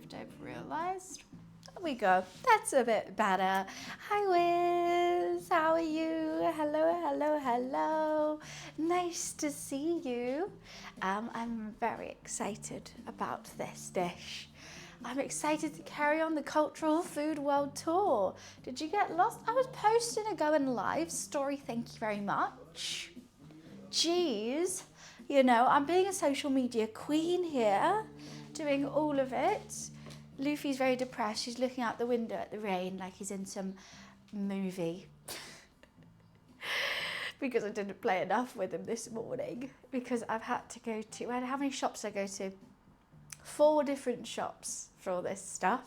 moved, I've realised. There we go. That's a bit better. Hi, Wiz. How are you? Hello, hello, hello. Nice to see you. I'm very excited about this dish. I'm excited to carry on the Cultural Food World Tour. Did you get lost? I was posting a going live story. Thank you very much. Jeez. You know, I'm being a social media queen here, doing all of it. Luffy's very depressed. She's looking out the window at the rain like he's in some movie. Because I didn't play enough with him this morning. Because I've had to go to, how many shops I go to? 4 different shops for all this stuff.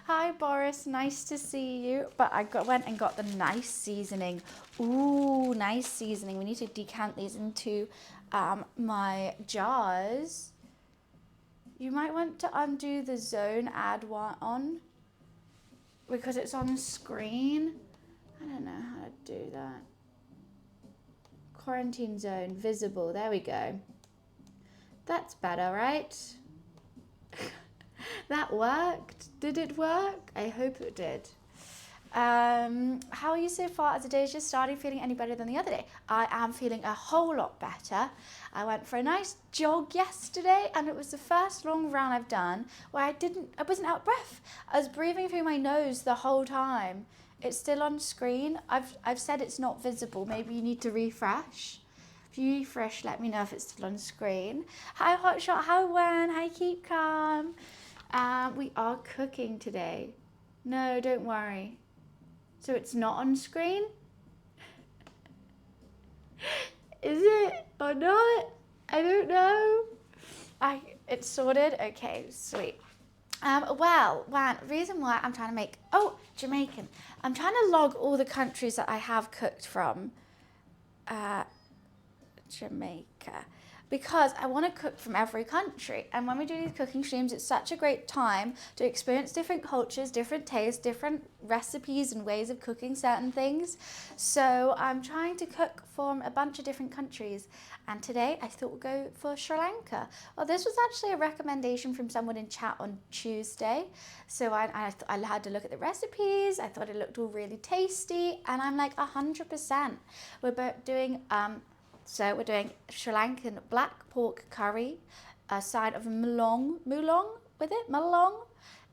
Hi Boris, nice to see you. But I went and got the nice seasoning. Ooh, nice seasoning. We need to decant these into my jars. You might want to undo the zone, add one on, because it's on screen. I don't know how to do that. Quarantine zone, visible, there we go. That's better, right? That worked. Did it work? I hope it did. How are you so far as the day is just starting? Feeling any better than the other day? I am feeling a whole lot better. I went for a nice jog yesterday and it was the first long run I've done where I wasn't out of breath. I was breathing through my nose the whole time. It's still on screen. I've said it's not visible. Maybe you need to refresh. If you refresh, let me know if it's still on screen. Hi Hotshot, hi Wen, hi Keep Calm. We are cooking today. No, don't worry. So it's not on screen? Is it or not? I don't know. It's sorted? Okay, sweet. Reason why I'm trying to make, Jamaican. I'm trying to log all the countries that I have cooked from. Jamaica. Because I want to cook from every country. And when we do these cooking streams, it's such a great time to experience different cultures, different tastes, different recipes and ways of cooking certain things. So I'm trying to cook from a bunch of different countries. And today I thought we'd go for Sri Lanka. Well, this was actually a recommendation from someone in chat on Tuesday. So I had to look at the recipes. I thought it looked all really tasty. And I'm like 100%. We're doing So we're doing Sri Lankan black pork curry, a side of Mullung with it, Mullung.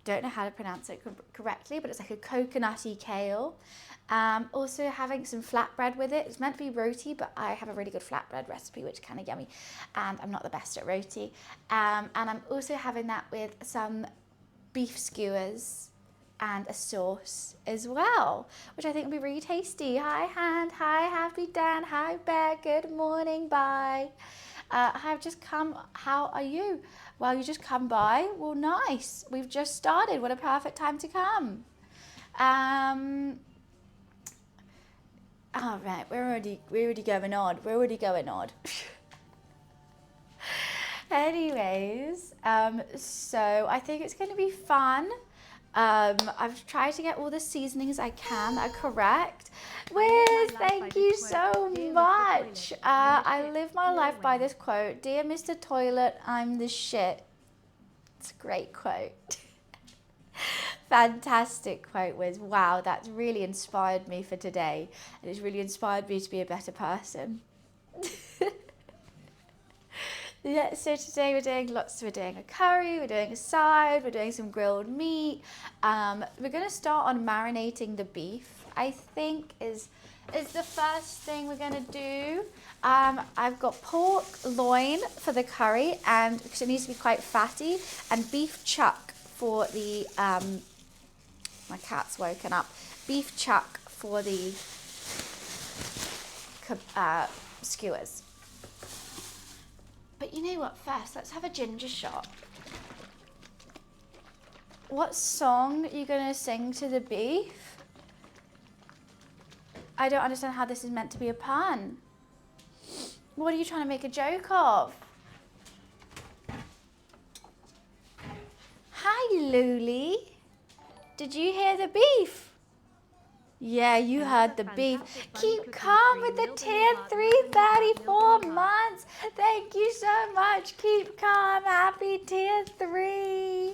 Don't know how to pronounce it correctly, but it's like a coconutty kale. Also having some flatbread with it. It's meant to be roti, but I have a really good flatbread recipe, which is kind of yummy. And I'm not the best at roti. And I'm also having that with some beef skewers and a sauce as well, which I think will be really tasty. Hi Hand, hi Happy Dan, hi Bear, good morning, bye. I've just come, how are you? Well, you just come by, well nice, we've just started, what a perfect time to come. All right, we're already going on. Anyways, so I think it's going to be fun. I've tried to get all the seasonings I can that are correct. Wiz, thank you so much. I live my life by this quote. Dear Mr. Toilet, I'm the shit. It's a great quote. Fantastic quote, Wiz. Wow, that's really inspired me for today. It has really inspired me to be a better person. Yeah, so today we're doing a curry, we're doing a side, we're doing some grilled meat. We're gonna start on marinating the beef, I think is the first thing we're gonna do. I've got pork loin for the curry, and because it needs to be quite fatty, and beef chuck for the, my cat's woken up, beef chuck for the skewers. But you know what, first, let's have a ginger shot. What song are you going to sing to the beef? I don't understand how this is meant to be a pun. What are you trying to make a joke of? Hi, Luli. Did you hear the beef? Yeah, you heard the beef. Keep calm with the tier 3, 34 months. Thank you so much. Keep calm. Happy tier 3.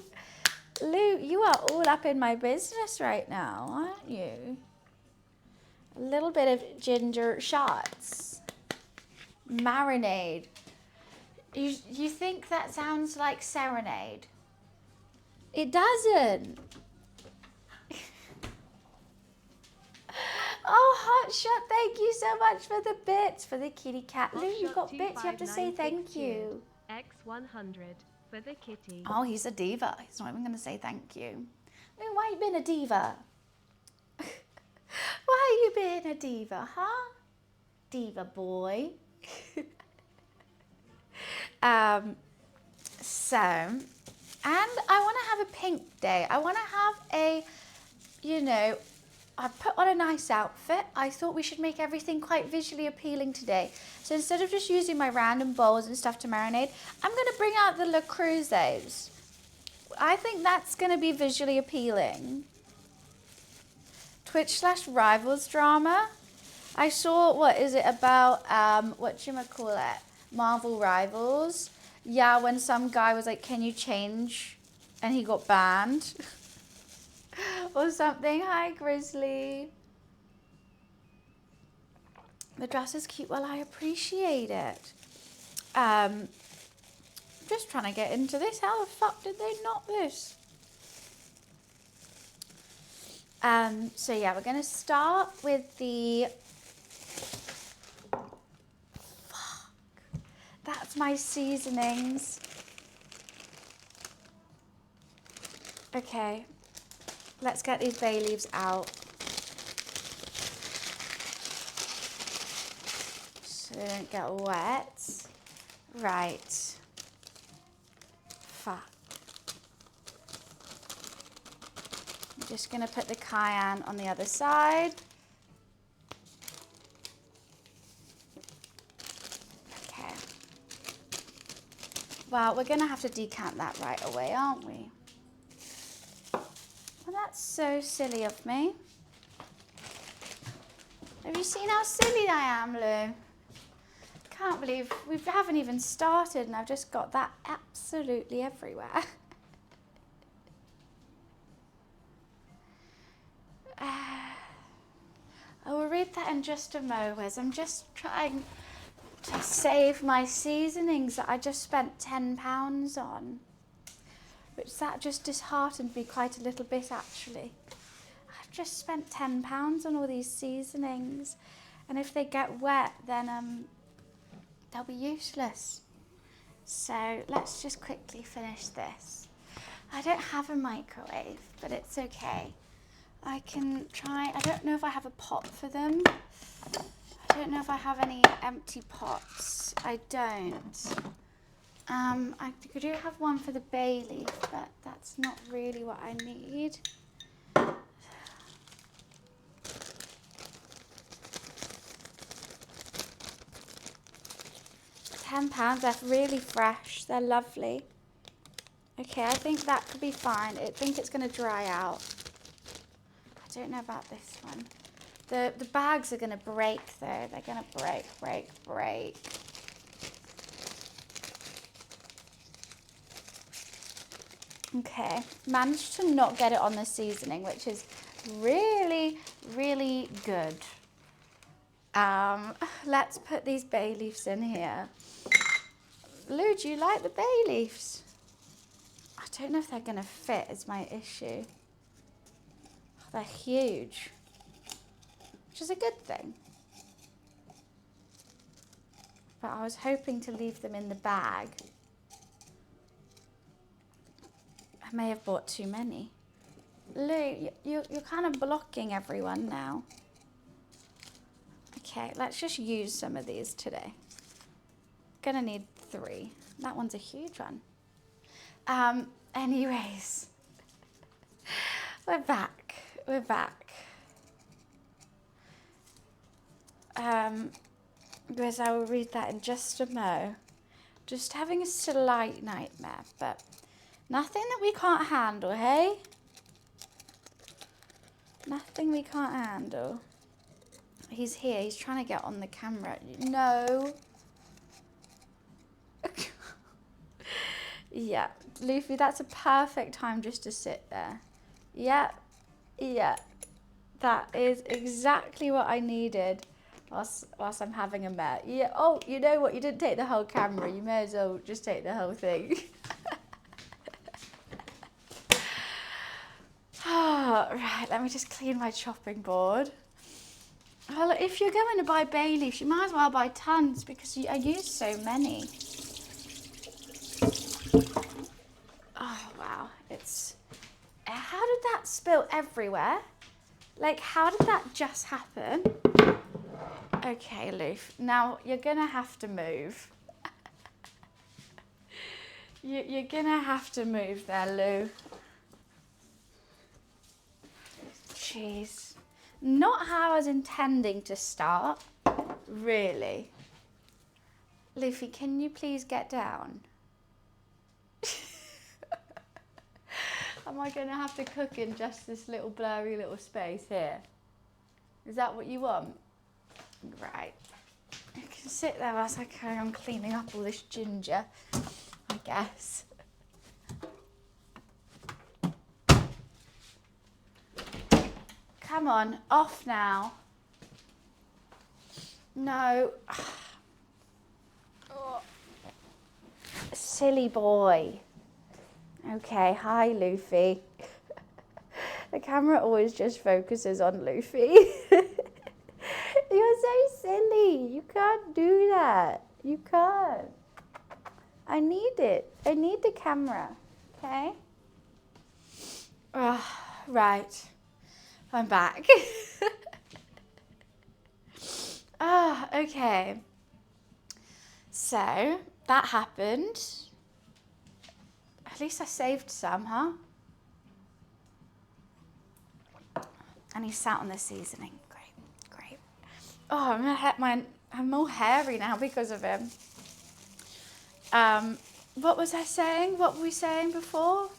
Lou, are all up in my business right now, aren't you? A little bit of ginger shots. Marinade. You think that sounds like serenade? It doesn't. Oh, Hot Shot, thank you so much for the bits, for the kitty cat. Lou, you got bits, you have to say thank you. X100 for the kitty. Oh, he's a diva. He's not even going to say thank you. Lou, why you been a diva? Why you been a diva, huh? Diva boy. So, and I want to have a pink day. I want to have a, you know, I put on a nice outfit. I thought we should make everything quite visually appealing today. So instead of just using my random bowls and stuff to marinate, I'm going to bring out the Le Creuset. I think that's going to be visually appealing. Twitch/Rivals drama. I saw, what is it about, whatchamacallit, Marvel Rivals. Yeah, when some guy was like, can you change? And he got banned. Or something. Hi, Grizzly. The dress is cute. Well, I appreciate it. Just trying to get into this. How the fuck did they knock this? So yeah, we're gonna start with the. Fuck. That's my seasonings. Okay. Let's get these bay leaves out. So they don't get wet. Right. Fuck. I'm just going to put the cayenne on the other side. Okay. Well, we're going to have to decant that right away, aren't we? Well, that's so silly of me. Have you seen how silly I am, Lou? Can't believe we haven't even started and I've just got that absolutely everywhere. I will read that in just a moment. I'm just trying to save my seasonings that I just spent £10 on. Which that just disheartened me quite a little bit actually. I've just spent £10 on all these seasonings. And if they get wet then they'll be useless. So let's just quickly finish this. I don't have a microwave, but it's okay. I can try, I don't know if I have a pot for them. I don't know if I have any empty pots. I don't. I do have one for the bay leaf, but that's not really what I need. £10, they're really fresh, they're lovely. Okay, I think that could be fine. I think it's going to dry out. I don't know about this one. The bags are going to break though. They're going to break. Okay, managed to not get it on the seasoning, which is really, really good. Let's put these bay leaves in here. Lou, do you like the bay leaves? I don't know if they're going to fit is my issue. Oh, they're huge, which is a good thing. But I was hoping to leave them in the bag. I may have bought too many. Lou, you're kind of blocking everyone now. Okay, let's just use some of these today. Gonna need 3. That one's a huge one. Anyways, we're back. Because I will read that in just a mo. Just having a slight nightmare, but nothing that we can't handle, hey? Nothing we can't handle. He's here, he's trying to get on the camera. No. Yeah, Luffy, that's a perfect time just to sit there. Yeah, yeah. That is exactly what I needed whilst I'm having a met. Yeah. Oh, you know what? You didn't take the whole camera. You may as well just take the whole thing. Oh, right, let me just clean my chopping board. Well, if you're going to buy bay leaves, you might as well buy tons because I use so many. Oh, wow. How did that spill everywhere? Like, how did that just happen? Okay, Loof. Now, you're going to have to move. You're going to have to move there, Lou. Jeez. Not how I was intending to start. Really. Luffy, can you please get down? Am I going to have to cook in just this little blurry little space here? Is that what you want? Right. You can sit there whilst I carry on cleaning up all this ginger, I guess. Come on, off now. No. Oh. Silly boy. Okay, hi Luffy. The camera always just focuses on Luffy. You're so silly. You can't do that. You can't. I need it. I need the camera. Okay? Oh, right. I'm back. Okay. So, that happened. At least I saved some, huh? And he sat on the seasoning. Great. Oh, I'm more hairy now because of him. What was I saying? What were we saying before?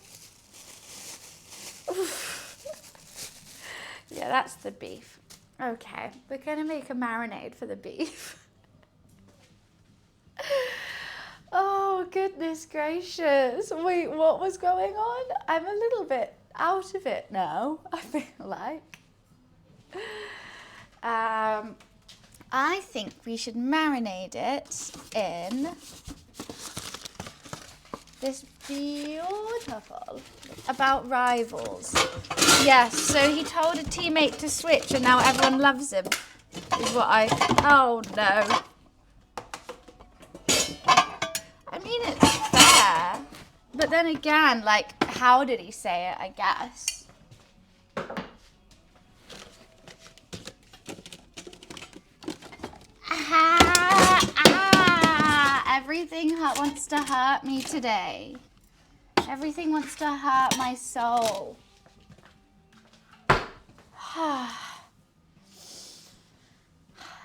Yeah, that's the beef. Okay, we're going to make a marinade for the beef. Oh, goodness gracious. Wait, what was going on? I'm a little bit out of it now, I feel like. I think we should marinate it in this beautiful about rivals. Yes, so he told a teammate to switch and now everyone loves him. Is what oh no. I mean, it's fair. But then again, like, how did he say it, I guess? Everything wants to hurt me today. Everything wants to hurt my soul. Are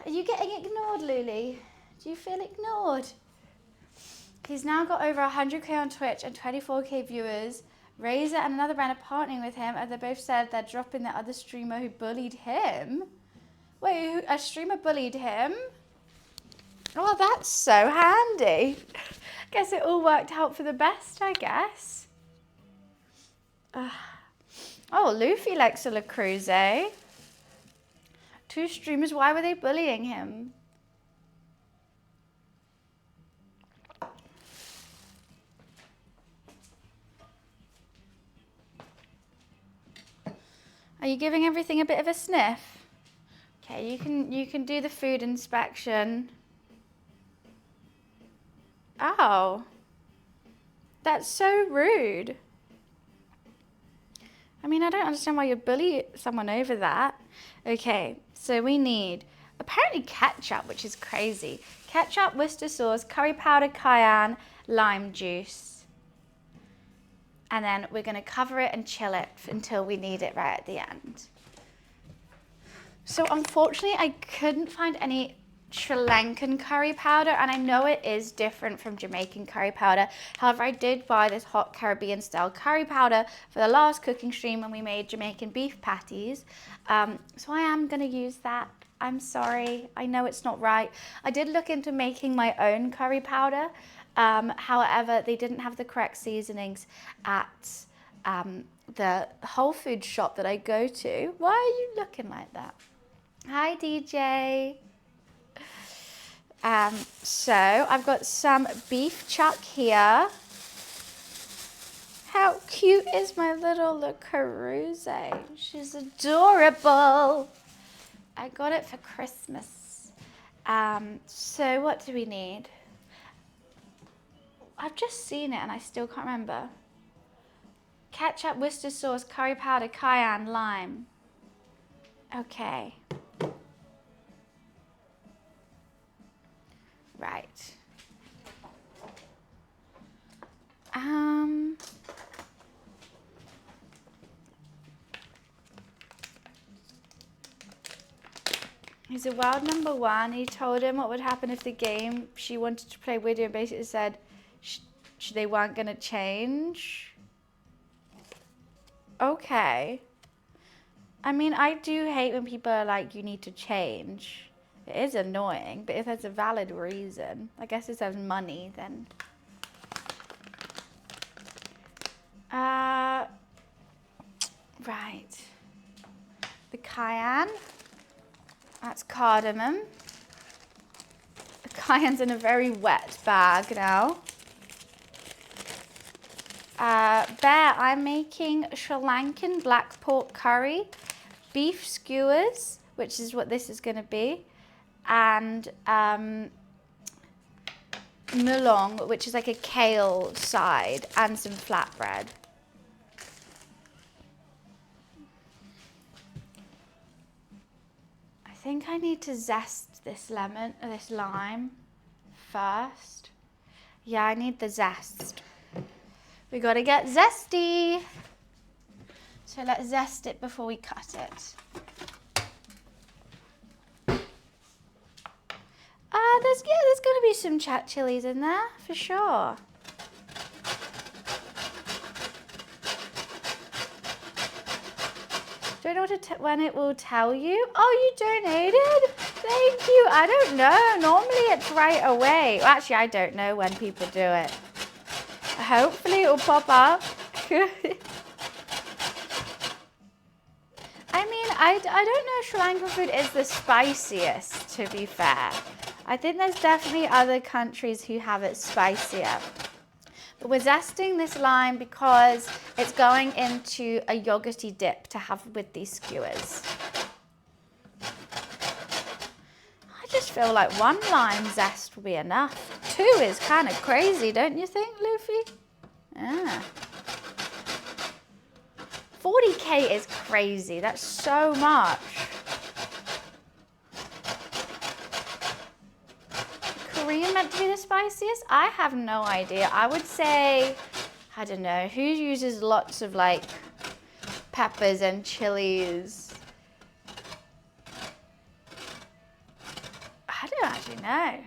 you getting ignored, Luli? Do you feel ignored? He's now got over 100k on Twitch and 24k viewers. Razor and another brand are partnering with him, and they both said they're dropping the other streamer who bullied him. Wait, a streamer bullied him? Oh, that's so handy. Guess it all worked out for the best, I guess. Oh, Luffy likes a La Cruz, eh? 2 streamers, why were they bullying him? Are you giving everything a bit of a sniff? Okay, you can do the food inspection. Oh, that's so rude. I mean, I don't understand why you bully someone over that. Okay, so we need apparently ketchup, which is crazy. Ketchup, Worcester sauce, curry powder, cayenne, lime juice. And then we're going to cover it and chill it until we need it right at the end. So unfortunately, I couldn't find any Sri Lankan curry powder, and I know it is different from Jamaican curry powder. However, I did buy this hot Caribbean style curry powder for the last cooking stream when we made Jamaican beef patties. So I am going to use that. I'm sorry. I know it's not right. I did look into making my own curry powder. However, they didn't have the correct seasonings at the Whole Food shop that I go to. Why are you looking like that? Hi, DJ. So I've got some beef chuck here. How cute is my little Le Caruso? She's adorable. I got it for Christmas. So what do we need? I've just seen it and I still can't remember. Ketchup, Worcester sauce, curry powder, cayenne, lime. Okay. Right. He's a world number one. He told him what would happen if the game she wanted to play with him basically said they weren't going to change. Okay. I mean, I do hate when people are like, you need to change. It is annoying, but if there's a valid reason, I guess if there's money, then... Right. The cayenne. That's cardamom. The cayenne's in a very wet bag now. Bear, I'm making Sri Lankan black pork curry, beef skewers, which is what this is going to be, and Mullung, which is like a kale side, and some flatbread. I think I need to zest this lime first. Yeah, I need the zest. We gotta get zesty. So let's zest it before we cut it. There's gonna be some chat chilies in there for sure. Don't know when it will tell you. Oh, you donated? Thank you. I don't know. Normally it's right away. Well, actually, I don't know when people do it. Hopefully it will pop up. I mean, I don't know if Sri Lankan food is the spiciest, to be fair. I think there's definitely other countries who have it spicier. But we're zesting this lime because it's going into a yogurty dip to have with these skewers. I just feel like one lime zest will be enough. 2 is kind of crazy, don't you think, Luffy? Yeah. 40k is crazy. That's so much. Korean meant to be the spiciest? I have no idea. I would say, I don't know, who uses lots of like peppers and chilies? I don't actually know.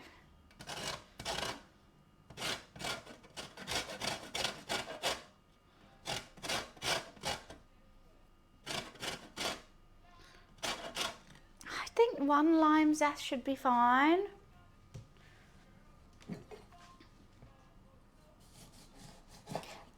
I think 1 lime zest should be fine.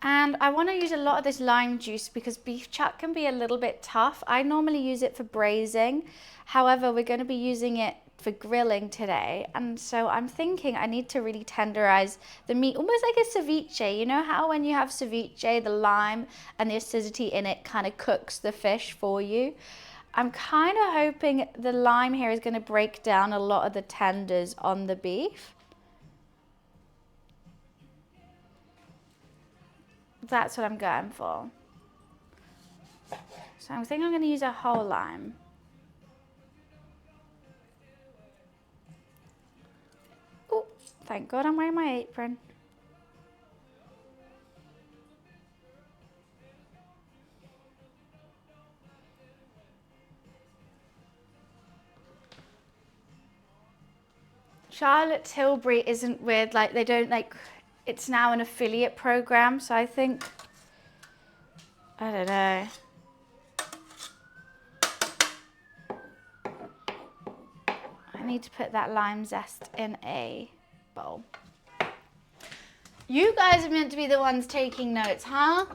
And I want to use a lot of this lime juice because beef chuck can be a little bit tough. I normally use it for braising. However, we're going to be using it for grilling today. And so I'm thinking I need to really tenderize the meat, almost like a ceviche. You know how when you have ceviche, the lime and the acidity in it kind of cooks the fish for you? I'm kind of hoping the lime here is going to break down a lot of the tenders on the beef. That's what I'm going for. So I think I'm going to use a whole lime. Oh, thank God I'm wearing my apron. Charlotte Tilbury isn't with, like, they don't like, it's now an affiliate program, so I think, I don't know. I need to put that lime zest in a bowl. You guys are meant to be the ones taking notes, huh?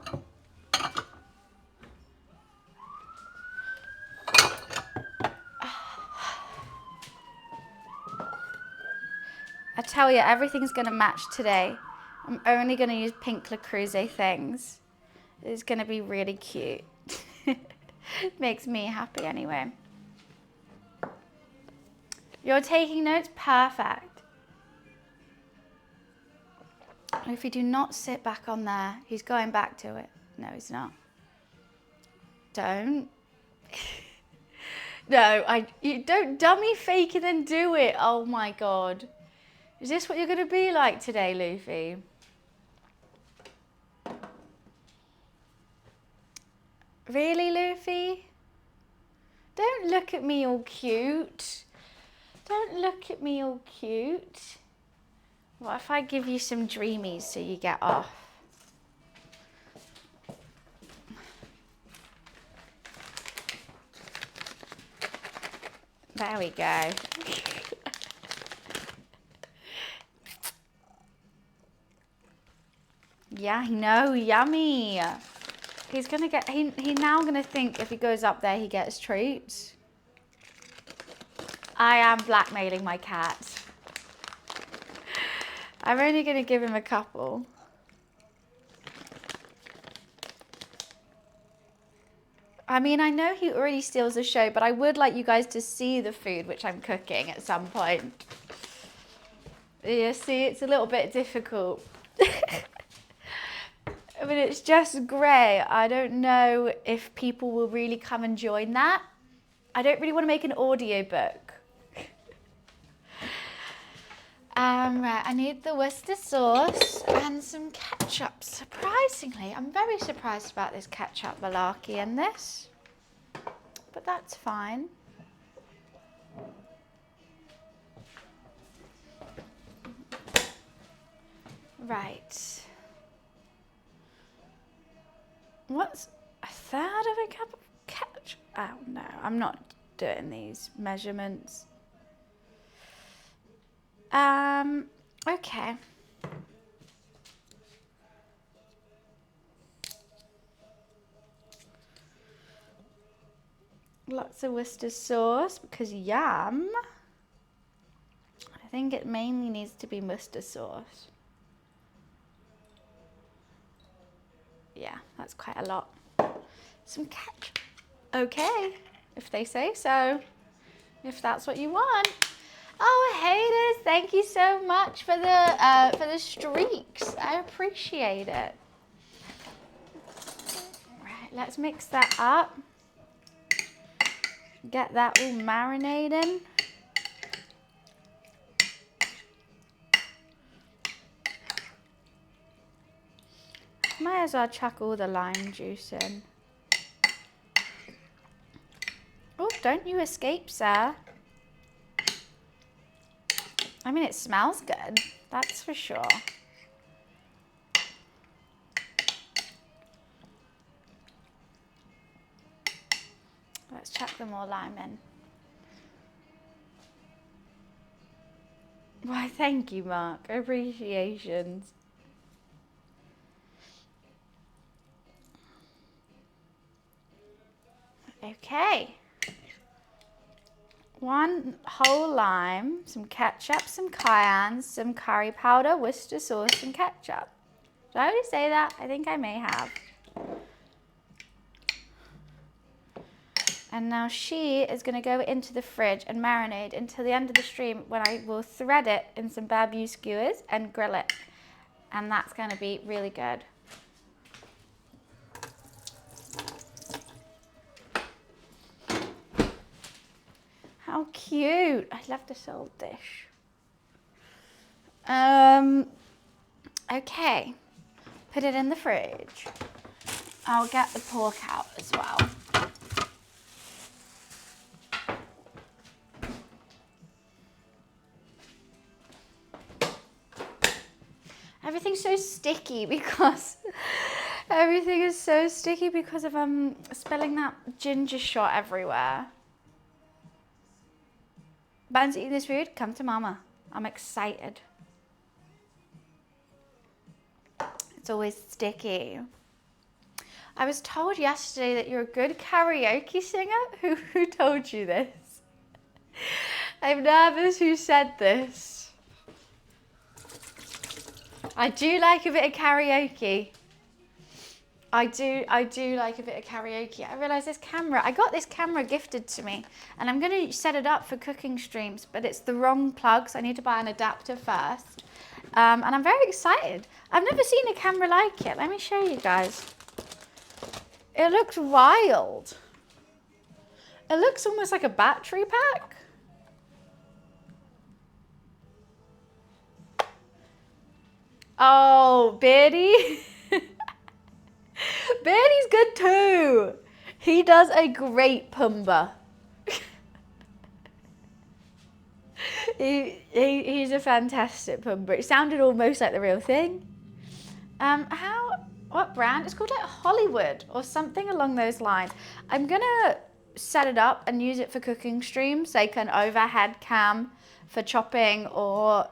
tell you, everything's going to match today. I'm only going to use pink Le Creuset things. It's going to be really cute. Makes me happy anyway. You're taking notes? Perfect. If you do not sit back on there, he's going back to it. No, he's not. Don't. No, you don't dummy fake and then do it. Oh my God. Is this what you're going to be like today, Luffy? Really, Luffy? Don't look at me all cute. Don't look at me all cute. What if I give you some dreamies so you get off? There we go. Yeah, I know, yummy. He's gonna get, he now gonna think if he goes up there, he gets treats. I am blackmailing my cat. I'm only gonna give him a couple. I mean, I know he already steals the show, but I would like you guys to see the food which I'm cooking at some point. Yeah, see, it's a little bit difficult. I mean, it's just grey. I don't know if people will really come and join that. I don't really want to make an audio book. Right, I need the Worcester sauce and some ketchup. Surprisingly, I'm very surprised about this ketchup malarkey in this, but that's fine. Right. What's a third of a cup of ketchup? Oh no, I'm not doing these measurements. Okay. Lots of Worcester sauce because yum. I think it mainly needs to be Worcester sauce. Yeah, that's quite a lot. Some ketchup. Okay, if they say so. If that's what you want. Oh, haters, thank you so much for the streaks. I appreciate it. Right, let's mix that up. Get that all marinating. Might as well chuck all the lime juice in. Oh, don't you escape, sir. I mean, it smells good, that's for sure. Let's chuck the more lime in. Why, thank you, Mark. Appreciations. Okay. 1 whole lime, some ketchup, some cayenne, some curry powder, Worcester sauce, and ketchup. Did I already say that? I think I may have. And now she is going to go into the fridge and marinate until the end of the stream when I will thread it in some barbecue skewers and grill it. And that's going to be really good. How cute. I love this old dish. Okay. Put it in the fridge. I'll get the pork out as well. Everything's so sticky because everything is so sticky because of spilling that ginger shot everywhere. Ban's eating this food, come to mama. I'm excited. It's always sticky. I was told yesterday that you're a good karaoke singer. Who told you this? I'm nervous who said this. I do like a bit of karaoke. I do like a bit of karaoke. I realise I got this camera gifted to me and I'm going to set it up for cooking streams, but it's the wrong plug, so I need to buy an adapter first. And I'm very excited. I've never seen a camera like it. Let me show you guys. It looks wild. It looks almost like a battery pack. Oh, Beardy. Beardy's good too. He does a great Pumbaa. He's a fantastic Pumbaa. It sounded almost like the real thing. What brand? It's called like Hollywood or something along those lines. I'm gonna set it up and use it for cooking streams, like an overhead cam for chopping or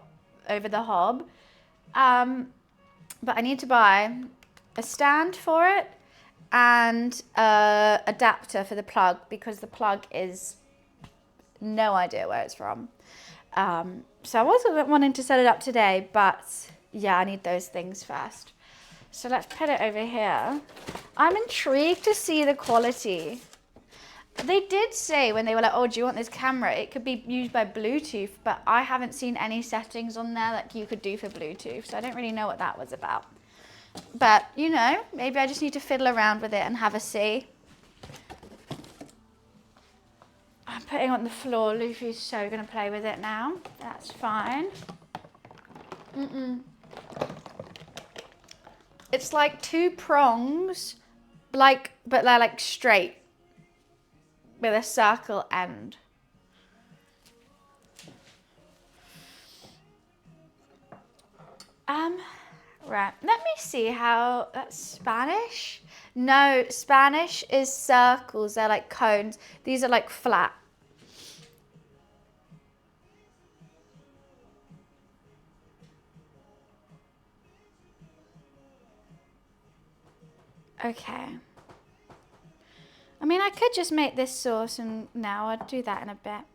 over the hob. But I need to buy a stand for it and an adapter for the plug, because the plug is no idea where it's from. So I wasn't wanting to set it up today, but yeah, I need those things first. So let's put it over here. I'm intrigued to see the quality. They did say when they were like, oh, do you want this camera? It could be used by Bluetooth, but I haven't seen any settings on there that you could do for Bluetooth, so I don't really know what that was about. But, you know, maybe I just need to fiddle around with it and have a see. I'm putting it on the floor. Luffy's so going to play with it now. That's fine. It's like two prongs, but they're like straight with a circle end. Right, let me see how, that's Spanish? No, Spanish is circles, they're like cones. These are like flat. Okay. I mean, I could just make this sauce and now I'll do that in a bit.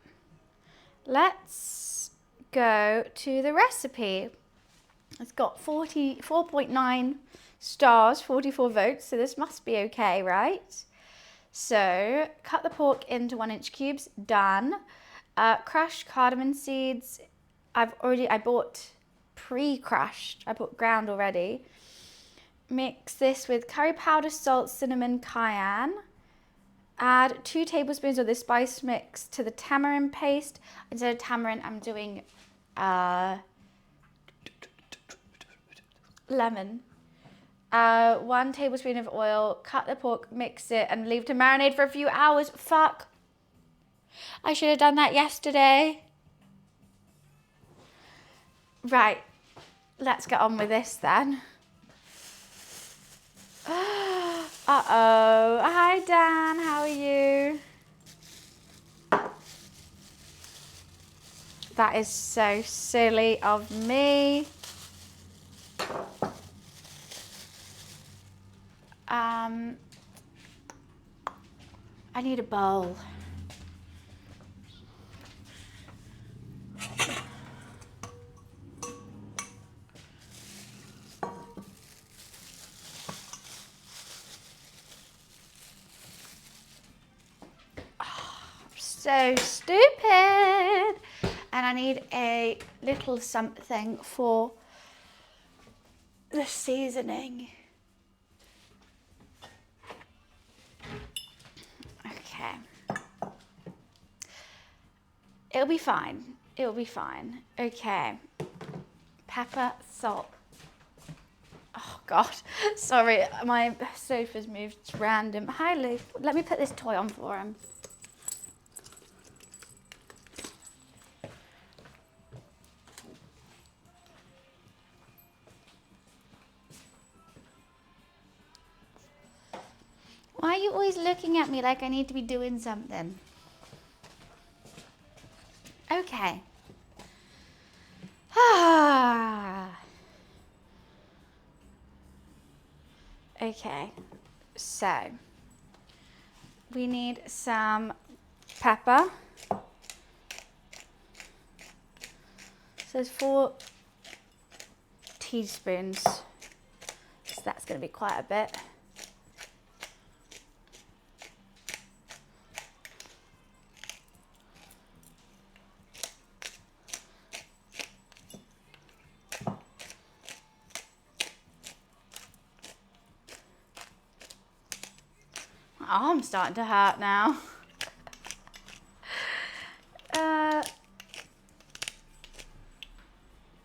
Let's go to the recipe. It's got 44.9 stars, 44 votes, so this must be okay, right? So, cut the pork into 1-inch cubes, done. Crushed cardamom seeds, I bought pre-crushed, I bought ground already. Mix this with curry powder, salt, cinnamon, cayenne. Add 2 tablespoons of this spice mix to the tamarind paste. Instead of tamarind, I'm doing lemon. 1 tablespoon of oil. Cut the pork, mix it, and leave to marinate for a few hours. Fuck. I should have done that yesterday. Right. Let's get on with this then. Uh-oh. Hi, Dan. How are you? That is so silly of me. I need a bowl. So stupid. And I need a little something for the seasoning. Okay. It'll be fine. It'll be fine. Okay. Pepper, salt. Oh God, sorry, my sofa's moved. It's random. Hi, Luke. Let me put this toy on for him. Why are you always looking at me like I need to be doing something? Okay. Okay, so we need some pepper. It says 4 teaspoons. So that's going to be quite a bit. My arm's starting to hurt now.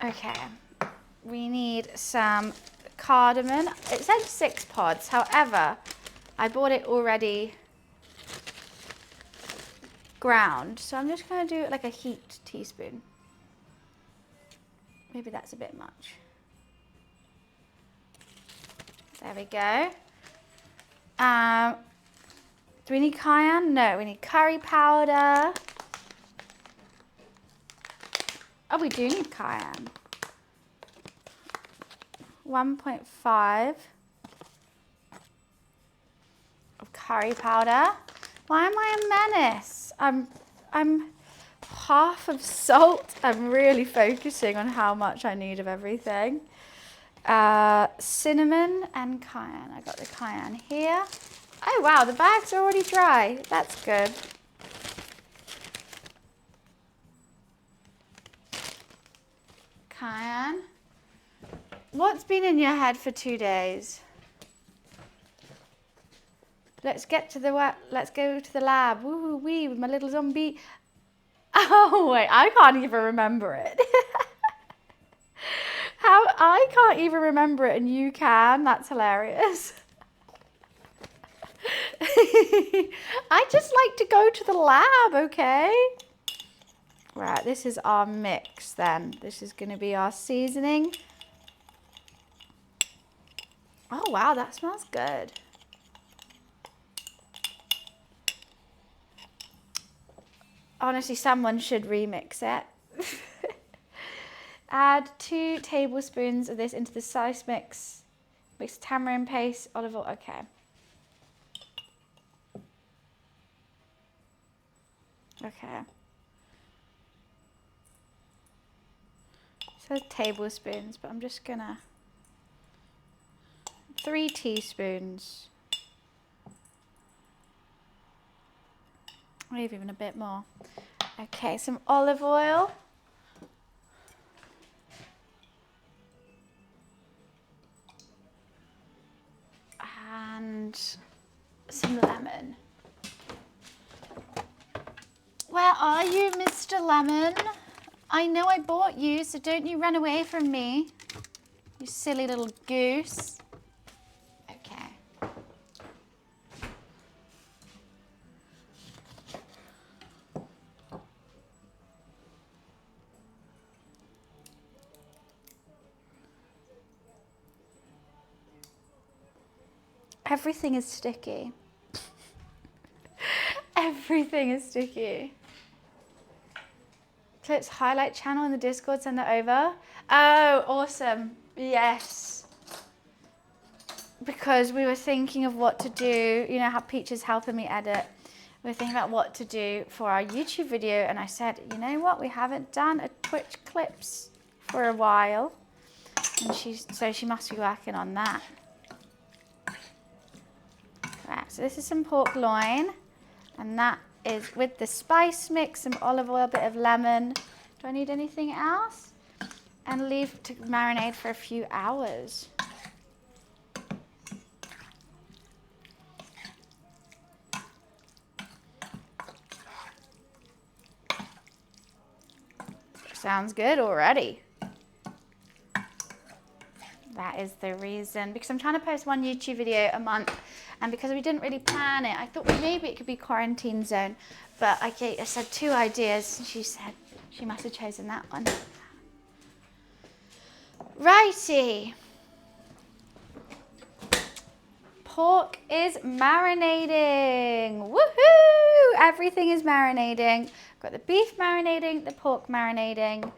Okay, we need some cardamom. It said 6 pods, however, I bought it already ground, so I'm just going to do like a heaped teaspoon. Maybe that's a bit much. There we go. Do we need cayenne? No, we need curry powder. Oh, we do need cayenne. 1.5 of curry powder. Why am I a menace? I'm half of salt. I'm really focusing on how much I need of everything. Cinnamon and cayenne. I got the cayenne here. Oh wow, the bags are already dry. That's good. Cayenne. What's been in your head for 2 days? Let's go to the lab. Woo woo wee with my little zombie. Oh wait, I can't even remember it. How I can't even remember it and you can. That's hilarious. I just like to go to the lab, okay? Right, this is our mix then. This is going to be our seasoning. Oh wow, that smells good. Honestly, someone should remix it. Add 2 tablespoons of this into the spice mix. Mix tamarind paste, olive oil. Okay. Okay. So tablespoons, but I'm just gonna 3 teaspoons. Maybe even a bit more. Okay, some olive oil. And some lemon. Where are you, Mr. Lemon? I know I bought you, so don't you run away from me, you silly little goose. Okay. Everything is sticky. Everything is sticky. Clips highlight channel in the Discord, send that over. Oh, awesome. Yes. Because we were thinking of what to do. You know how Peach is helping me edit. We were thinking about what to do for our YouTube video. And I said, you know what? We haven't done a Twitch clips for a while. And so she must be working on that. Right, so this is some pork loin. And that is with the spice mix, some olive oil, a bit of lemon. Do I need anything else? And leave to marinate for a few hours. Sounds good already. That is the reason, because I'm trying to post 1 YouTube video a month, and because we didn't really plan it, I thought well, maybe it could be quarantine zone, but I said 2 ideas, and she said she must have chosen that one. Righty. Pork is marinating. Woohoo! Everything is marinating. Got the beef marinating, the pork marinating.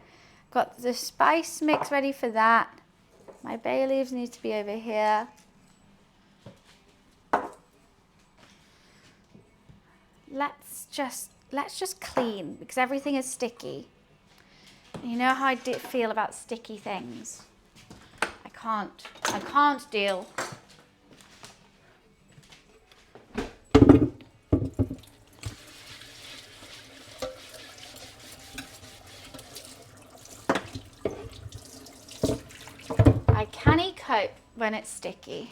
Got the spice mix ready for that. My bay leaves need to be over here. Let's just clean, because everything is sticky. You know how I feel about sticky things. I can't deal. I can't cope when it's sticky.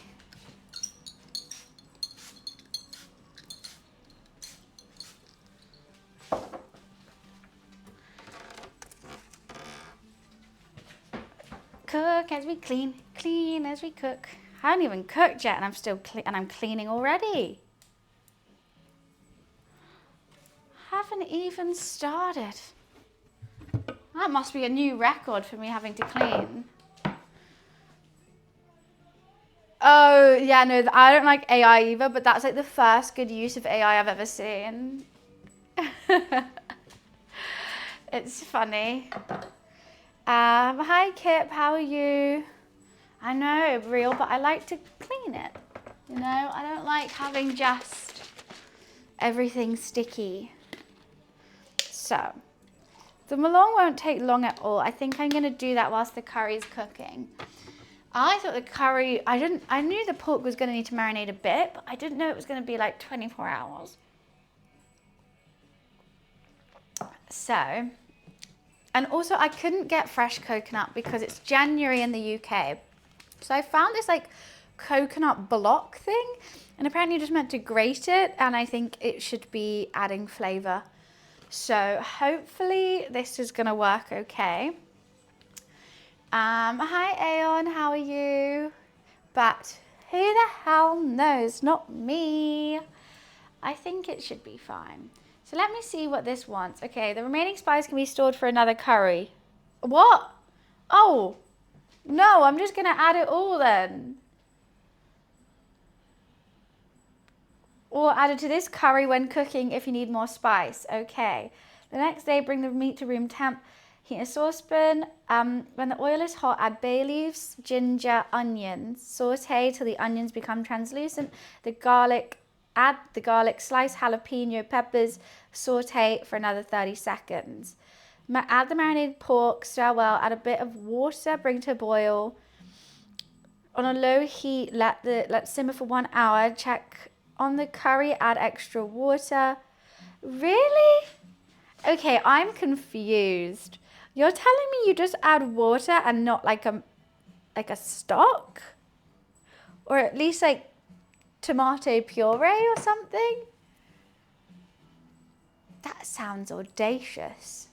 Cook as we clean, clean as we cook. I haven't even cooked yet, and I'm still I'm cleaning already. Haven't even started. That must be a new record for me having to clean. Oh yeah, no, I don't like AI either, but that's like the first good use of AI I've ever seen. It's funny. Hi Kip, how are you? I know, real, but I like to clean it. You know, I don't like having just everything sticky. So, the Mullung won't take long at all. I think I'm gonna do that whilst the curry's cooking. I thought the curry, I knew the pork was gonna need to marinate a bit, but I didn't know it was gonna be like 24 hours. So, and also I couldn't get fresh coconut because it's January in the UK. So I found this like coconut block thing, and apparently you're just meant to grate it, and I think it should be adding flavor. So hopefully this is gonna work okay. Hi Aeon, how are you? But who the hell knows? Not me. I think it should be fine. So let me see what this wants. Okay, the remaining spice can be stored for another curry. What? Oh, no, I'm just gonna add it all then. Or add it to this curry when cooking if you need more spice. Okay. The next day, bring the meat to room temp. Heat a saucepan. When the oil is hot, add bay leaves, ginger, onions. Saute till the onions become translucent. Add the garlic, slice jalapeno peppers. Saute for another 30 seconds. Add the marinated pork, stir well, add a bit of water, bring to a boil. On a low heat, let simmer for 1 hour. Check on the curry, add extra water. Really? Okay, I'm confused. You're telling me you just add water and not like a stock? Or at least like tomato puree or something? That sounds audacious.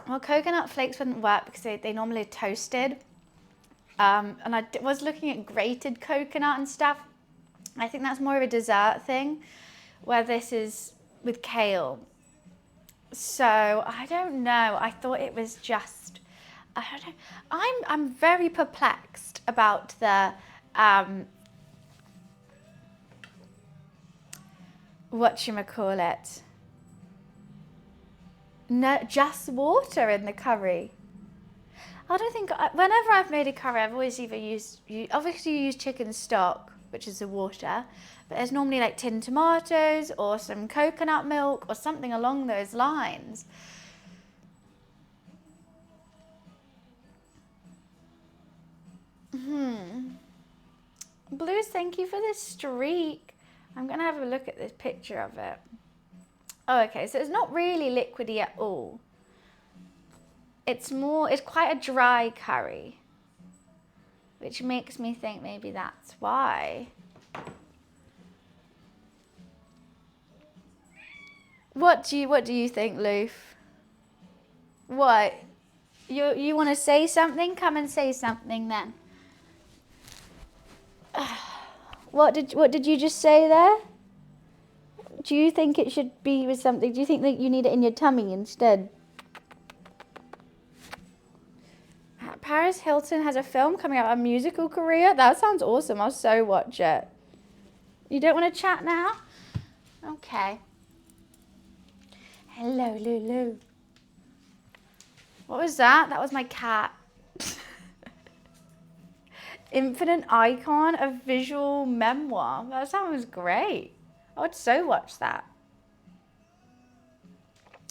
Well, coconut flakes wouldn't work because they normally are toasted. And I was looking at grated coconut and stuff. I think that's more of a dessert thing, where this is with kale. So I don't know. I thought it was just, I don't know. I'm very perplexed about the whatchamacallit. No, just water in the curry. I don't think, whenever I've made a curry, I've always either obviously you use chicken stock, which is the water, but there's normally like tinned tomatoes or some coconut milk or something along those lines. Blues, thank you for this streak. I'm gonna have a look at this picture of it. Oh, okay, so it's not really liquidy at all. It's quite a dry curry, which makes me think maybe that's why. What do you think, Loof? What? You want to say something? Come and say something then. What did you just say there? Do you think it should be with something? Do you think that you need it in your tummy instead? Paris Hilton has a film coming out, a musical career. That sounds awesome. I'll so watch it. You don't want to chat now? Okay. Hello, Lulu. What was that? That was my cat. Infinite Icon, a visual memoir. That sounds great. I would so watch that.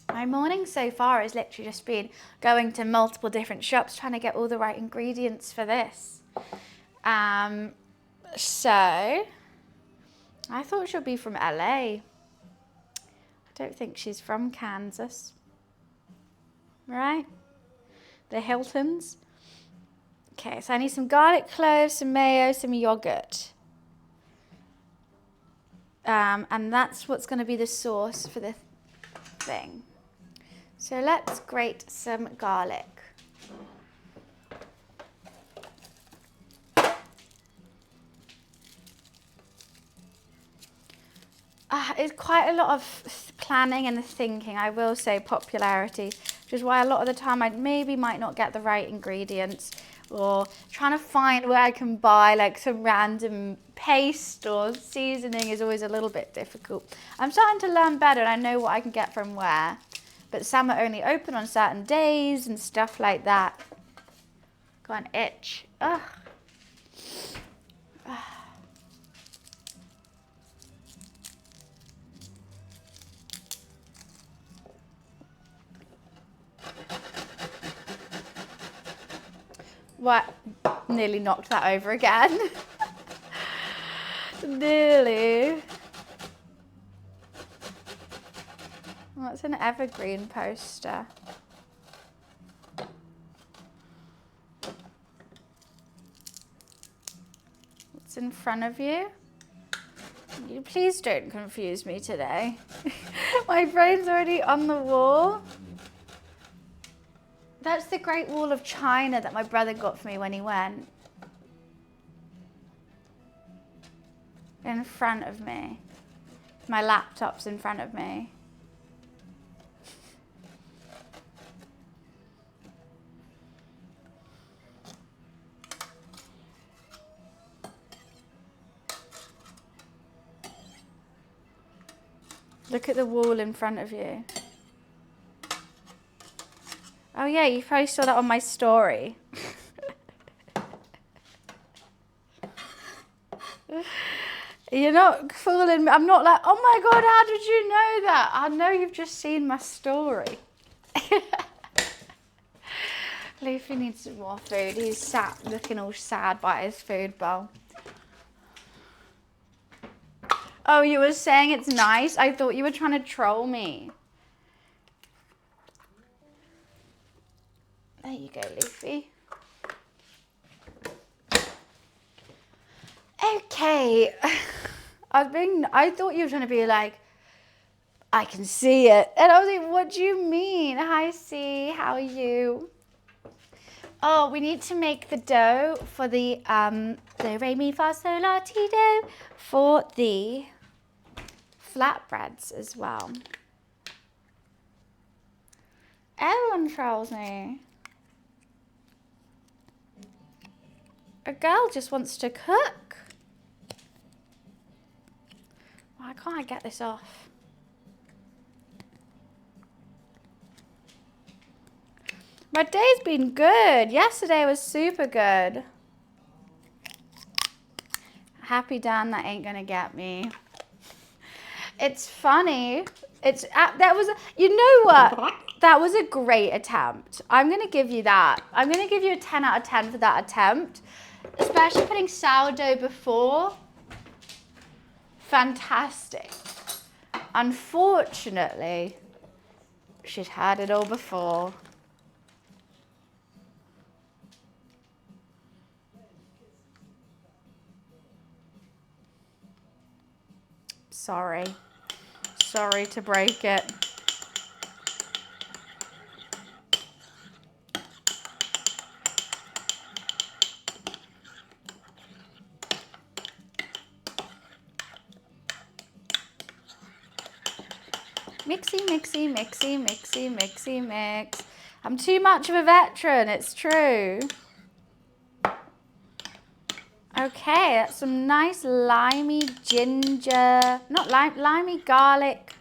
My morning so far has literally just been going to multiple different shops trying to get all the right ingredients for this. So I thought she'll be from LA. I don't think she's from Kansas. Right? The Hiltons. Okay, so I need some garlic cloves, some mayo, some yogurt. And that's what's going to be the sauce for the thing. So let's grate some garlic. It's quite a lot of planning and thinking, I will say, popularity, which is why a lot of the time I might not get the right ingredients, or trying to find where I can buy like some random paste or seasoning is always a little bit difficult. I'm starting to learn better and I know what I can get from where, but some are only open on certain days and stuff like that. Got an itch. Ugh. What? Nearly knocked that over again. Nearly. Well, it's an evergreen poster. What's in front of you? You please don't confuse me today. My brain's already on the wall. That's the Great Wall of China that my brother got for me when he went. In front of me. My laptop's in front of me. Look at the wall in front of you. Oh yeah, you probably saw that on my story. You're not fooling me. I'm not like, oh my God, how did you know that? I know you've just seen my story. Luffy needs some more food. He's sat looking all sad by his food bowl. Oh, you were saying it's nice? I thought you were trying to troll me. There you go, Luffy. Okay. I thought you were trying to be like, I can see it. And I was like, what do you mean? Hi, C. How are you? Oh, we need to make the dough for the re mi fa sol la ti do for the flatbreads as well. Everyone trolls me. A girl just wants to cook. Why can't I get this off? My day's been good. Yesterday was super good. Happy Dan, that ain't gonna get me. It's funny. You know what? That was a great attempt. I'm gonna give you that. I'm gonna give you a 10 out of 10 for that attempt. Especially putting sourdough before. Fantastic. Unfortunately, she'd had it all before. Sorry. Sorry to break it. Mixy, mixy, mixy, mixy, mixy, mix. I'm too much of a veteran, it's true. Okay, that's some nice limey ginger, not limey garlic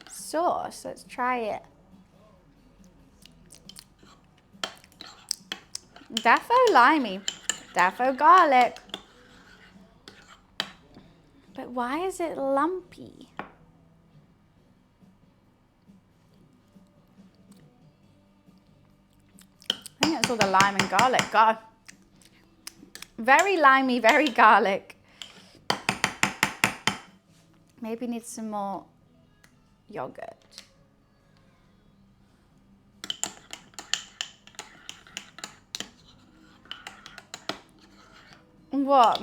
sauce. Let's try it. Defo limey, defo garlic. But why is it lumpy? think it's all the lime and garlic. God. Very limey, very garlic. Maybe need some more yogurt. What?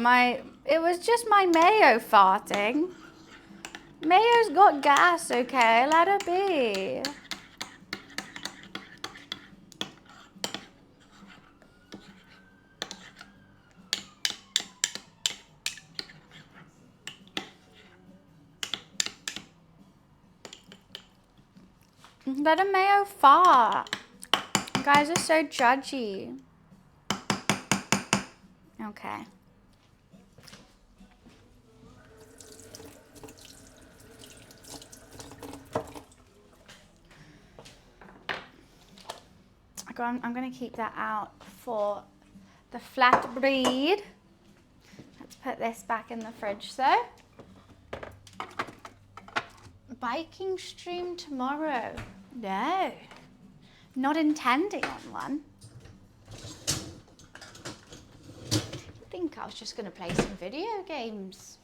It was just my mayo farting. Mayo's got gas, okay? Let her be. Let a mayo fart. You guys are so judgy. Okay. I'm going to keep that out for the flatbread. Let's put this back in the fridge, so. Biking stream tomorrow. No. Not intending on one. I think I was just going to play some video games.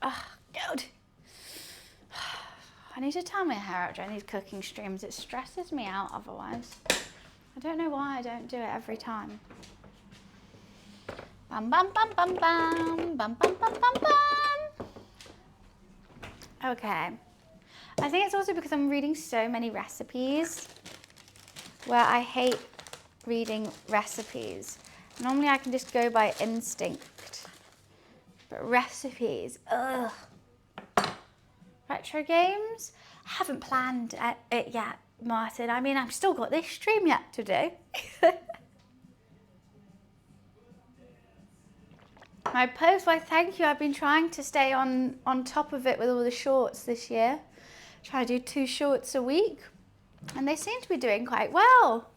Oh, God. I need to tie my hair up during these cooking streams. It stresses me out otherwise. I don't know why I don't do it every time. Bum, bum, bum, bum, bum. Bum, bum, bum, bum, bum. Okay. I think it's also because I'm reading so many recipes where I hate reading recipes. Normally I can just go by instinct. But recipes, ugh. Retro games? I haven't planned it yet, Martin. I mean, I've still got this stream yet to do. My post, why thank you. I've been trying to stay on top of it with all the shorts this year. Try to do 2 shorts a week. And they seem to be doing quite well.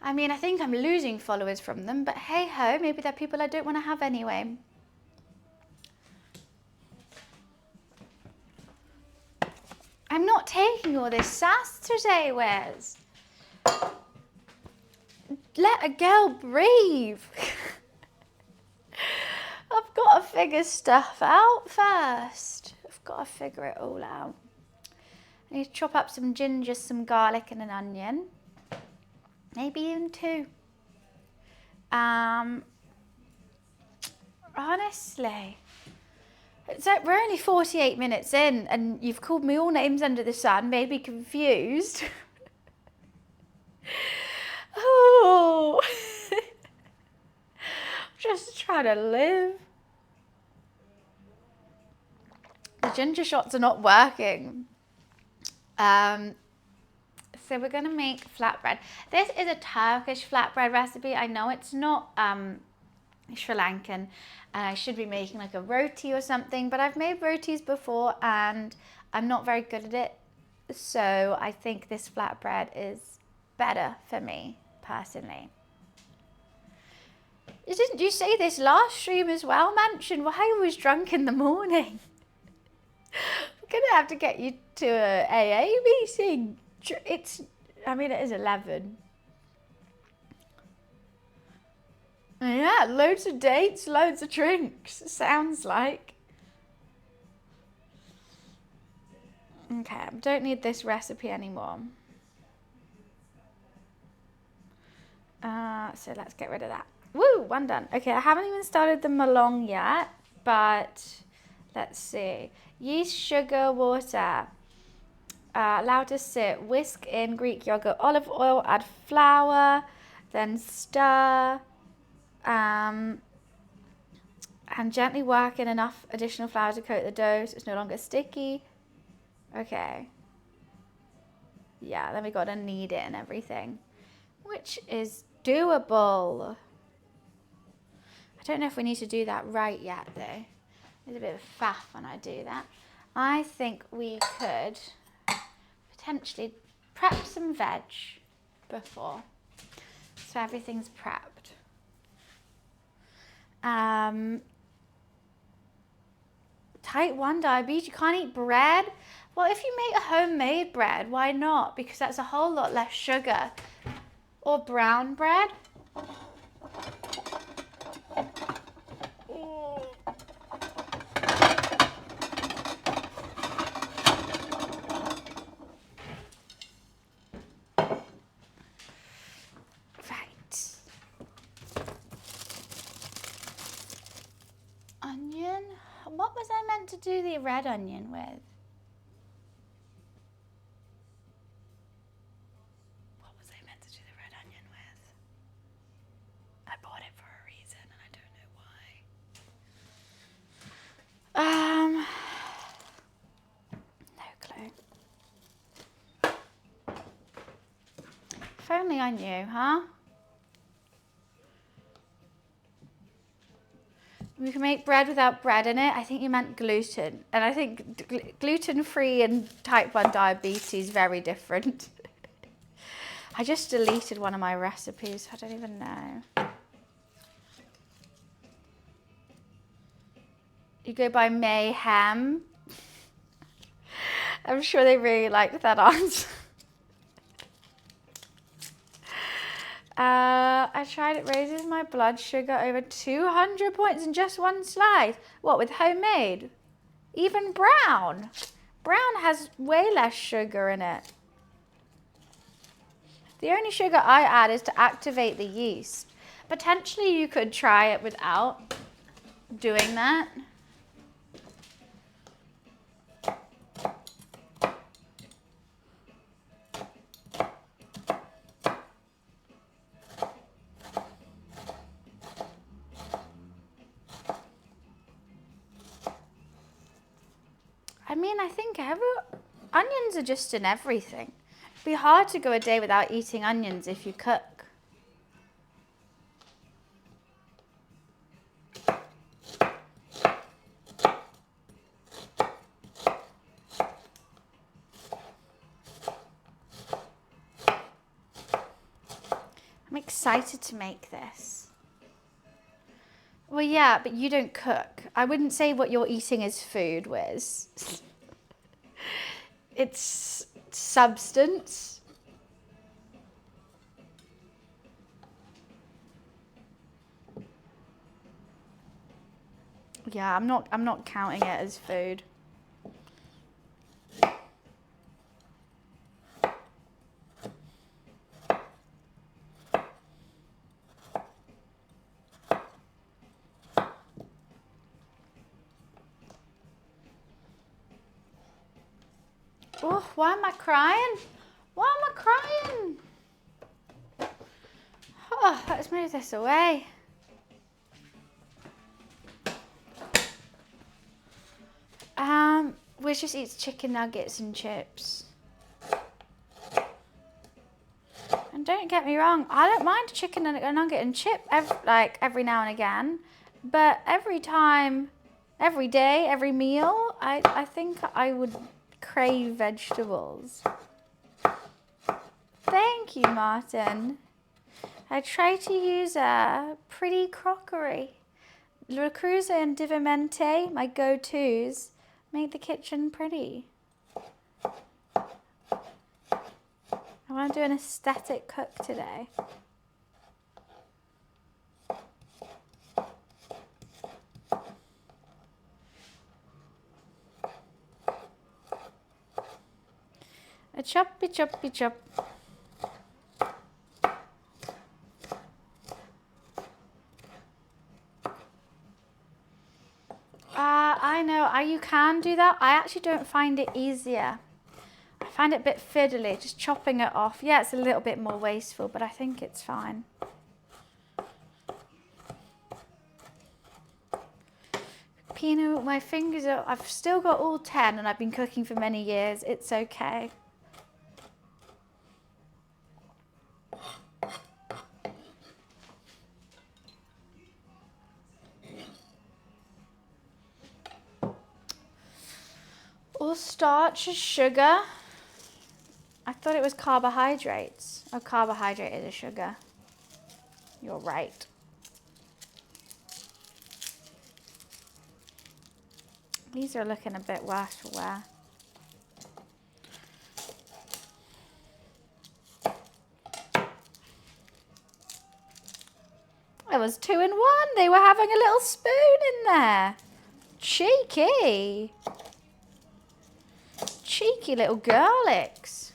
I mean, I think I'm losing followers from them, but hey ho, maybe they're people I don't want to have anyway. I'm not taking all this sass today, Wes. Let a girl breathe. I've got to figure stuff out first. I've got to figure it all out. I need to chop up some ginger, some garlic and an onion. Maybe even 2. Honestly. It's like we're only 48 minutes in and you've called me all names under the sun, made me confused. Oh. Just trying to live. The ginger shots are not working. So we're going to make flatbread. This is a Turkish flatbread recipe. I know it's not Sri Lankan. I should be making like a roti or something, but I've made rotis before and I'm not very good at it. So I think this flatbread is better for me personally. Didn't you say this last stream as well, Mansion? Why I was drunk in the morning? I'm going to have to get you to a AA meeting. It is 11. Yeah, loads of dates, loads of drinks, sounds like. Okay, I don't need this recipe anymore. So let's get rid of that. Woo, 1 done. Okay, I haven't even started the Mullung yet, but let's see. Yeast, sugar, water. Allow to sit. Whisk in Greek yogurt, olive oil, add flour, then stir. And gently work in enough additional flour to coat the dough so it's no longer sticky. Okay. Yeah, then we got to knead it and everything, which is doable. I don't know if we need to do that right yet though. There's a bit of faff when I do that. I think we could potentially prep some veg before, so everything's prepped. Type 1 diabetes, you can't eat bread. Well, if you make a homemade bread, why not? Because that's a whole lot less sugar. Or brown bread. Right. Onion. What was I meant to do the red onion with? What was I meant to do the red onion with? I bought it for a reason and I don't know why. No clue. If only I knew, huh? We can make bread without bread in it. I think you meant gluten. And I think gluten-free and type 1 diabetes very different. I just deleted one of my recipes. I don't even know. You go by Mayhem. I'm sure they really liked that answer. I tried it raises my blood sugar over 200 points in just one slice. What, with homemade? Even brown. Brown has way less sugar in it. The only sugar I add is to activate the yeast. Potentially you could try it without doing that. I mean, I think onions are just in everything. It'd be hard to go a day without eating onions if you cook. I'm excited to make this. Well, yeah, but you don't cook. I wouldn't say what you're eating is food, Wiz. It's substance. Yeah, I'm not counting it as food. Oh, why am I crying? Why am I crying? Oh, let's move this away. Wiz just eats chicken nuggets and chips. And don't get me wrong, I don't mind a chicken nugget and chip every now and again. But every time, every day, every meal, I think I would crave vegetables. Thank you, Martin. I try to use a pretty crockery. Le Creuset and Divamente, my go-tos, make the kitchen pretty. I want to do an aesthetic cook today. A choppy choppy chop. I know, you can do that. I actually don't find it easier. I find it a bit fiddly, just chopping it off. Yeah, it's a little bit more wasteful, but I think it's fine. Pino, my fingers are, I've still got all 10 and I've been cooking for many years. It's okay. All starch is sugar. I thought it was carbohydrates. Oh, carbohydrate is a sugar. You're right. These are looking a bit worse for wear. It was 2-in-1. They were having a little spoon in there. Cheeky. Cheeky little garlics.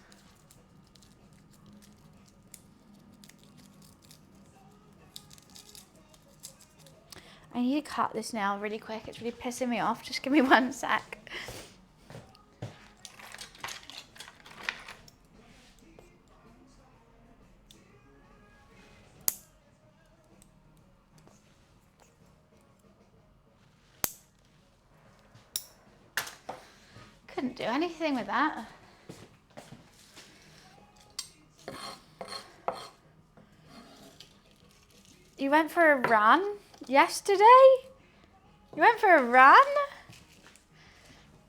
I need to cut this now really quick. It's really pissing me off. Just give me 1 sec. Couldn't do anything with that. You went for a run yesterday? You went for a run?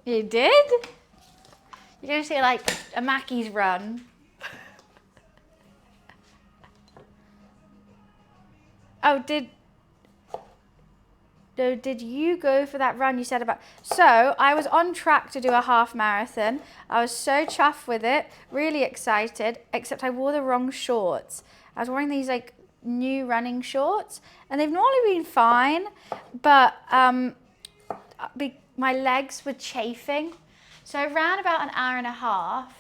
You did? You're going to say like a Mackey's run. Oh, did you go for that run you said about? So I was on track to do a half marathon. I was so chuffed with it, really excited, except I wore the wrong shorts. I was wearing these like new running shorts and they've normally been fine, but my legs were chafing. So I ran about an hour and a half,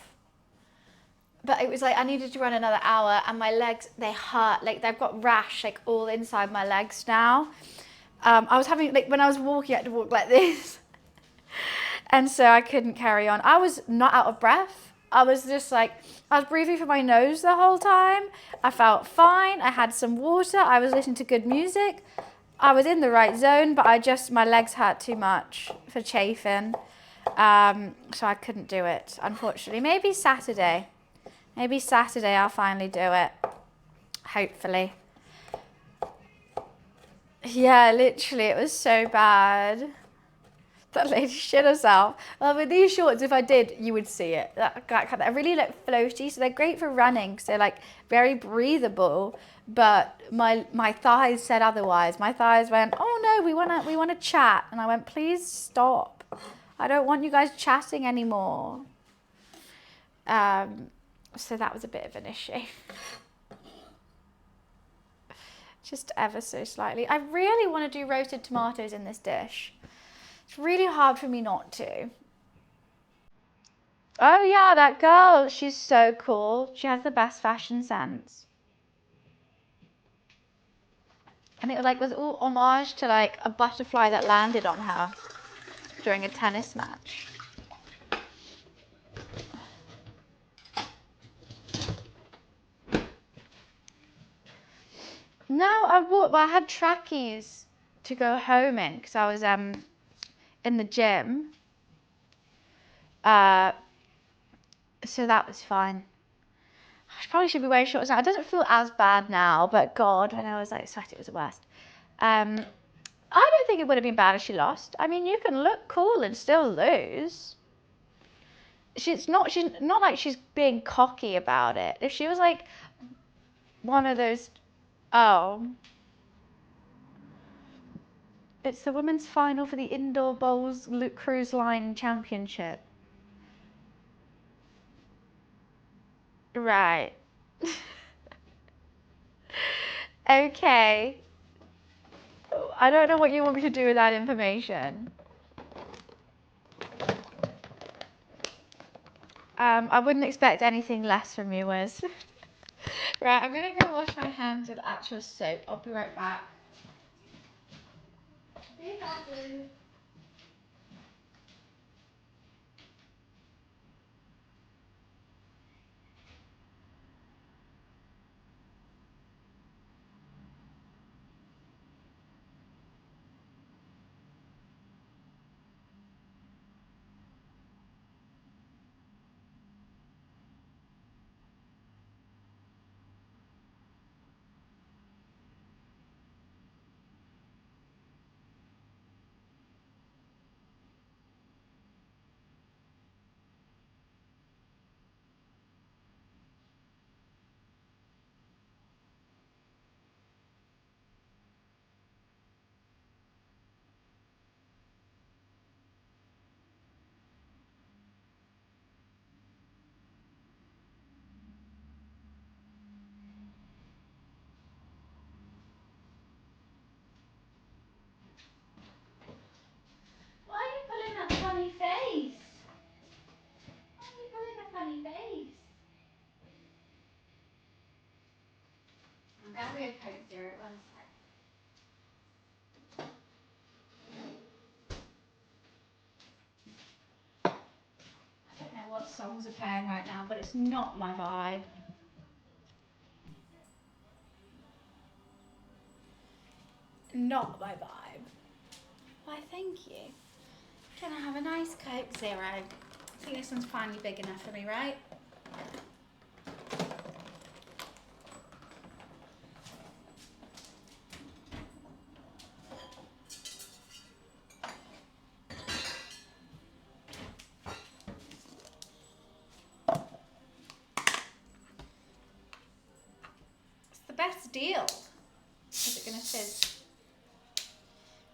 but it was like I needed to run another hour and my legs, they hurt. Like they've got rash like all inside my legs now. I was having, like when I was walking, I had to walk like this. And so I couldn't carry on. I was not out of breath. I was just like, I was breathing through my nose the whole time. I felt fine. I had some water. I was listening to good music. I was in the right zone, but my legs hurt too much for chafing. So I couldn't do it, unfortunately. Maybe Saturday I'll finally do it. Hopefully. Yeah, literally, it was so bad. That lady shit herself. Well, with these shorts, if I did, you would see it. They're really like floaty, so they're great for running because they're like very breathable. But my thighs said otherwise. My thighs went, oh no, we wanna chat, and I went, please stop. I don't want you guys chatting anymore. So that was a bit of an issue. Just ever so slightly. I really want to do roasted tomatoes in this dish. It's really hard for me not to. Oh yeah, that girl. She's so cool. She has the best fashion sense. And it was all homage to like a butterfly that landed on her during a tennis match. No, I had trackies to go home in because I was in the gym. So that was fine. I probably should be wearing shorts now. It doesn't feel as bad now, but God, when I was like sweaty, it was the worst. I don't think it would have been bad if she lost. I mean, you can look cool and still lose. She's not like she's being cocky about it. If she was like one of those, oh, it's the women's final for the Indoor Bowls Cruise Line Championship. Right. Okay. I don't know what you want me to do with that information. I wouldn't expect anything less from you, Wiz. Right, I'm gonna go wash my hands with actual soap. I'll be right back. Be back, Lou. songs are playing right now, but it's not my vibe. Not my vibe. Why, thank you. Can I have a nice Coke Zero? I think this one's finally big enough for me, right? It's the best deal. Is it gonna fizz?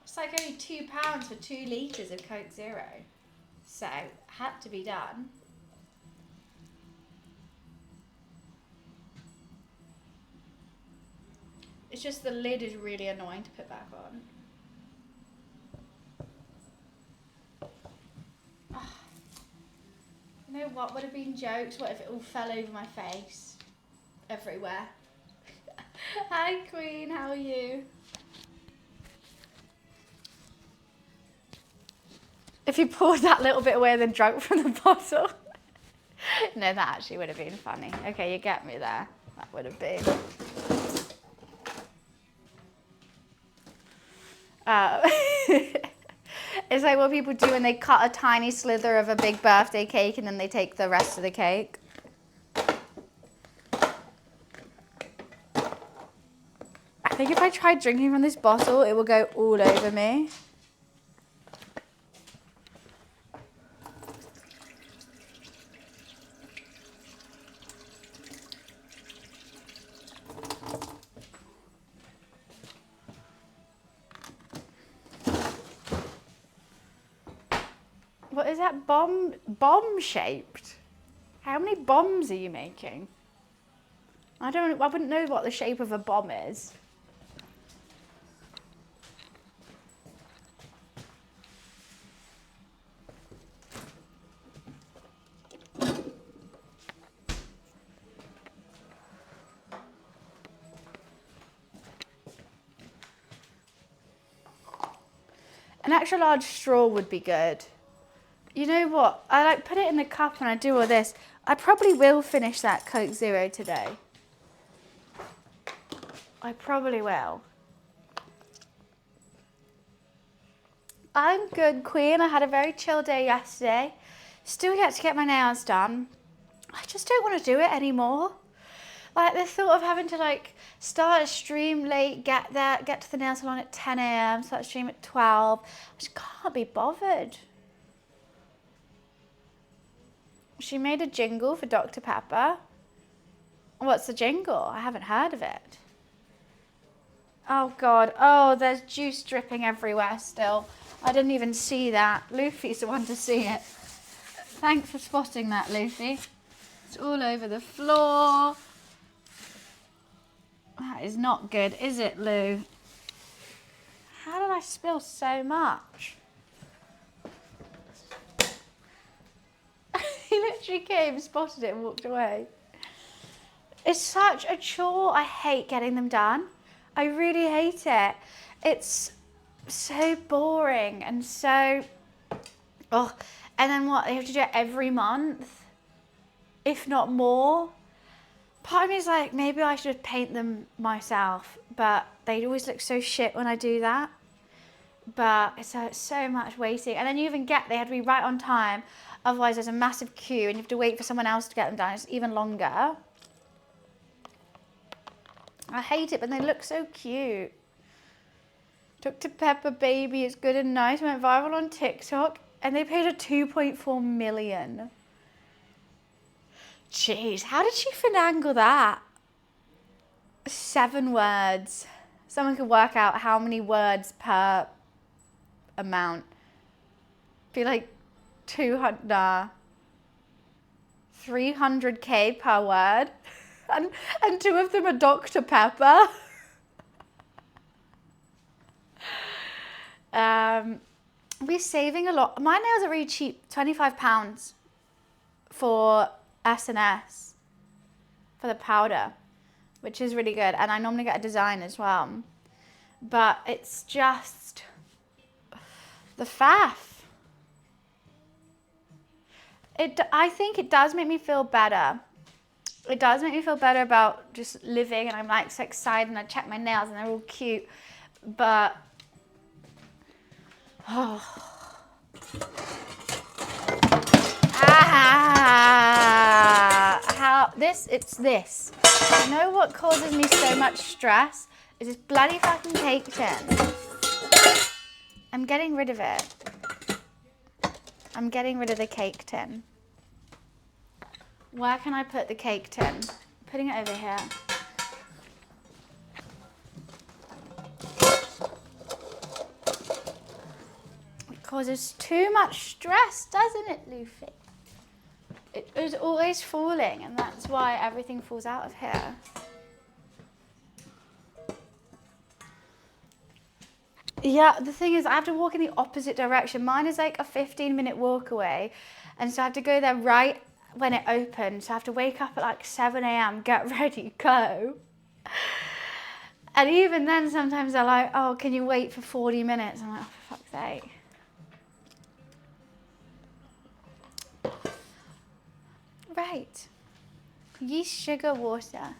It's like only £2 for 2 litres of Coke Zero. So, had to be done. It's just the lid is really annoying to put back on. Oh. You know what would have been jokes? What if it all fell over my face? Everywhere. Hi Queen, how are you? If you poured that little bit away and then drank from the bottle. No, that actually would have been funny. Okay, you get me there. That would have been. It's like what people do when they cut a tiny slither of a big birthday cake and then they take the rest of the cake. I think if I tried drinking from this bottle, it will go all over me. What is that bomb shaped? How many bombs are you making? I wouldn't know what the shape of a bomb is. An extra large straw would be good. You know what? I like put it in the cup and I do all this. I probably will finish that Coke Zero today. I probably will. I'm good, Queen. I had a very chill day yesterday. Still yet to get my nails done. I just don't want to do it anymore. Like the thought of having to like start a stream late, get to the nail salon at 10 a.m, start a stream at 12. I just can't be bothered. She made a jingle for Dr. Pepper. What's the jingle? I haven't heard of it. Oh God, oh, there's juice dripping everywhere still. I didn't even see that. Luffy's the one to see it. Thanks for spotting that, Luffy. It's all over the floor. That is not good, is it, Lou? How did I spill so much? He literally came, spotted it and walked away. It's such a chore. I hate getting them done. I really hate it. It's so boring and so... Oh, and then what? They have to do it every month, if not more. Part of me is like, maybe I should paint them myself, but they always look so shit when I do that. But it's so much waiting. And then you even they have to be right on time. Otherwise there's a massive queue and you have to wait for someone else to get them done. It's even longer. I hate it, but they look so cute. Dr. Pepper Baby is good and nice. Went viral on TikTok and they paid her 2.4 million. Jeez, how did she finagle that? 7 words. Someone could work out how many words per amount. Be like 300k per word. And 2 of them are Dr. Pepper. We're saving a lot. My nails are really cheap, £25 for S&S for the powder, which is really good. And I normally get a design as well. But it's just the faff. I think it does make me feel better. It does make me feel better about just living, and I'm like so excited, and I check my nails and they're all cute. But it's this. You know what causes me so much stress? Is this bloody fucking cake tin. I'm getting rid of it. I'm getting rid of the cake tin. Where can I put the cake tin? Putting it over here. It causes too much stress, doesn't it, Luffy? It is always falling, and that's why everything falls out of here. Yeah, the thing is, I have to walk in the opposite direction. Mine is like a 15-minute walk away, and so I have to go there right when it opens. So I have to wake up at like 7 a.m., get ready, go. And even then, sometimes they're like, oh, can you wait for 40 minutes? I'm like, oh, for fuck's sake. Right. Yeast, sugar, water.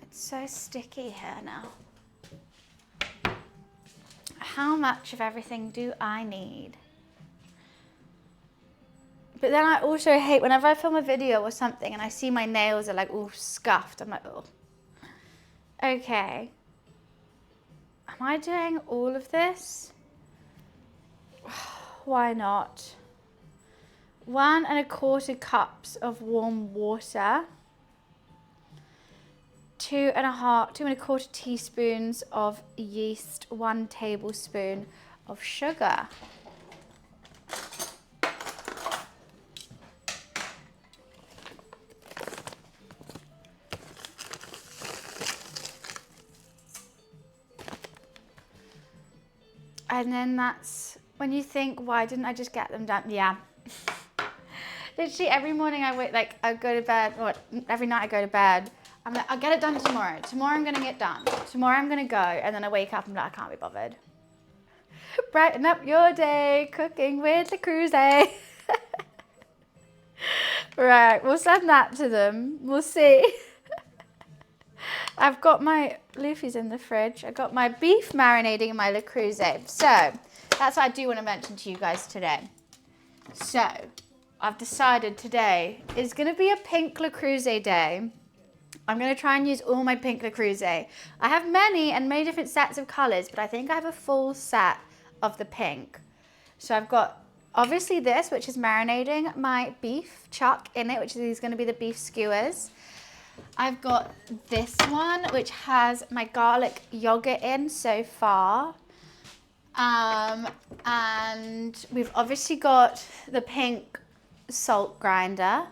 It's so sticky here now. How much of everything do I need? But then I also hate whenever I film a video or something and I see my nails are like all scuffed. I'm like, oh. Okay. Am I doing all of this? Why not? 1 1/4 cups of warm water. 2 1/4 teaspoons of yeast. 1 tablespoon of sugar. And then that's when you think, why didn't I just get them done? Yeah. Literally every morning I wait, like I go to bed, or every night I go to bed, I'm like, I'll get it done tomorrow. Tomorrow I'm gonna get done. Tomorrow I'm gonna go. And then I wake up and I'm like, I can't be bothered. Brighten up your day, cooking with the cruise. Right, we'll send that to them. We'll see. I've got my Luffy's in the fridge. I've got my beef marinating in my Le Creuset. So that's what I do want to mention to you guys today. So I've decided today is going to be a pink Le Creuset day. I'm going to try and use all my pink Le Creuset. I have many different sets of colors, but I think I have a full set of the pink. So I've got obviously this, which is marinating my beef chuck in it, which is going to be the beef skewers. I've got this one, which has my garlic yogurt in so far. And we've obviously got the pink salt grinder.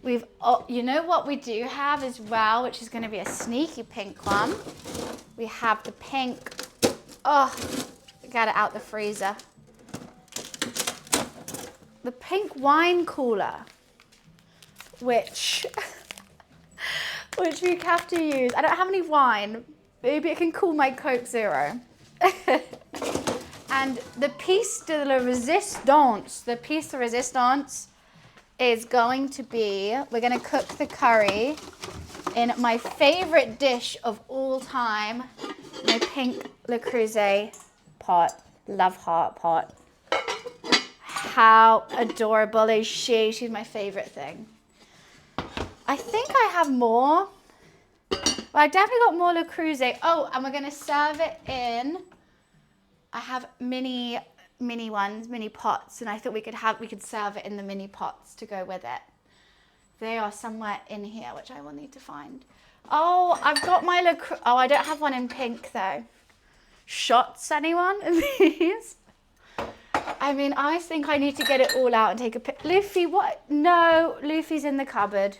You know what we do have as well, which is going to be a sneaky pink one. We have the pink, get it out the freezer. The pink wine cooler, which we have to use. I don't have any wine. Maybe it can cool my Coke Zero. And the piece de resistance is going to be, we're going to cook the curry in my favorite dish of all time, my pink Le Creuset pot, love heart pot. How adorable is she? She's my favorite thing. I think I have more. Well, I definitely got more Le Creuset. Oh, and we're going to serve it in, I have mini ones, mini pots, and I thought we could serve it in the mini pots to go with it. They are somewhere in here, which I will need to find. Oh, I've got my oh, I don't have one in pink though. Shots, anyone of these? I mean, I think I need to get it all out and take a pic. Luffy, what? No, Luffy's in the cupboard.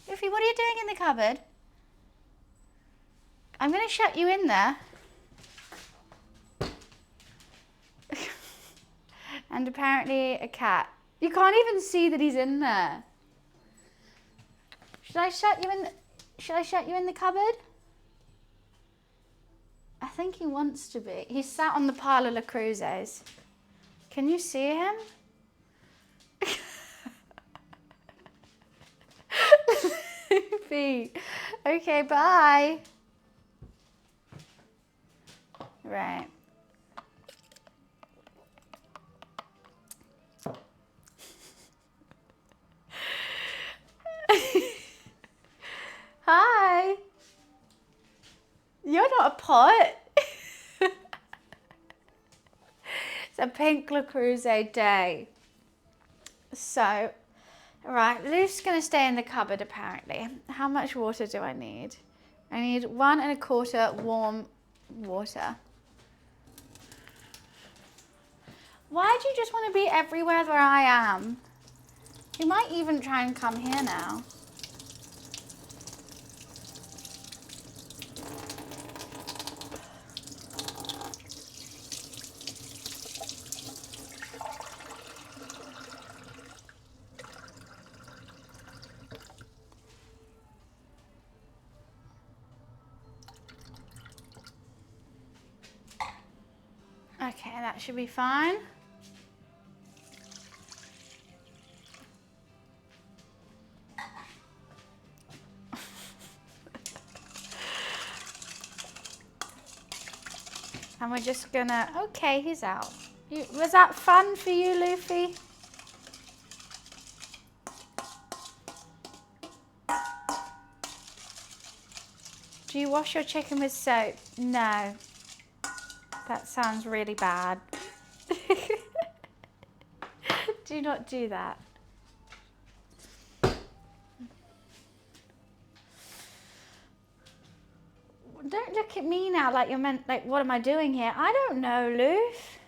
Luffy, what are you doing in the cupboard? I'm going to shut you in there. And apparently a cat. You can't even see that he's in there. Should I shut you in the cupboard? I think he wants to be. He's sat on the pile of Le Creuses. Can you see him? Luffy. Okay, bye. Right. Hi. You're not a pot. It's a pink Le Creuset day. So, right, Luke's going to stay in the cupboard apparently. How much water do I need? I need 1 1/4 warm water. Why do you just want to be everywhere where I am? You might even try and come here now. Okay, that should be fine. And we're just gonna, okay, he's out. Was that fun for you, Luffy? Do you wash your chicken with soap? No. That sounds really bad. Do not do that. Don't look at me now like you're meant, like, what am I doing here? I don't know, Loof.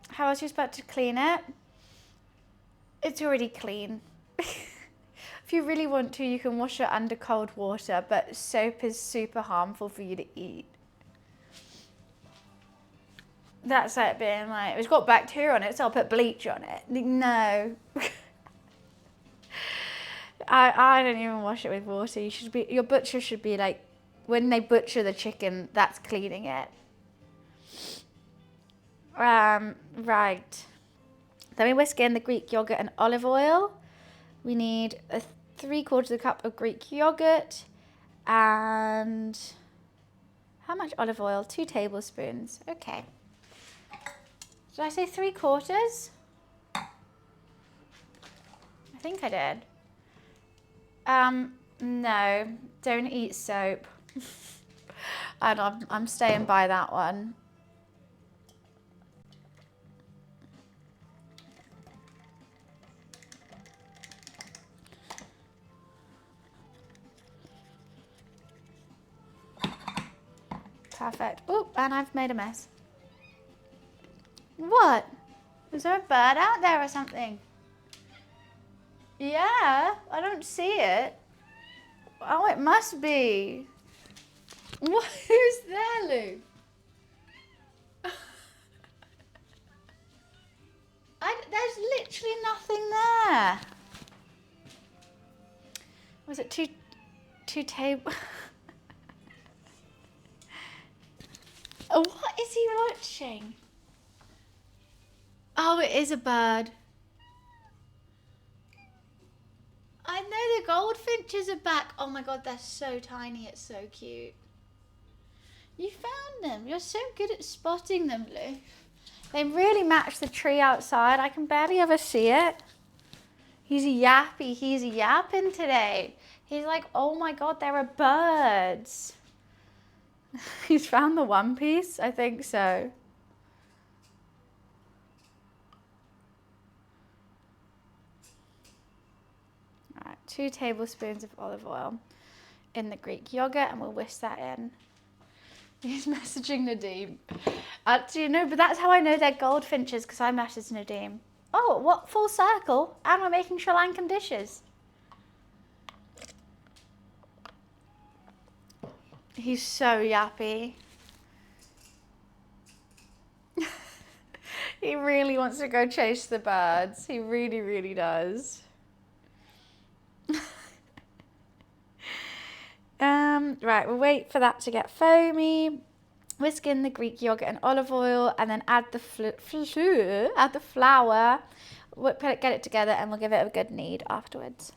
How else are you supposed to clean it? It's already clean. If you really want to, you can wash it under cold water, but soap is super harmful for you to eat. That's like being like, it's got bacteria on it, so I'll put bleach on it. No. I don't even wash it with water. Your butcher should be like, when they butcher the chicken, that's cleaning it. Right. Then we whisk in the Greek yogurt and olive oil. We need a 3/4 cup of Greek yogurt and how much olive oil? 2 tablespoons. Okay. Did I say 3/4? I think I did. No, don't eat soap. I'm staying by that one. Perfect. Oh, and I've made a mess. What? Is there a bird out there or something? Yeah, I don't see it. Oh, it must be. What? Who's there, Lou? There's literally nothing there. Was it two table? What is he watching? Oh, it is a bird. I know the goldfinches are back. Oh my god, they're so tiny. It's so cute. You found them. You're so good at spotting them, Lou. They really match the tree outside. I can barely ever see it. He's yappy. He's yapping today. He's like, oh my god, there are birds. He's found the One Piece? I think so. All right, 2 tablespoons of olive oil in the Greek yogurt, and we'll whisk that in. He's messaging Nadeem. Do you know, but that's how I know they're goldfinches, because I messaged Nadeem. Oh, what, full circle? And we're making Sri Lankan dishes. He's so yappy. He He really wants to go chase the birds. He really, really does. Right, we'll wait for that to get foamy. Whisk in the Greek yogurt and olive oil, and then add the flour. Get it together, and we'll give it a good knead afterwards.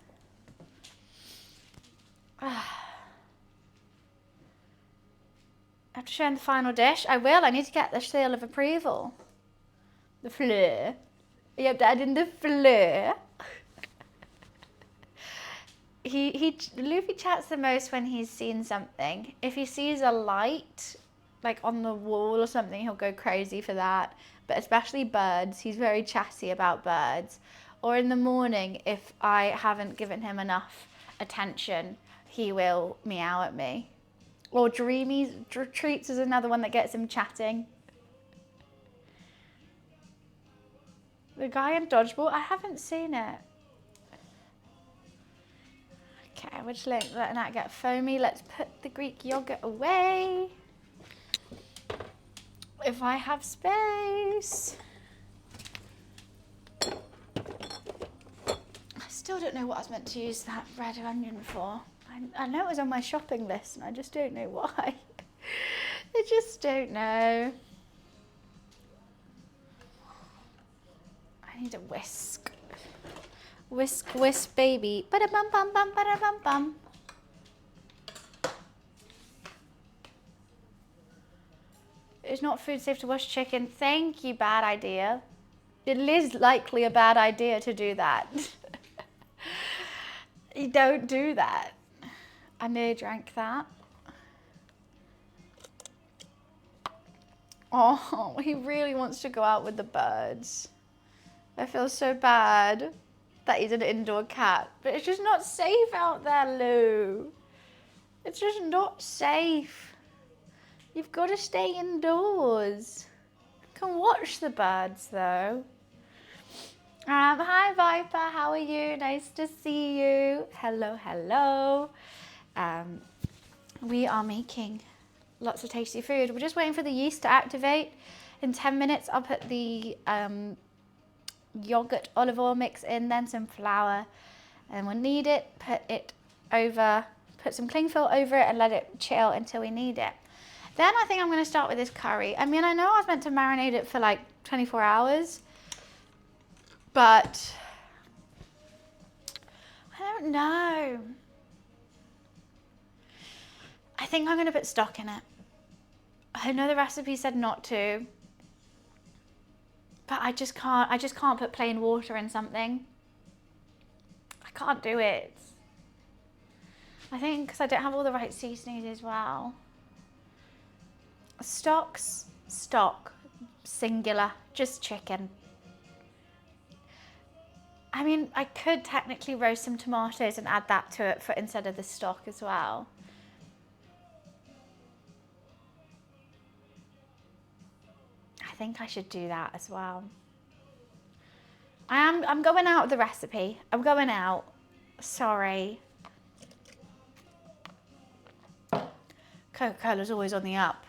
After showing the final dish, I will. I need to get the seal of approval. The fleur. You have to add in the fleur. Luffy chats the most when he's seen something. If he sees a light, like on the wall or something, he'll go crazy for that. But especially birds, he's very chatty about birds. Or in the morning, if I haven't given him enough attention, he will meow at me. Or Dreamy Treats is another one that gets him chatting. The guy in Dodgeball, I haven't seen it. Okay, we're just letting that get foamy. Let's put the Greek yogurt away. If I have space. I still don't know what I was meant to use that red onion for. I know it was on my shopping list and I just don't know why. I just don't know. I need a whisk. Whisk, whisk, baby. Ba-da-bum-bum-bum, ba-da-bum-bum. It's not food safe to wash chicken. Thank you, bad idea. It is likely a bad idea to do that. You don't do that. I nearly drank that. Oh, he really wants to go out with the birds. I feel so bad that he's an indoor cat. But it's just not safe out there, Lou. It's just not safe. You've got to stay indoors. You can watch the birds, though. Hi, Viper. How are you? Nice to see you. Hello, hello. We are making lots of tasty food. We're just waiting for the yeast to activate. In 10 minutes, I'll put the yogurt olive oil mix in, then some flour. And we'll knead it, put some cling film over it and let it chill until we need it. Then I think I'm going to start with this curry. I mean, I know I was meant to marinate it for like 24 hours, but I don't know. I think I'm going to put stock in it. I know the recipe said not to, but I just can't put plain water in something. I can't do it. I think because I don't have all the right seasonings as well. Stock, singular, just chicken. I mean, I could technically roast some tomatoes and add that to it instead of the stock as well. I think I should do that as well. I'm going out with the recipe. I'm going out. Sorry. Coca-Cola's always on the up.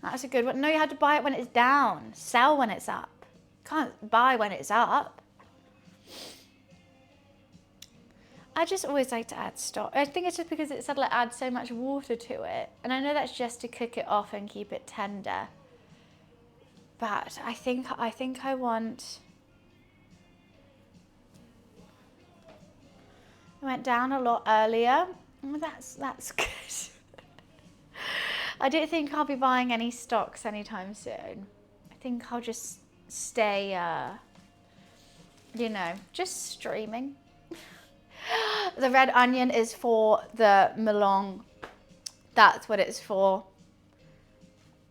That's a good one. No, you have to buy it when it's down. Sell when it's up. Can't buy when it's up. I just always like to add stock. I think it's just because it said like add so much water to it. And I know that's just to cook it off and keep it tender. But I think I want... I went down a lot earlier. Oh, that's good. I don't think I'll be buying any stocks anytime soon. I think I'll just stay, just streaming. The red onion is for the Mullung. That's what it's for.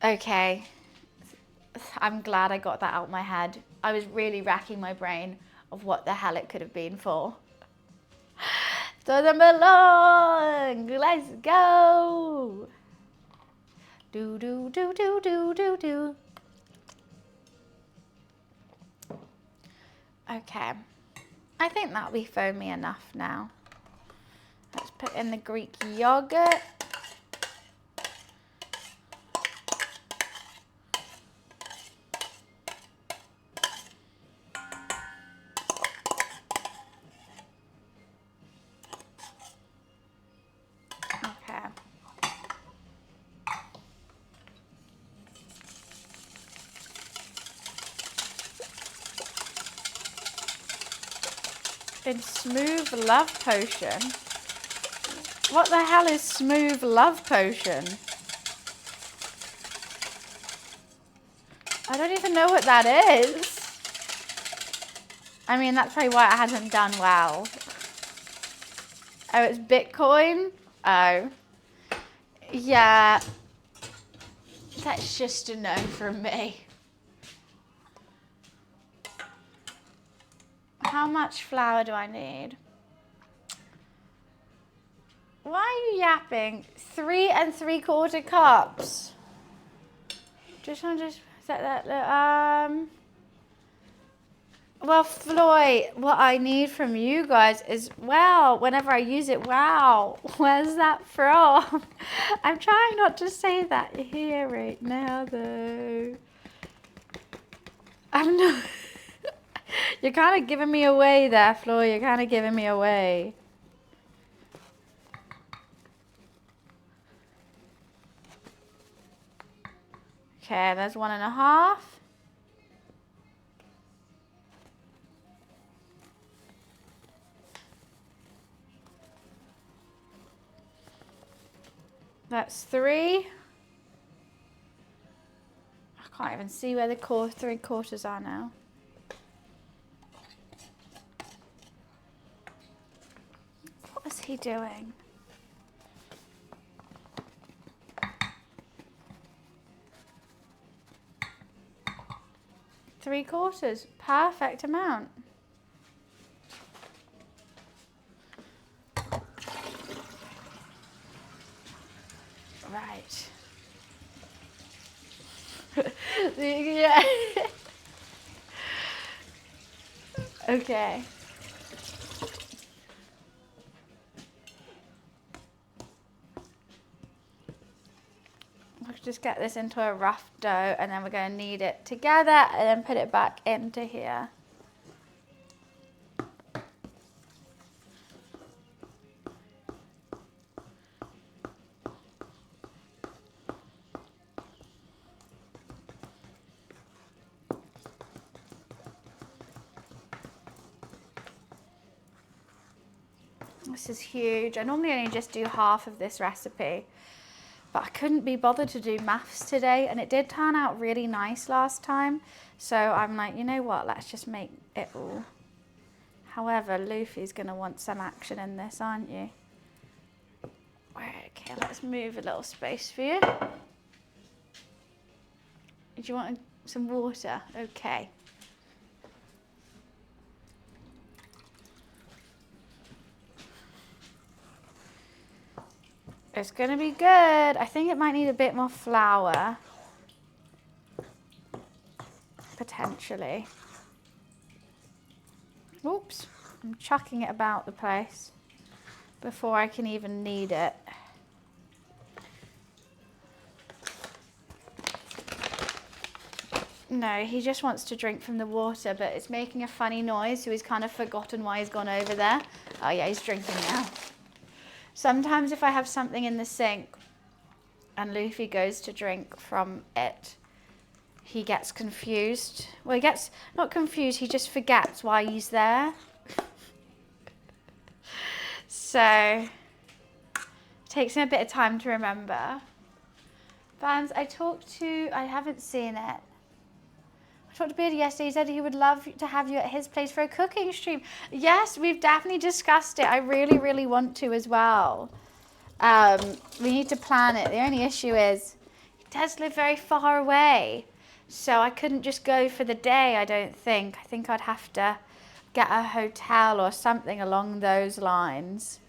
Okay. I'm glad I got that out of my head. I was really racking my brain of what the hell it could have been for. So the Mullung, let's go. Do do do do do do do. Okay, I think that'll be foamy enough now. Let's put in the Greek yogurt. typing smooth love potion. What the hell is smooth love potion? I don't even know what that is. I mean, that's probably why it hasn't done well. Oh, it's Bitcoin? Oh. Yeah. That's just a no from me. How much flour do I need? Why are you yapping? 3 3/4 cups. Just want to set that. Well, Floyd, what I need from you guys is, wow, whenever I use it, wow, where's that from? I'm trying not to say that here right now, though. I'm not. You're kind of giving me away there, Floyd. You're kind of giving me away. Okay, there's 1.5. That's 3. I can't even see where the 3/4 are now. What is he doing? Three-quarters, perfect amount. Right. Yeah. Okay. We'll just get this into a rough dough, and then we're going to knead it together and then put it back into here. This is huge. I normally only just do half of this recipe, but I couldn't be bothered to do maths today, and it did turn out really nice last time. So I'm like, you know what, let's just make it all. However, Luffy's going to want some action in this, aren't you? Okay, let's move a little space for you. Do you want some water? Okay. It's going to be good. I think it might need a bit more flour. Potentially. Oops. I'm chucking it about the place before I can even knead it. No, he just wants to drink from the water, but it's making a funny noise, so he's kind of forgotten why he's gone over there. Oh yeah, he's drinking now. Sometimes if I have something in the sink and Luffy goes to drink from it, he gets confused. Well, he gets not confused, he just forgets why he's there. So, it takes him a bit of time to remember. Vans, I haven't seen it. I talked to Beardy yesterday. He said he would love to have you at his place for a cooking stream. Yes, we've definitely discussed it. I really, really want to as well. We need to plan it. The only issue is he does live very far away. So I couldn't just go for the day, I don't think. I think I'd have to get a hotel or something along those lines.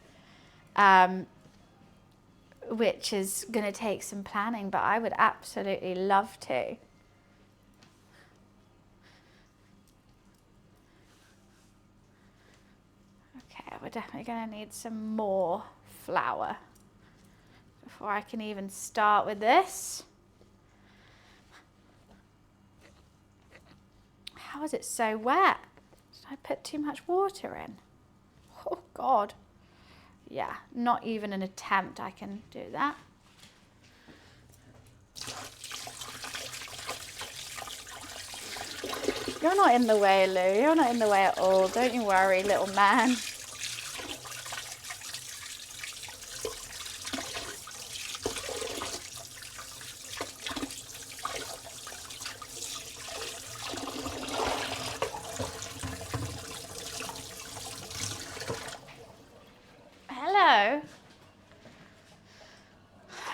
Which is going to take some planning, but I would absolutely love to. Okay, we're definitely going to need some more flour before I can even start with this. How is it so wet? Did I put too much water in? Oh God. Yeah, not even an attempt I can do that. You're not in the way, Lou. You're not in the way at all. Don't you worry, little man. Hello.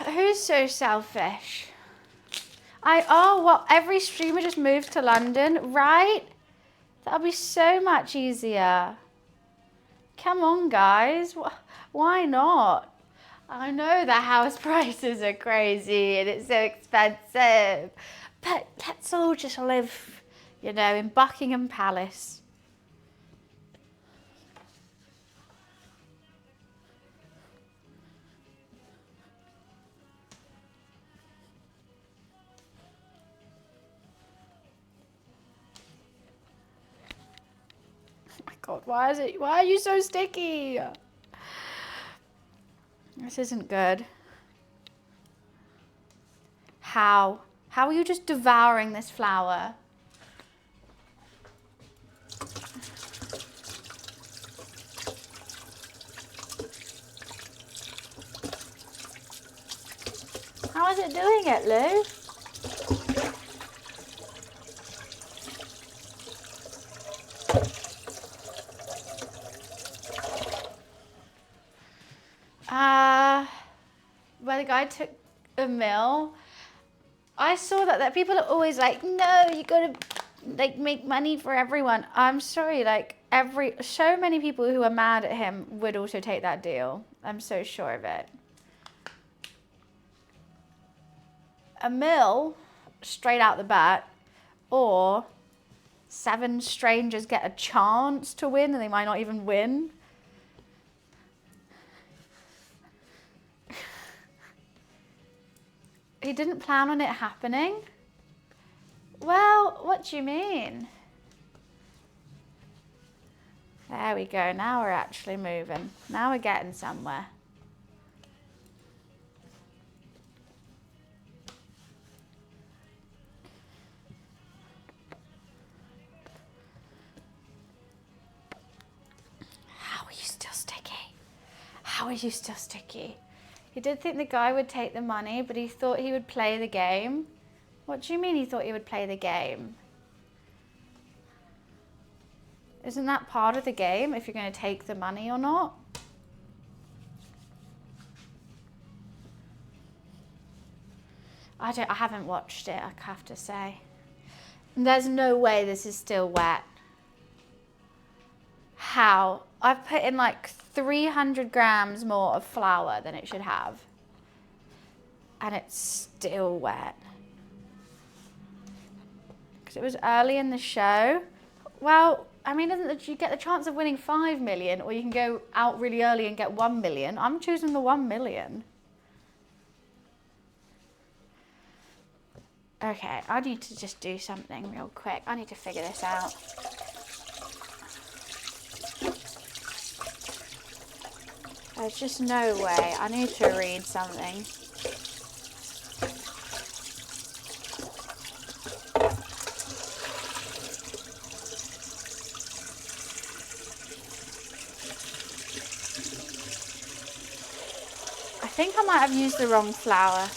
Who's so selfish? Every streamer just moves to London, right? That'll be so much easier. Come on, guys. Why not? I know the house prices are crazy and it's so expensive, but let's all just live, in Buckingham Palace. God, why are you so sticky? This isn't good. How? How are you just devouring this flour? How is it doing it, Lou? Well, the guy took a mill. I saw that people are always like, no, you gotta make money for everyone. I'm sorry, so many people who are mad at him would also take that deal. I'm so sure of it. A mill straight out the bat, or 7 strangers get a chance to win and they might not even win. He didn't plan on it happening? Well, what do you mean? There we go, now we're actually moving. Now we're getting somewhere. How are you still sticky? How are you still sticky? He did think the guy would take the money, but he thought he would play the game. What do you mean he thought he would play the game? Isn't that part of the game, if you're going to take the money or not? I haven't watched it, I have to say. There's no way this is still wet. How? I've put in 300 grams more of flour than it should have. And it's still wet. Because it was early in the show. Well, I mean, you get the chance of winning 5 million, or you can go out really early and get 1 million. I'm choosing the 1 million. Okay, I need to just do something real quick. I need to figure this out. There's just no way. I need to read something. I think I might have used the wrong flour.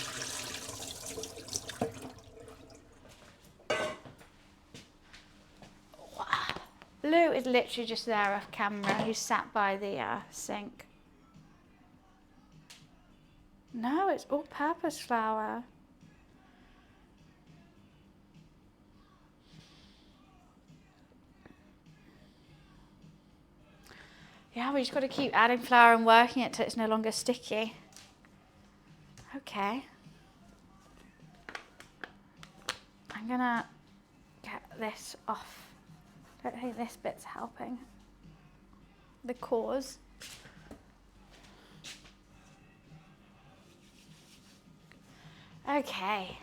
Lou is literally just there off camera. He's sat by the sink. No, it's all-purpose flour. Yeah, we just got to keep adding flour and working it till it's no longer sticky. Okay. I'm gonna get this off. I don't think this bit's helping. The cores. Okay.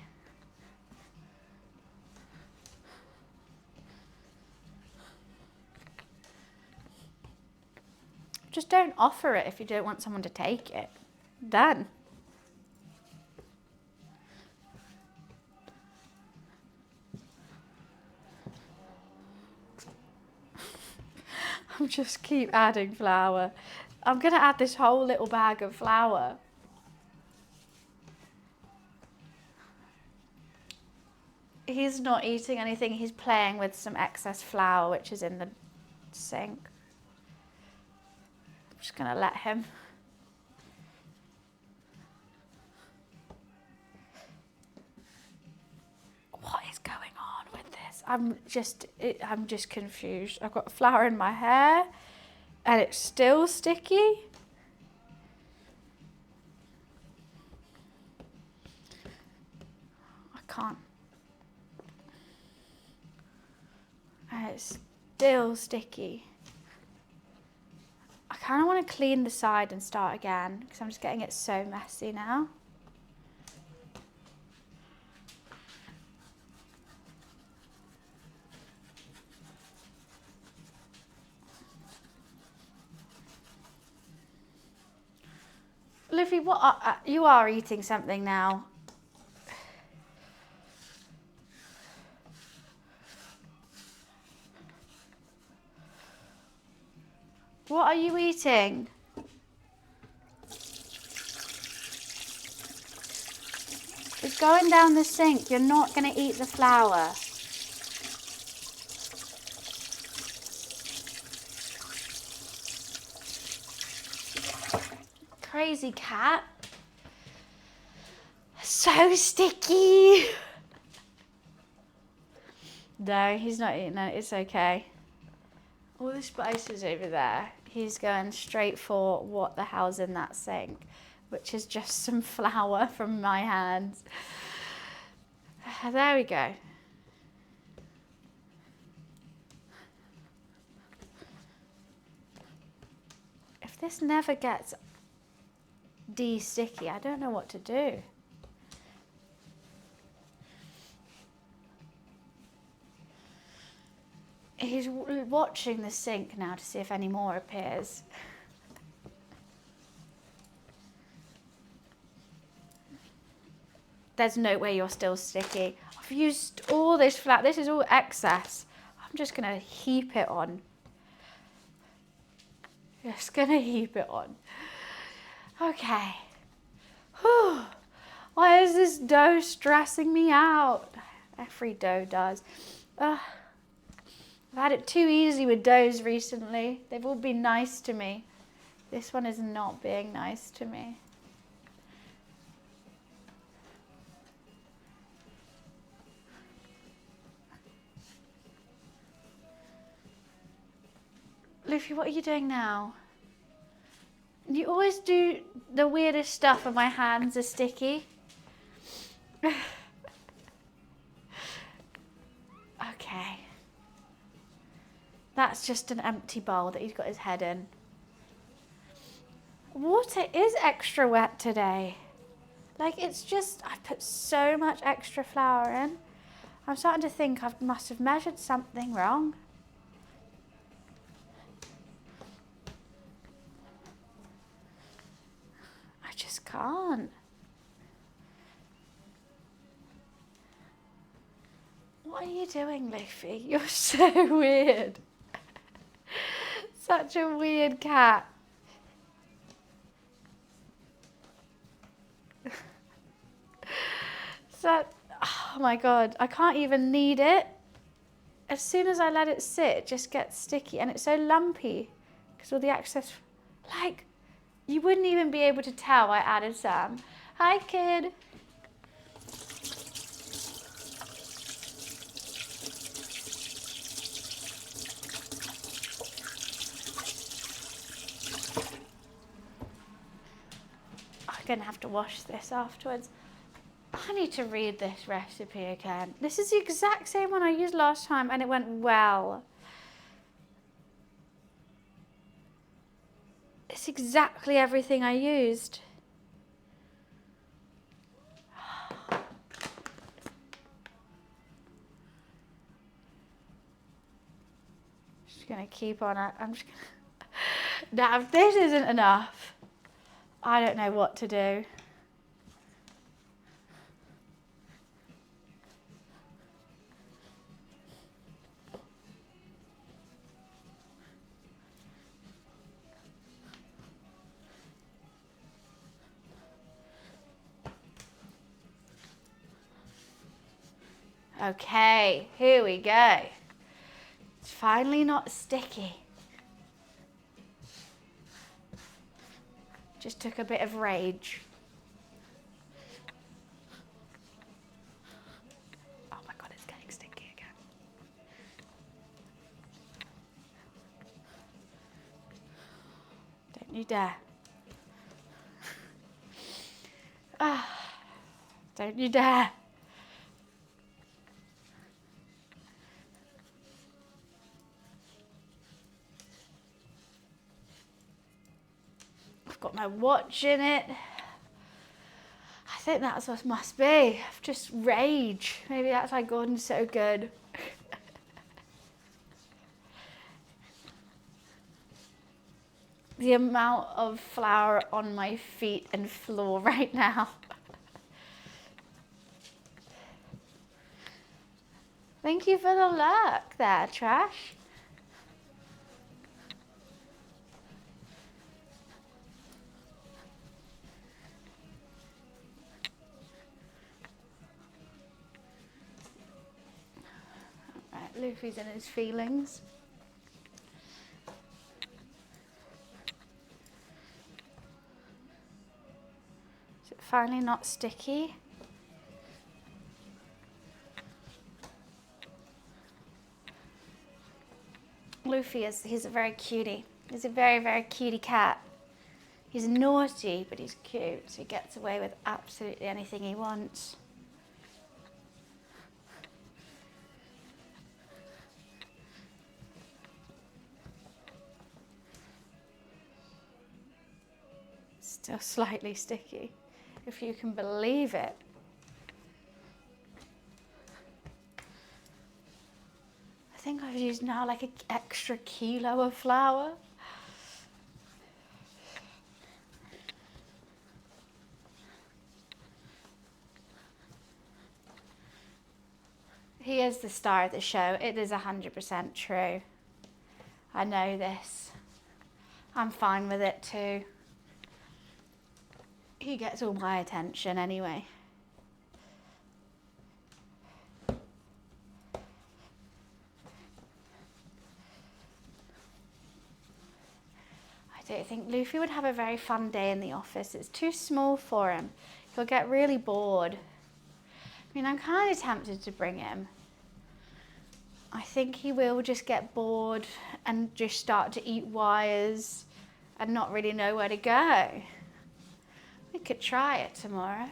Just don't offer it if you don't want someone to take it. Done. I'll just keep adding flour. I'm going to add this whole little bag of flour. He's not eating anything. He's playing with some excess flour, which is in the sink. I'm just going to let him. What is going on with this? I'm just confused. I've got flour in my hair and it's still sticky. I can't. And it's still sticky. I kind of want to clean the side and start again because I'm just getting it so messy now. Livy, you are eating something now. What are you eating? It's going down the sink. You're not going to eat the flour. Crazy cat. So sticky. No, he's not eating it. It's okay. All the spices over there. He's going straight for what the hell's in that sink, which is just some flour from my hands. There we go. If this never gets de-sticky, I don't know what to do. He's watching the sink now to see if any more appears. There's no way you're still sticky. I've used all this flour. This is all excess. I'm just going to heap it on. Just going to heap it on. Okay. Whew. Why is this dough stressing me out? Every dough does. I've had it too easy with doughs recently. They've all been nice to me. This one is not being nice to me. Luffy, what are you doing now? You always do the weirdest stuff when my hands are sticky. Okay. That's just an empty bowl that he's got his head in. Water is extra wet today. Like, it's just, I've put so much extra flour in. I'm starting to think I must have measured something wrong. I just can't. What are you doing, Luffy? You're so weird. Such a weird cat. Oh my god, I can't even knead it. As soon as I let it sit, it just gets sticky and it's so lumpy because all the excess, like, you wouldn't even be able to tell I added some. Hi, kid. I'm gonna have to wash this afterwards. I need to read this recipe again. This is the exact same one I used last time and it went well. It's exactly everything I used. Just gonna keep on it. I'm just gonna... Now, if this isn't enough, I don't know what to do. Okay, here we go. It's finally not sticky. Just took a bit of rage. Oh my God, it's getting sticky again. Don't you dare. Don't you dare. I've got my watch in it. I think that's what it must be. Just rage. Maybe that's why Gordon's so good. The amount of flour on my feet and floor right now. Thank you for the lurk there, Trash. Right, Luffy's in his feelings. Is it finally not sticky? Luffy he's a very cutie. He's a very, very cutie cat. He's naughty, but he's cute. So he gets away with absolutely anything he wants. Still slightly sticky, if you can believe it. I think I've used now like an extra kilo of flour. He is the star of the show. It is 100% true. I know this. I'm fine with it too. He gets all my attention anyway. I don't think Luffy would have a very fun day in the office. It's too small for him. He'll get really bored. I mean, I'm kind of tempted to bring him. I think he will just get bored and just start to eat wires and not really know where to go. We could try it tomorrow.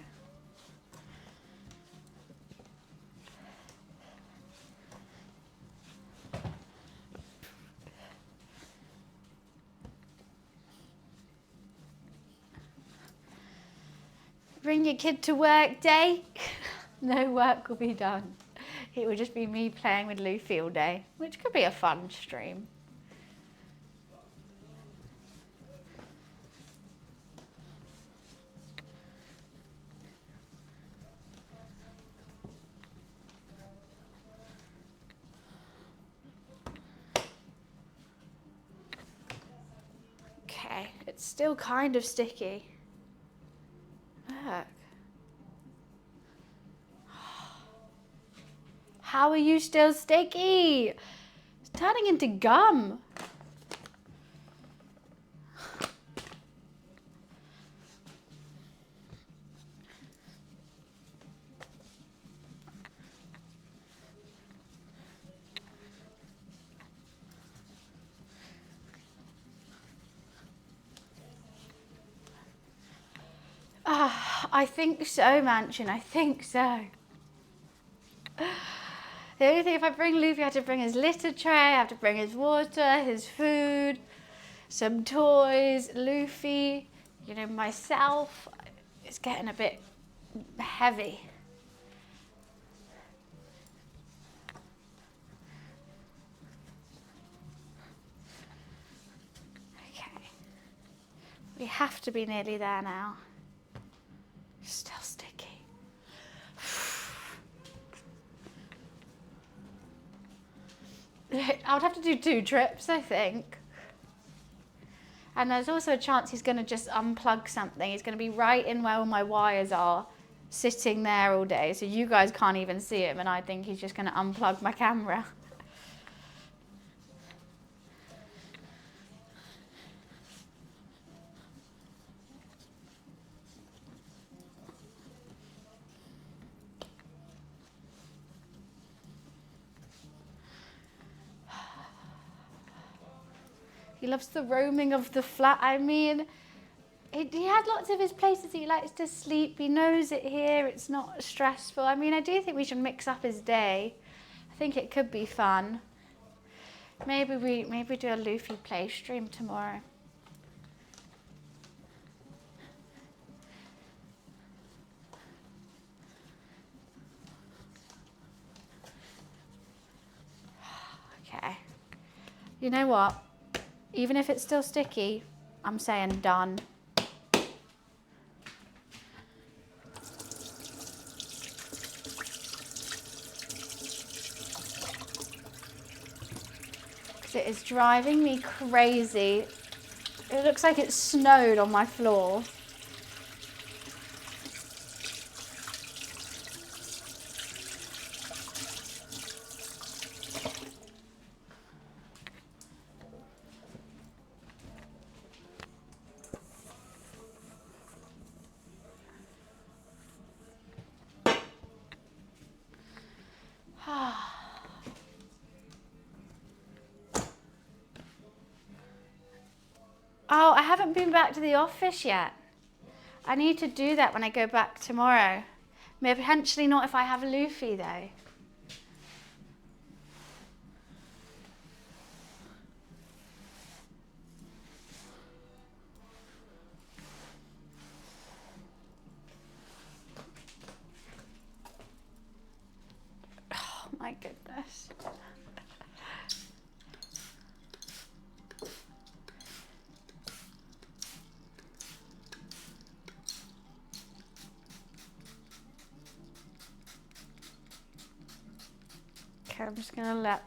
Bring your kid to work day. No work will be done. It will just be me playing with Luffy all day, which could be a fun stream. Okay, it's still kind of sticky. Look. How are you still sticky? It's turning into gum. I think so, Mansion. I think so. The only thing, if I bring Luffy, I have to bring his litter tray, I have to bring his water, his food, some toys, Luffy, you know, myself. It's getting a bit heavy. Okay. We have to be nearly there now. Still sticky. I would have to do 2 trips, I think. And there's also a chance he's going to just unplug something. He's going to be right in where all my wires are, sitting there all day, so you guys can't even see him, and I think he's just going to unplug my camera. He loves the roaming of the flat. I mean, he had lots of his places he likes to sleep. He knows it here. It's not stressful. I mean, I do think we should mix up his day. I think it could be fun. Maybe we do a Luffy play stream tomorrow. Okay. You know what? Even if it's still sticky, I'm saying done. It is driving me crazy. It looks like it snowed on my floor. Oh, I haven't been back to the office yet. I need to do that when I go back tomorrow. Maybe potentially not if I have Luffy though. Oh my goodness. Okay, I'm just gonna let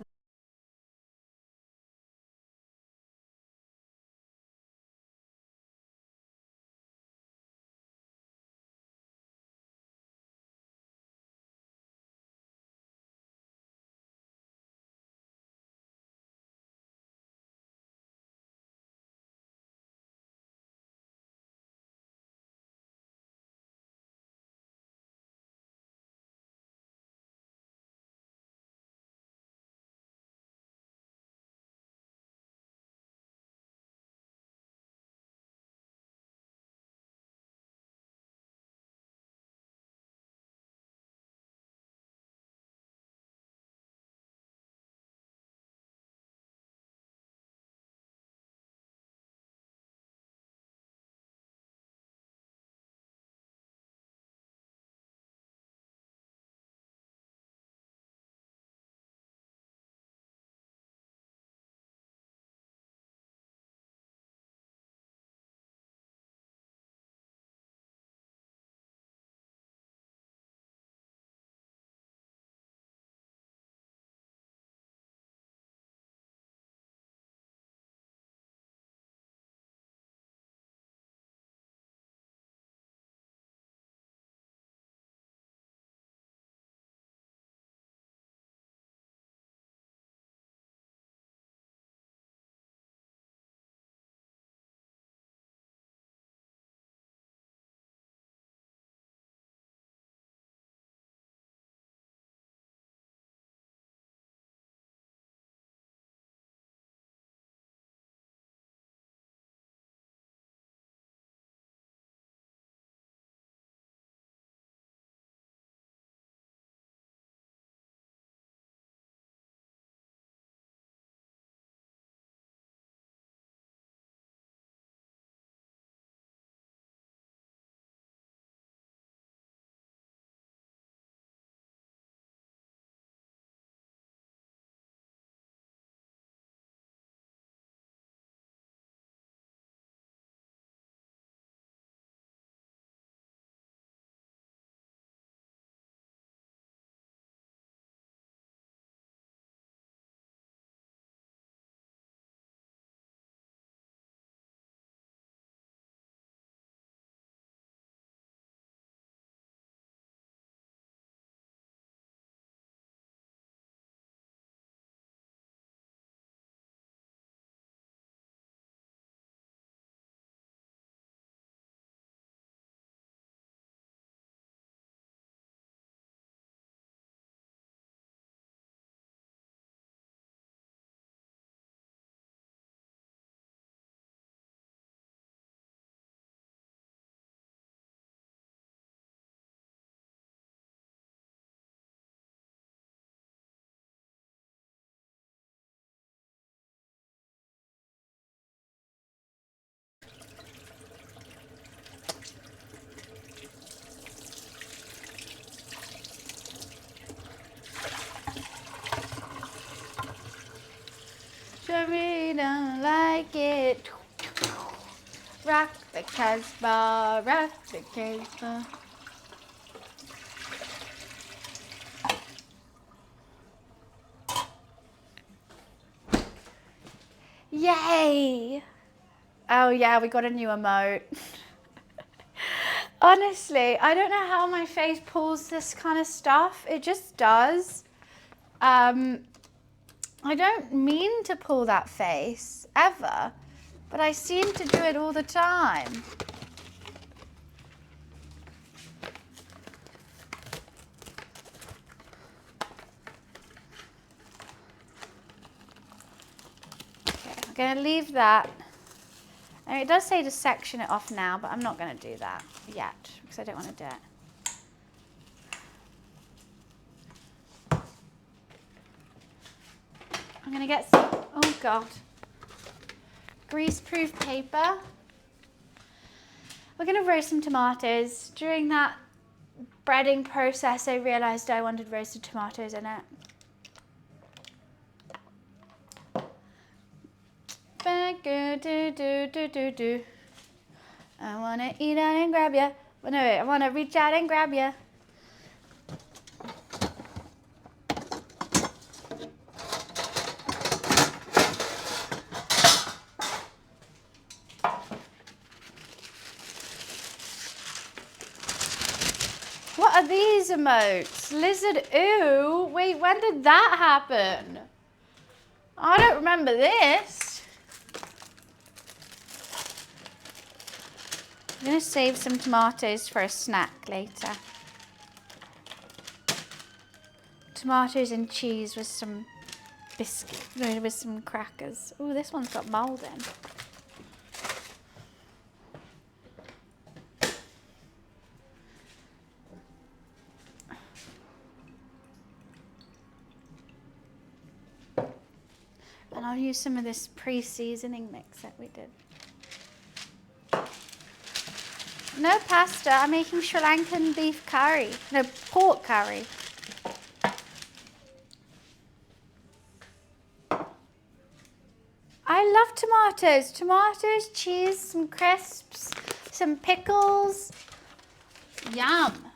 it. Rock the Casbah, rock the Casbah. Yay! Oh yeah, we got a new emote. Honestly, I don't know how my face pulls this kind of stuff. It just does. I don't mean to pull that face, ever. But I seem to do it all the time. Okay, I'm going to leave that. And it does say to section it off now, but I'm not going to do that yet because I don't want to do it. I'm going to get some, oh God, grease-proof paper. We're going to roast some tomatoes. During that breading process, I realised I wanted roasted tomatoes in it. I want to eat out and grab ya. Well, no, I want to reach out and grab ya. What are these emotes? Lizard, ooh. Wait, when did that happen? I don't remember this. I'm going to save some tomatoes for a snack later. Tomatoes and cheese with some biscuit, no, with some crackers. Ooh, this one's got mold in. And I'll use some of this pre-seasoning mix that we did. No pasta, I'm making Sri Lankan beef curry. No, pork curry. I love tomatoes. Tomatoes, cheese, some crisps, some pickles. Yum.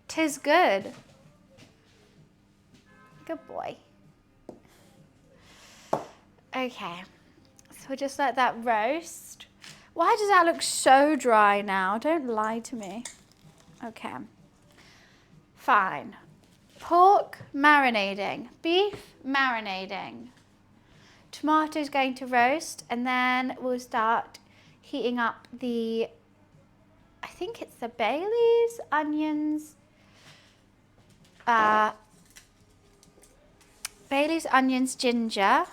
'Tis good. Good boy. Okay, so we'll just let that roast. Why does that look so dry now? Don't lie to me. Okay, fine. Pork marinating, beef marinating. Tomatoes going to roast, and then we'll start heating up the, I think it's the bay leaves, onions, bay leaves, onions, ginger,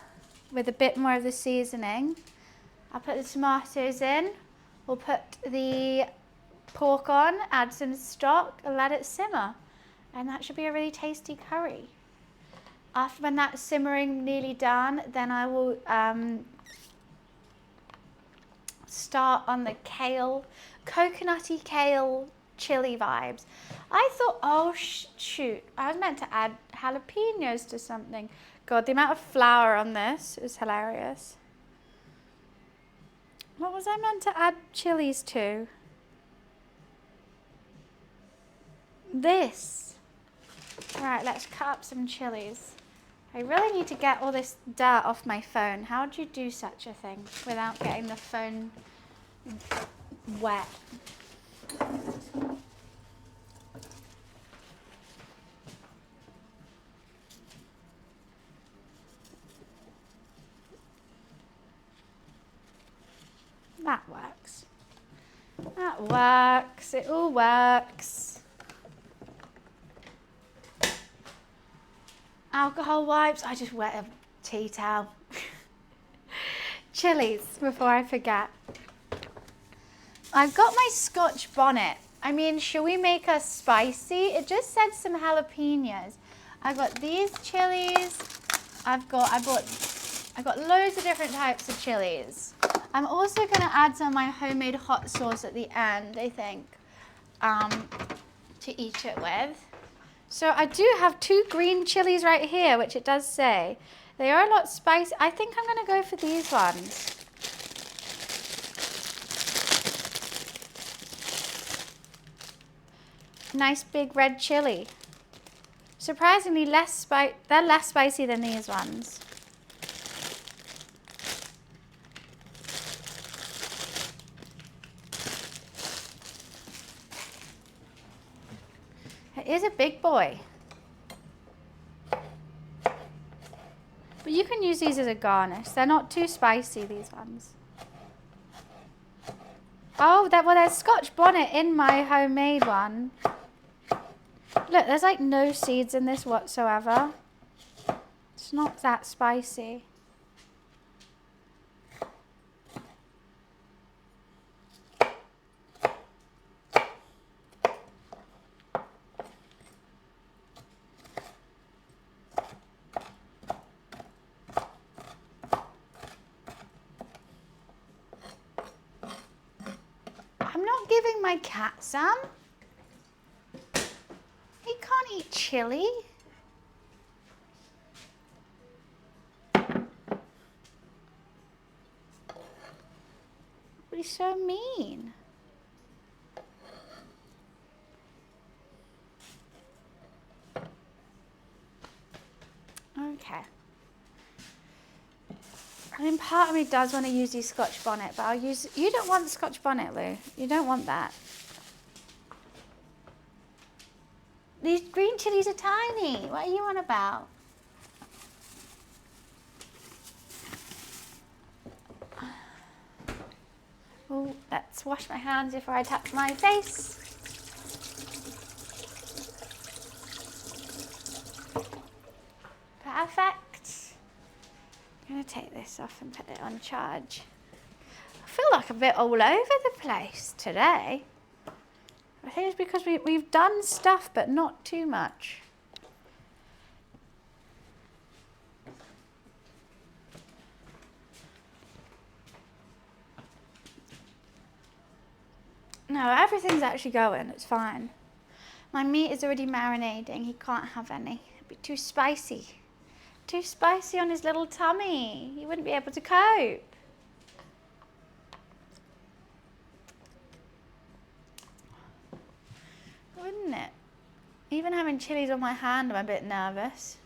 with a bit more of the seasoning. I'll put the tomatoes in. We'll put the pork on, add some stock, and let it simmer. And that should be a really tasty curry. After when that's simmering nearly done, then I will start on the kale, coconutty kale chili vibes. I thought, oh shoot, I was meant to add jalapenos to something. God, the amount of flour on this is hilarious. What was I meant to add chilies to? This. All right, let's cut up some chilies. I really need to get all this dirt off my phone. How would you do such a thing without getting the phone wet? That works. That works. It all works. Alcohol wipes. I just wet a tea towel. Chilies before I forget. I've got my Scotch bonnet. I mean, should we make us spicy? It just said some jalapenos. I got these chilies. I got loads of different types of chilies. I'm also going to add some of my homemade hot sauce at the end, I think, to eat it with. So I do have 2 green chilies right here, which it does say. They are a lot spicy. I think I'm going to go for these ones. Nice big red chili. Surprisingly they're less spicy than these ones. It is a big boy. But you can use these as a garnish. They're not too spicy, these ones. Oh, there's Scotch bonnet in my homemade one. Look, there's like no seeds in this whatsoever. It's not that spicy. I'm not giving my cat some. He can't eat chili. But he's so mean. Okay. I mean, part of me does want to use these Scotch bonnet, but I'll use... You don't want Scotch bonnet, Lou. You don't want that. These green chilies are tiny. What are you on about? Oh, let's wash my hands before I touch my face. Perfect. I'm going to take this off and put it on charge. I feel like I'm a bit all over the place today. I think it's because we've done stuff, but not too much. No, everything's actually going. It's fine. My meat is already marinating. He can't have any. It'd be too spicy. Too spicy on his little tummy. He wouldn't be able to cope. Wouldn't it? Even having chilies on my hand, I'm a bit nervous.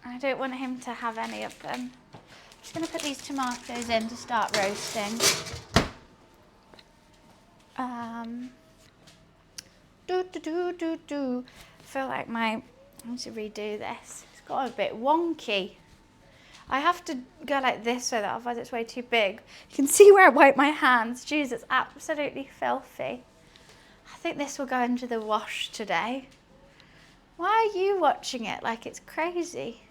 I don't want him to have any of them. I'm just going to put these tomatoes in to start roasting. I feel like I need to redo this. It's got a bit wonky. I have to go like this so that otherwise it's way too big. You can see where I wipe my hands. Jeez, it's absolutely filthy. I think this will go into the wash today. Why are you watching it like it's crazy?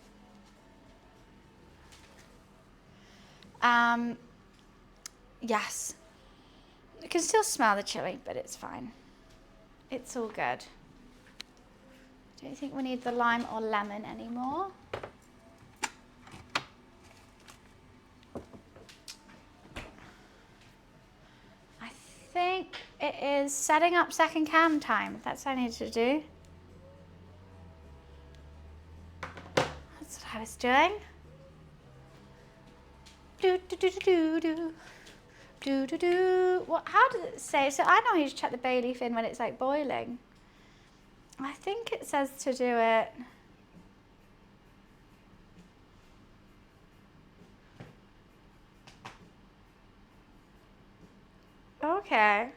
Yes. You can still smell the chili, but it's fine. It's all good. Don't think we need the lime or lemon anymore. I think it is setting up second cam time. That's what I need to do. That's what I was doing. Do do do do do do do do. What? How does it say? So I know you just chuck the bay leaf in when it's like boiling. I think it says to do it. Okay.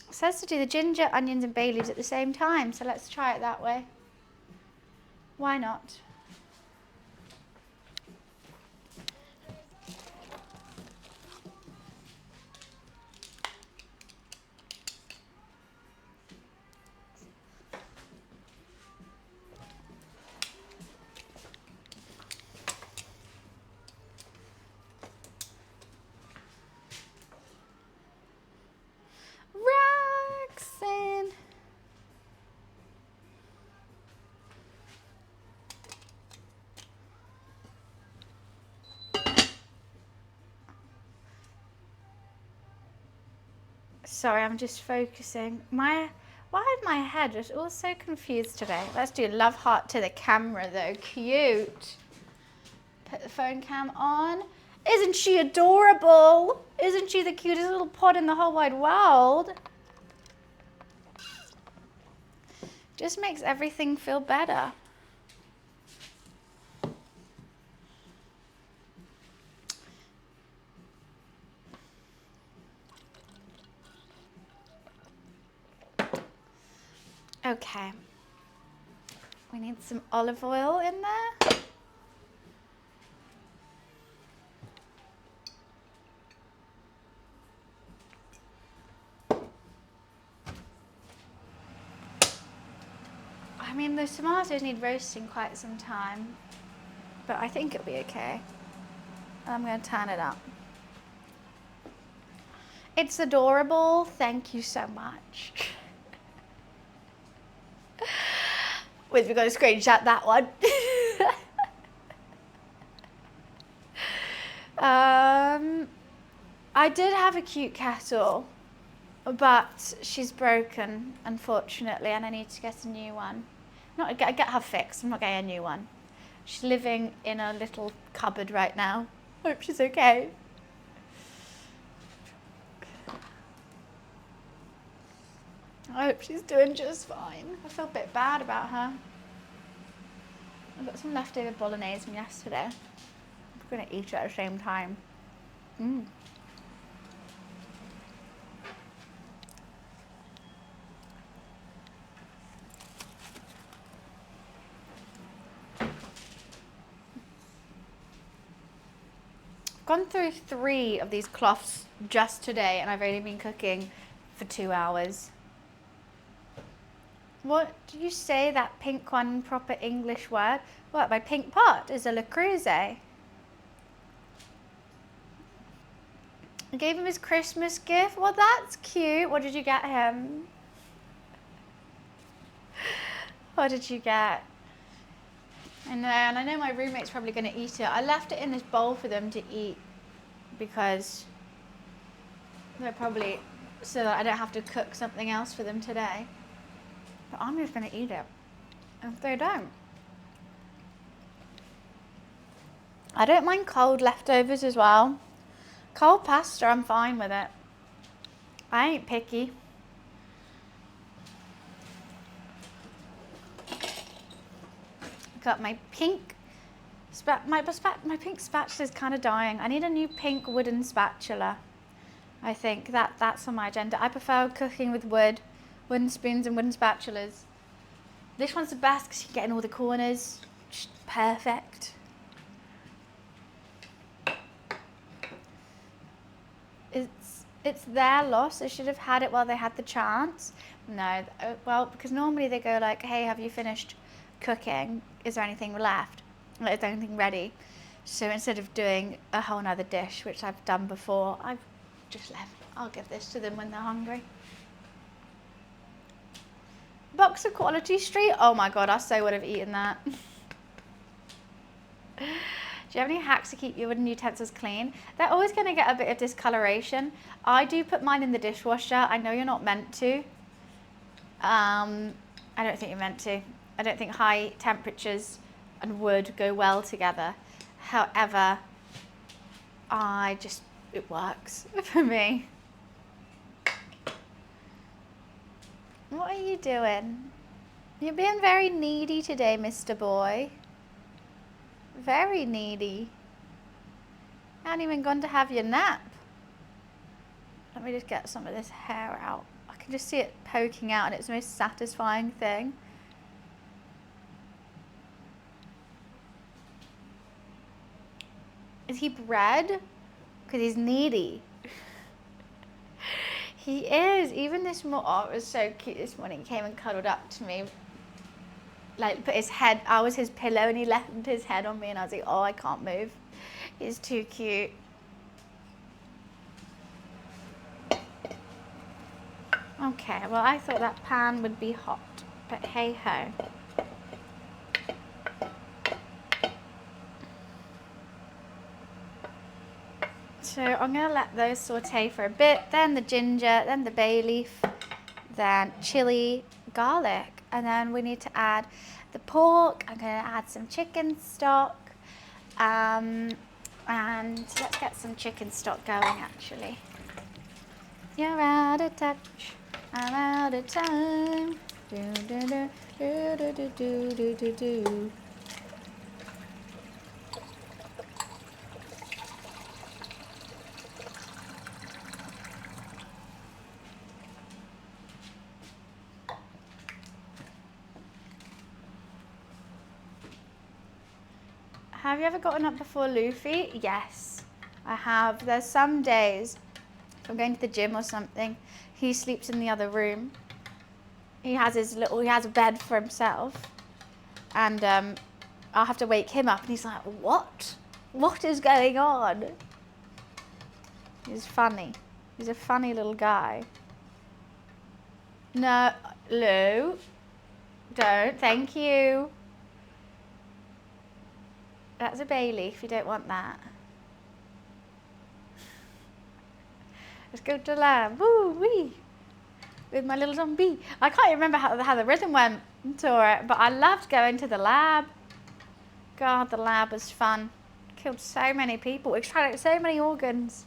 It says to do the ginger, onions and bay leaves at the same time, so let's try it that way. Why not? Roxanne. Sorry, I'm just focusing. Why is my head just all so confused today? Let's do love heart to the camera though. Cute. Put the phone cam on. Isn't she adorable? Isn't she the cutest little pod in the whole wide world? Just makes everything feel better. Okay. We need some olive oil in there. I mean, the tomatoes need roasting quite some time, but I think it'll be okay. I'm going to turn it up. It's adorable. Thank you so much. Wait, we've got to screenshot that one. I did have a cute kettle, but she's broken, unfortunately, and I need to get a new one. Not get her fixed. I'm not getting a new one. She's living in a little cupboard right now. Hope she's okay. I hope she's doing just fine. I feel a bit bad about her. I've got some leftover bolognese from yesterday. I'm going to eat it at the same time. Gone through 3 of these cloths just today and I've only been cooking for 2 hours. What do you say that pink one, proper English word? What, my pink pot is a Le Creuset. I gave him his Christmas gift. Well, that's cute. What did you get him? What did you get? I know, and I know my roommate's probably going to eat it. I left it in this bowl for them to eat because they're probably, so that I don't have to cook something else for them today. But I'm just going to eat it. And if they don't. I don't mind cold leftovers as well. Cold pasta, I'm fine with it. I ain't picky. Got my pink my pink spatula is kind of dying. I need a new pink wooden spatula. I think that's on my agenda. I prefer cooking with wooden spoons and wooden spatulas. This one's the best because you can get in all the corners. Just perfect. It's their loss. They should have had it while they had the chance. No, well, because normally they go like, hey, have you finished cooking? Is there anything left? Like, is there anything ready? So instead of doing a whole nother dish, which I've done before, I've just left. I'll give this to them when they're hungry. Box of Quality Street. Oh my God, I so would have eaten that. Do you have any hacks to keep your wooden utensils clean? They're always going to get a bit of discoloration. I do put mine in the dishwasher. I know you're not meant to. I don't think you're meant to. I don't think high temperatures and wood go well together. However, it works for me. What are you doing? You're being very needy today, Mr. Boy. Very needy. Hadn't even gone to have your nap. Let me just get some of this hair out. I can just see it poking out and it's the most satisfying thing. Is he bred? Because he's needy. He is. Even this morning, oh, it was so cute this morning. He came and cuddled up to me. Like, put his head, I was his pillow and he left his head on me and I was like, oh, I can't move. He's too cute. Okay, well, I thought that pan would be hot, but hey ho. So I'm going to let those saute for a bit, then the ginger, then the bay leaf, then chili, garlic, and then we need to add the pork. I'm going to add some chicken stock, and let's get some chicken stock going actually. You're out of touch, I'm out of time. Do, do, do, do, do, do, do, do, do. Have you ever gotten up before Luffy? Yes, I have. There's some days, if I'm going to the gym or something, he sleeps in the other room. He has a bed for himself. And I'll have to wake him up and he's like, what? What is going on? He's funny. He's a funny little guy. No, Lou, don't, thank you. That's a bay leaf, you don't want that. Let's go to the lab, woo wee, with my little zombie. I can't remember how the rhythm went to it, but I loved going to the lab. God, the lab was fun. Killed so many people, extracted so many organs.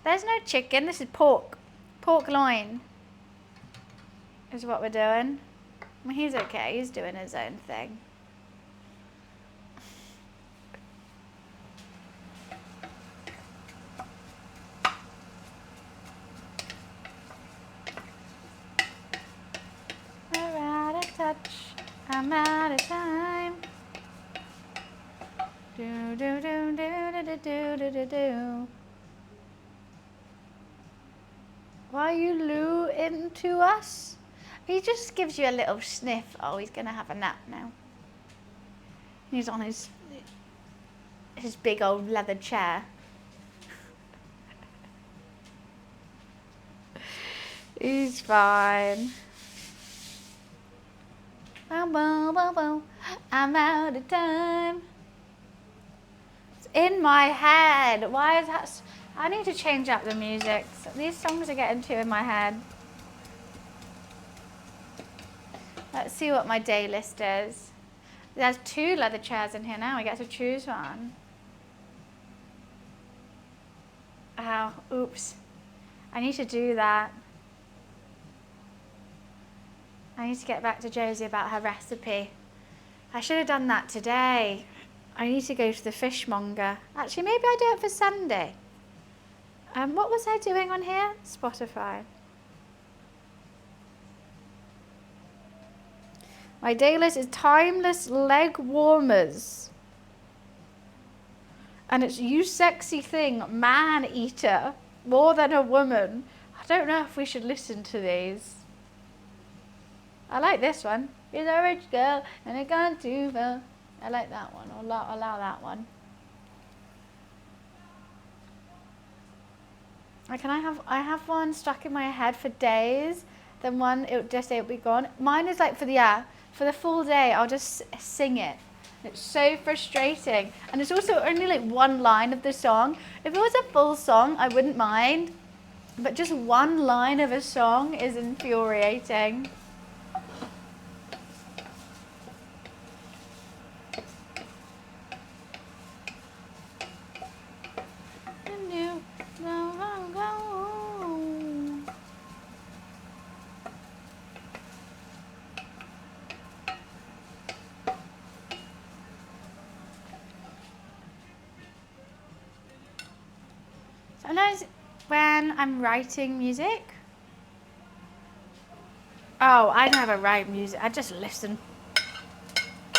There's no chicken, this is pork. Pork loin is what we're doing. I mean, he's okay, he's doing his own thing. We're out of touch, I'm out of time. Do do do do do do do do do. Why are you Lou into us? He just gives you a little sniff. Oh, he's gonna have a nap now. He's on his big old leather chair. He's fine. I'm out of time. It's in my head. Why is that? I need to change up the music. These songs are getting too in my head. Let's see what my day list is. There's 2 leather chairs in here now. I get to choose one. Oh, oops. I need to do that. I need to get back to Josie about her recipe. I should have done that today. I need to go to the fishmonger. Actually, maybe I do it for Sunday. What was I doing on here? Spotify. My day list is timeless leg warmers. And it's you sexy thing, man eater, more than a woman. I don't know if we should listen to these. I like this one. You're a rich girl and I can't do well. I like that one. I'll allow that one. I have one stuck in my head for days. Then one it'll be gone. Mine is like for the full day. I'll just sing it. It's so frustrating. And it's also only like one line of the song. If it was a full song, I wouldn't mind. But just one line of a song is infuriating. Sometimes when I'm writing music, I never write music, I just listen.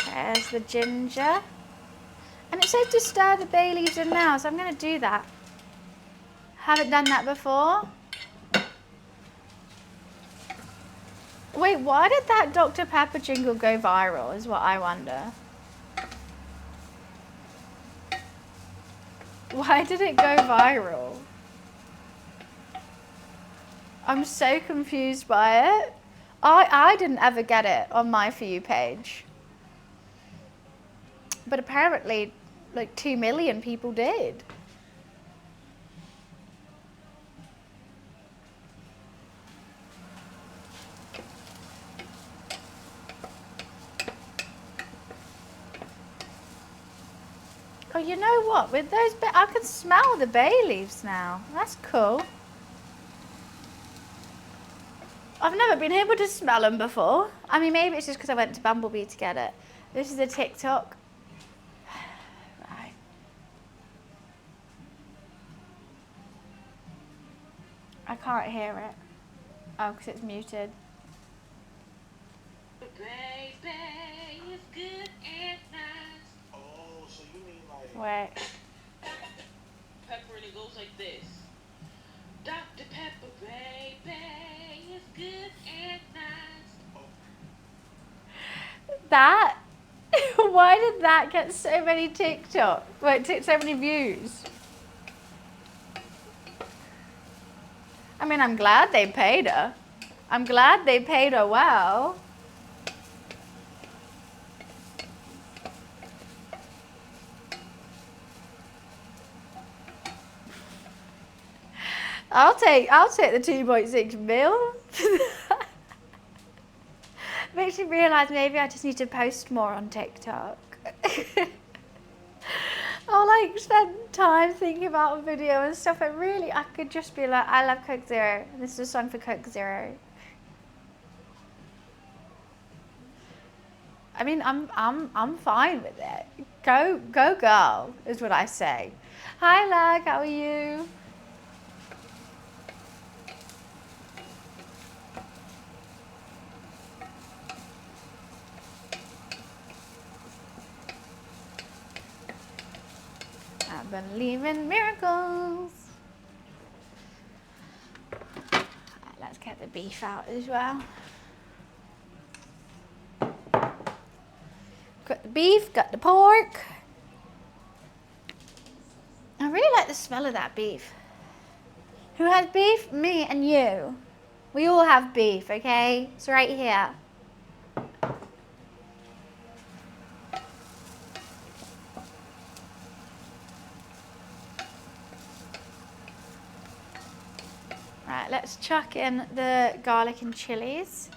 There's the ginger. And it says to stir the bay leaves in now, so I'm going to do that. Haven't done that before. Wait, why did that Dr. Pepper jingle go viral, is what I wonder. Why did it go viral? I'm so confused by it. I didn't ever get it on my For You page. But apparently, like 2 million people did. Oh, you know what? With those, I can smell the bay leaves now. That's cool. I've never been able to smell them before. I mean, maybe it's just because I went to Bumblebee to get it. This is a TikTok. Right. I can't hear it. Oh, because it's muted. Baby, it's good and nice. Oh, so you mean like... Wait. Pepper and it goes like this. Dr. Pepper, baby, it's good and nice. Oh. That? Why did that get so many TikTok? Wait, so many views? I mean, I'm glad they paid her. I'm glad they paid her well. I'll take the 2.6 mil. Makes me realise maybe I just need to post more on TikTok. I'll like spend time thinking about a video and stuff, and really I could just be like, I love Coke Zero. This is a song for Coke Zero. I mean, I'm fine with it. Go girl is what I say. Hi Lag, how are you? I believe in miracles. Right, let's get the beef out as well. Got the beef, got the pork. I really like the smell of that beef. Who has beef? Me and you. We all have beef, okay? It's right here. Right, let's chuck in the garlic and chilies.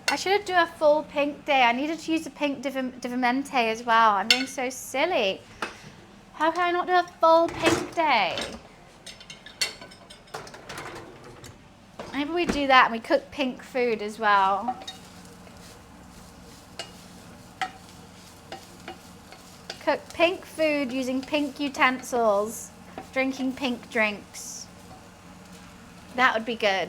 I should do a full pink day. I needed to use the pink Divamente as well. I'm being so silly. How can I not do a full pink day? Maybe we do that and we cook pink food as well. Cook pink food using pink utensils, drinking pink drinks. That would be good.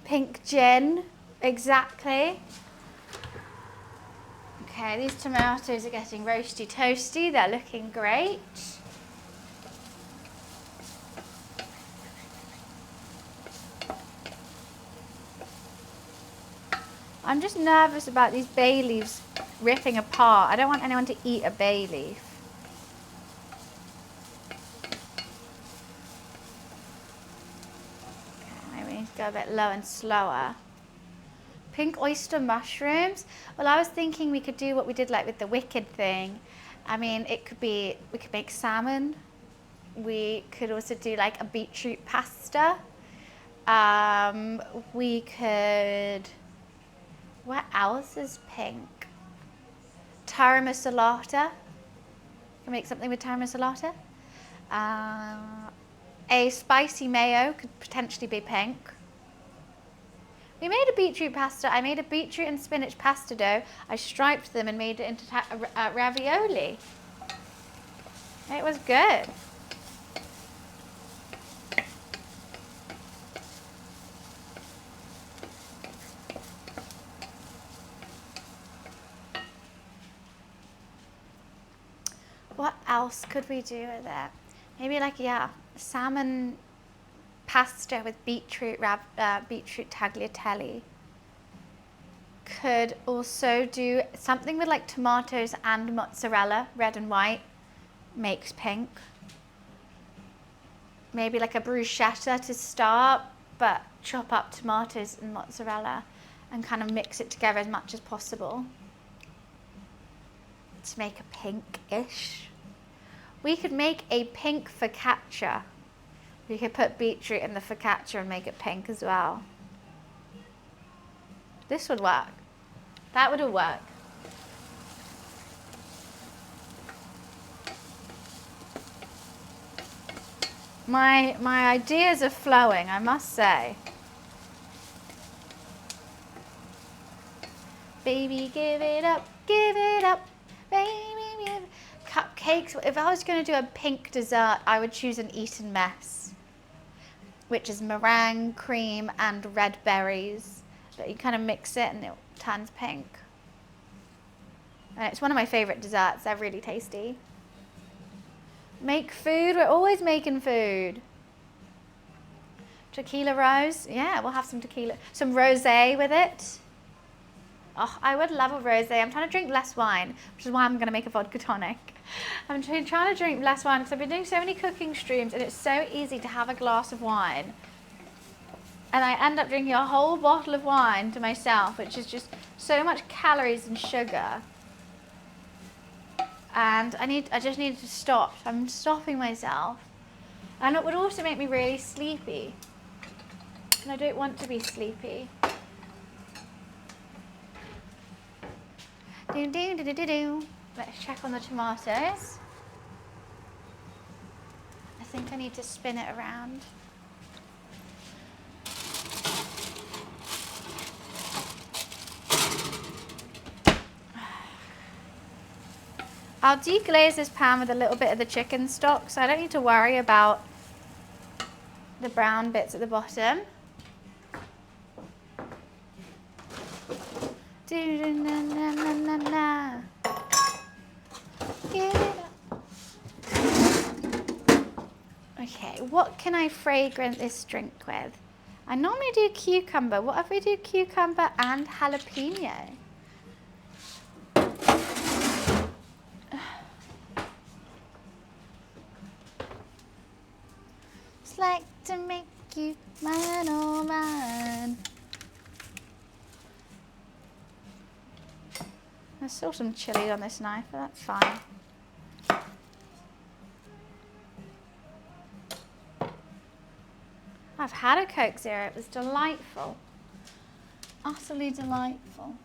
Pink gin, exactly. Okay, these tomatoes are getting roasty toasty. They're looking great. I'm just nervous about these bay leaves ripping apart. I don't want anyone to eat a bay leaf. Okay, maybe we need to go a bit low and slower. Pink oyster mushrooms. Well, I was thinking we could do what we did like with the Wicked thing. I mean, it could be, we could make salmon. We could also do like a beetroot pasta. We could, what else is pink? Taramasalata. Can make something with taramasalata. A spicy mayo could potentially be pink. We made a beetroot pasta. I made a beetroot and spinach pasta dough. I striped them and made it into ravioli. It was good. What else could we do with it? Maybe like, yeah, salmon pasta with beetroot tagliatelle. could also do something with like tomatoes and mozzarella, red and white, makes pink. Maybe like a bruschetta to start, but chop up tomatoes and mozzarella and kind of mix it together as much as possible to make a pinkish. We could make a pink focaccia. We could put beetroot in the focaccia and make it pink as well. This would work. That would work. My ideas are flowing, I must say. Baby, give it up, baby, give it. Cupcakes, if I was going to do a pink dessert, I would choose an Eton mess, which is meringue, cream, and red berries. But you kind of mix it and it turns pink. And it's one of my favorite desserts, they're really tasty. Make food, we're always making food. Tequila rose, yeah, we'll have some tequila. Some rosé with it. Oh, I would love a rosé. I'm trying to drink less wine, which is why I'm going to make a vodka tonic. I'm trying to drink less wine because I've been doing so many cooking streams and it's so easy to have a glass of wine. And I end up drinking a whole bottle of wine to myself, which is just so much calories and sugar. And I just need to stop. I'm stopping myself. And it would also make me really sleepy. And I don't want to be sleepy. Do, do, do, do, do, do. Let's check on the tomatoes. I think I need to spin it around. I'll deglaze this pan with a little bit of the chicken stock, so I don't need to worry about the brown bits at the bottom. Okay, what can I fragrance this drink with? I normally do cucumber. What if we do cucumber and jalapeno? It's like to make you mine, oh mine. There's still some chili on this knife, but that's fine. I've had a Coke Zero, it was delightful. Utterly delightful.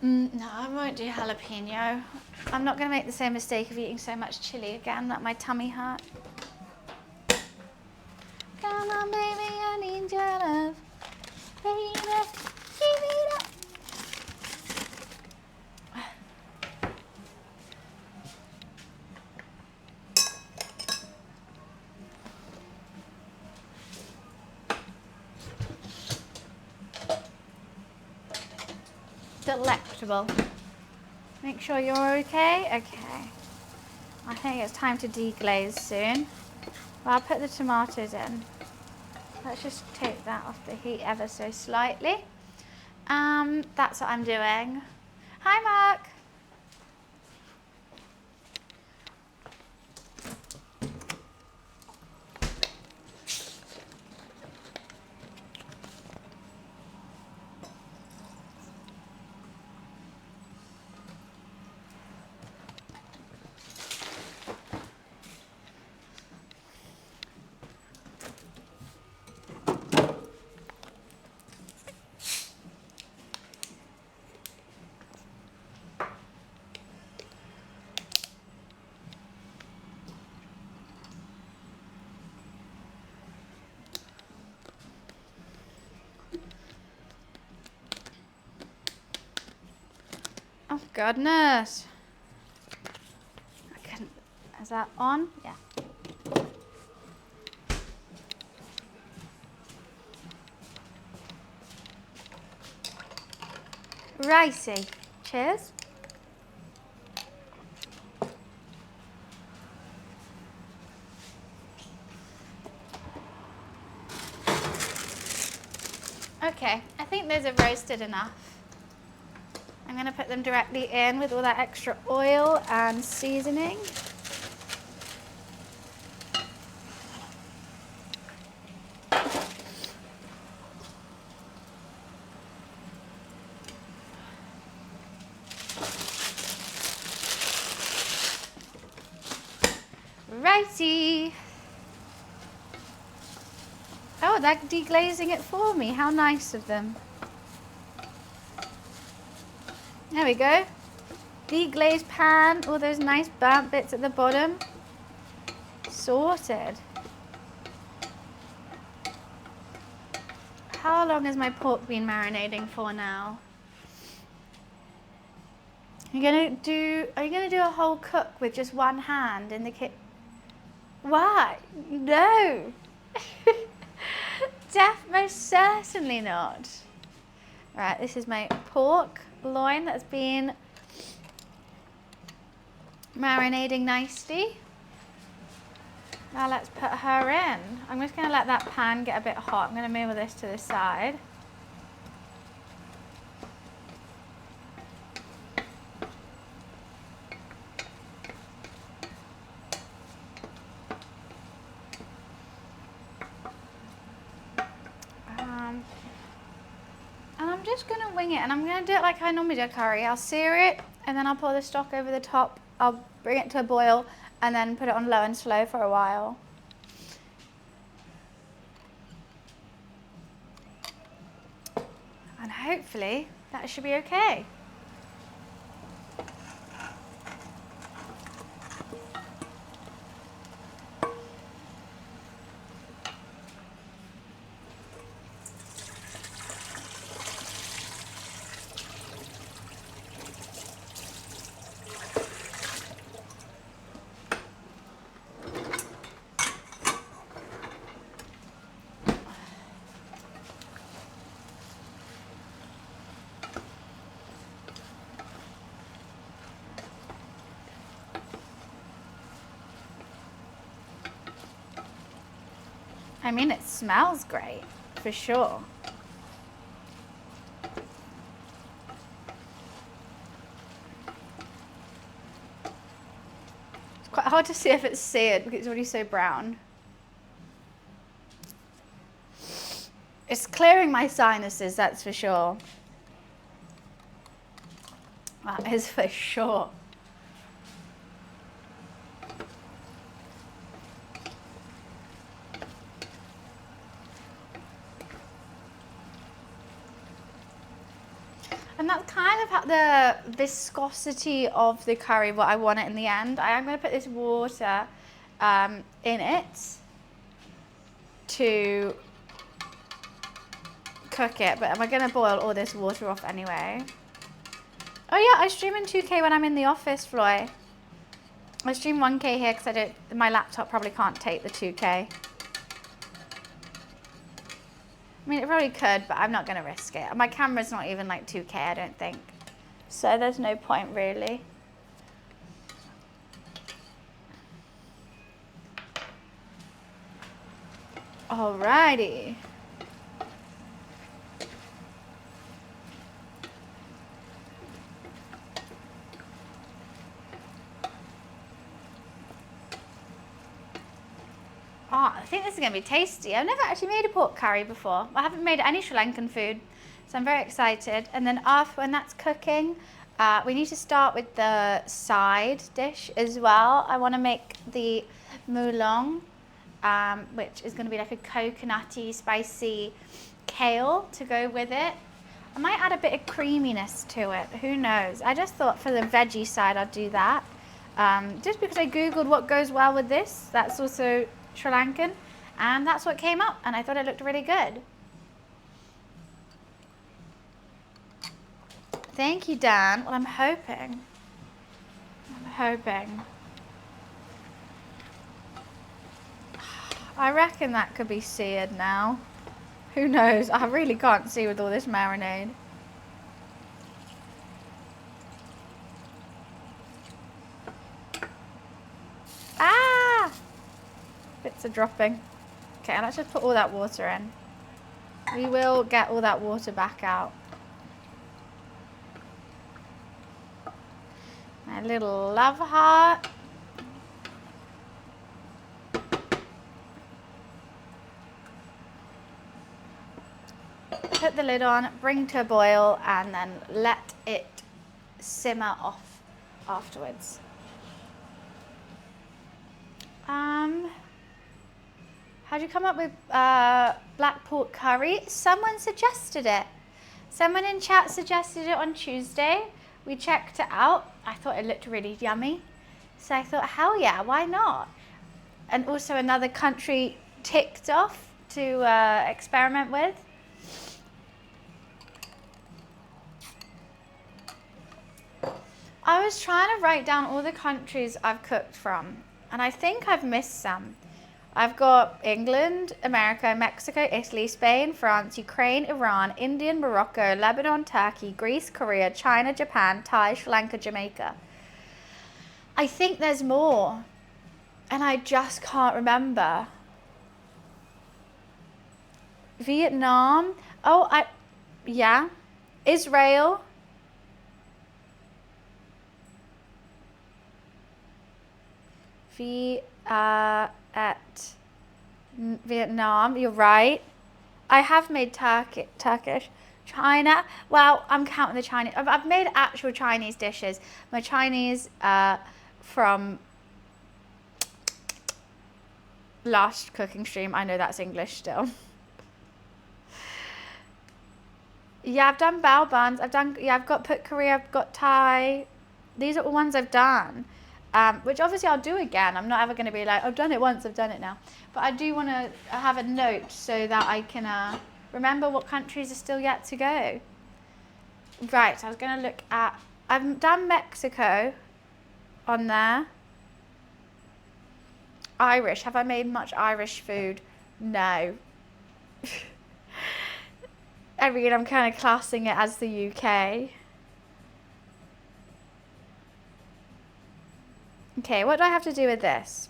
No, I won't do jalapeno. I'm not going to make the same mistake of eating so much chili again that my tummy hurt. Come on, baby, I need your love. Baby, give it up. Delectable. Make sure you're okay. Okay. I think it's time to deglaze soon. Well, I'll put the tomatoes in. Let's just take that off the heat ever so slightly. That's what I'm doing. Hi, Mark. Oh, goodness. I couldn't. Is that on? Yeah. Ricey. Cheers. Okay, I think those are roasted enough. I'm going to put them directly in with all that extra oil and seasoning. Righty. Oh, they're deglazing it for me. How nice of them. There we go. Deglazed pan, all those nice burnt bits at the bottom. Sorted. How long has my pork been marinating for now? Are you gonna do a whole cook with just one hand in the kitchen? Why? No. Most certainly not. Right, this is my pork loin that's been marinating nicely. Now let's put her in. I'm just going to let that pan get a bit hot. I'm going to move this to the side. And I'm just going to wing it, and I'm going to do it like I normally do a curry. I'll sear it, and then I'll pour the stock over the top. I'll bring it to a boil, and then put it on low and slow for a while. And hopefully that should be okay. I mean, it smells great, for sure. It's quite hard to see if it's seared because it's already so brown. It's clearing my sinuses, that's for sure. That is for sure. And that's kind of how the viscosity of the curry, what I want it in the end. I am going to put this water in it to cook it, but I'm going to boil all this water off anyway. Oh yeah, I stream in 2K when I'm in the office, Floy. I stream 1K here because my laptop probably can't take the 2K. I mean, it probably could, but I'm not going to risk it. My camera's not even like 2K, I don't think. So there's no point, really. Alrighty. Oh, I think this is going to be tasty. I've never actually made a pork curry before. I haven't made any Sri Lankan food, so I'm very excited. And then after, when that's cooking, we need to start with the side dish as well. I want to make the Mullung, which is going to be like a coconutty, spicy kale to go with it. I might add a bit of creaminess to it. Who knows? I just thought for the veggie side I'd do that. Just because I googled what goes well with this. That's also Sri Lankan, and that's what came up, and I thought it looked really good. Thank you, Dan. Well, I'm hoping. I reckon that could be seared now. Who knows? I really can't see with all this marinade. Ah! Bits are dropping. Okay, let's just put all that water in. We will get all that water back out. My little love heart. Put the lid on, bring to a boil, and then let it simmer off afterwards. How'd you come up with black pork curry? Someone suggested it. Someone in chat suggested it on Tuesday. We checked it out. I thought it looked really yummy. So I thought, hell yeah, why not? And also another country ticked off to experiment with. I was trying to write down all the countries I've cooked from, and I think I've missed some. I've got England, America, Mexico, Italy, Spain, France, Ukraine, Iran, India, Morocco, Lebanon, Turkey, Greece, Korea, China, Japan, Thai, Sri Lanka, Jamaica. I think there's more, and I just can't remember. Vietnam. Yeah. Israel. Vietnam, you're right. I have made Turkish. China, well, I'm counting the Chinese. I've made actual Chinese dishes. My Chinese from last cooking stream, I know that's English still. Yeah, I've done bao buns. I've got put curry, I've got Thai. These are all ones I've done. Which obviously I'll do again. I'm not ever going to be like, I've done it once, I've done it now. But I do want to have a note so that I can remember what countries are still yet to go. Right, I was going to look at, I've done Mexico on there. Irish, have I made much Irish food? No. I mean, I'm kind of classing it as the UK. Okay, what do I have to do with this?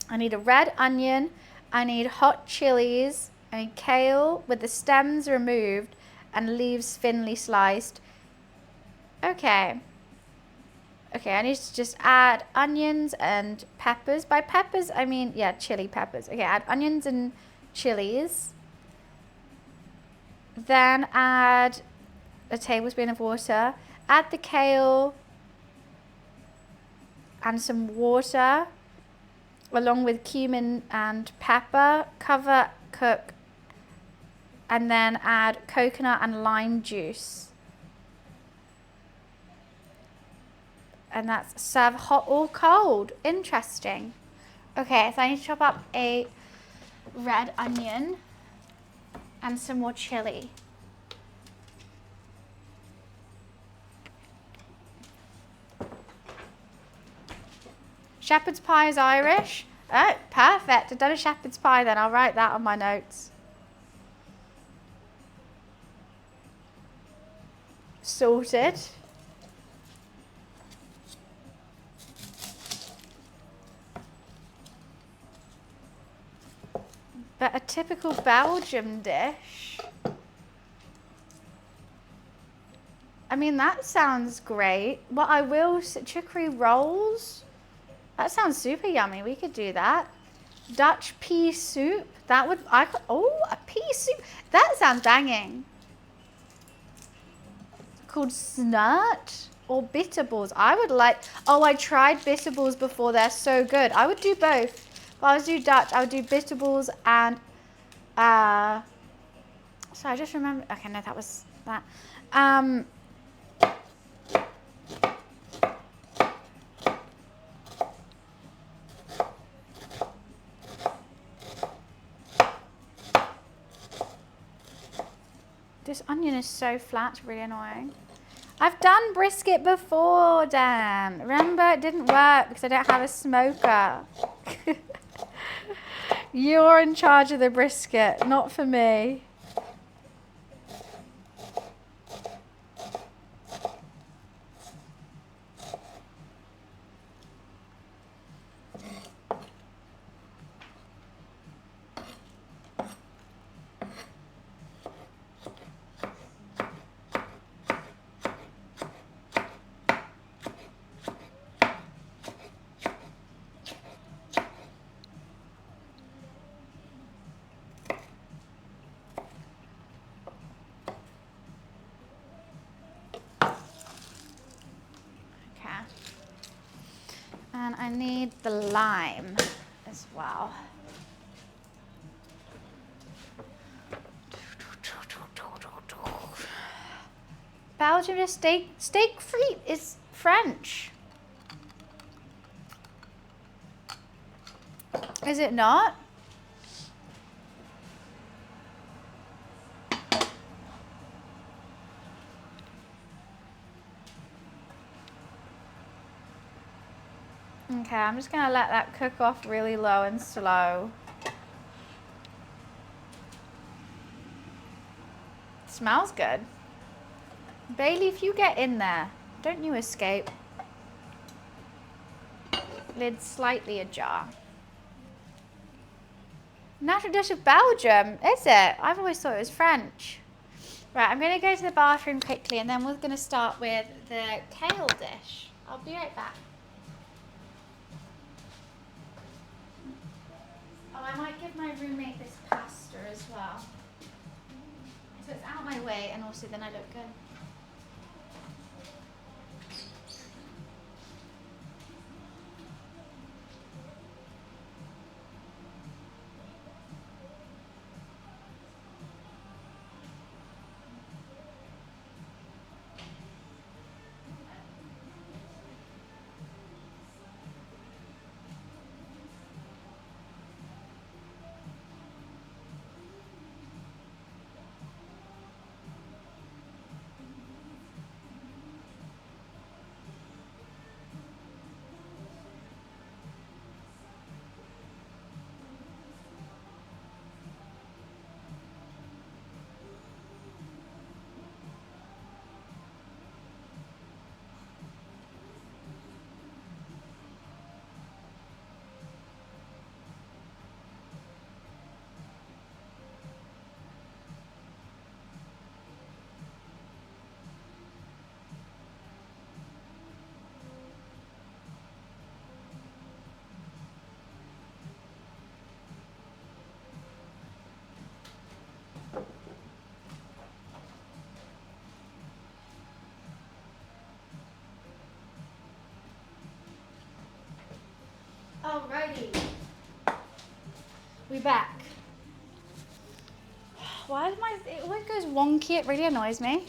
I need a red onion, I need hot chilies, I need kale with the stems removed and leaves thinly sliced. Okay. Okay, I need to just add onions and peppers. By peppers, I mean, yeah, chili peppers. Okay, add onions and chilies. Then add a tablespoon of water. Add the kale and some water along with cumin and pepper. Cover, cook, and then add coconut and lime juice. And that's serve hot or cold. Interesting. Okay, so I need to chop up a red onion and some more chili. Shepherd's pie is Irish. Oh, perfect. I've done a shepherd's pie then. I'll write that on my notes. Sorted. But a typical Belgium dish. I mean, that sounds great. What I will, chicory rolls. That sounds super yummy. We could do that. Dutch pea soup. That would, a pea soup. That sounds banging. Called snurt or bitterballs. I would like, I tried bitterballs before. They're so good. I would do both. If I was do Dutch, I would do bitterballs and, so I just remember, okay, no, that was that. This onion is so flat, it's really annoying. I've done brisket before, Dan. Remember, it didn't work because I don't have a smoker. You're in charge of the brisket, not for me. And I need the lime as well. Belgium is steak frites is French. Is it not? Okay, I'm just gonna let that cook off really low and slow. Smells good. Bailey, if you get in there, don't you escape. Lid slightly ajar. National dish of Belgium, is it? I've always thought it was French. Right, I'm gonna go to the bathroom quickly and then we're gonna start with the kale dish. I'll be right back. Oh, I might give my roommate this pasta as well. So it's out my way and also then I look good. Alrighty. We back. Why is it always goes wonky? It really annoys me.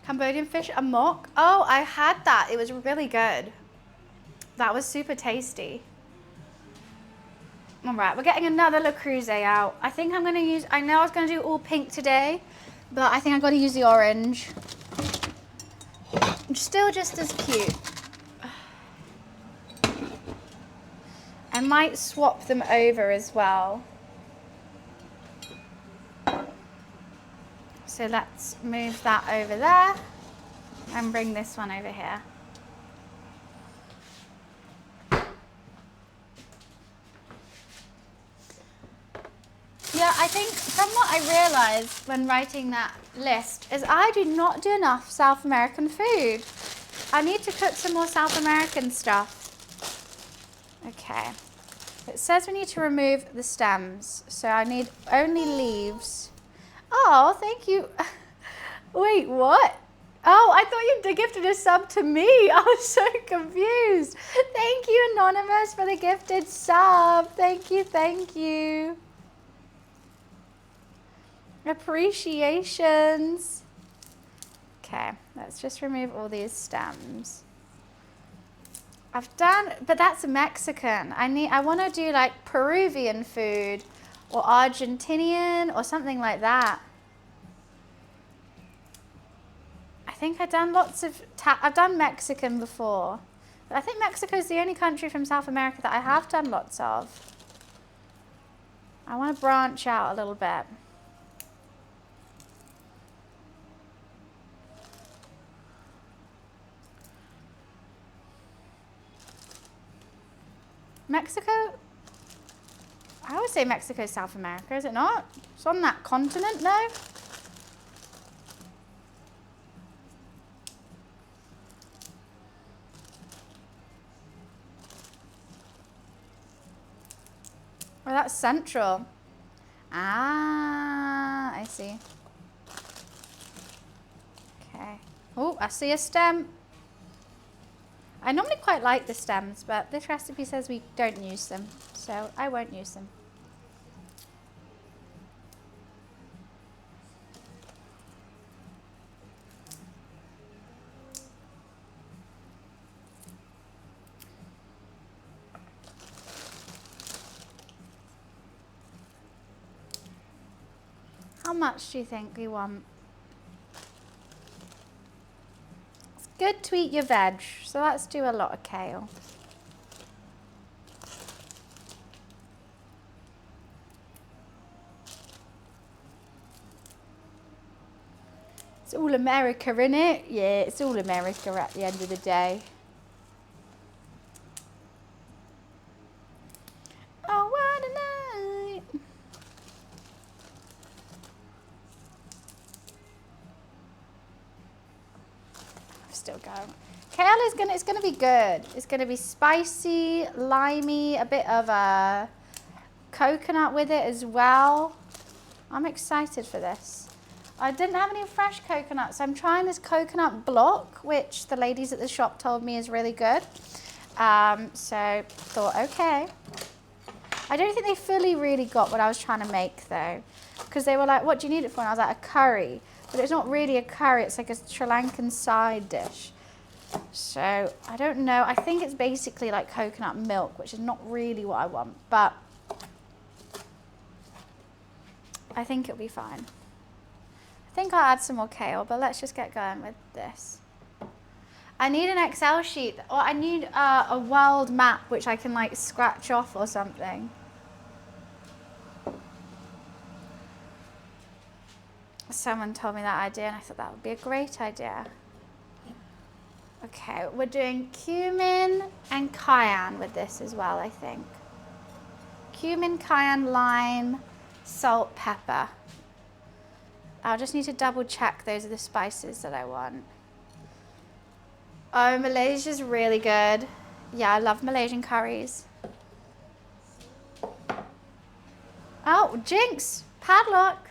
Cambodian fish amok. Oh, I had that. It was really good. That was super tasty. All right, we're getting another Le Creuset out. I think I'm going to use, I know I was going to do all pink today, but I think I've got to use the orange. Still just as cute. I might swap them over as well. So let's move that over there and bring this one over here. Yeah, I think from what I realised when writing that list is I do not do enough South American food. I need to cook some more South American stuff. Okay. It says we need to remove the stems, so I need only leaves. Oh, thank you. Wait, what? Oh, I thought you gifted a sub to me. I was so confused. Thank you, Anonymous, for the gifted sub. Thank you, thank you. Appreciations. Okay, let's just remove all these stems. I've done, but that's Mexican. I want to do like Peruvian food or Argentinian or something like that. I think I've done I've done Mexican before. But I think Mexico is the only country from South America that I have done lots of. I want to branch out a little bit. Mexico, I would say Mexico is South America, is it not? It's on that continent, no? Well, that's central. Ah, I see. Oh, I see a stem. I normally quite like the stems, but this recipe says we don't use them, so I won't use them. How much do you think we want? It's good to eat your veg, so let's do a lot of kale. It's all America, innit? Yeah, it's all America at the end of the day. Oh, what a night. I'm still going. Kale is it's gonna be good. It's gonna be spicy, limey, a bit of a coconut with it as well. I'm excited for this. I didn't have any fresh coconuts. I'm trying this coconut block, which the ladies at the shop told me is really good. So thought, okay. I don't think they fully really got what I was trying to make though, because they were like, what do you need it for? And I was like, a curry. But it's not really a curry, it's like a Sri Lankan side dish. So I don't know. I think it's basically like coconut milk, which is not really what I want, but I think it'll be fine. I think I'll add some more kale, but let's just get going with this. I need an Excel sheet, or I need a world map which I can like scratch off or something. Someone told me that idea and I thought that would be a great idea. Okay, we're doing cumin and cayenne with this as well, I think. Cumin, cayenne, lime, salt, pepper. I'll just need to double check those are the spices that I want. Oh, Malaysia's really good. Yeah, I love Malaysian curries. Oh, jinx! Padlock!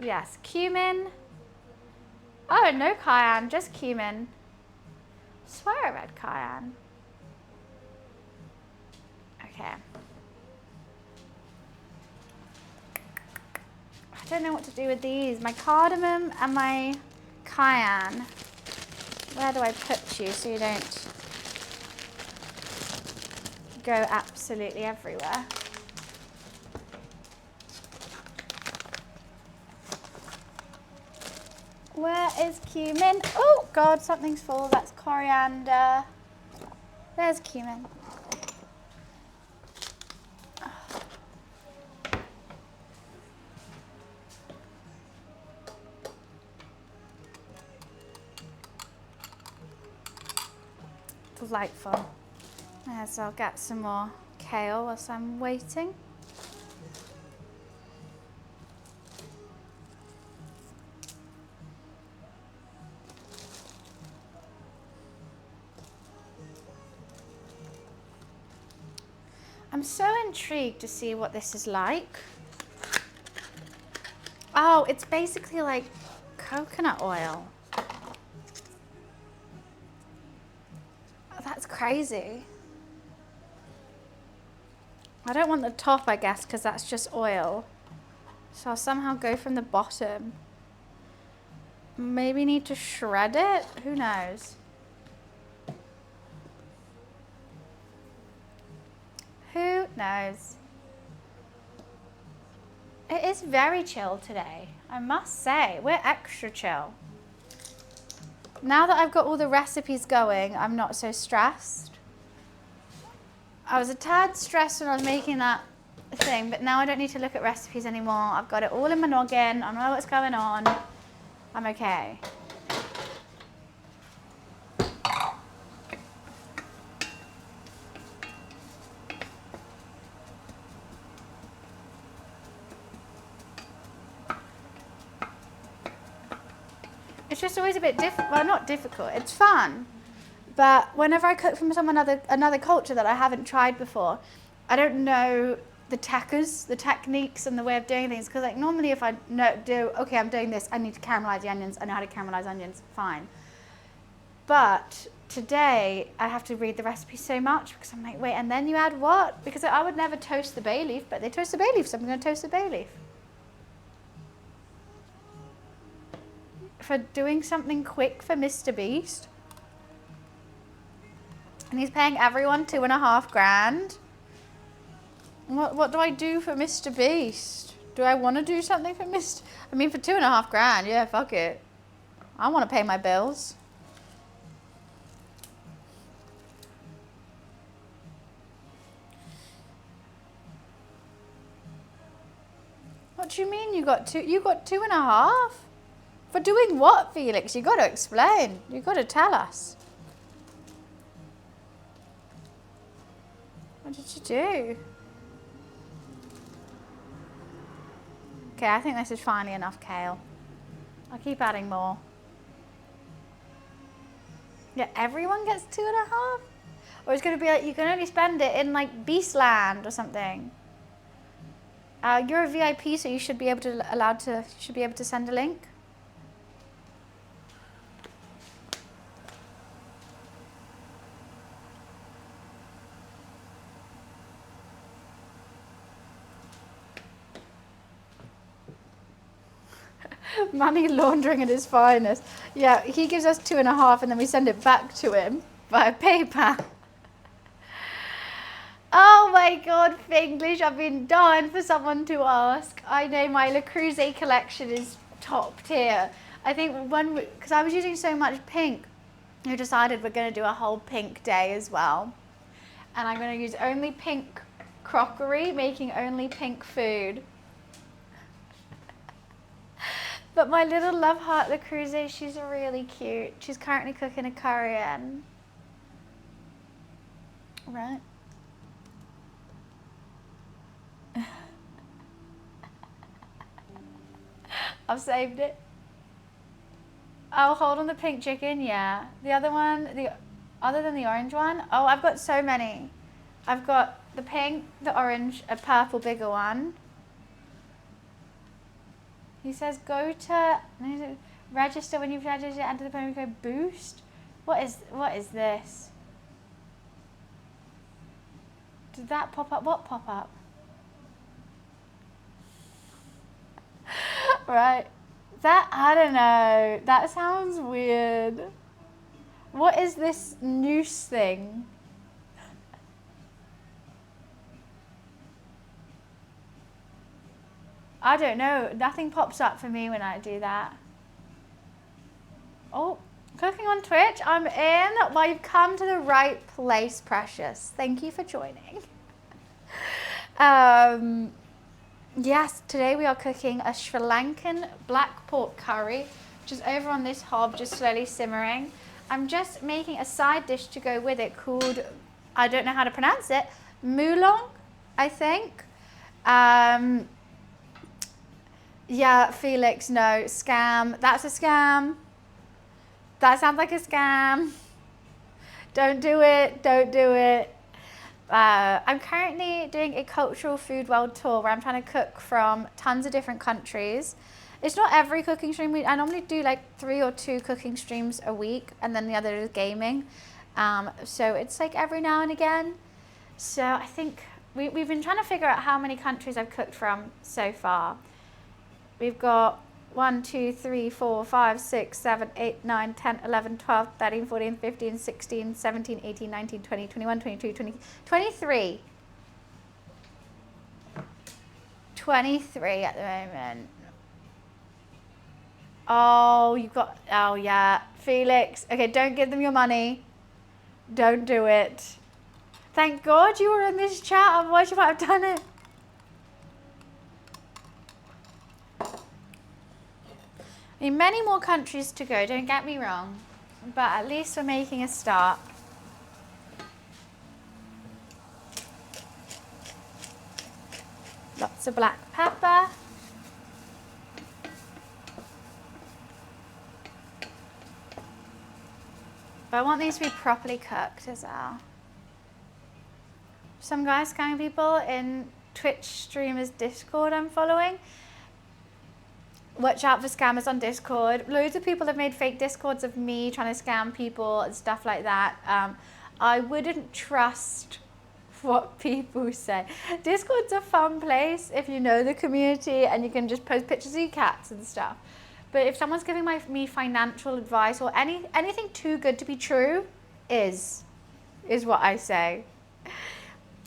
Yes, cumin. Oh, no cayenne, just cumin. I swear I read cayenne. Okay. I don't know what to do with these. My cardamom and my cayenne. Where do I put you so you don't go absolutely everywhere? Where is cumin? Oh God, something's full. That's coriander. There's cumin. Delightful. Yes, I'll get some more kale whilst I'm waiting. I'm so intrigued to see what this is like. Oh, it's basically like coconut oil. That's crazy. I don't want the top, I guess, because that's just oil. So I'll somehow go from the bottom. Maybe need to shred it? Who knows? Who knows? It is very chill today, I must say. We're extra chill. Now that I've got all the recipes going, I'm not so stressed. I was a tad stressed when I was making that thing, but now I don't need to look at recipes anymore. I've got it all in my noggin. I know what's going on. I'm okay. It's just always a bit well, not difficult, it's fun. But whenever I cook from another culture that I haven't tried before, I don't know the techniques and the way of doing things. Because like normally if I okay, I'm doing this, I need to caramelize the onions. I know how to caramelize onions, fine. But today I have to read the recipe so much because I'm like, wait, and then you add what? Because I would never toast the bay leaf, but they toast the bay leaf, so I'm going to toast the bay leaf. For doing something quick for Mr. Beast. And he's paying everyone $2,500. What do I do for Mr. Beast? Do I want to do something for Mr. I mean, for $2,500, yeah, fuck it. I want to pay my bills. What do you mean you got two? You got 2.5? For doing what, Felix? You got to explain. You got to tell us. What did you do? Okay, I think this is finally enough kale. I'll keep adding more. Yeah, everyone gets 2.5? Or it's going to be like, you can only spend it in like Beastland or something. You're a VIP, so you should be able to send a link. Money laundering at its finest. Yeah, he gives us 2.5 and then we send it back to him via PayPal. Oh my God, Finglish, I've been dying for someone to ask. I know my Le Creuset collection is top tier. I think because I was using so much pink, we decided we're going to do a whole pink day as well. And I'm going to use only pink crockery, making only pink food. But my little love heart, Le Creuset, she's really cute. She's currently cooking a curry in. Right. I've saved it. Oh, hold on the pink chicken, yeah. The other one, other than the orange one, oh, I've got so many. I've got the pink, the orange, a purple bigger one. He says go to register. When you've registered, enter the promo code BOOST. What is this? Did that pop up? What pop up? Right. That, I don't know. That sounds weird. What is this noose thing? I don't know. Nothing pops up for me when I do that. Oh, cooking on Twitch. I'm in. Well, you've come to the right place, Precious. Thank you for joining. Yes, today we are cooking a Sri Lankan black pork curry, which is over on this hob, just slowly simmering. I'm just making a side dish to go with it called, I don't know how to pronounce it, Mullung, I think. Yeah, Felix, no, scam. That's a scam. That sounds like a scam. Don't do it. Don't do it. I'm currently doing a cultural food world tour where I'm trying to cook from tons of different countries. It's not every cooking stream. I normally do like 3 or 2 cooking streams a week, and then the other is gaming. So it's like every now and again. So I think we've been trying to figure out how many countries I've cooked from so far. We've got 1, 2, 3, 4, 5, 6, 7, 8, 9, 10, 11, 12, 13, 14, 15, 16, 17, 18, 19, 20, 21, 22, 23. 23 at the moment. Oh, oh yeah, Felix. Okay, don't give them your money. Don't do it. Thank God you were in this chat, otherwise you might have done it. I mean, many more countries to go, don't get me wrong, but at least we're making a start. Lots of black pepper. But I want these to be properly cooked as well. Some guys scamming people in Twitch streamers Discord I'm following. Watch out for scammers on Discord. Loads of people have made fake Discords of me trying to scam people and stuff like that. I wouldn't trust what people say. Discord's a fun place if you know the community and you can just post pictures of your cats and stuff. But if someone's giving me financial advice or anything too good to be true is what I say.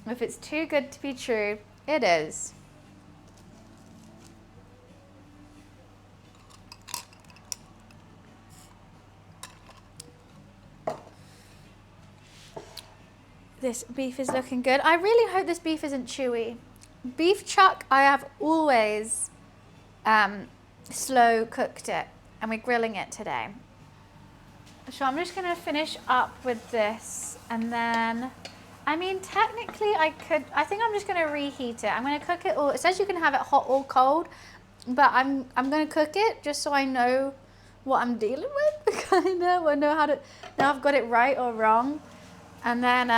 If it's too good to be true, it is. This beef is looking good. I really hope this beef isn't chewy. Beef chuck, I have always slow cooked it, and we're grilling it today. So I'm just going to finish up with this, and then, I mean, technically I think I'm just going to reheat it. I'm going to cook it all. It says you can have it hot or cold, but I'm going to cook it just so I know what I'm dealing with. I know how to, now I've got it right or wrong. And then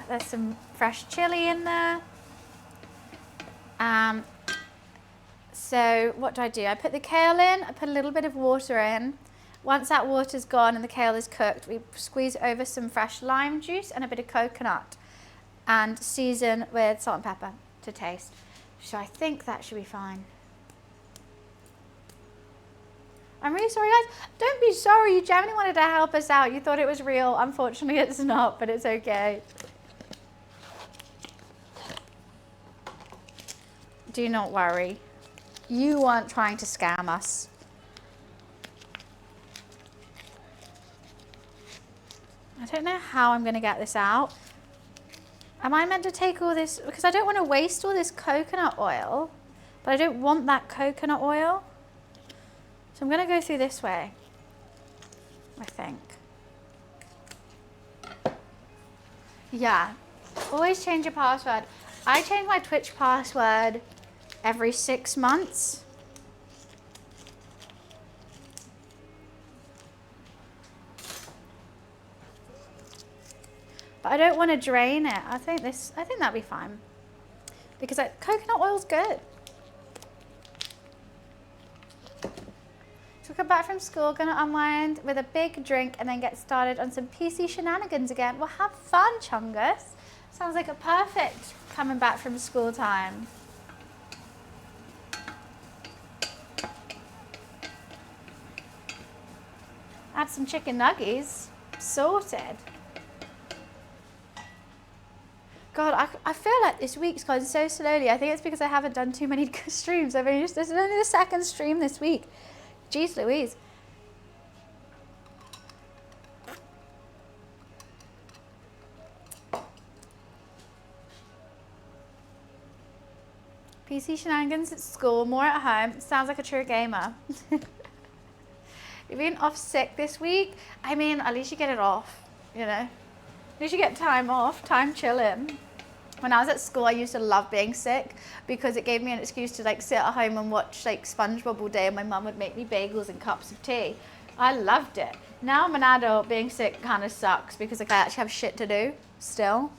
there's some fresh chili in there. So what do? I put the kale in, I put a little bit of water in. Once that water's gone and the kale is cooked, we squeeze over some fresh lime juice and a bit of coconut and season with salt and pepper to taste. So I think that should be fine. I'm really sorry, guys. Don't be sorry. You genuinely wanted to help us out. You thought it was real. Unfortunately, it's not, but it's okay. Do not worry. You weren't trying to scam us. I don't know how I'm going to get this out. Am I meant to take all this? Because I don't want to waste all this coconut oil, but I don't want that coconut oil. So I'm going to go through this way, I think. Yeah, always change your password. I change my Twitch password every 6 months. But I don't want to drain it. I think that'd be fine. Because coconut oil's good. So come back from school, gonna unwind with a big drink and then get started on some PC shenanigans again. Well, have fun, Chungus. Sounds like a perfect coming back from school time. Add some chicken nuggies. Sorted. God, I feel like this week's gone so slowly. I think it's because I haven't done too many streams. This is only the second stream this week. Jeez Louise. PC shenanigans at school, more at home. Sounds like a true gamer. You've been off sick this week. I mean, at least you get it off, you know. At least you get time off, time chilling. When I was at school, I used to love being sick because it gave me an excuse to like sit at home and watch like SpongeBob all day, and my mum would make me bagels and cups of tea. I loved it. Now I'm an adult, being sick kind of sucks because like I actually have shit to do still.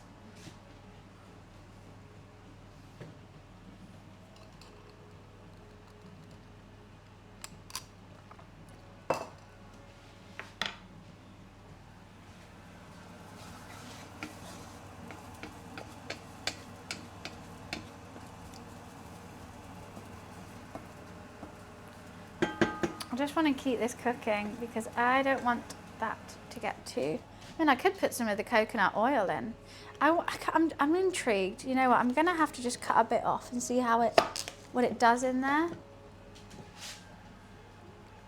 I just want to keep this cooking because I don't want that to get too... I mean, I could put some of the coconut oil in. I'm intrigued. You know what? I'm going to have to just cut a bit off and see what it does in there.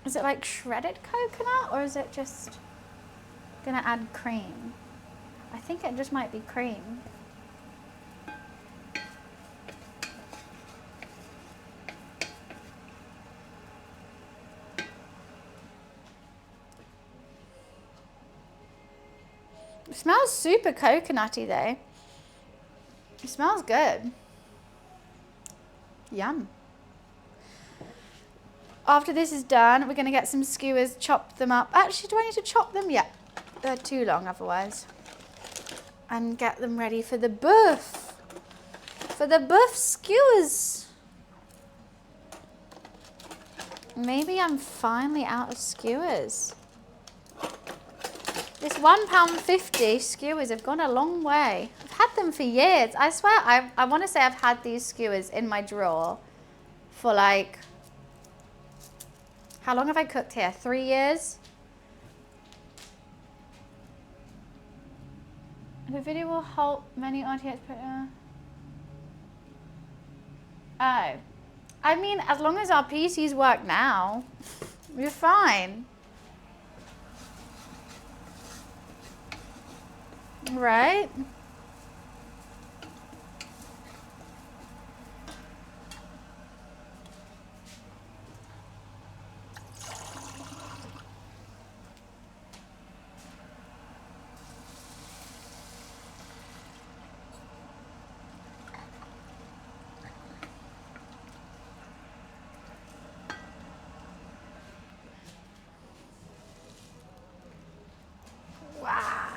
Is it like shredded coconut or is it just going to add cream? I think it just might be cream. It smells super coconutty though. It smells good. Yum. After this is done, we're going to get some skewers, chop them up. Actually, do I need to chop them? Yeah, they're too long otherwise. And get them ready for the boof. For the buff skewers. Maybe I'm finally out of skewers. This £1.50 skewers have gone a long way. I've had them for years. I swear, I want to say I've had these skewers in my drawer for like, how long have I cooked here? 3 years? The video will halt many RTX. Oh. I mean, as long as our PCs work now, we're fine. Right? Wow.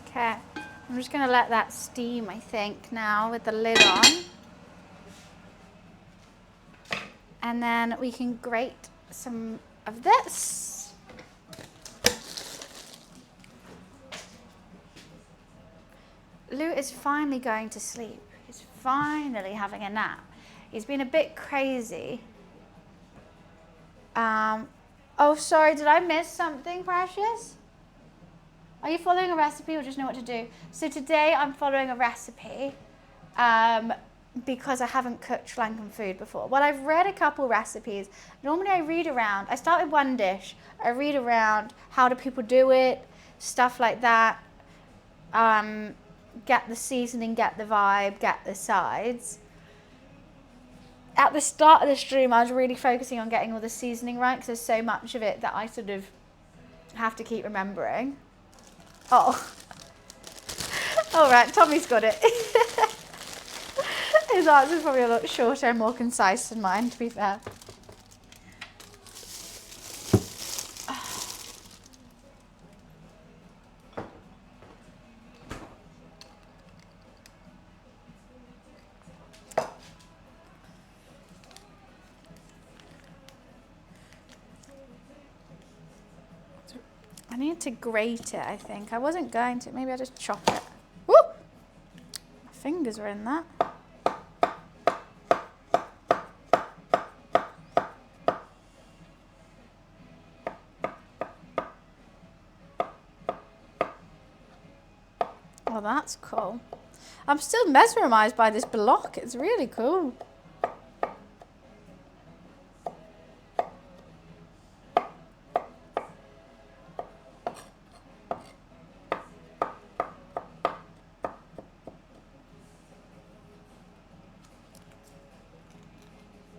Okay, I'm just gonna let that steam, I think, now with the lid on. And then we can grate some of this. Lou is finally going to sleep. He's finally having a nap. He's been a bit crazy. Oh, sorry, did I miss something, Precious? Are you following a recipe or just know what to do? So today I'm following a recipe because I haven't cooked Sri Lankan food before. Well, I've read a couple recipes. Normally I read around, I start with one dish, I read around how do people do it, stuff like that. Get the seasoning, get the vibe, get the sides. At the start of the stream, I was really focusing on getting all the seasoning right because there's so much of it that I sort of have to keep remembering. Oh. All right, Tommy's got it. His answer's probably a lot shorter and more concise than mine, to be fair. I need to grate it, I think. I wasn't going to. Maybe I'll just chop it. Woo! My fingers are in that. Oh, that's cool. I'm still mesmerized by this block. It's really cool.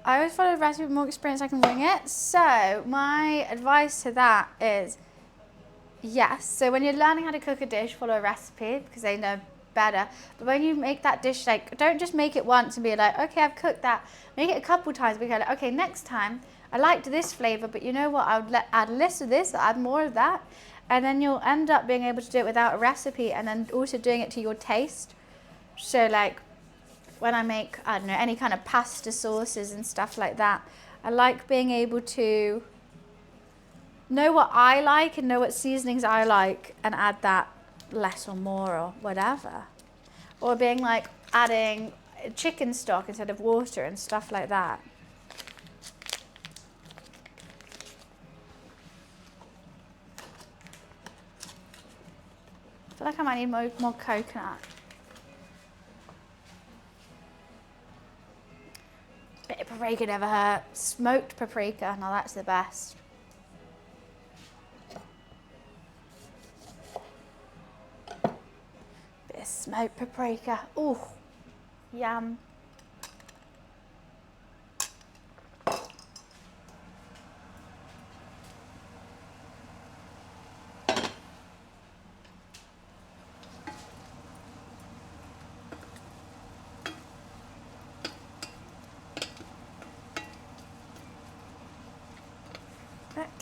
I always follow a recipe with more experience, I can wing it. So my advice to that is yes. So when you're learning how to cook a dish, follow a recipe because they know better. But when you make that dish, like, don't just make it once and be like, okay, I've cooked that. Make it a couple times because like, okay, next time I liked this flavor, but you know what? I would add less of this, add more of that. And then you'll end up being able to do it without a recipe and then also doing it to your taste. So like, when I make, I don't know, any kind of pasta sauces and stuff like that, I like being able to know what I like and know what seasonings I like and add that less or more or whatever. Or being like adding chicken stock instead of water and stuff like that. I feel like I might need more coconut. Bit of paprika never hurt. Smoked paprika, now that's the best. Bit of smoked paprika. Ooh, yum.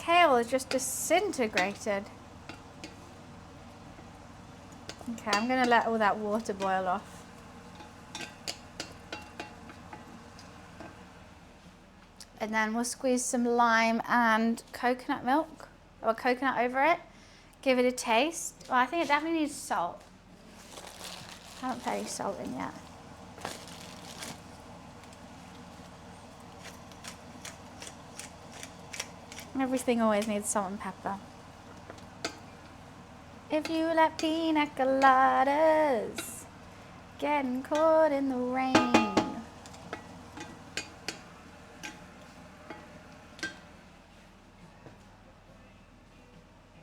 kale is just disintegrated. Okay, I'm gonna let all that water boil off. And then we'll squeeze some lime and coconut milk, or coconut over it. Give it a taste. Well, I think it definitely needs salt. I haven't put any salt in yet. Everything always needs salt and pepper. If you like pina coladas, getting caught in the rain.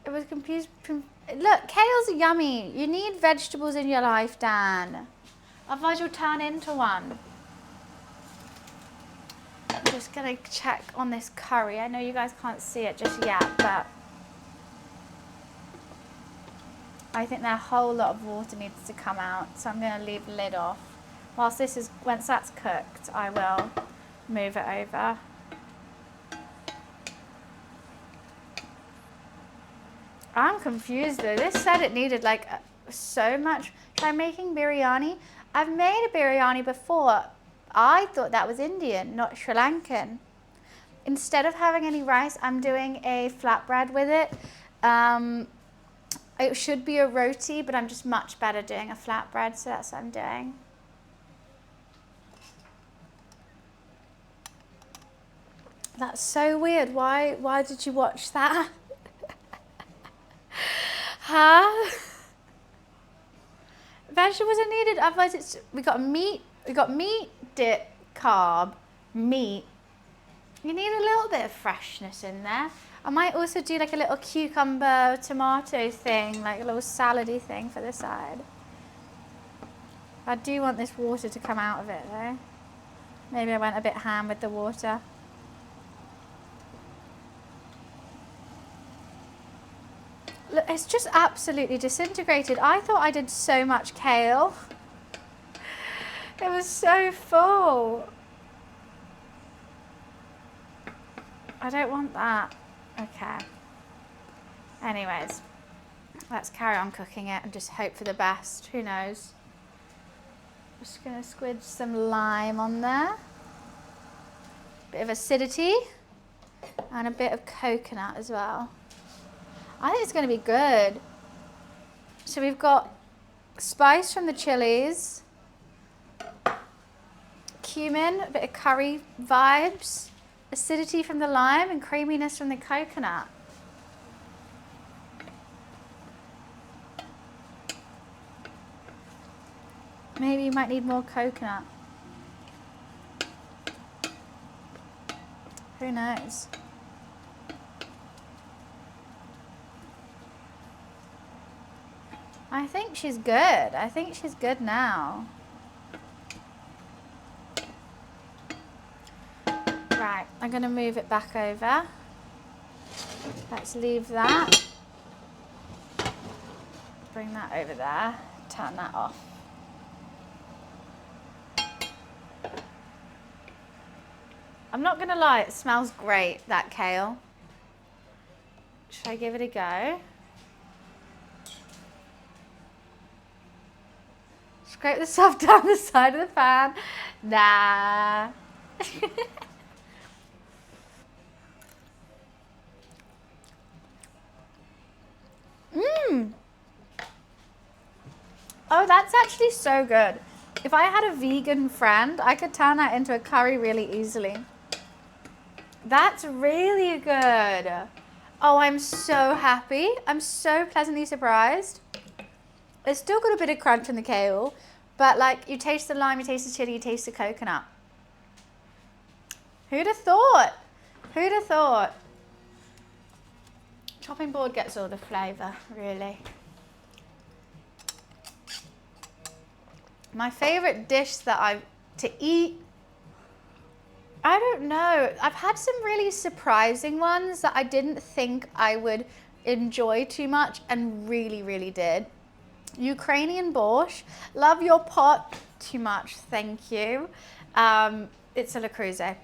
It was confused. Look, kale's yummy. You need vegetables in your life, Dan. Otherwise you'll turn into one. I'm just gonna check on this curry. I know you guys can't see it just yet, but I think that whole lot of water needs to come out. So I'm gonna leave the lid off. Once that's cooked, I will move it over. I'm confused though. This said it needed like so much. Try making biryani. I've made a biryani before. I thought that was Indian, not Sri Lankan. Instead of having any rice, I'm doing a flatbread with it. It should be a roti, but I'm just much better doing a flatbread, so that's what I'm doing. That's so weird. Why did you watch that? Huh? Vegetables are needed, otherwise we got meat, dip, carb, meat. You need a little bit of freshness in there. I might also do like a little cucumber tomato thing, like a little salady thing for the side. I do want this water to come out of it though. Maybe I went a bit ham with the water. Look, it's just absolutely disintegrated. I thought I did so much kale. It was so full. I don't want that. Okay. Anyways, let's carry on cooking it and just hope for the best. Who knows? Just gonna squidge some lime on there. Bit of acidity and a bit of coconut as well. I think it's going to be good. So we've got spice from the chilies, cumin, a bit of curry vibes, acidity from the lime and creaminess from the coconut. Maybe you might need more coconut. Who knows? I think she's good. I think she's good now. Right, I'm going to move it back over. Let's leave that. Bring that over there. Turn that off. I'm not going to lie, it smells great, that kale. Should I give it a go? Scrape the stuff down the side of the pan. Nah. Mmm. Oh, that's actually so good. If I had a vegan friend, I could turn that into a curry really easily. That's really good. Oh, I'm so happy. I'm so pleasantly surprised. It's still got a bit of crunch in the kale, but like you taste the lime, you taste the chili, you taste the coconut. Who'd have thought? Who'd have thought? Chopping board gets all the flavour, really. My favourite dish to eat, I don't know. I've had some really surprising ones that I didn't think I would enjoy too much and really, really did. Ukrainian borscht. Love your pot too much, thank you. It's a Le Creuset.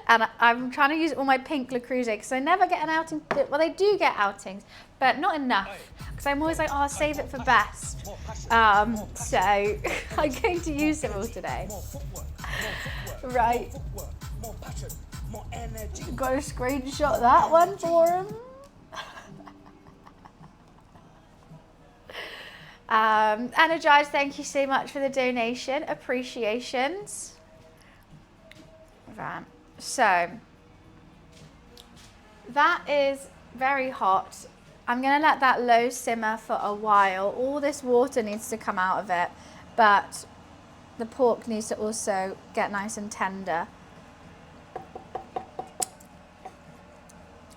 And I'm trying to use all my pink Le Creuset because I never get an outing. Well, they do get outings, but not enough. Because I'm always like, oh, I'll save it for best. So I'm going to use them all today. Right. Got to screenshot that one for him. Energized, thank you so much for the donation. Appreciations. Right. So that is very hot. I'm going to let that low simmer for a while. All this water needs to come out of it, but the pork needs to also get nice and tender,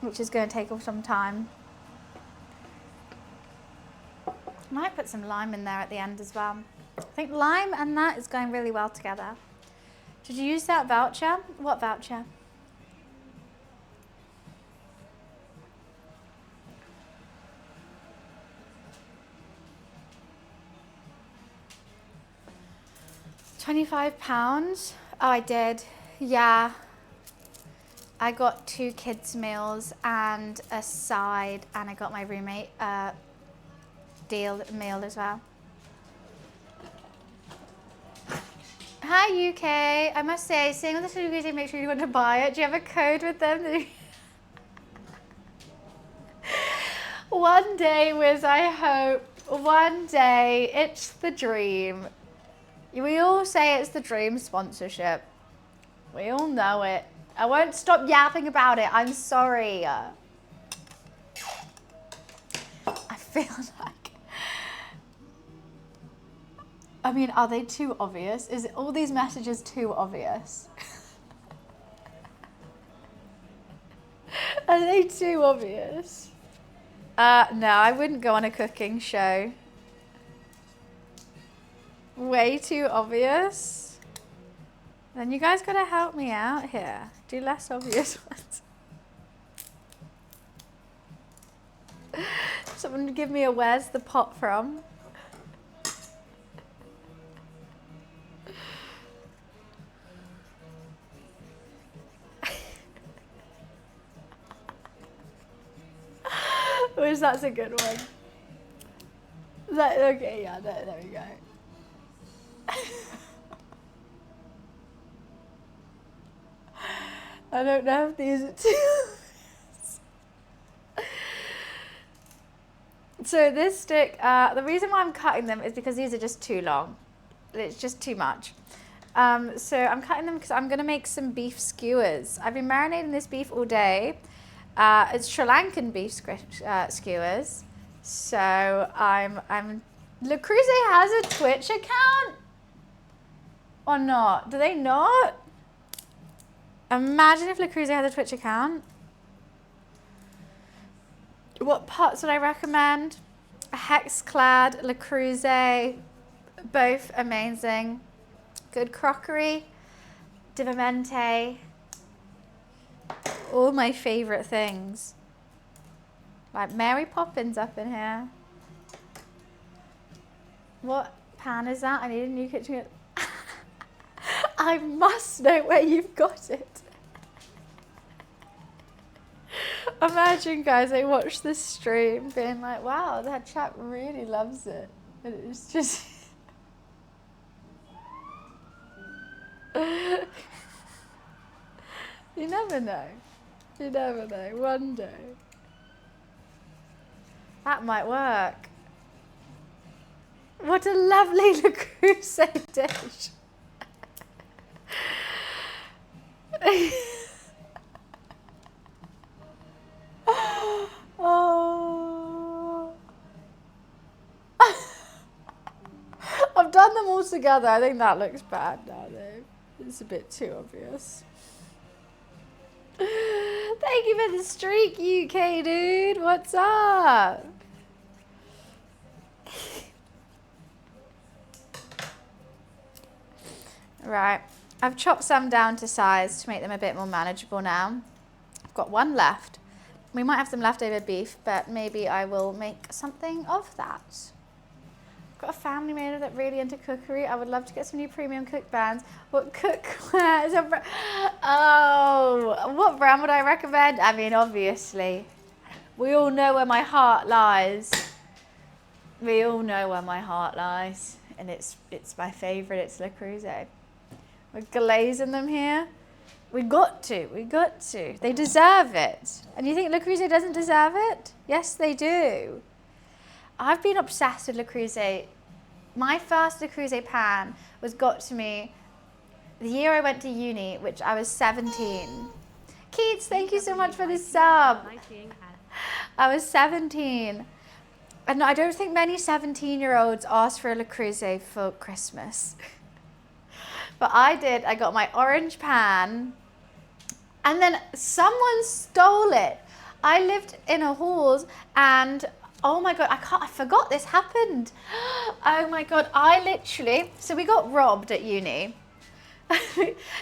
which is going to take some time. Might put some lime in there at the end as well. I think lime and that is going really well together. Did you use that voucher? What voucher? £25? Oh, I did. Yeah. I got 2 kids' meals and a side, and I got my roommate meal as well. Hi UK. I must say, seeing all the food makes me want to buy it. Do you have a code with them? One day, Wiz, I hope. One day, it's the dream. We all say it's the dream sponsorship. We all know it. I won't stop yapping about it. I'm sorry. I feel like... I mean, are they too obvious? Is it all these messages too obvious? Are they too obvious? No, I wouldn't go on a cooking show. Way too obvious. Then you guys gotta help me out here. Do less obvious ones. Someone give me a where's the pot from? Which that's a good one. Okay, yeah, there we go. I don't know if these are too... So this stick, the reason why I'm cutting them is because these are just too long. It's just too much. So I'm cutting them because I'm going to make some beef skewers. I've been marinating this beef all day. It's Sri Lankan beef skewers. So Le Creuset has a Twitch account? Or not? Do they not? Imagine if Le Creuset had a Twitch account. What pots would I recommend? Hexclad, Le Creuset, both amazing. Good crockery, Divamente, all my favourite things. Like Mary Poppins up in here. What pan is that? I need a new kitchen. I must know where you've got it. Imagine, guys, I watched this stream being like, wow, that chat really loves it. And it's just... You never know. You never know. One day. That might work. What a lovely Le Creuset dish. Oh. I've done them all together. I think that looks bad now, though. It's a bit too obvious. Thank you for the streak, UK dude. What's up? Right. I've chopped some down to size to make them a bit more manageable now. I've got one left. We might have some leftover beef, but maybe I will make something of that. got a family member that really into cookery. I would love to get some new premium cook brands. What cookware is a brand? Oh, what brand would I recommend? I mean, obviously, we all know where my heart lies. We all know where my heart lies, and it's my favourite. It's Le Creuset. We're glazing them here. We got to. They deserve it. And you think Le Creuset doesn't deserve it? Yes, they do. I've been obsessed with Le Creuset. My first Le Creuset pan was got to me the year I went to uni, which I was 17. Keats, thank you so much for the sub. I was 17. And I don't think many 17-year-olds ask for a Le Creuset for Christmas. But I did. I got my orange pan. And then someone stole it. I lived in a halls and oh my God, I forgot this happened. Oh my God, so we got robbed at uni.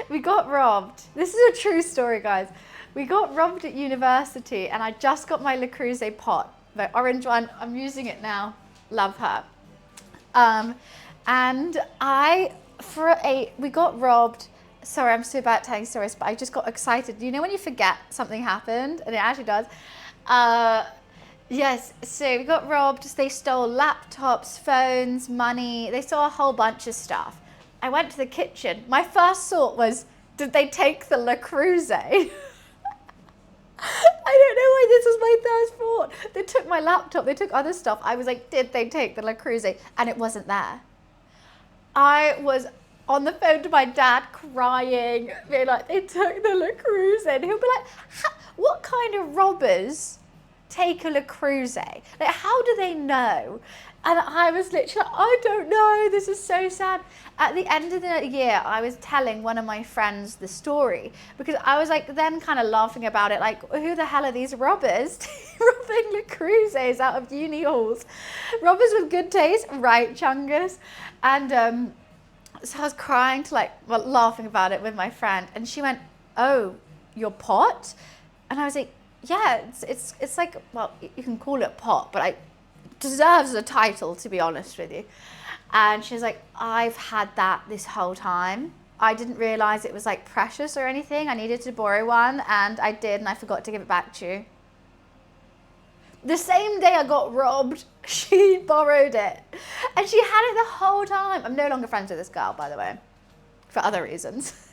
We got robbed. This is a true story, guys. We got robbed at university and I just got my Le Creuset pot, the orange one. I'm using it now. Love her. And we got robbed. Sorry, I'm so bad at telling stories, but I just got excited. You know when you forget something happened, and it actually does? Yes, so we got robbed. They stole laptops, phones, money. They stole a whole bunch of stuff. I went to the kitchen. My first thought was, did they take the Le Creuset? I don't know why this was my first thought. They took my laptop, they took other stuff. I was like, did they take the Le Creuset? And it wasn't there. I was on the phone to my dad crying, being like, they took the Le Creuset. He'll be like, what kind of robbers take a Le Creuset? Like, how do they know? And I was literally like, I don't know, this is so sad. At the end of the year, I was telling one of my friends the story because I was like then kind of laughing about it, like, who the hell are these robbers robbing Le Creusets out of uni halls? Robbers with good taste, right, Chungus? And so I was crying laughing about it with my friend, and she went, oh, your pot? And I was like, yeah, it's like, well, you can call it pot, but it deserves a title, to be honest with you. And she's like, I've had that this whole time. I didn't realize it was like precious or anything. I needed to borrow one, and I did, and I forgot to give it back to you. The same day I got robbed, she borrowed it. And she had it the whole time. I'm no longer friends with this girl, by the way, for other reasons.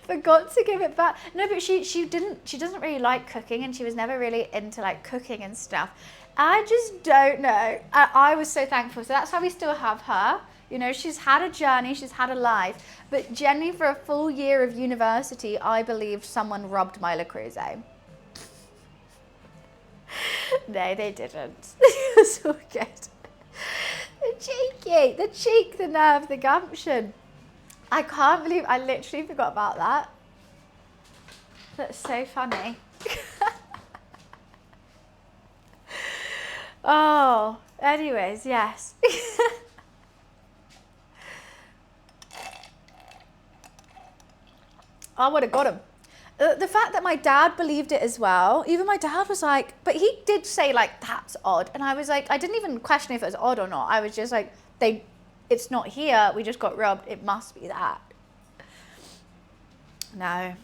Forgot to give it back. No, but she doesn't really like cooking, and she was never really into like cooking and stuff. I just don't know. I was so thankful. So that's why we still have her. You know, she's had a journey, she's had a life. But generally for a full year of university, I believed someone robbed my Le Creuset. No, they didn't. It was all good. The cheek, the nerve, the gumption. I can't believe I literally forgot about that. That's so funny. Oh, anyways, yes. I would have got him. The fact that my dad believed it as well, even my dad was like, but he did say like, that's odd. And I was like, I didn't even question if it was odd or not. I was just like, it's not here. We just got robbed. It must be that. No.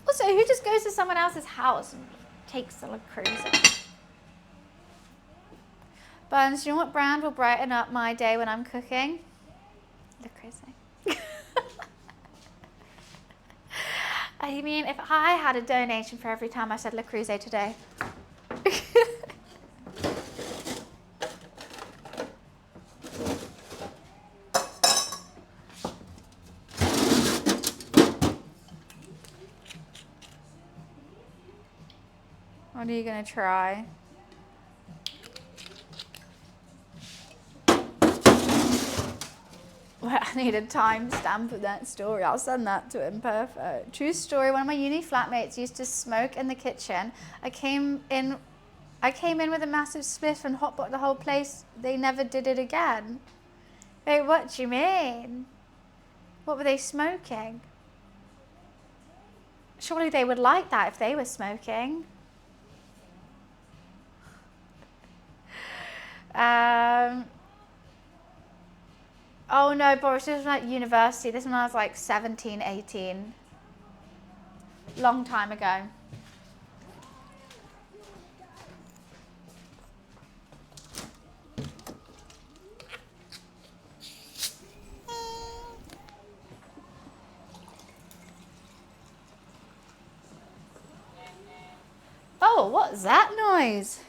Also, who just goes to someone else's house and takes the Le Creuset? Buns, do you know what brand will brighten up my day when I'm cooking? Le Creuset. I mean, if I had a donation for every time I said Le Creuset today. What are you going to try? Well, I need a timestamp of that story. I'll send that to him. Perfect. True story. One of my uni flatmates used to smoke in the kitchen. I came in with a massive spliff and hotboxed the whole place. They never did it again. Wait, what do you mean? What were they smoking? Surely they would like that if they were smoking. Oh no, Boris, this was at university. This one I was like 17, 18. Long time ago. Oh, what's that noise?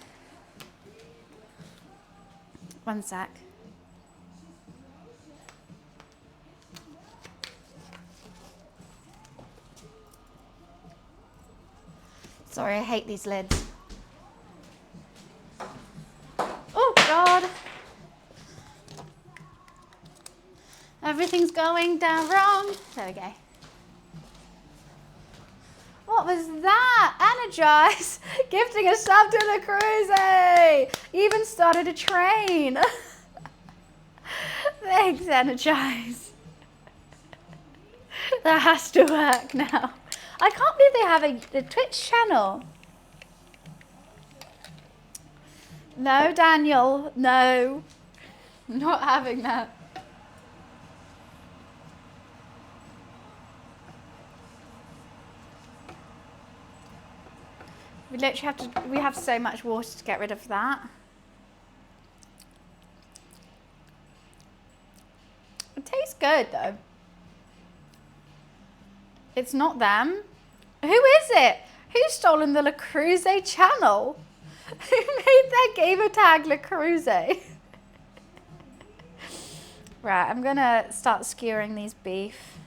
One sec. Sorry, I hate these lids. Oh God. Everything's going down wrong. There we go. What was that? Energize. Gifting a sub to the cruise. Even started a train. Thanks, Energize. That has to work now. I can't believe they have a Twitch channel. No, Daniel. No. I'm not having that. We literally we have so much water to get rid of that. It tastes good though. It's not them. Who is it? Who's stolen the Le Creuset channel? Who made their gamer tag Le Creuset? Right, I'm gonna start skewering these beef.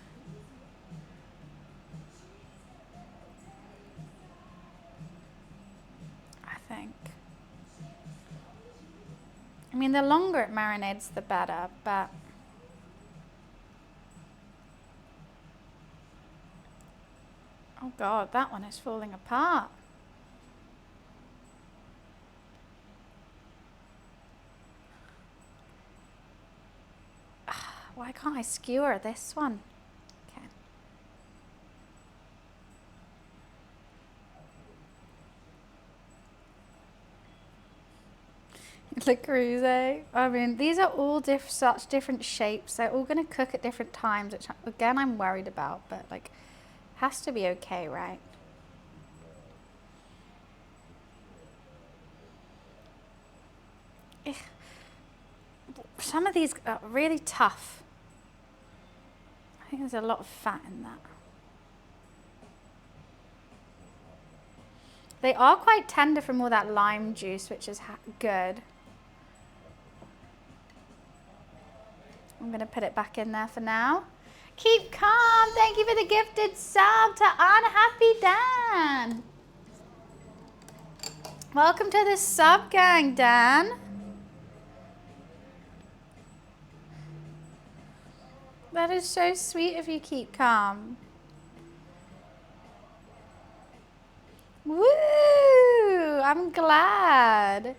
I think. I mean, the longer it marinates, the better, but oh God, that one is falling apart. Why can't I skewer this one? Okay. Le Creuset. I mean, these are all such different shapes. They're all going to cook at different times, which again I'm worried about, but like, has to be okay, right? Ugh. Some of these are really tough. I think there's a lot of fat in that. They are quite tender from all that lime juice, which is good. I'm going to put it back in there for now. Keep calm. Thank you for the gifted sub to Unhappy Dan. Welcome to the sub gang, Dan. That is so sweet of you, Keep Calm. Woo! I'm glad.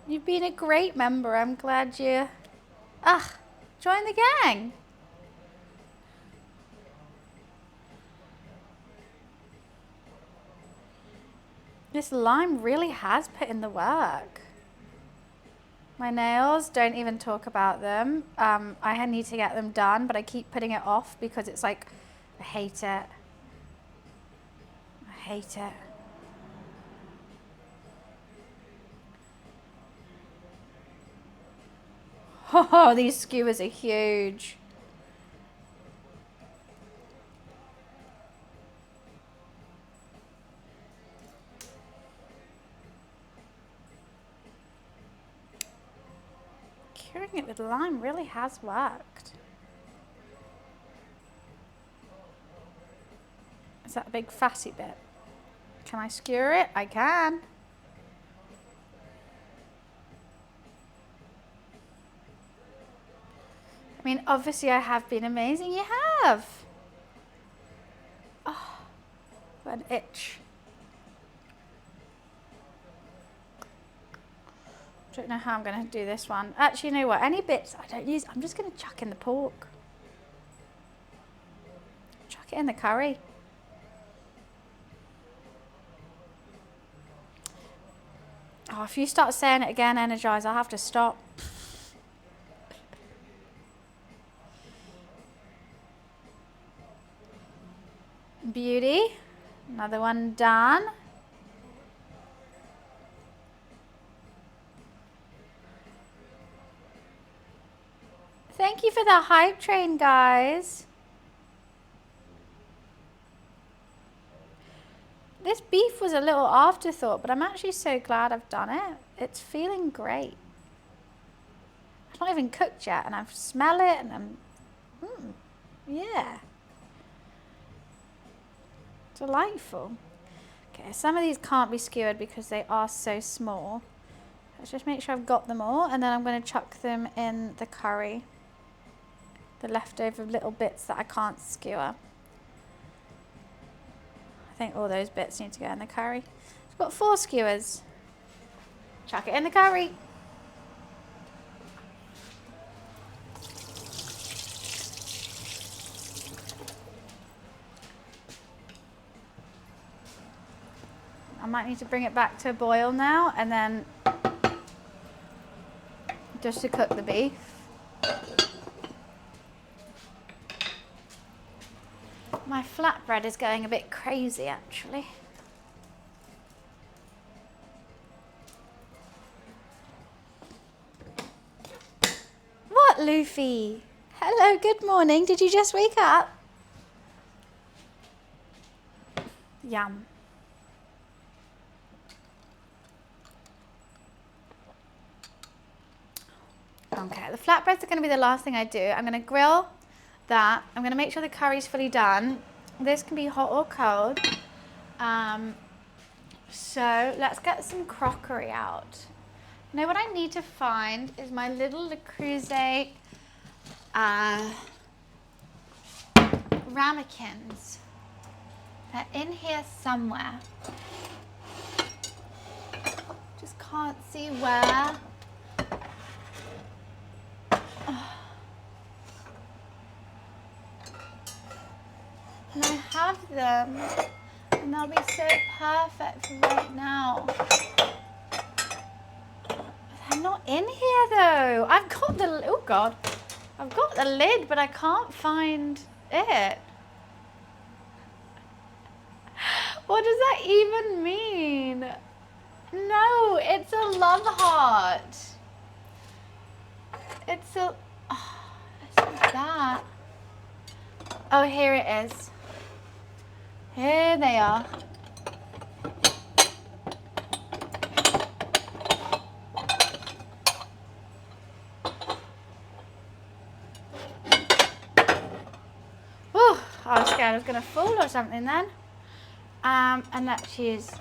You've been a great member. I'm glad you... join the gang. This lime really has put in the work. My nails, don't even talk about them. I need to get them done, but I keep putting it off because it's like, I hate it. I hate it. Oh, these skewers are huge. Curing it with lime really has worked. Is that a big fatty bit? Can I skewer it? I can. I mean, obviously I have been amazing. You have. Oh, what an itch. Don't know how I'm going to do this one. Actually, you know what? Any bits I don't use, I'm just going to chuck in the pork. Chuck it in the curry. Oh, Oh, if you start saying it again, Energize, I'll have to stop. Beauty. Another one done. Thank you for the hype train, guys. This beef was a little afterthought, but I'm actually so glad I've done it. It's feeling great. It's not even cooked yet, and I smell it, and yeah. Delightful. Okay, some of these can't be skewered because they are so small. Let's just make sure I've got them all, and then I'm going to chuck them in the curry. The leftover little bits that I can't skewer. I think all those bits need to go in the curry. I've got 4 skewers. Chuck it in the curry. I might need to bring it back to a boil now, and then just to cook the beef. My flatbread is going a bit crazy, actually. What, Luffy? Hello, good morning. Did you just wake up? Yum. Okay, the flatbreads are going to be the last thing I do. I'm going to grill that. I'm going to make sure the curry's fully done. This can be hot or cold. So let's get some crockery out. Now what I need to find is my little Le Creuset ramekins. They're in here somewhere. Just can't see where. And I have them, and they'll be so perfect for right now. They're not in here though. I've got the, oh God, I've got the lid, but I can't find it. What does that even mean? No, it's a love heart. It's a, oh, it's that. Oh, here it is. Here they are. Oh, I was scared I was going to fall or something then. And let's use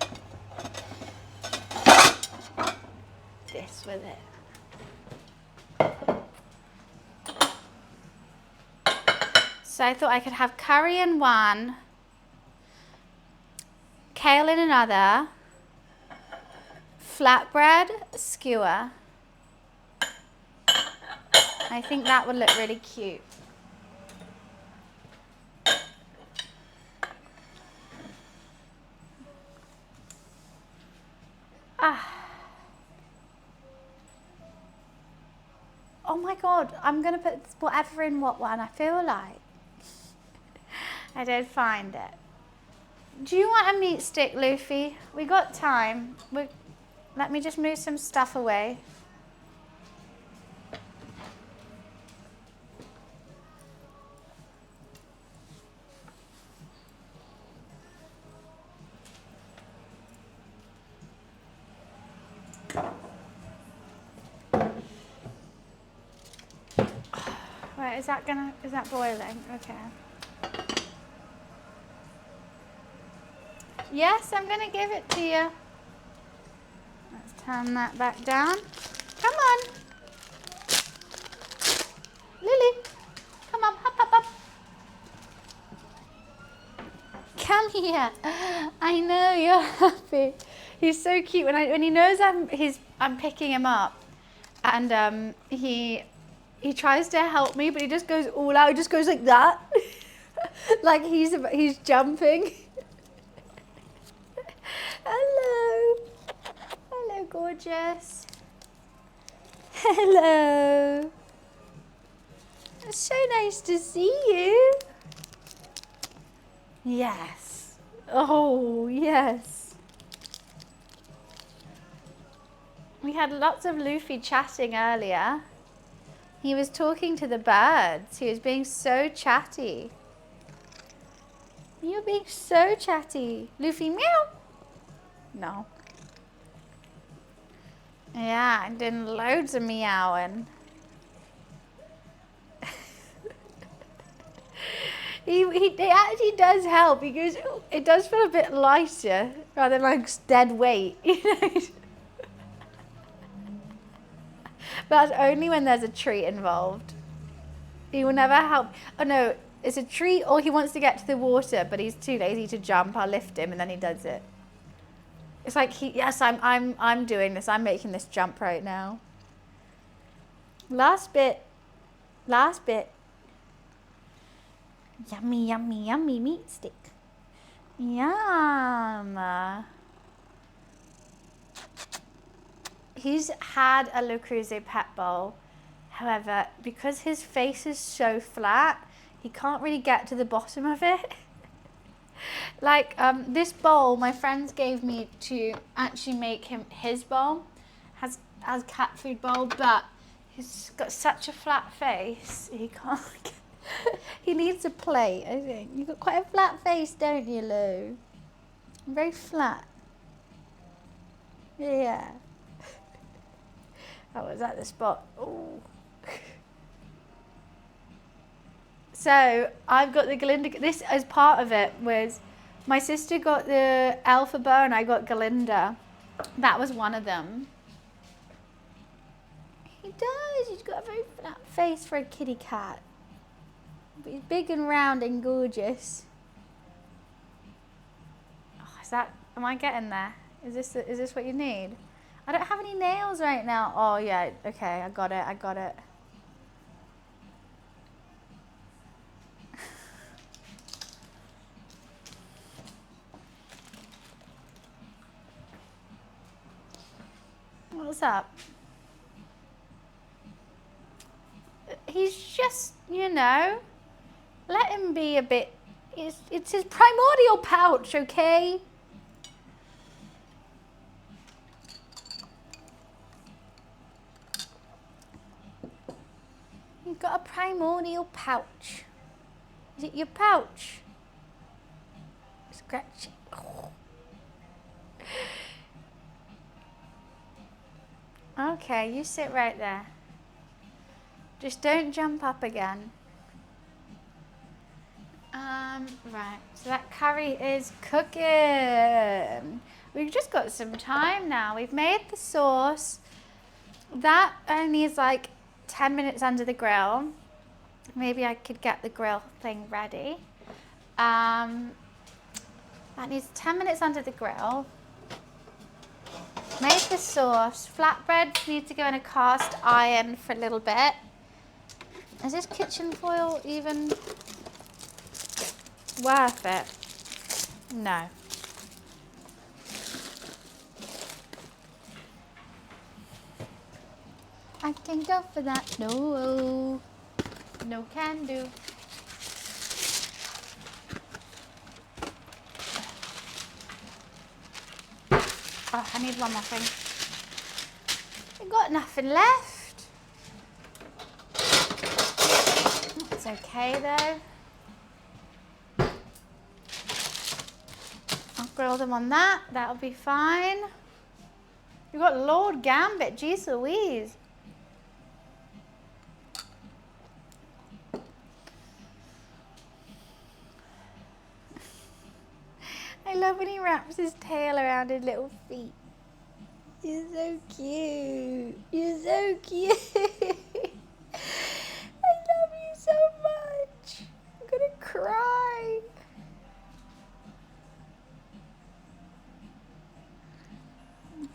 this with it. So I thought I could have curry in one, kale in another, flatbread skewer. I think that would look really cute. Oh my God, I'm going to put whatever in what one I feel like. I did find it. Do you want a meat stick, Luffy? We got time. Let me just move some stuff away. Right, is that boiling? Okay. Yes, I'm gonna give it to you. Let's turn that back down. Come on. Lily, come on, hop, hop, hop. Come here. I know you're happy. He's so cute when he knows I'm picking him up, and he tries to help me, but he just goes all out. He just goes like that, like he's jumping. Hello, hello, gorgeous. Hello. It's so nice to see you. Yes. Oh, yes. We had lots of Luffy chatting earlier. He was talking to the birds. He was being so chatty. You're being so chatty. Luffy, meow. No. Yeah, and doing loads of meowing. It actually does help because it does feel a bit lighter rather than like dead weight, you know. But that's only when there's a treat involved. He will never help. Oh no, it's a treat or he wants to get to the water, but he's too lazy to jump. I'll lift him and then he does it. It's like yes, I'm doing this. I'm making this jump right now. Last bit. Last bit. Yummy, yummy, yummy meat stick. Yum. He's had a Le Creuset pet bowl. However, because his face is so flat, he can't really get to the bottom of it. Like this bowl my friends gave me to actually make him his bowl as cat food bowl, but he's got such a flat face he can't get, he needs a plate. I think you've got quite a flat face, don't you, Lou? Very flat. Yeah. I was at the spot. Oh. So I've got the Galinda. This as part of it was my sister got the Elphaba and I got Galinda. That was one of them. He does. He's got a very flat face for a kitty cat. But he's big and round and gorgeous. Oh, is that? Am I getting there? Is this what you need? I don't have any nails right now. Oh yeah. Okay, I got it. I got it. What's up? He's just, you know, let him be a bit, it's his primordial pouch, okay? You've got a primordial pouch. Is it your pouch? Scratch. Oh. Okay, you sit right there. Just don't jump up again. Right, so that curry is cooking. We've just got some time now. We've made the sauce. That only is like 10 minutes under the grill. Maybe I could get the grill thing ready. That needs 10 minutes under the grill. Made the sauce. Flatbreads need to go in a cast iron for a little bit. Is this kitchen foil even worth it? No. I can go for that. No. No can do. Oh, I need one more thing. I've got nothing left. It's okay though. I'll grill them on that. That'll be fine. You've got Lord Gambit. Jeez Louise. I love when he wraps his tail around his little feet. You're so cute. You're so cute. I love you so much. I'm gonna cry.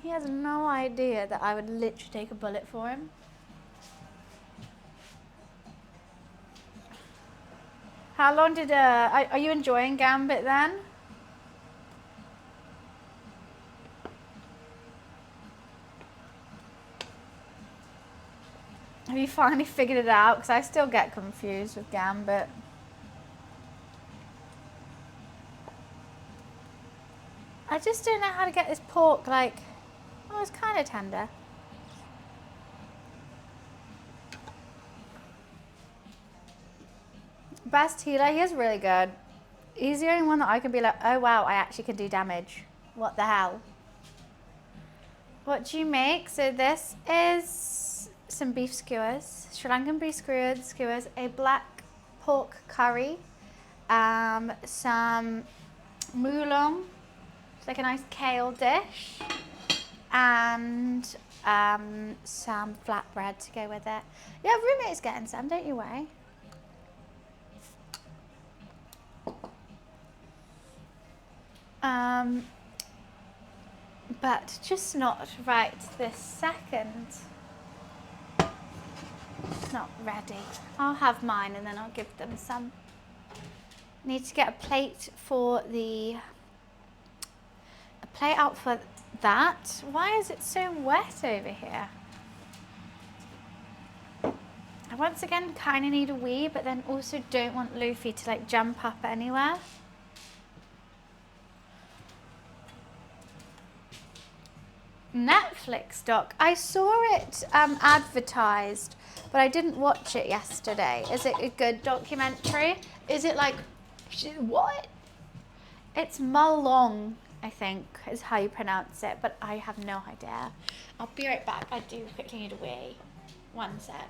He has no idea that I would literally take a bullet for him. How long did, are you enjoying Gambit then? Have you finally figured it out? Because I still get confused with gambit. I just don't know how to get this pork, like, oh, it's kind of tender. Best healer, he is really good. He's the only one that I can be like, oh wow, I actually can do damage. What the hell? What do you make? So this is some beef skewers, Sri Lankan beef skewers, a black pork curry, some Mullung, it's like a nice kale dish, and some flatbread to go with it. Yeah, roommate's getting some, don't you worry. But just not right this second. Not ready. I'll have mine and then I'll give them some. Need to get a plate out for that. Why is it so wet over here? I once again kind of need a wee, but then also don't want Luffy to like jump up anywhere. Netflix doc. I saw it advertised, but I didn't watch it yesterday. Is it a good documentary? Is it like, what? It's Mullung, I think, is how you pronounce it, but I have no idea. I'll be right back. I do quickly need a wee. One sec.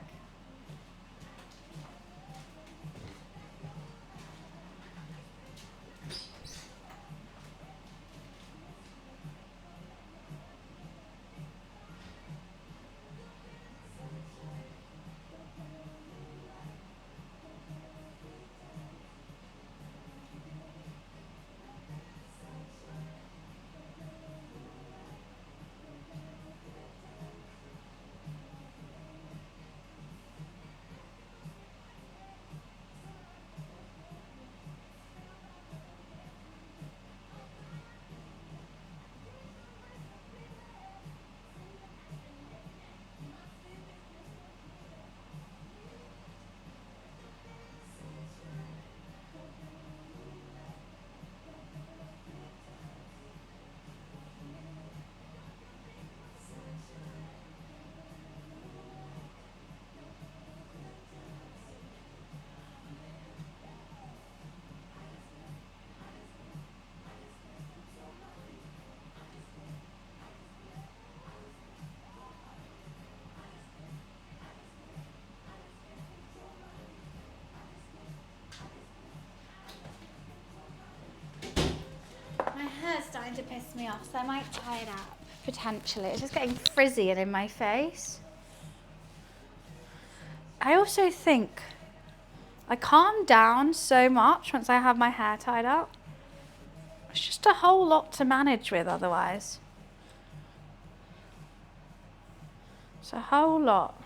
My hair's starting to piss me off, so I might tie it up, potentially. It's just getting frizzy and in my face. I also think I calm down so much once I have my hair tied up. It's just a whole lot to manage with otherwise. It's a whole lot.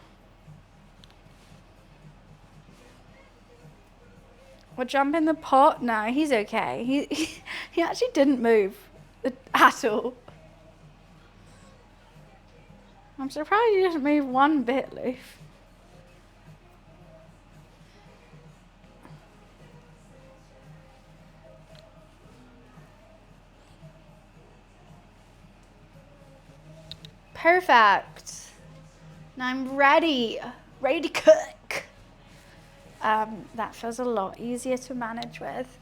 We'll jump in the pot? No, he's okay. He actually didn't move at all. I'm surprised he didn't move one bit, Luke. Perfect. Now I'm ready to cook. That feels a lot easier to manage with.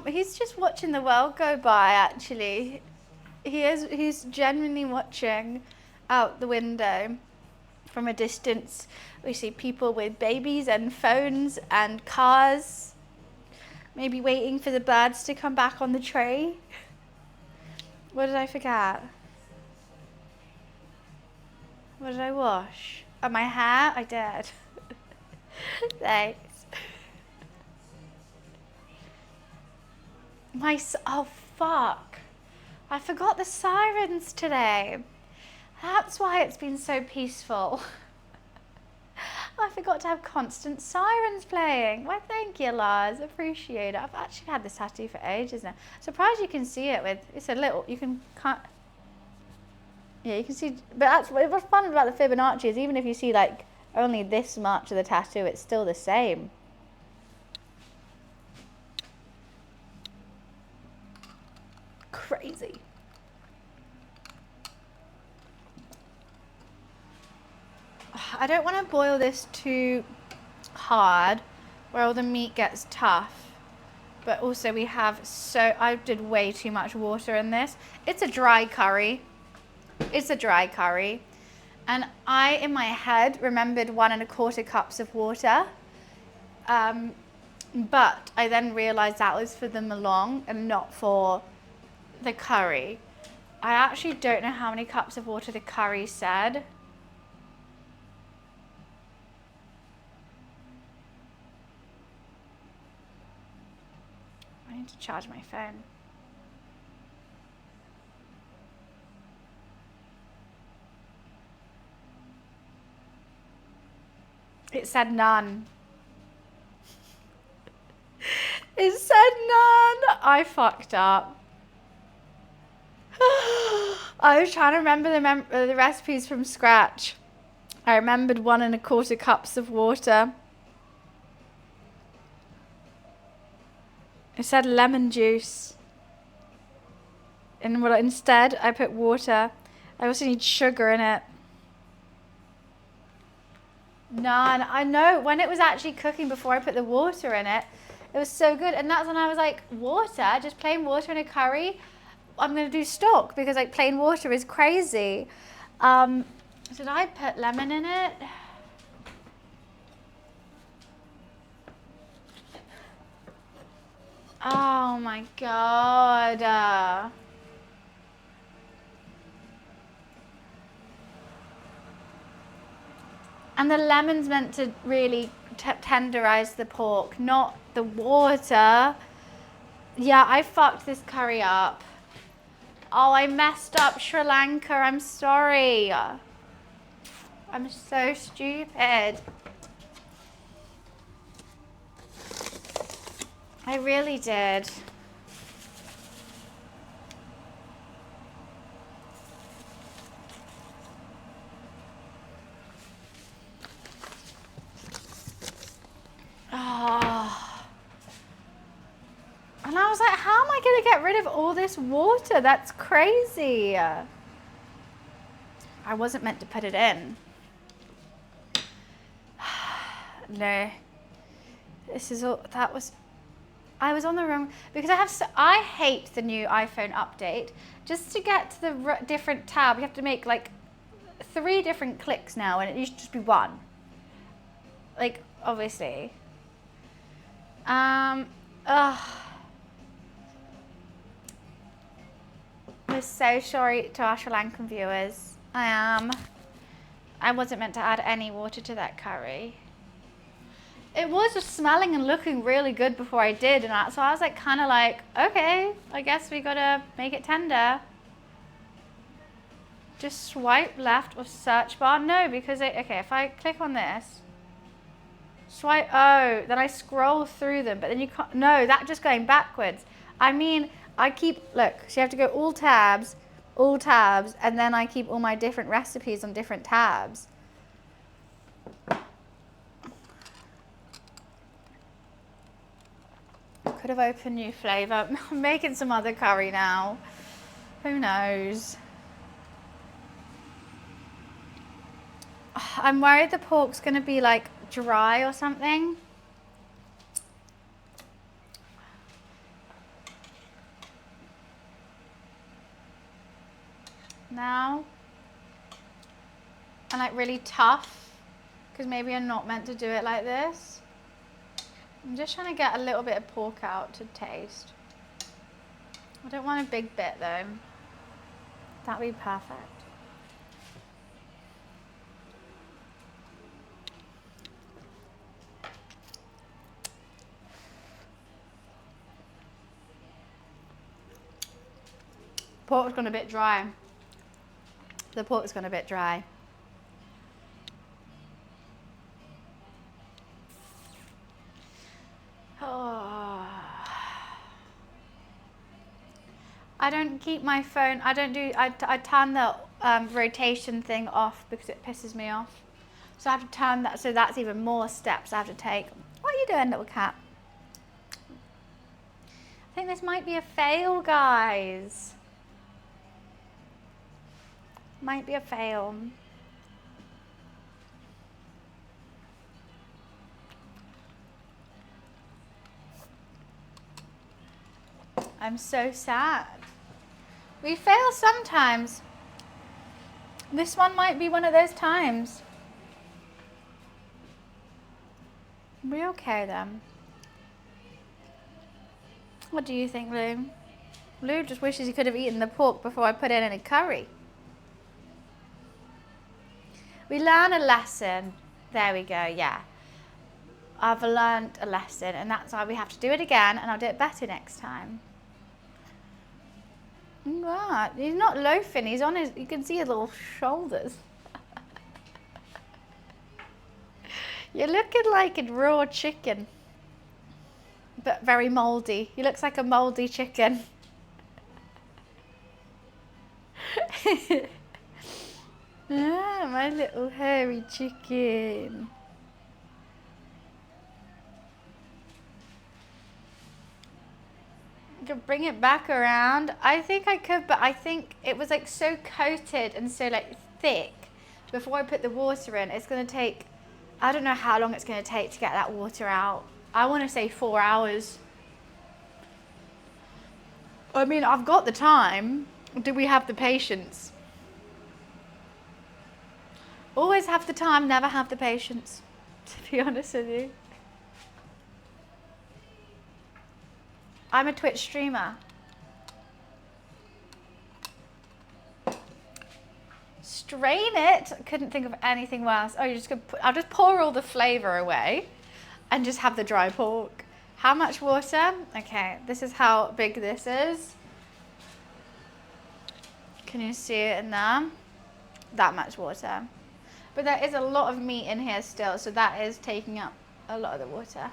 He's just watching the world go by, actually. He's genuinely watching out the window from a distance. We see people with babies and phones and cars, maybe waiting for the birds to come back on the tree. What did I forget? What did I wash? Oh, my hair? I did. Thanks. Oh, fuck. I forgot the sirens today. That's why it's been so peaceful. I forgot to have constant sirens playing. Why, thank you, Lars. Appreciate it. I've actually had this tattoo for ages now. Surprised you can see it with, it's a little, you can cut. Yeah, you can see, but that's what's fun about the Fibonacci is even if you see like only this much of the tattoo, it's still the same. Crazy. I don't want to boil this too hard where all the meat gets tough, but also we have I did way too much water in this. It's a dry curry. It's a dry curry. And I, in my head, remembered 1¼ cups of water. But I then realized that was for the Mullung and not for the curry. I actually don't know how many cups of water the curry said. I need to charge my phone. It said none. It said none. I fucked up. I was trying to remember the recipes from scratch. I remembered 1¼ cups of water. It said lemon juice. And instead I put water. I also need sugar in it. None. I know when it was actually cooking before I put the water in it, it was so good. And that's when I was like, water? Just plain water in a curry? I'm going to do stock because like plain water is crazy. Did I put lemon in it? Oh my God. And the lemon's meant to really tenderize the pork, not the water. Yeah, I fucked this curry up. Oh, I messed up Sri Lanka. I'm sorry. I'm so stupid. I really did. Oh. And I was like, how am I going to get rid of all this water? That's crazy. I wasn't meant to put it in. No. This is all, I was on the wrong, because I hate the new iPhone update. Just to get to the different tab, you have to make like 3 different clicks now, and it used to just be 1. Like, obviously. Ugh. I'm so sorry to our Sri Lankan viewers. I am. I wasn't meant to add any water to that curry. It was just smelling and looking really good before I did, and so I was like, kind of like, okay, I guess we gotta make it tender. Just swipe left or search bar. No, because okay, if I click on this, swipe, oh, then I scroll through them, but then you can't, no, that's just going backwards. I mean, look, so you have to go all tabs, and then I keep all my different recipes on different tabs. Could have opened new flavor. I'm making some other curry now. Who knows? I'm worried the pork's gonna be like dry or something. Now. And like really tough, because maybe I'm not meant to do it like this. I'm just trying to get a little bit of pork out to taste. I don't want a big bit though. That'd be perfect. Pork's gone a bit dry. The pork's gone a bit dry. I don't keep my phone. I turn the rotation thing off because it pisses me off. So I have to turn that. So that's even more steps I have to take. What are you doing, little cat? I think this might be a fail, guys. Might be a fail. I'm so sad. We fail sometimes. This one might be one of those times. We okay then? What do you think, Lou? Lou just wishes he could have eaten the pork before I put in any curry. We learn a lesson. There we go, yeah. I've learned a lesson and that's why we have to do it again and I'll do it better next time. What? He's not loafing, he's on his, you can see his little shoulders. You're looking like a raw chicken, but very mouldy. He looks like a mouldy chicken. Ah, my little hairy chicken. I could bring it back around. I think I could, but I think it was like so coated and so like thick. Before I put the water in, it's going to take, I don't know how long it's going to take to get that water out. I want to say 4 hours. I mean, I've got the time. Do we have the patience? Always have the time, never have the patience, to be honest with you. I'm a Twitch streamer. Strain it. Couldn't think of anything worse. Oh, you're just gonna I'll just pour all the flavor away and just have the dry pork. How much water? Okay, this is how big this is. Can you see it in there? That much water. But there is a lot of meat in here still, so that is taking up a lot of the water.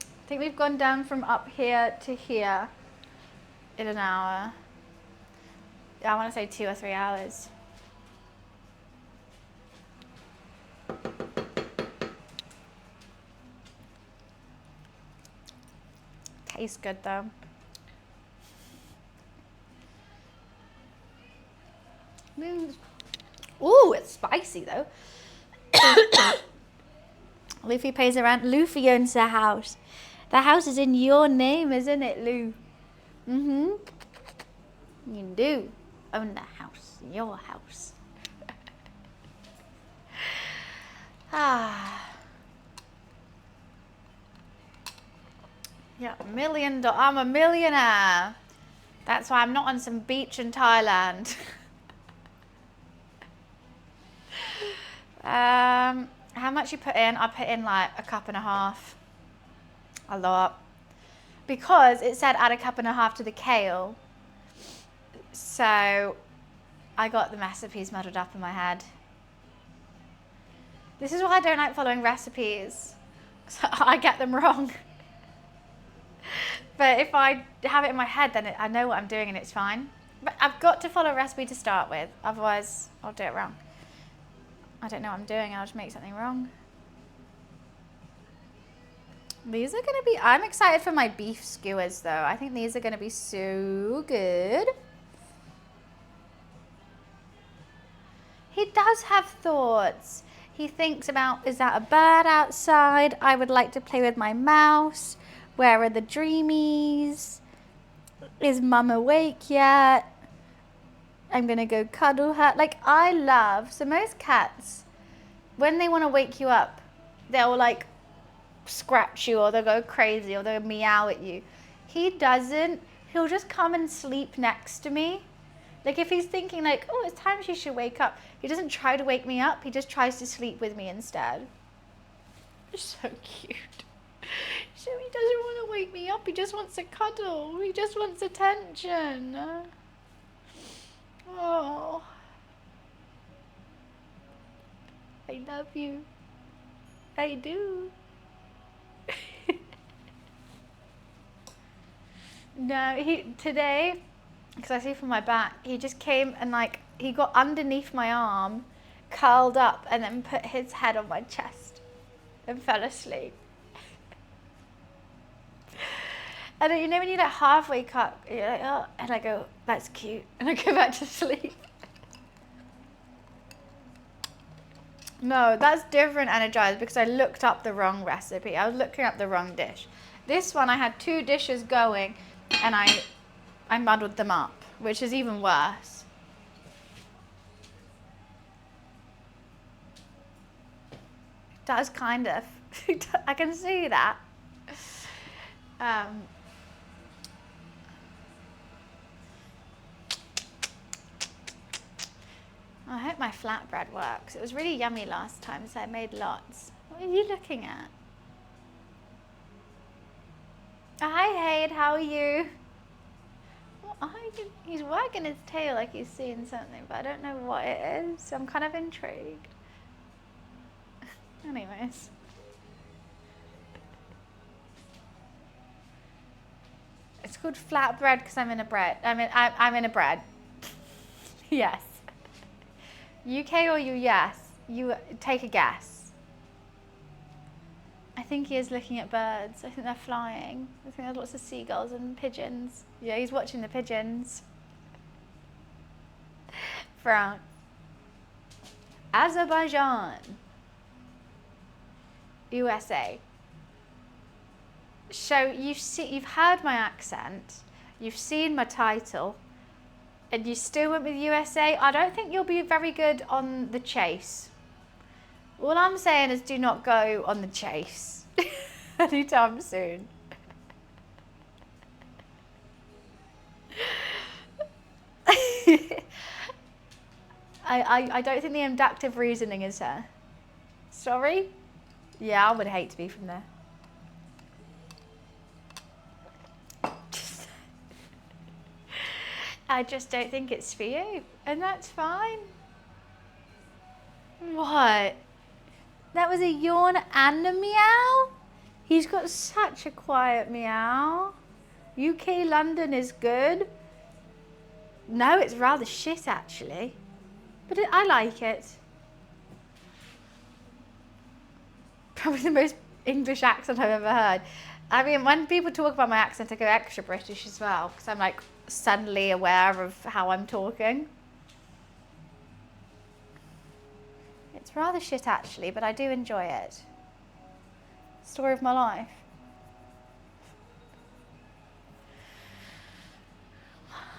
I think we've gone down from up here to here in an hour. I want to say 2 or 3 hours. Tastes good though. Ooh, it's spicy though. Luffy pays the rent. Luffy owns the house. The house is in your name, isn't it, Lou? Mm-hmm. You do own the house. Your house. Ah. Yeah, I'm a millionaire. That's why I'm not on some beach in Thailand. How much you put in? I put in like a cup and a half. A lot. Because it said add a cup and a half to the kale. So I got the recipes muddled up in my head. This is why I don't like following recipes. So I get them wrong. But if I have it in my head, then I know what I'm doing and it's fine. But I've got to follow a recipe to start with. Otherwise, I'll do it wrong. I don't know what I'm doing. I'll just make something wrong. These are going to be... I'm excited for my beef skewers, though. I think these are going to be so good. He does have thoughts. He thinks about, is that a bird outside? I would like to play with my mouse. Where are the dreamies? Is mum awake yet? I'm going to go cuddle her. Like, I love... So most cats, when they want to wake you up, they'll, like, scratch you or they'll go crazy or they'll meow at you. He doesn't. He'll just come and sleep next to me. Like, if he's thinking, like, oh, it's time she should wake up, he doesn't try to wake me up. He just tries to sleep with me instead. It's so cute. So he doesn't want to wake me up. He just wants a cuddle. He just wants attention. Oh. I love you. I do. No, today, because I see from my back, he just came and like he got underneath my arm, curled up, and then put his head on my chest and fell asleep. And you know when you like half wake up, you're like, oh, and I go, that's cute, and I go back to sleep. No, that's different energized because I looked up the wrong recipe. I was looking up the wrong dish. This one I had 2 dishes going, and I muddled them up, which is even worse. It does kind of. I can see that. I hope my flatbread works. It was really yummy last time, so I made lots. What are you looking at? Hi, Hayde, how are you? He's wagging his tail like he's seeing something, but I don't know what it is, so I'm kind of intrigued. Anyways. It's called flatbread because I'm in a bread. I'm in a bread. Yes. UK or US? You take a guess. I think he is looking at birds. I think they're flying. I think there's lots of seagulls and pigeons. Yeah, he's watching the pigeons. France. Azerbaijan. USA. So you've heard my accent, you've seen my title, and you still went with USA. I don't think you'll be very good on the chase. All I'm saying is do not go on the chase anytime soon. I don't think the inductive reasoning is there. Sorry? Yeah, I would hate to be from there. I just don't think it's for you, and that's fine. What? That was a yawn and a meow? He's got such a quiet meow. UK London is good. No, it's rather shit actually, but I like it. Probably the most English accent I've ever heard. I mean, when people talk about my accent, I go extra British as well, because I'm like suddenly aware of how I'm talking. It's rather shit actually, but I do enjoy it. Story of my life.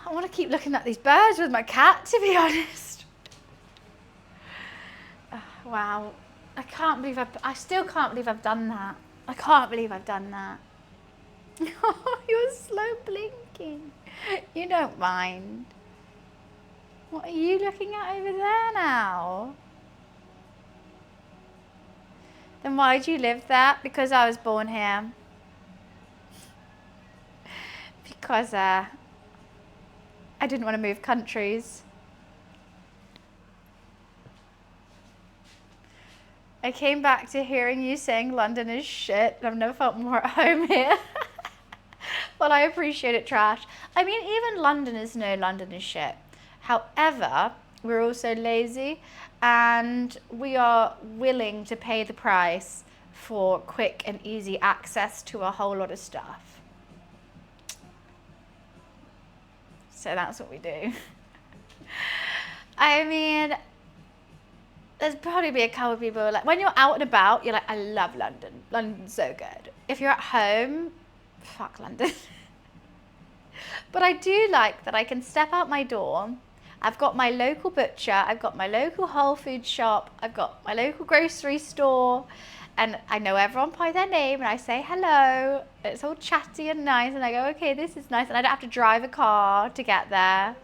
I want to keep looking at these birds with my cat, to be honest. Wow. I still can't believe I've done that. I can't believe I've done that. You're slow blinking. You don't mind. What are you looking at over there now? Then why did you live there? Because I was born here. Because I didn't want to move countries. I came back to hearing you saying London is shit, and I've never felt more at home here. Well, I appreciate it, trash. I mean, even Londoners know London is shit. However, we're also lazy, and we are willing to pay the price for quick and easy access to a whole lot of stuff. So that's what we do. I mean, there's probably be a couple of people like, when you're out and about, you're like, I love London. London's so good. If you're at home, fuck London. But I do like that I can step out my door. I've got my local butcher. I've got my local Whole Foods shop. I've got my local grocery store. And I know everyone by their name, and I say hello. It's all chatty and nice, and I go, okay, this is nice. And I don't have to drive a car to get there.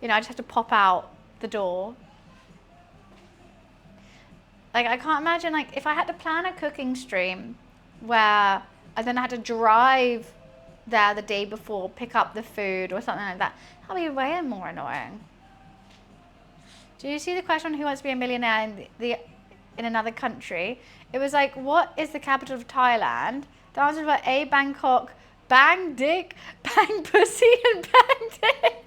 You know, I just have to pop out the door. Like, I can't imagine, like, if I had to plan a cooking stream where I then had to drive there the day before, pick up the food or something like that, that'd be way more annoying. Do you see the question on Who Wants to Be a Millionaire in another country? It was like, what is the capital of Thailand? The answer was like A, Bangkok, bang dick, bang pussy, and bang dick.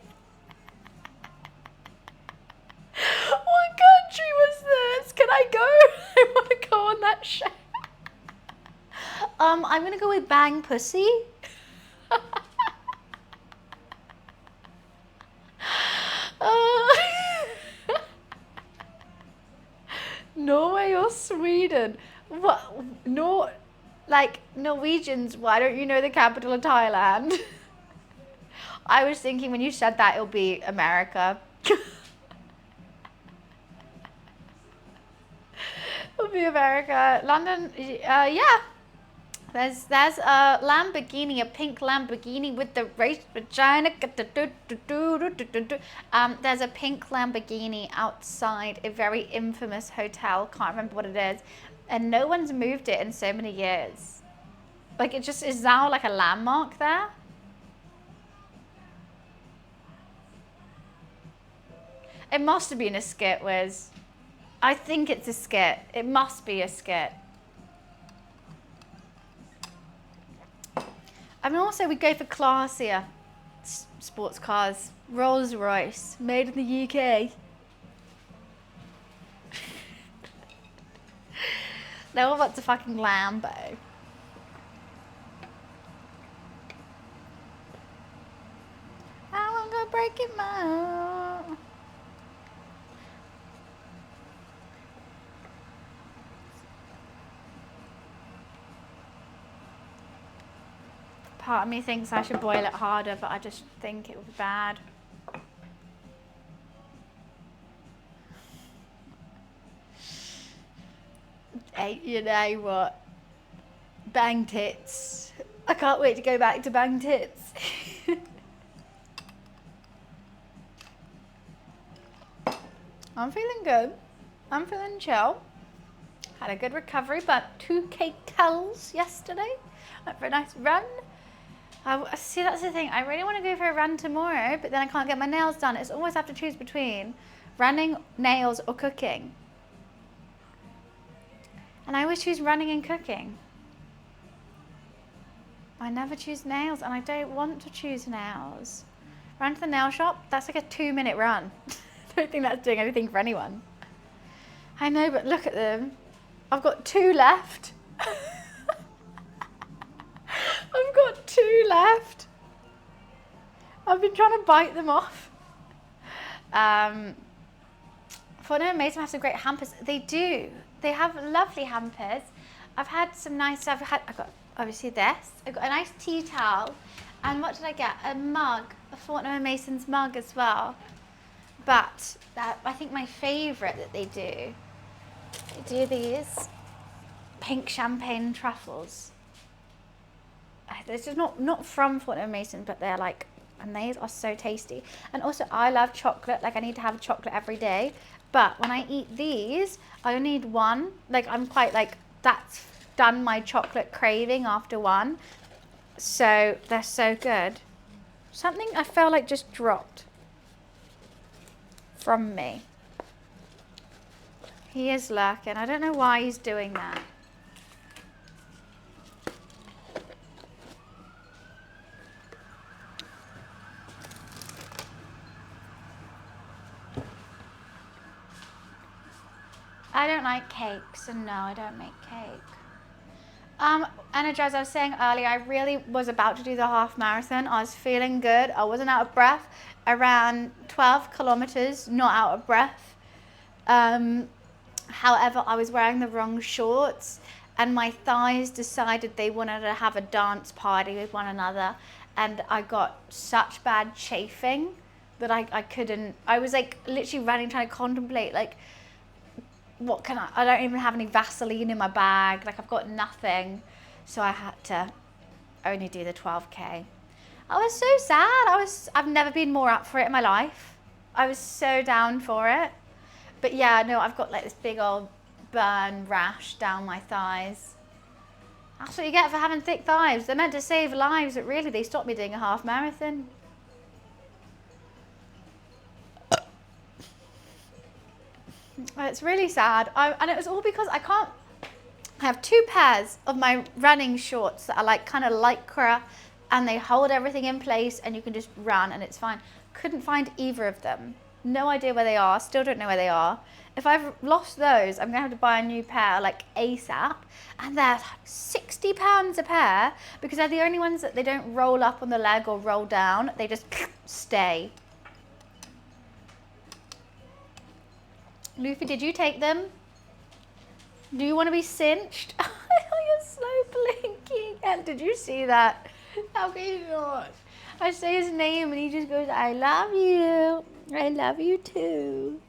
What country was this? Can I go? I want to go on that show. I'm gonna go with bang pussy. Norway or Sweden? What? No, like Norwegians. Why don't you know the capital of Thailand? I was thinking when you said that it'll be America. It'll be America. London. Yeah. There's a Lamborghini, a pink Lamborghini with the race vagina. There's a pink Lamborghini outside a very infamous hotel. Can't remember what it is, and no one's moved it in so many years. Like it just is now like a landmark there. It must have been a skit, Wiz. I think it's a skit. It must be a skit. I mean, also we go for classier sports cars. Rolls Royce, made in the UK. Now what about the fucking Lambo? I won't go breaking my heart. Part of me thinks I should boil it harder, but I just think it would be bad. Hey, you know what? Bang tits. I can't wait to go back to bang tits. I'm feeling good. I'm feeling chill. Had a good recovery, but 2K calories yesterday. Went for a nice run. See, that's the thing. I really want to go for a run tomorrow, but then I can't get my nails done. It's always have to choose between running, nails, or cooking. And I always choose running and cooking. I never choose nails, and I don't want to choose nails. Run to the nail shop, that's like a 2-minute run. I don't think that's doing anything for anyone. I know, but look at them. I've got 2 left. I've got 2 left. I've been trying to bite them off. Fortnum & Mason have some great hampers. They do. They have lovely hampers. I've had some nice. I got obviously this. I got a nice tea towel, and what did I get? A mug, a Fortnum & Mason's mug as well. But I think my favourite that they do these pink champagne truffles. They're just not from Fortnum & Mason, but they're like, and they are so tasty. And also, I love chocolate. Like, I need to have chocolate every day. But when I eat these, I only need one. Like, I'm quite like, that's done my chocolate craving after one. So they're so good. Something I felt like just dropped from me. He is lurking. I don't know why he's doing that. I don't like cakes, and no, I don't make cake. Energize, I was saying earlier, I really was about to do the half marathon. I was feeling good. I wasn't out of breath. I ran 12 kilometers, not out of breath. However, I was wearing the wrong shorts, and my thighs decided they wanted to have a dance party with one another, and I got such bad chafing that I couldn't. I was like literally running, trying to contemplate like, what can I don't even have any Vaseline in my bag. Like, I've got nothing. So I had to only do the 12K. I was so sad. I've never been more up for it in my life. I was so down for it. But yeah, no, I've got like this big old burn rash down my thighs. That's what you get for having thick thighs. They're meant to save lives, but really they stopped me doing a half marathon. It's really sad. And it was all because I have 2 pairs of my running shorts that are like kind of lycra and they hold everything in place and you can just run and it's fine. Couldn't find either of them. No idea where they are. Still don't know where they are. If I've lost those, I'm gonna have to buy a new pair like ASAP. And they're £60 a pair because they're the only ones that they don't roll up on the leg or roll down. They just stay. Luffy, did you take them? Do you want to be cinched? You're slow blinking. And did you see that? How can you not? I say his name and he just goes, I love you. I love you too.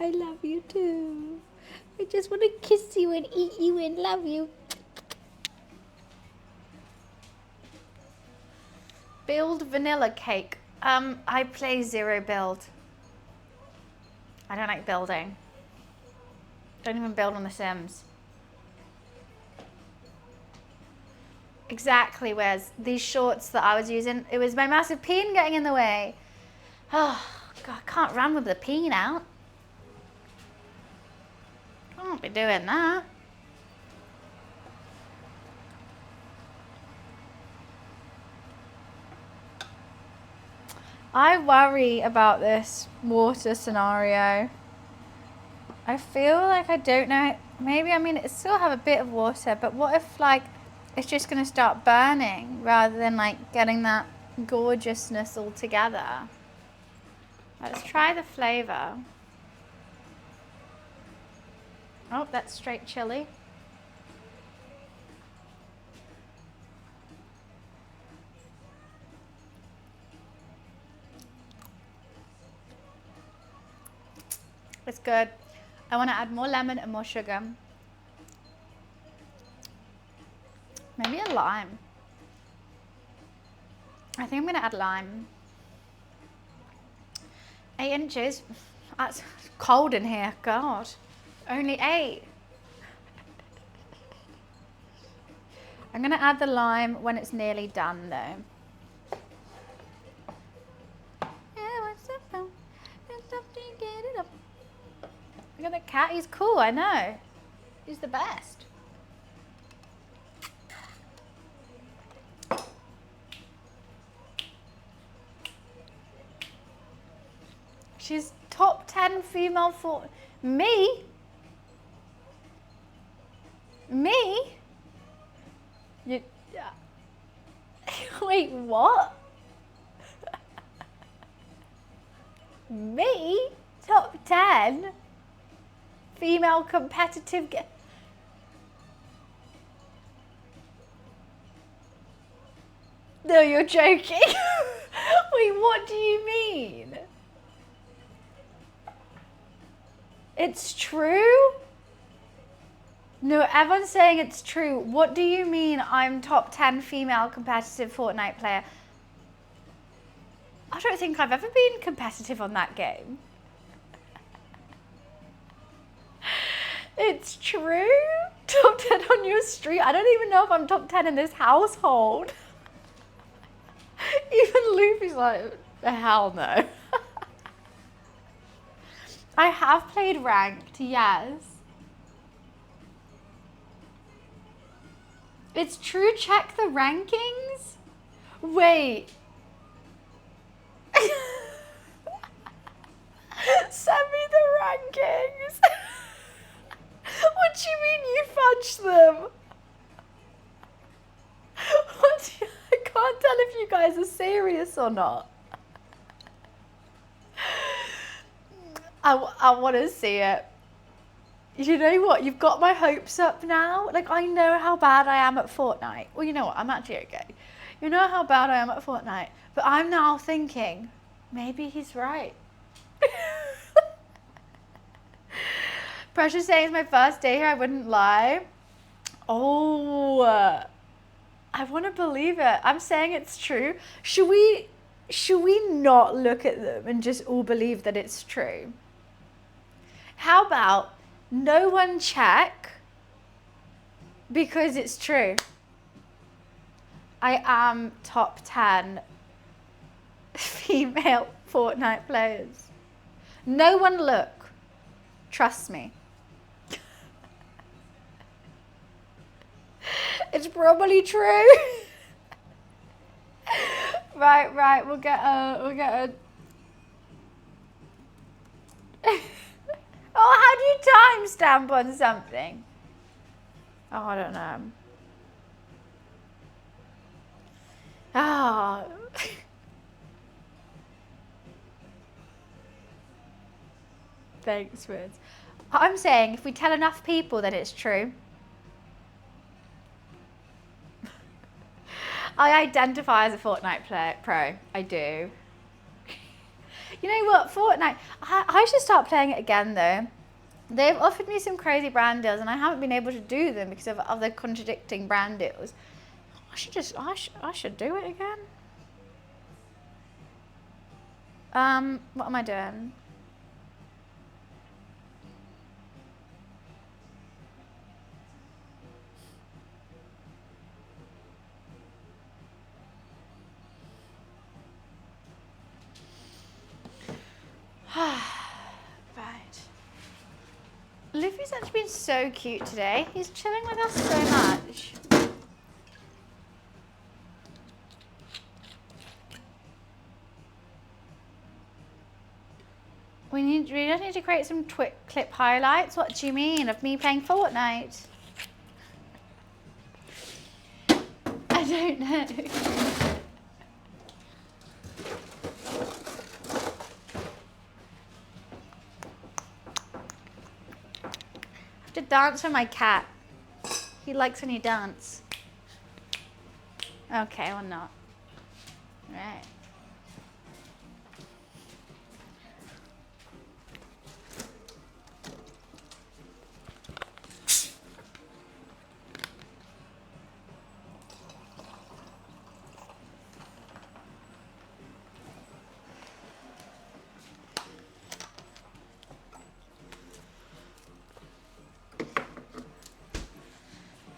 I love you too. I just want to kiss you and eat you and love you. Build vanilla cake. I play zero build. I don't like building. Don't even build on The Sims. Exactly, Wes. These shorts that I was using, it was my massive peen getting in the way. Oh, God, I can't run with the peen out. Can't be doing that. I worry about this water scenario. I feel like I don't know. Maybe, I mean, it still have a bit of water, but what if, like, it's just going to start burning rather than, like, getting that gorgeousness all together? Let's try the flavor. Oh, that's straight chili. It's good. I want to add more lemon and more sugar. Maybe a lime. I think I'm going to add lime. 8 inches. That's cold in here. God. Only 8. I'm going to add the lime when it's nearly done though. Look at the cat. He's cool. I know. He's the best. She's top 10 female for me. Me? You, wait, what? Me? Top 10? Female competitive. No, you're joking. Wait, what do you mean? It's true? No, everyone's saying it's true. What do you mean I'm top 10 female competitive Fortnite player? I don't think I've ever been competitive on that game. It's true? Top 10 on your street? I don't even know if I'm top 10 in this household. Even Luffy's like, hell no. I have played ranked, yes. It's true, check the rankings? Wait. Send me the rankings. What do you mean you fudged them? I can't tell if you guys are serious or not. I want to see it. You know what? You've got my hopes up now. Like, I know how bad I am at Fortnite. Well, you know what? I'm actually okay. You know how bad I am at Fortnite. But I'm now thinking, maybe he's right. Precious saying it's my first day here. I wouldn't lie. Oh, I want to believe it. I'm saying it's true. Should we not look at them and just all believe that it's true? How about no one check because it's true? I am top 10 female Fortnite players. No one look. Trust me. It's probably true. Right. We'll get a. Oh, how do you timestamp on something? Oh, I don't know. Oh. Thanks, Wiz. I'm saying if we tell enough people that it's true. I identify as a Fortnite pro. I do. You know what? Fortnite, I should start playing it again though. They've offered me some crazy brand deals and I haven't been able to do them because of other contradicting brand deals. I should do it again. What am I doing? Right. Luffy's actually been so cute today. He's chilling with us so much. We just need to create some clip highlights. What do you mean of me playing Fortnite? I don't know. I have to dance for my cat. He likes when you dance. Okay, or not. Right.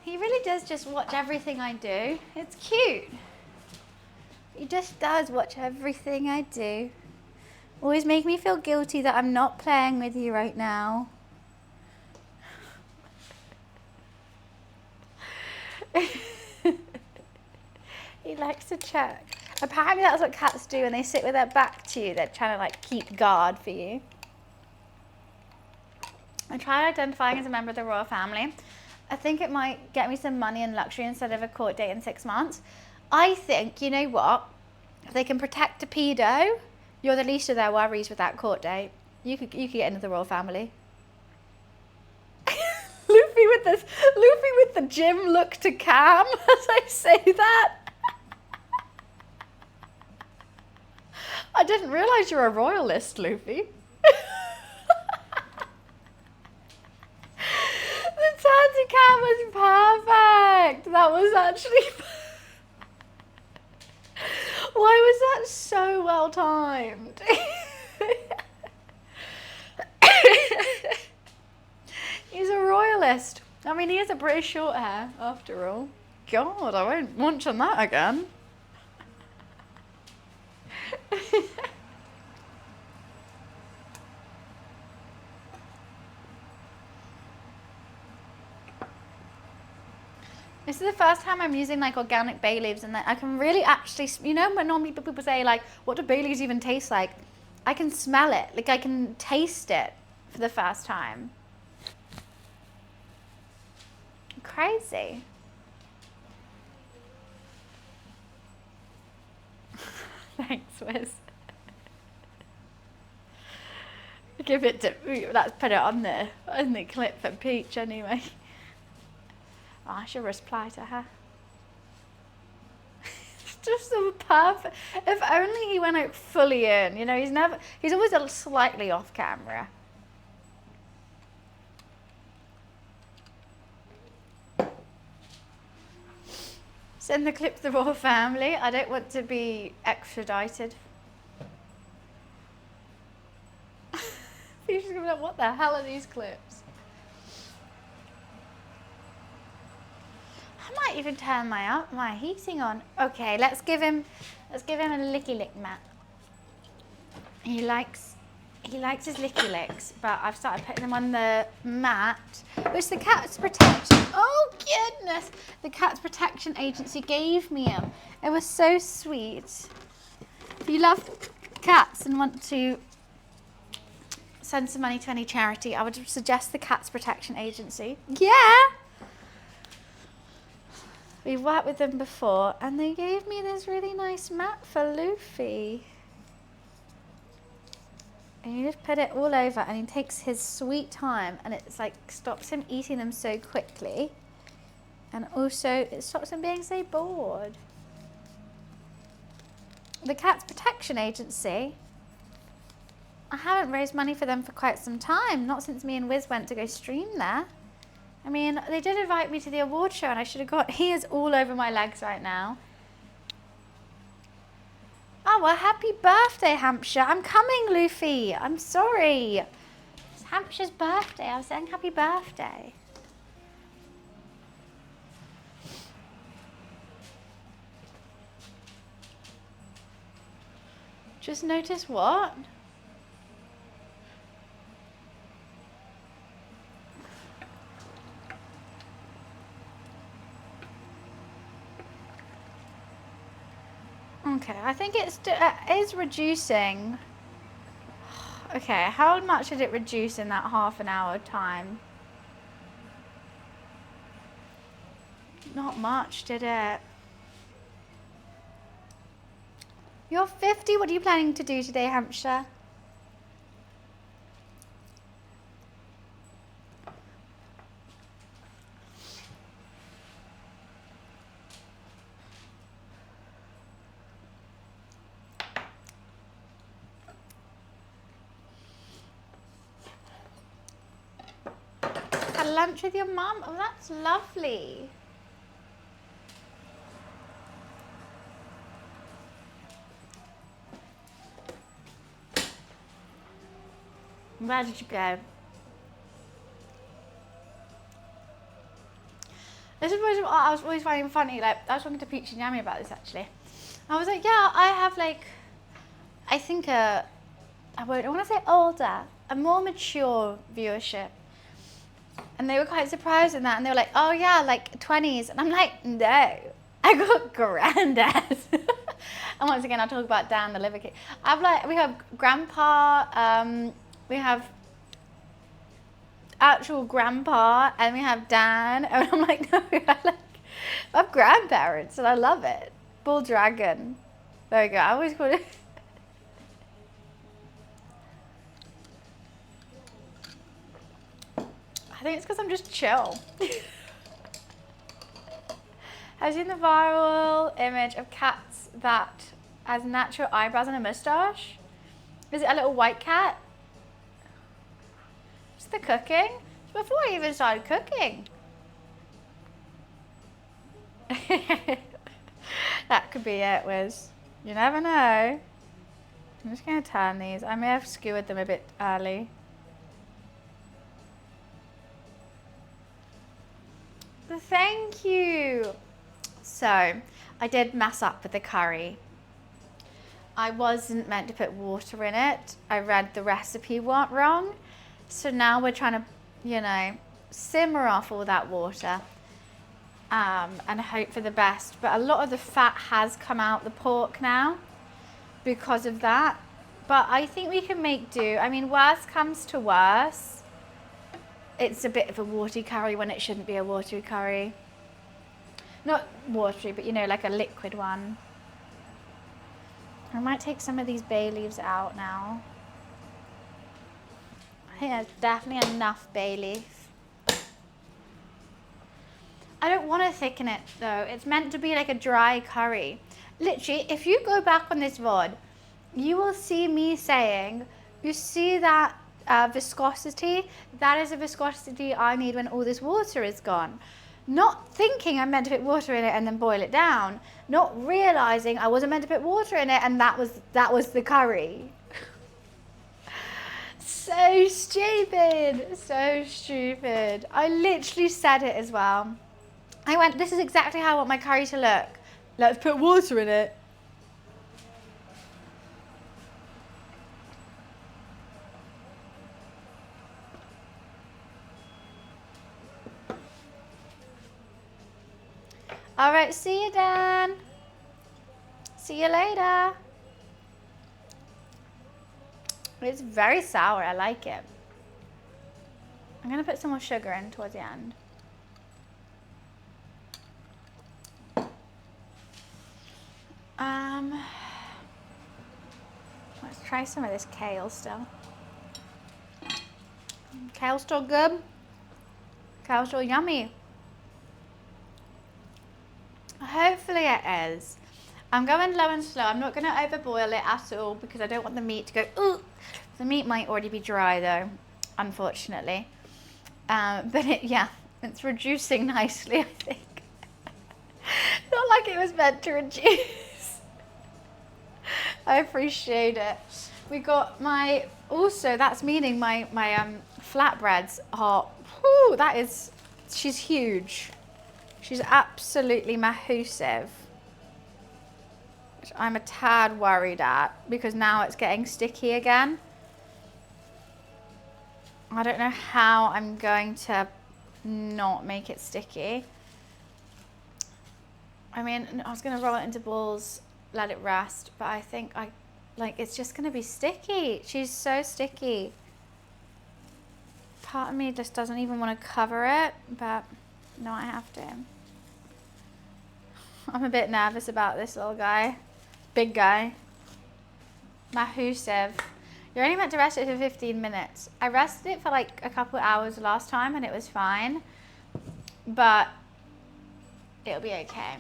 He really does just watch everything I do. It's cute. He just does watch everything I do. Always make me feel guilty that I'm not playing with you right now. He likes to check. Apparently that's what cats do when they sit with their back to you. They're trying to like keep guard for you. I tried identifying as a member of the royal family. I think it might get me some money and luxury instead of a court date in 6 months. I think, you know what? If they can protect a pedo, you're the least of their worries with that court date. You could get into the royal family. Luffy with the gym look to Cam as I say that. I didn't realise you're a royalist, Luffy. The tattoo cam was perfect. That was actually. Why was that so well timed? He's a royalist. I mean, he has a British short hair, after all. God, I won't munch on that again. This is the first time I'm using like organic bay leaves and that I can really actually, you know, when normally people say like, what do bay leaves even taste like? I can smell it, like I can taste it for the first time. Crazy. Thanks, Wiz. Give it to, let's put it on the clip for Peach anyway. Oh, I should reply to her. It's just so perfect. If only he went out fully in, you know, he's always slightly off camera. Send the clip to the royal family. I don't want to be extradited. She's gonna be like, what the hell are these clips? I might even turn my heating on. Okay, let's give him a licky lick, Matt. He likes his licky licks, but I've started putting them on the mat, which the cat's protection. Oh goodness, the cat's protection agency gave me them. It was so sweet. If you love cats and want to send some money to any charity, I would suggest the Cats Protection Agency. Yeah! We've worked with them before and they gave me this really nice mat for Luffy. And you just put it all over and he takes his sweet time and it's like stops him eating them so quickly. And also it stops him being so bored. The Cats Protection Agency, I haven't raised money for them for quite some time, not since me and Wiz went to go stream there. I mean, they did invite me to the award show and I should have got, he is all over my legs right now. Oh, well, happy birthday, Hampshire. I'm coming, Luffy. I'm sorry. It's Hampshire's birthday. I was saying happy birthday. Just notice what? Okay, I think it is reducing. Okay, how much did it reduce in that half an hour time? Not much, did it? You're 50. What are you planning to do today, Hampshire? Had lunch with your mum? Oh, that's lovely. Where did you go? This is what I was always finding funny. Like, I was talking to Peach and Yami about this actually. I was like, yeah, I have like, I think I want to say older, a more mature viewership. And they were quite surprised in that. And they were like, oh yeah, like 20s. And I'm like, no, I got granddad. And once again, I'll talk about Dan, the liver king. We have grandpa, we have actual grandpa, and we have Dan. And I'm like, no, I have grandparents, and I love it. Bull dragon. There we go. I always call it. I think it's because I'm just chill. Have you seen the viral image of cats that has natural eyebrows and a moustache? Is it a little white cat? It's the cooking. It's before I even started cooking. That could be it, Wiz. You never know. I'm just going to turn these. I may have skewered them a bit early. Thank you. So, I did mess up with the curry. I wasn't meant to put water in it. I read the recipe wrong. So now we're trying to, you know, simmer off all that water and hope for the best. But a lot of the fat has come out the pork now because of that. But I think we can make do. I mean, worst comes to worst. It's a bit of a watery curry when it shouldn't be a watery curry. Not watery, but you know, like a liquid one. I might take some of these bay leaves out now. I think there's definitely enough bay leaf. I don't want to thicken it though. It's meant to be like a dry curry. Literally, if you go back on this VOD, you will see me saying, you see that viscosity? That is a viscosity I need when all this water is gone. Not thinking I'm meant to put water in it and then boil it down. Not realizing I wasn't meant to put water in it and that was the curry. So stupid. So stupid. I literally said it as well. I went, this is exactly how I want my curry to look. Let's put water in it. All right, see you, Dan. See you later. It's very sour. I like it. I'm going to put some more sugar in towards the end. Let's try some of this kale still. Kale's still good. Kale's still yummy. Hopefully it is. I'm going low and slow. I'm not going to overboil it at all because I don't want the meat to go, ooh. The meat might already be dry though, unfortunately. But it's reducing nicely, I think. Not like it was meant to reduce. I appreciate it. We got that's meaning my flatbreads are, she's huge. She's absolutely massive. Which I'm a tad worried at because now it's getting sticky again. I don't know how I'm going to not make it sticky. I mean, I was going to roll it into balls, let it rest, but I think it's just going to be sticky. She's so sticky. Part of me just doesn't even want to cover it, but no, I have to. I'm a bit nervous about this little guy. Big guy. Mahusev. You're only meant to rest it for 15 minutes. I rested it for like a couple hours last time and it was fine, but it'll be okay.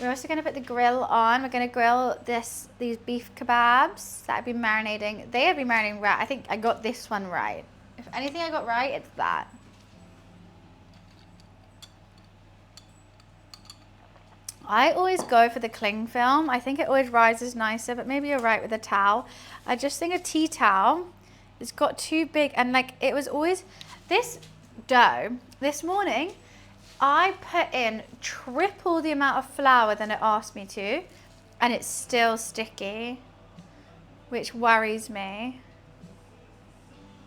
We're also going to put the grill on. We're going to grill these beef kebabs that I've been marinating. They have been marinating right. I think I got this one right. If anything I got right, it's that. I always go for the cling film. I think it always rises nicer, but maybe you're right with a towel. I just think a tea towel has got too big, and like it was always, this dough, this morning, I put in triple the amount of flour than it asked me to, and it's still sticky, which worries me.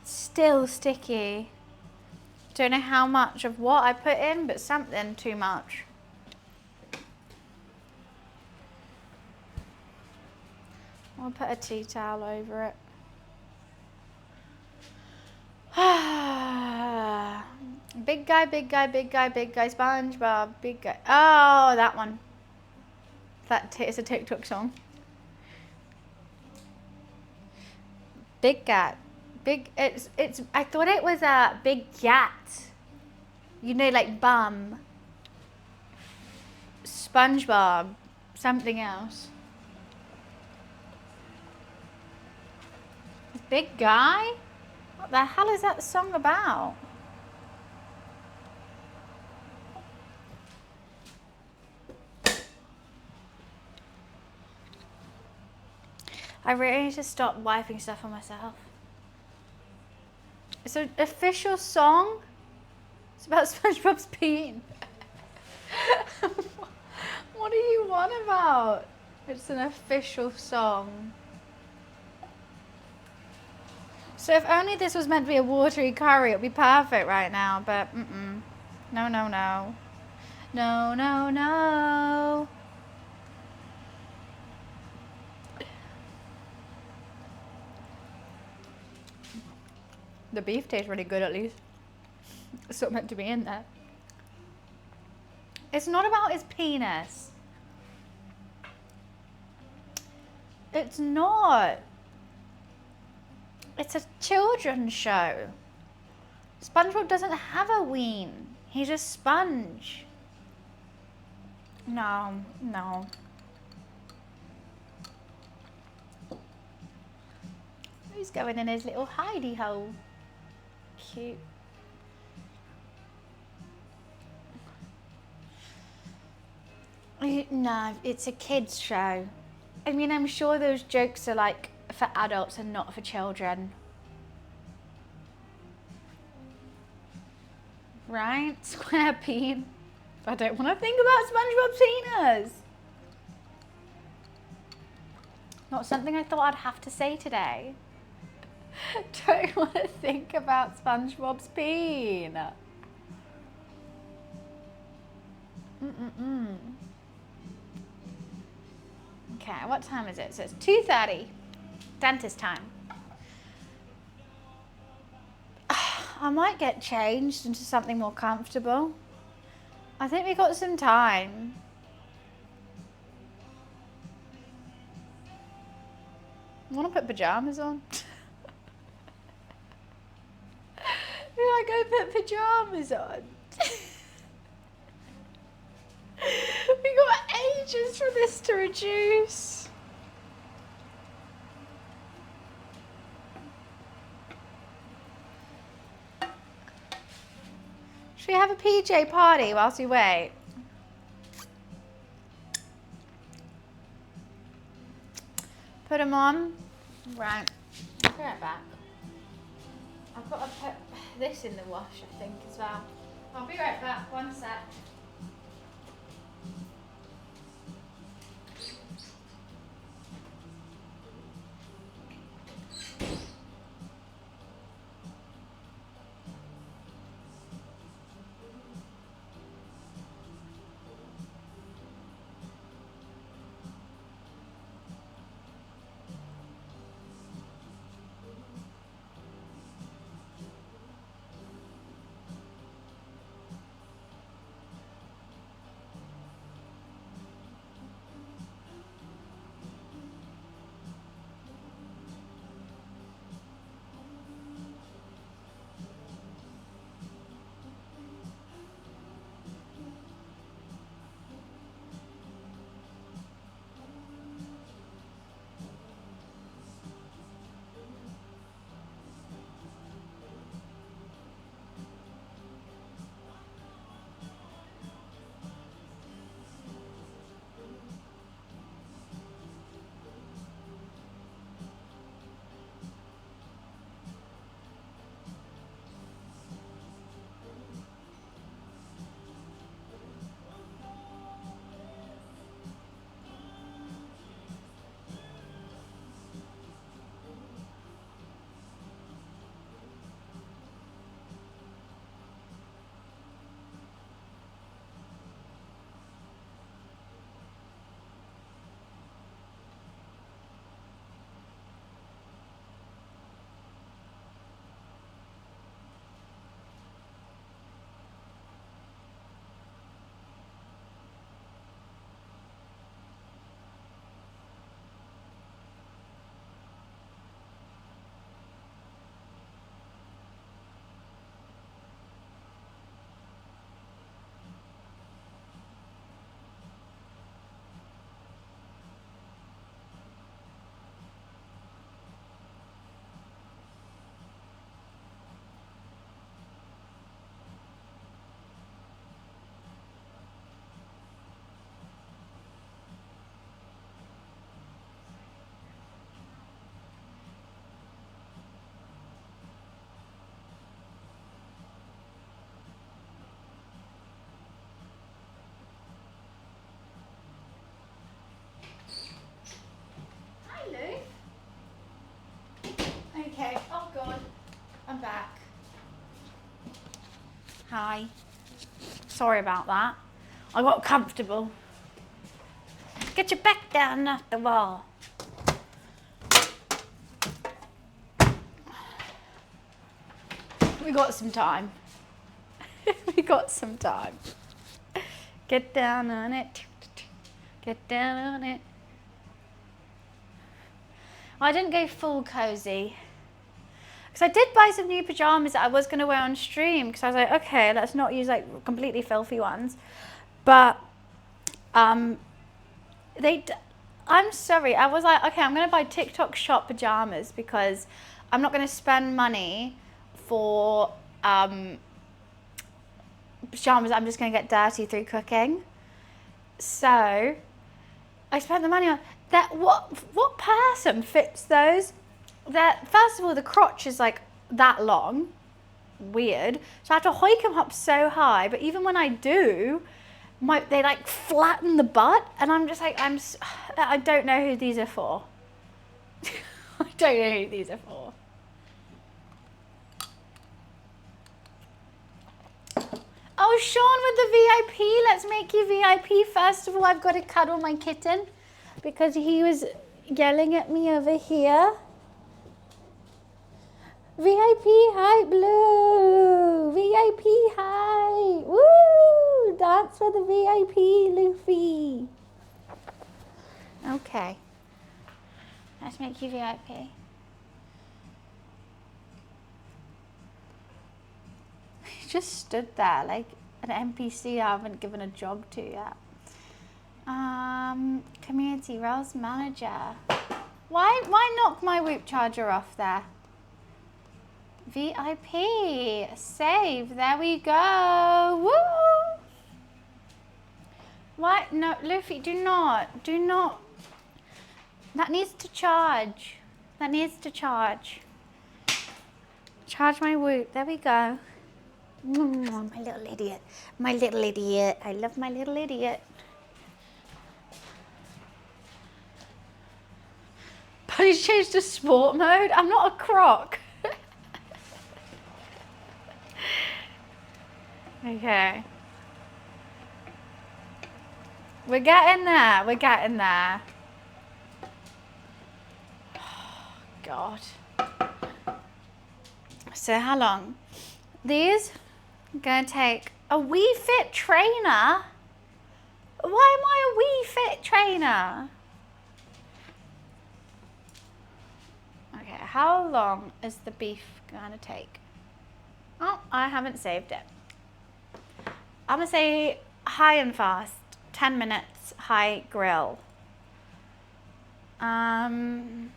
Still sticky. Don't know how much of what I put in, but something too much. I'll put a tea towel over it. Big guy, big guy, big guy, big guy, SpongeBob, big guy. Oh, that one. It's a TikTok song. Big cat. I thought it was a big cat. You know, like bum. SpongeBob. Something else. Big guy? What the hell is that song about? I really need to stop wiping stuff on myself. It's an official song. It's about SpongeBob's peeing. What do you want about? It's an official song. So if only this was meant to be a watery curry, it would be perfect right now, but No, no, no. No, no, no. The beef tastes really good at least. It's not meant to be in there. It's not about his penis. It's not. It's a children's show. SpongeBob doesn't have a ween. He's a sponge. No, no. He's going in his little hidey hole. Cute. No, it's a kids show. I mean, I'm sure those jokes are like for adults and not for children. Right? Square peen. I don't want to think about SpongeBob's penis. Not something I thought I'd have to say today. Don't want to think about SpongeBob's peen. Okay, what time is it? So it's 2:30. Dentist time. I might get changed into something more comfortable. I think we got some time. I want to put pajamas on. Maybe I go put pajamas on. We got ages for this to reduce. Should we have a PJ party whilst we wait? Put them on. Right. I'll be right back. I've got to put this in the wash, I think, as well. I'll be right back. One sec. Okay, oh God, I'm back. Hi. Sorry about that. I got comfortable. Get your back down off the wall. We got some time. We got some time. Get down on it. Get down on it. I didn't go full cozy. Because I did buy some new pajamas that I was going to wear on stream. Because I was like, okay, let's not use like completely filthy ones. But I'm sorry. I was like, okay, I'm going to buy TikTok shop pajamas because I'm not going to spend money for pajamas I'm just going to get dirty through cooking. So I spent the money on that. What person fits those? That first of all, the crotch is like that long, weird. So I have to hike them up so high. But even when I do, they like flatten the butt, and I'm just like I don't know who these are for. I don't know who these are for. Oh, Sean with the VIP. Let's make you VIP. First of all, I've got to cuddle my kitten because he was yelling at me over here. VIP hype, Blue. VIP hype. Woo! Dance for the VIP, Luffy. Okay. Let's make you VIP. You just stood there like an NPC I haven't given a job to yet. Community Rails Manager. Why knock my Whoop charger off there? VIP. Save. There we go. Woo! Why? No, Luffy, do not. Do not. That needs to charge. That needs to charge. Charge my Whoop. There we go. My little idiot. My little idiot. I love my little idiot. But he's changed to sport mode. I'm not a croc. Okay. We're getting there. We're getting there. Oh, God. So how long? These are going to take a Wii Fit trainer. Why am I a Wii Fit trainer? Okay, how long is the beef going to take? Oh, I haven't saved it. I'm going to say high and fast. 10 minutes, high grill. Everyone's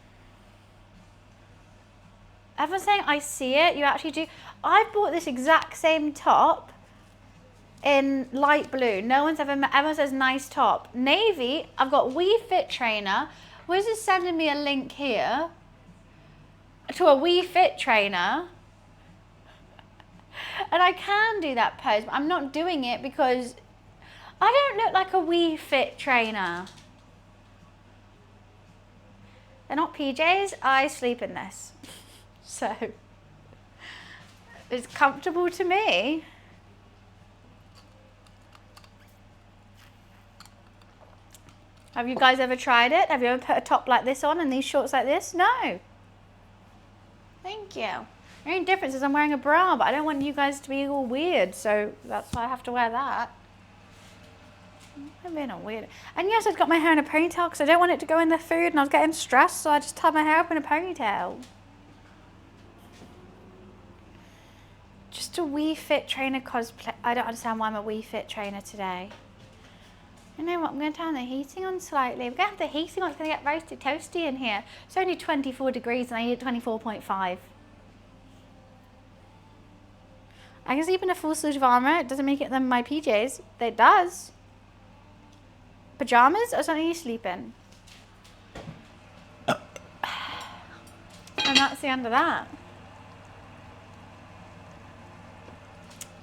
saying I see it. You actually do. I've bought this exact same top in light blue. No one's ever met. Everyone says nice top. Navy, I've got Wii Fit trainer. Wiz is sending me a link here to a Wii Fit trainer. And I can do that pose, but I'm not doing it because I don't look like a Wii Fit trainer. They're not PJs. I sleep in this. So it's comfortable to me. Have you guys ever tried it? Have you ever put a top like this on and these shorts like this? No. Thank you. The only difference is I'm wearing a bra, but I don't want you guys to be all weird, so that's why I have to wear that. I'm being all weird. And yes, I've got my hair in a ponytail because I don't want it to go in the food and I was getting stressed, so I just tied my hair up in a ponytail. Just a Wii Fit trainer cosplay. I don't understand why I'm a Wii Fit trainer today. You know what, I'm going to turn the heating on slightly. We're going to have the heating on, it's going to get roasted toasty in here. It's only 24 degrees and I need 24.5. I can sleep in a full suit of armour. It doesn't make it them my PJs. It does. Pajamas or something you sleep in. And that's the end of that.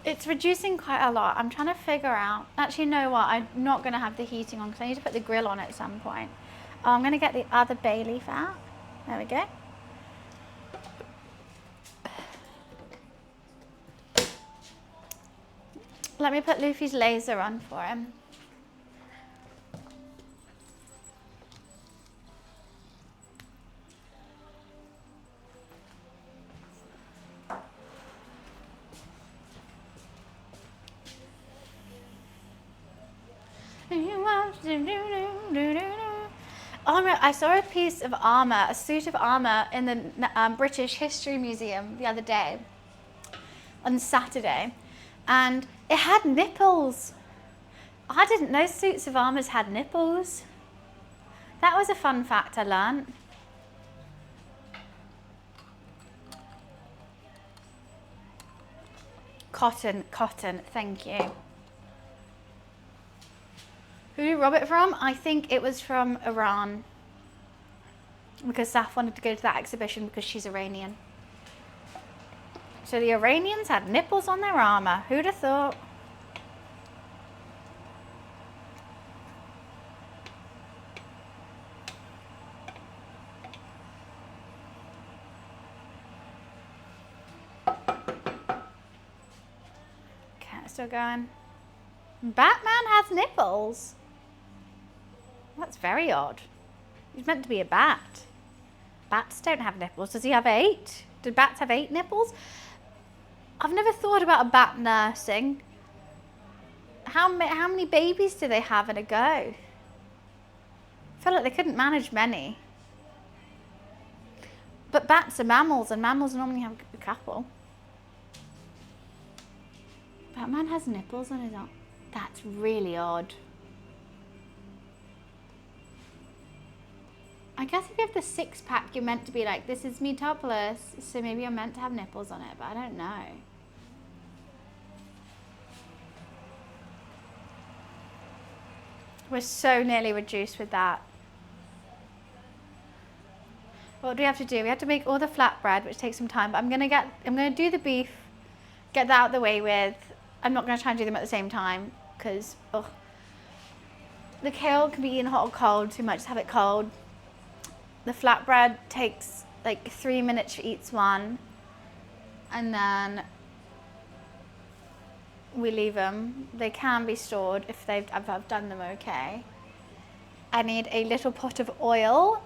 It's reducing quite a lot. I'm trying to figure out. Actually, you know what? I'm not going to have the heating on because I need to put the grill on at some point. Oh, I'm going to get the other bay leaf out. There we go. Let me put Luffy's laser on for him. Armor. I saw a piece of armor, a suit of armor in the British History Museum the other day, on Saturday, and it had nipples. I didn't know suits of armors had nipples. That was a fun fact I learned. Cotton, thank you. Who did you rob it from? I think it was from Iran. Because Saf wanted to go to that exhibition because she's Iranian. So the Iranians had nipples on their armor. Who'd have thought? Okay, still going. Batman has nipples. That's very odd. He's meant to be a bat. Bats don't have nipples. Does he have 8? Did bats have 8 nipples? I've never thought about a bat nursing. How many babies do they have in a go? I feel like they couldn't manage many. But bats are mammals, and mammals normally have a couple. Batman has nipples on his arm. That's really odd. I guess if you have the 6-pack, you're meant to be like, this is me topless, so maybe you're meant to have nipples on it, but I don't know. We're so nearly reduced with that. What do we have to do? We have to make all the flatbread, which takes some time, but I'm gonna do the beef, get that out of the way with. I'm not gonna try and do them at the same time, because the kale can be eaten hot or cold, so you might just have it cold. The flatbread takes like 3 minutes for each one, and then we leave them. They can be stored if I've done them okay. I need a little pot of oil,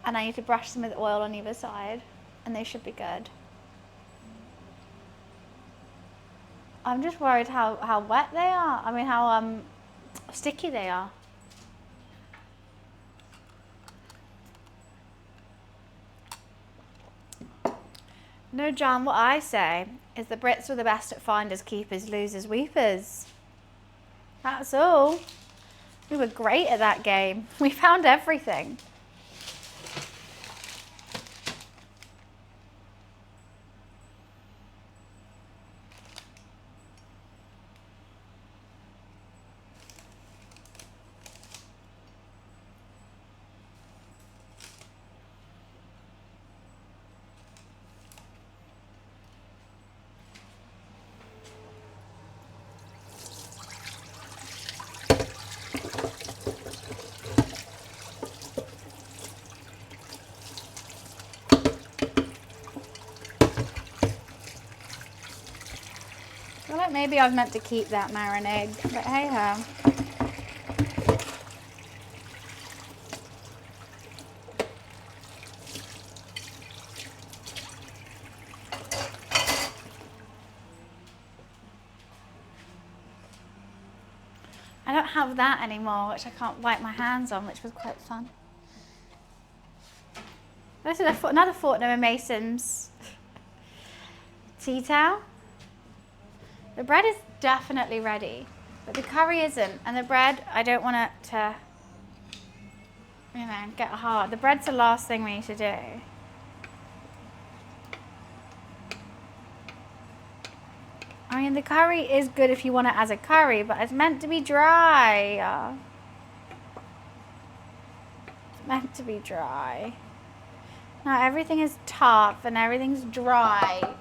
and I need to brush them with oil on either side, and they should be good. I'm just worried how wet they are. I mean, how sticky they are. No, John, what I say is the Brits were the best at finders, keepers, losers, weepers. That's all. We were great at that game. We found everything. I feel like maybe I've meant to keep that marinade, but hey ho. I don't have that anymore, which I can't wipe my hands on, which was quite fun. This is another Fortnum & Mason's tea towel. The bread is definitely ready, but the curry isn't. And the bread, I don't want it to, get hard. The bread's the last thing we need to do. I mean, the curry is good if you want it as a curry, but it's meant to be dry. It's meant to be dry. Now everything is tough and everything's dry.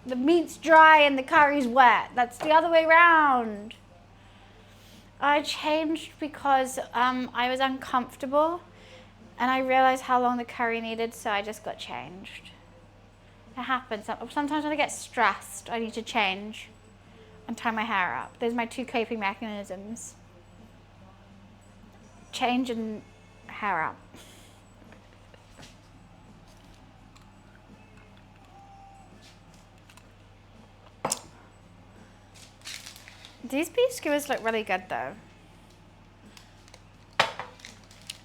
The meat's dry and the curry's wet. That's the other way around. I changed because I was uncomfortable and I realized how long the curry needed, so I just got changed. It happens. Sometimes when I get stressed, I need to change and tie my hair up. Those are my 2 coping mechanisms. Change and hair up. These beef skewers look really good though.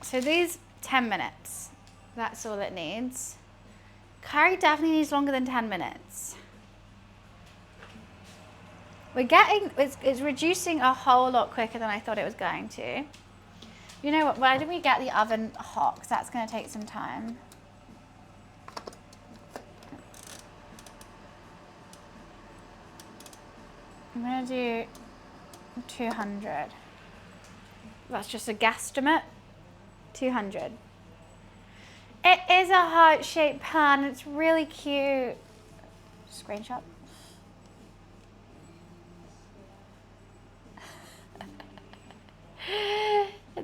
So these 10 minutes, that's all it needs. Curry definitely needs longer than 10 minutes. It's reducing a whole lot quicker than I thought it was going to. You know what, why don't we get the oven hot, because that's going to take some time. I'm going to do 200. That's just a guesstimate. 200. It is a heart-shaped pan. It's really cute. Screenshot.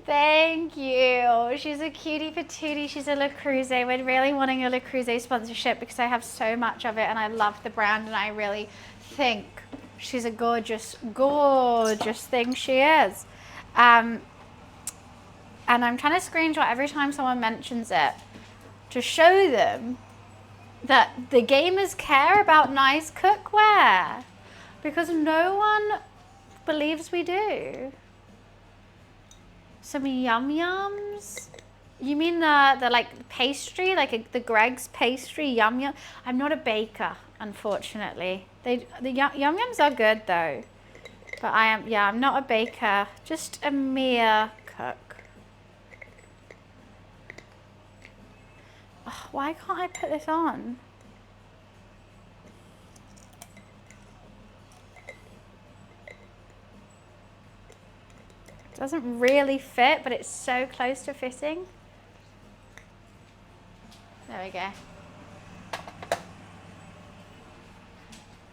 Thank you. She's a cutie patootie. She's a Le Creuset. We're really wanting a Le Creuset sponsorship because I have so much of it and I love the brand and I really think she's a gorgeous, gorgeous thing she is. And I'm trying to screenshot every time someone mentions it to show them that the gamers care about nice cookware because no one believes we do. Some yum yums. You mean the like pastry, like the Greg's pastry yum yum? I'm not a baker, unfortunately. The yum yums are good though, but I'm not a baker, just a mere cook. Oh, why can't I put this on? It doesn't really fit, but it's so close to fitting. There we go.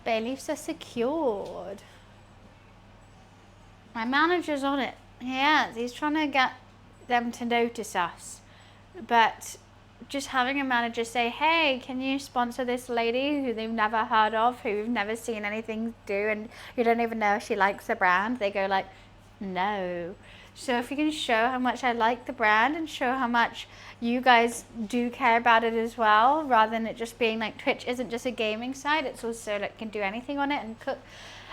Bay leaves are secured. My manager's on it. He is. He's trying to get them to notice us. But just having a manager say, hey, can you sponsor this lady who they've never heard of, who we've never seen anything do, and you don't even know if she likes the brand, they go like, no. So if you can show how much I like the brand and show how much you guys do care about it as well, rather than it just being like Twitch isn't just a gaming site, it's also like can do anything on it and cook,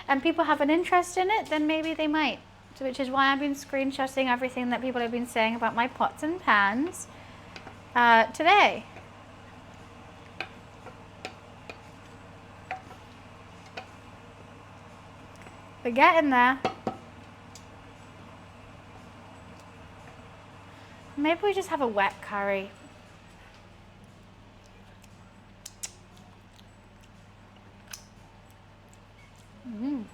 and people have an interest in it, then maybe they might. So which is why I've been screenshotting everything that people have been saying about my pots and pans today. We're getting there. Maybe we just have a wet curry. Mmm.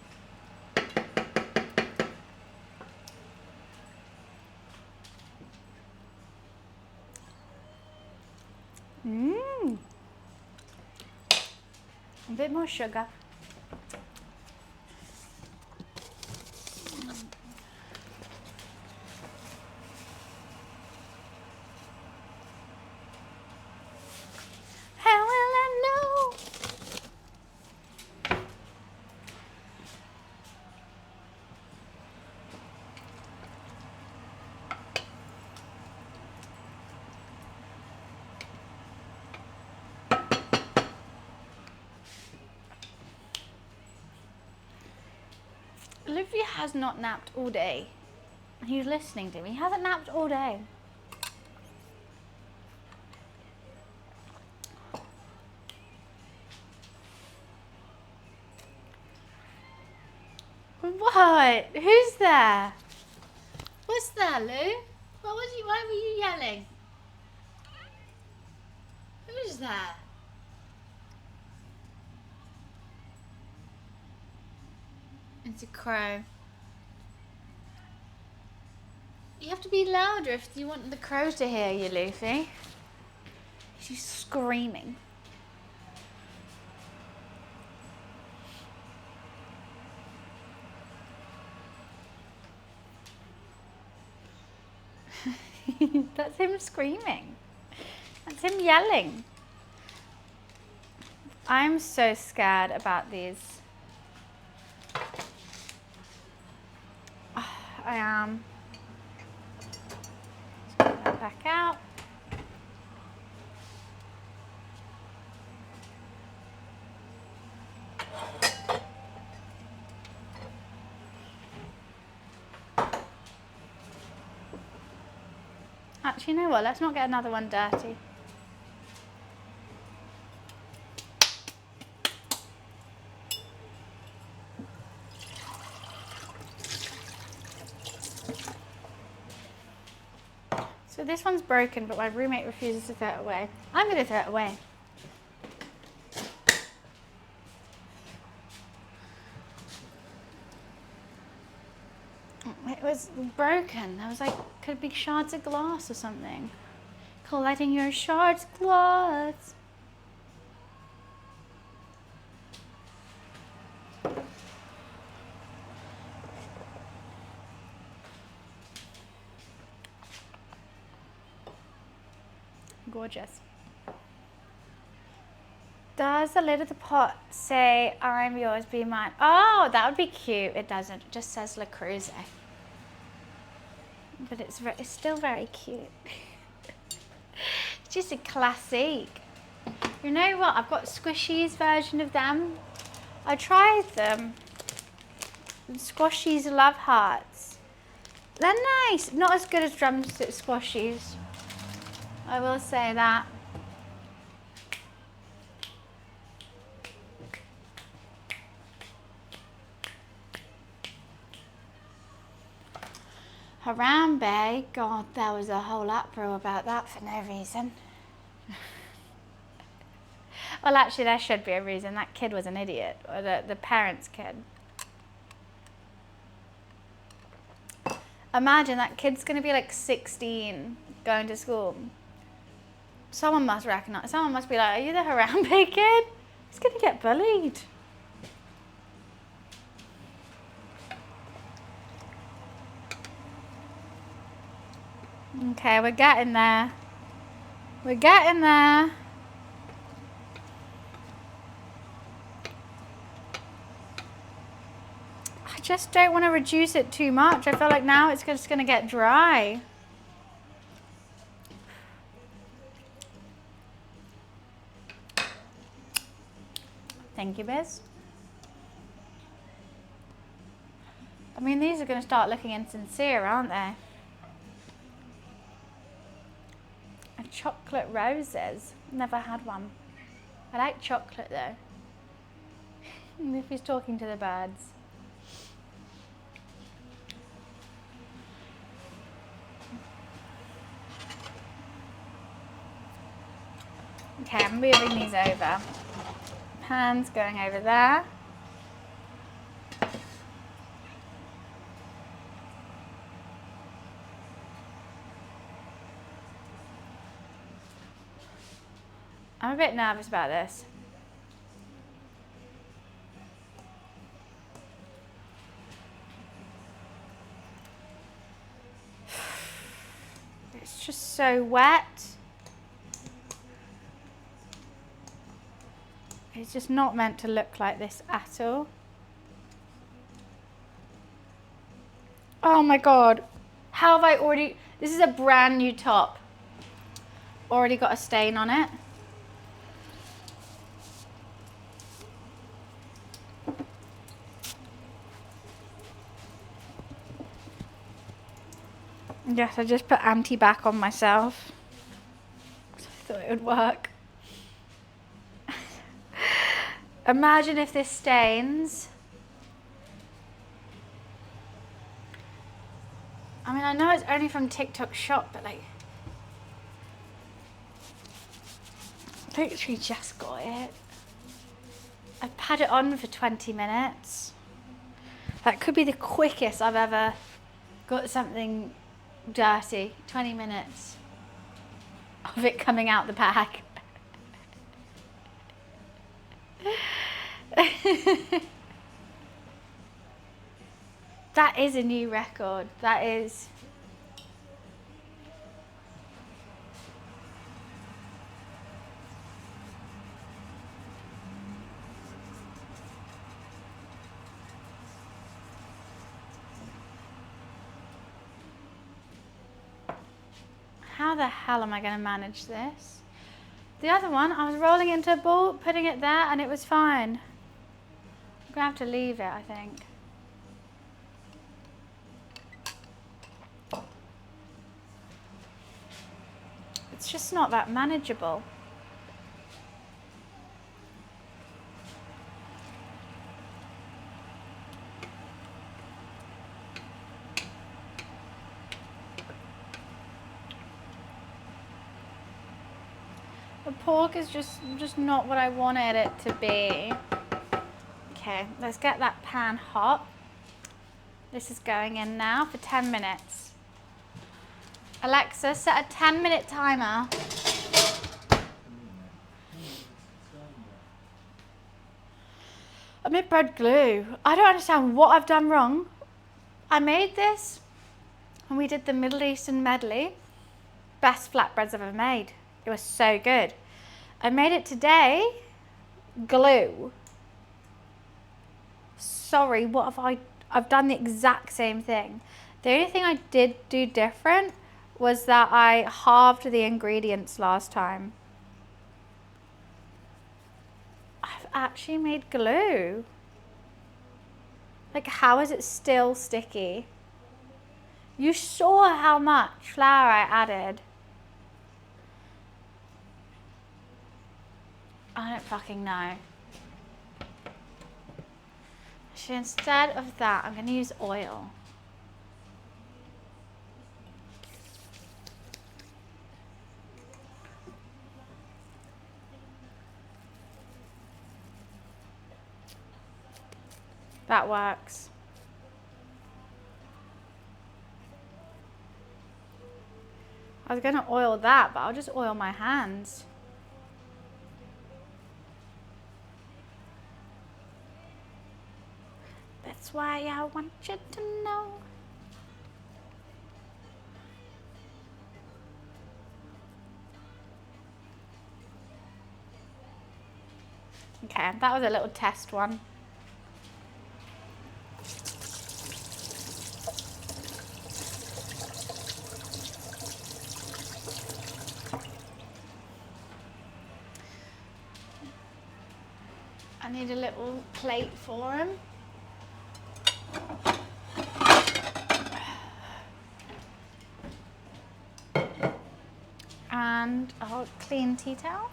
Mmm. A bit more sugar. How will I know? Olivia has not napped all day. He's listening to me. He hasn't napped all day. What? Who's there? What's there, Lou? Why were you yelling? Who's there? It's a crow. You have to be louder if you want the crow to hear you, Luffy. She's screaming. That's him screaming. That's him yelling. I'm so scared about these. I am. Let's get that back out. Actually, you know what? Let's not get another one dirty. So this one's broken, but my roommate refuses to throw it away. I'm going to throw it away. It was broken. There was like, could be shards of glass or something. Collecting your shards of glass. Gorgeous. Does the lid of the pot say, I'm yours, be mine? Oh, that would be cute. It doesn't. It just says La Cruz. But it's still very cute. It's just a classic. You know what? I've got Squishy's version of them. I tried them. Squashies Love Hearts. They're nice. Not as good as drumstick squashies. I will say that. Harambe, God, there was a whole uproar about that for no reason. Well, actually, there should be a reason. That kid was an idiot, or the parent's kid. Imagine that kid's going to be like 16 going to school. Someone must recognize, someone must be like, are you the Harambe kid? He's going to get bullied. Okay, we're getting there. We're getting there. I just don't want to reduce it too much. I feel like now it's just going to get dry. Thank you, Biz. I mean, these are going to start looking insincere, aren't they? And chocolate roses. Never had one. I like chocolate though. If he's talking to the birds. Okay, I'm moving these over. Pan's going over there. I'm a bit nervous about this. It's just so wet. It's just not meant to look like this at all. Oh my God. How have I already, this is a brand new top. Already got a stain on it. Yes, I just put anti-back on myself. I thought it would work. Imagine if this stains. I mean, I know it's only from TikTok shop, but like, literally just got it. I've had it on for 20 minutes. That could be the quickest I've ever got something dirty. 20 minutes of it coming out the bag. That is a new record. That is. How the hell am I going to manage this? The other one, I was rolling into a ball, putting it there, and it was fine. I'm going to have to leave it, I think. It's just not that manageable. The pork is just not what I wanted it to be. Okay, let's get that pan hot. This is going in now for 10 minutes. Alexa, set a 10-minute timer. I made bread glue. I don't understand what I've done wrong. I made this and we did the Middle Eastern medley. Best flatbreads I've ever made. It was so good. I made it today. Glue. Sorry, what have I've done the exact same thing. The only thing I did do different was that I halved the ingredients last time. actually made glue. Like, how is it still sticky? You saw how much flour I added. I don't fucking know. So instead of that, I'm going to use oil. That works. I was going to oil that, but I'll just oil my hands. That's why I want you to know. Okay, that was a little test one. I need a little plate for him. And a clean tea towel.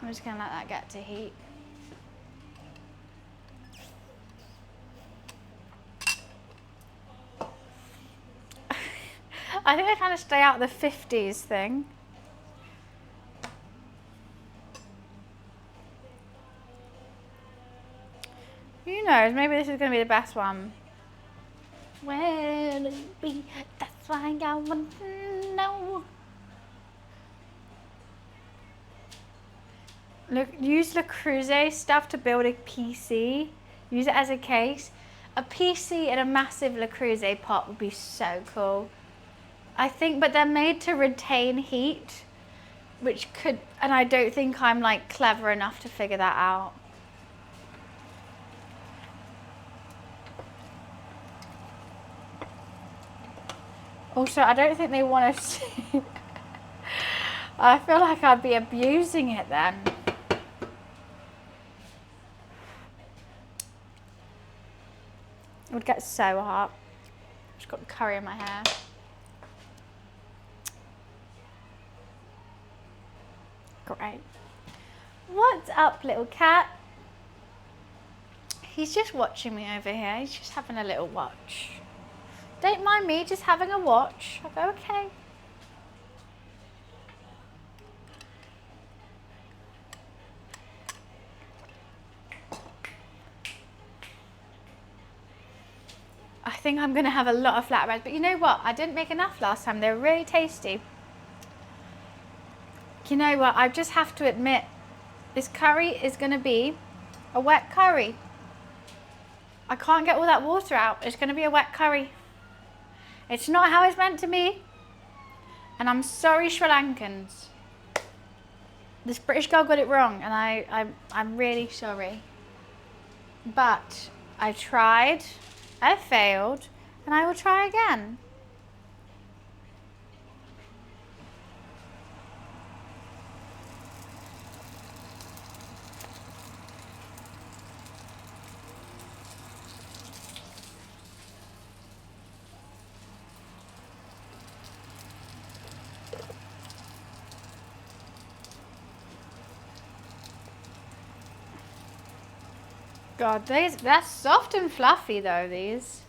I'm just going to let that get to heat. I think I kind of stay out of the 50s thing. Who knows, maybe this is going to be the best one. Where'll it be? That's why I want to know. Look, use Le Creuset stuff to build a PC. Use it as a case. A PC in a massive Le Creuset pot would be so cool. I think, but they're made to retain heat, which could, and I don't think I'm like clever enough to figure that out. Also, I don't think they want to see. I feel like I'd be abusing it then. It would get so hot. Just got curry in my hair. Great. What's up, little cat? He's just watching me over here. He's just having a little watch. Don't mind me, just having a watch. I go, okay. I think I'm going to have a lot of flatbreads, but you know what? I didn't make enough last time. They were really tasty. You know what? I just have to admit, this curry is going to be a wet curry. I can't get all that water out. It's going to be a wet curry. It's not how it's meant to be. And I'm sorry, Sri Lankans. This British girl got it wrong, and I'm really sorry. But I tried, I failed, and I will try again. God, they're soft and fluffy though, these.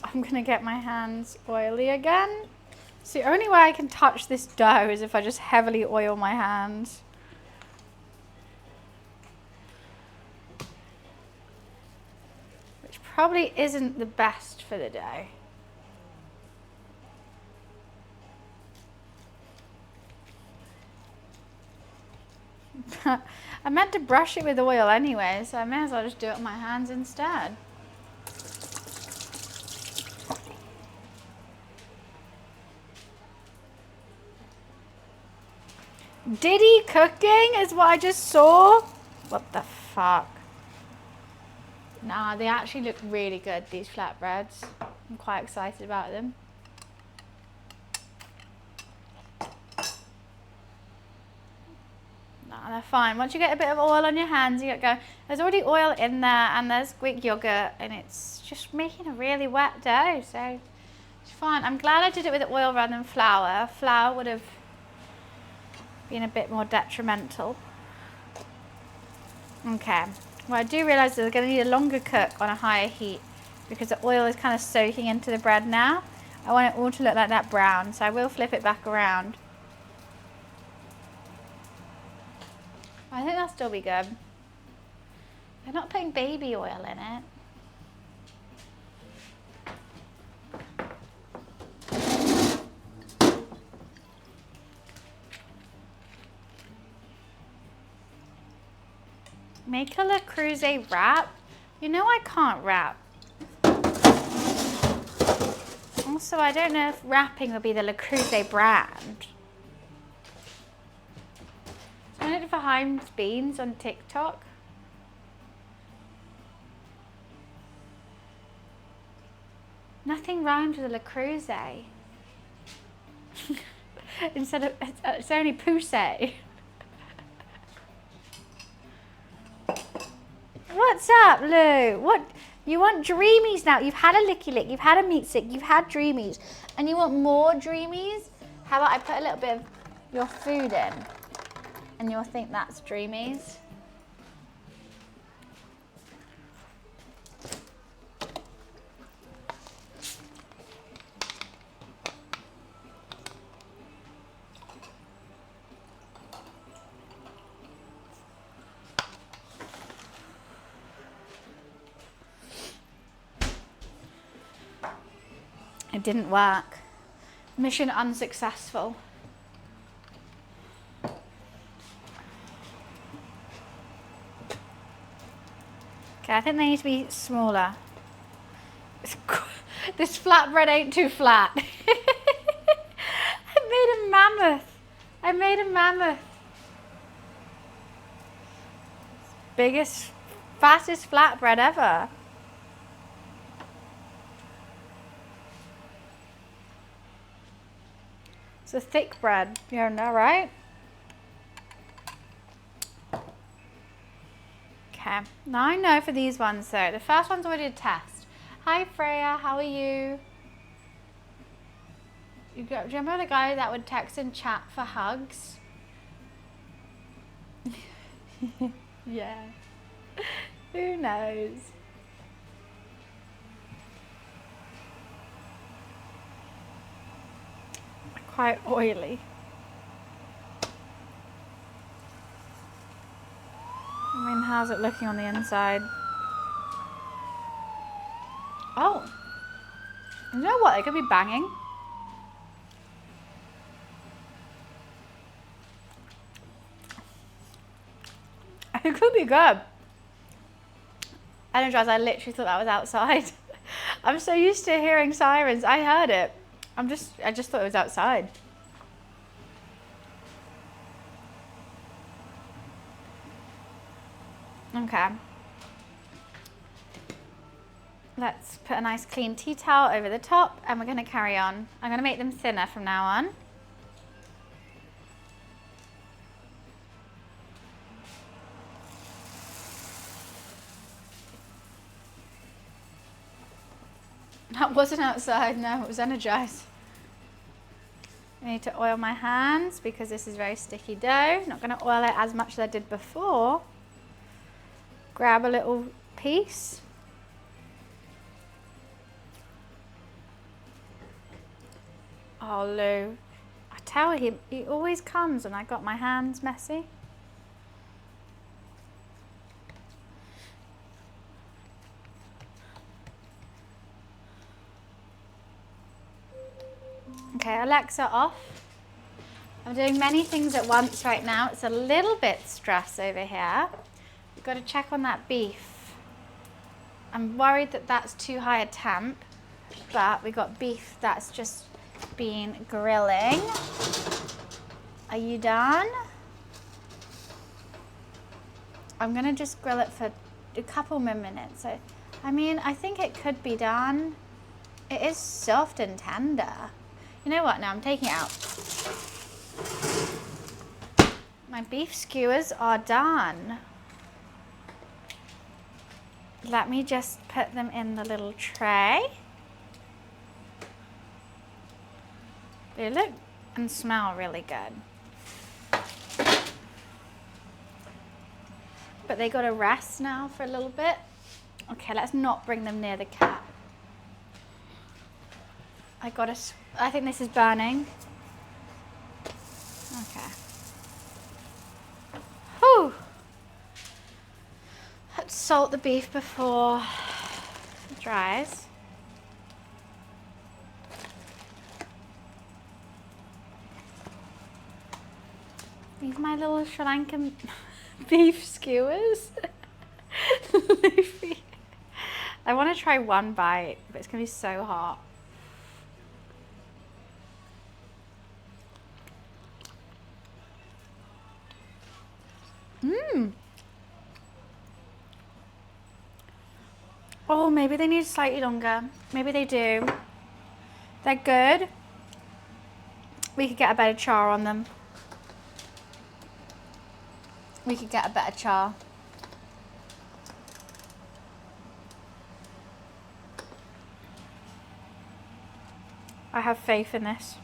I'm gonna get my hands oily again. It's the only way I can touch this dough is if I just heavily oil my hands. Which probably isn't the best for the dough. I meant to brush it with oil anyway, so I may as well just do it on my hands instead. Diddy cooking is what I just saw? What the fuck? Nah, they actually look really good, these flatbreads. I'm quite excited about them. No, they're fine. Once you get a bit of oil on your hands, you get going. There's already oil in there, and there's Greek yogurt, and it's just making a really wet dough, so it's fine. I'm glad I did it with oil rather than flour. Flour would have been a bit more detrimental. Okay. Well, I do realise that we're going to need a longer cook on a higher heat because the oil is kind of soaking into the bread now. I want it all to look like that brown, so I will flip it back around. I think that'll still be good. They're not putting baby oil in it. Make a Le Creuset wrap. You know I can't wrap. Also, I don't know if wrapping would be the Le Creuset brand. I did it for Heinz beans on TikTok. Nothing rhymes with a Le Creuset. Instead of, it's only Poussey. What's up, Lou? What? You want dreamies now? You've had a licky lick, you've had a meat stick, you've had dreamies, and you want more dreamies? How about I put a little bit of your food in, and you'll think that's dreamies? It didn't work. Mission unsuccessful. Okay, I think they need to be smaller. This flatbread ain't too flat. I made a mammoth. I made a mammoth. Biggest, fattest flatbread ever. It's a thick bread, you know, right? Okay, now I know for these ones though, the first one's already a test. Hi Freya, how are you? Do you remember the guy that would text and chat for hugs? Yeah, who knows? Quite oily. I mean, how's it looking on the inside? Oh, you know what? It could be banging. It could be good. Energized, I literally thought that was outside. I'm so used to hearing sirens. I heard it. I just thought it was outside. Okay. Let's put a nice clean tea towel over the top and we're going to carry on. I'm going to make them thinner from now on. That wasn't outside, no, it was energized. I need to oil my hands because this is very sticky dough. Not going to oil it as much as I did before. Grab a little piece. Oh, Lou, I tell him, he always comes when I got my hands messy. Okay, Alexa off. I'm doing many things at once right now. It's a little bit stress over here. We've got to check on that beef. I'm worried that that's too high a temp, but we got beef that's just been grilling. Are you done? I'm gonna just grill it for a couple more minutes. So, I mean, I think it could be done. It is soft and tender. You know what? Now I'm taking it out. My beef skewers are done. Let me just put them in the little tray. They look and smell really good. But they got to rest now for a little bit. Okay, let's not bring them near the cat. I think this is burning. Okay. Whew. Let's salt the beef before it dries. These are my little Sri Lankan beef skewers. I want to try one bite, but it's going to be so hot. Mmm. Oh, maybe they need slightly longer. Maybe they do. They're good. We could get a better char on them. We could get a better char. I have faith in this.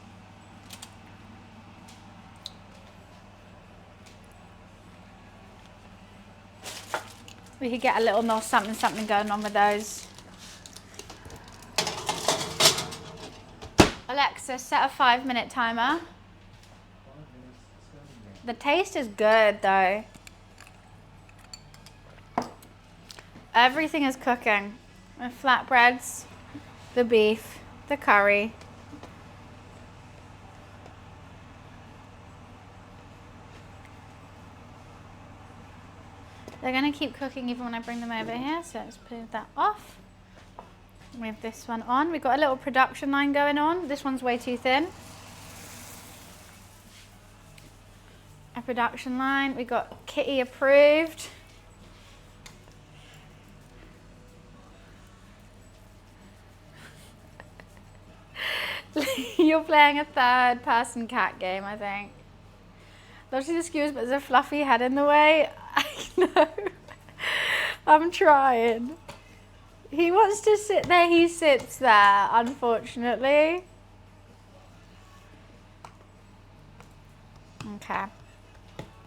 We could get a little more something going on with those. Alexa, set a 5-minute timer. The taste is good though. Everything is cooking. The flatbreads, the beef, the curry. They're going to keep cooking even when I bring them over here, so let's put that off. We have this one on. We've got a little production line going on. This one's way too thin. A production line. We got Kitty approved. You're playing a third-person cat game, I think. Not to excuse, but there's a fluffy head in the way. I know. I'm trying. He wants to sit there. He sits there, unfortunately. Okay.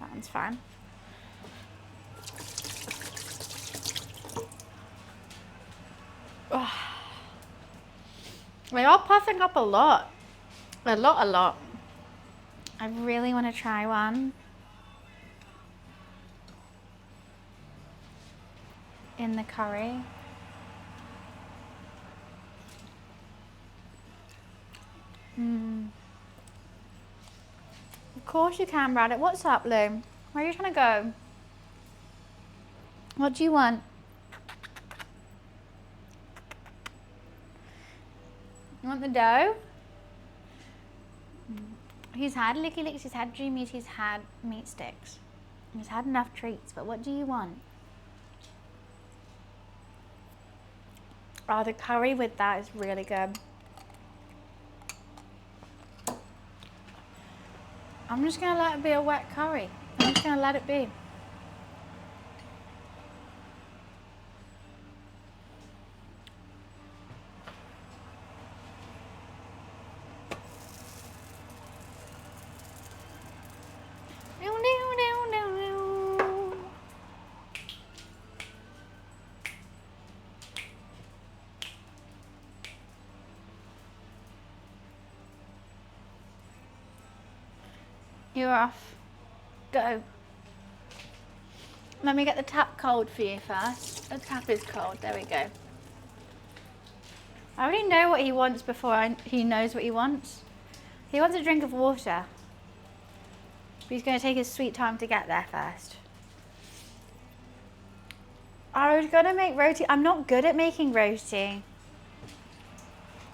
That one's fine. Oh. They are puffing up a lot. A lot. I really want to try one. In the curry. Of course you can, Braddock. What's up, Lou? Where are you trying to go? What do you want? You want the dough? He's had Licky Licks, he's had Dreamies, he's had meat sticks. He's had enough treats, but what do you want? Oh, the curry with that is really good. I'm just gonna let it be a wet curry. I'm just gonna let it be. You're off. Go. Let me get the tap cold for you first. The tap is cold. There we go. I already know what he wants before he knows what he wants. He wants a drink of water. But he's going to take his sweet time to get there first. I was going to make roti. I'm not good at making roti.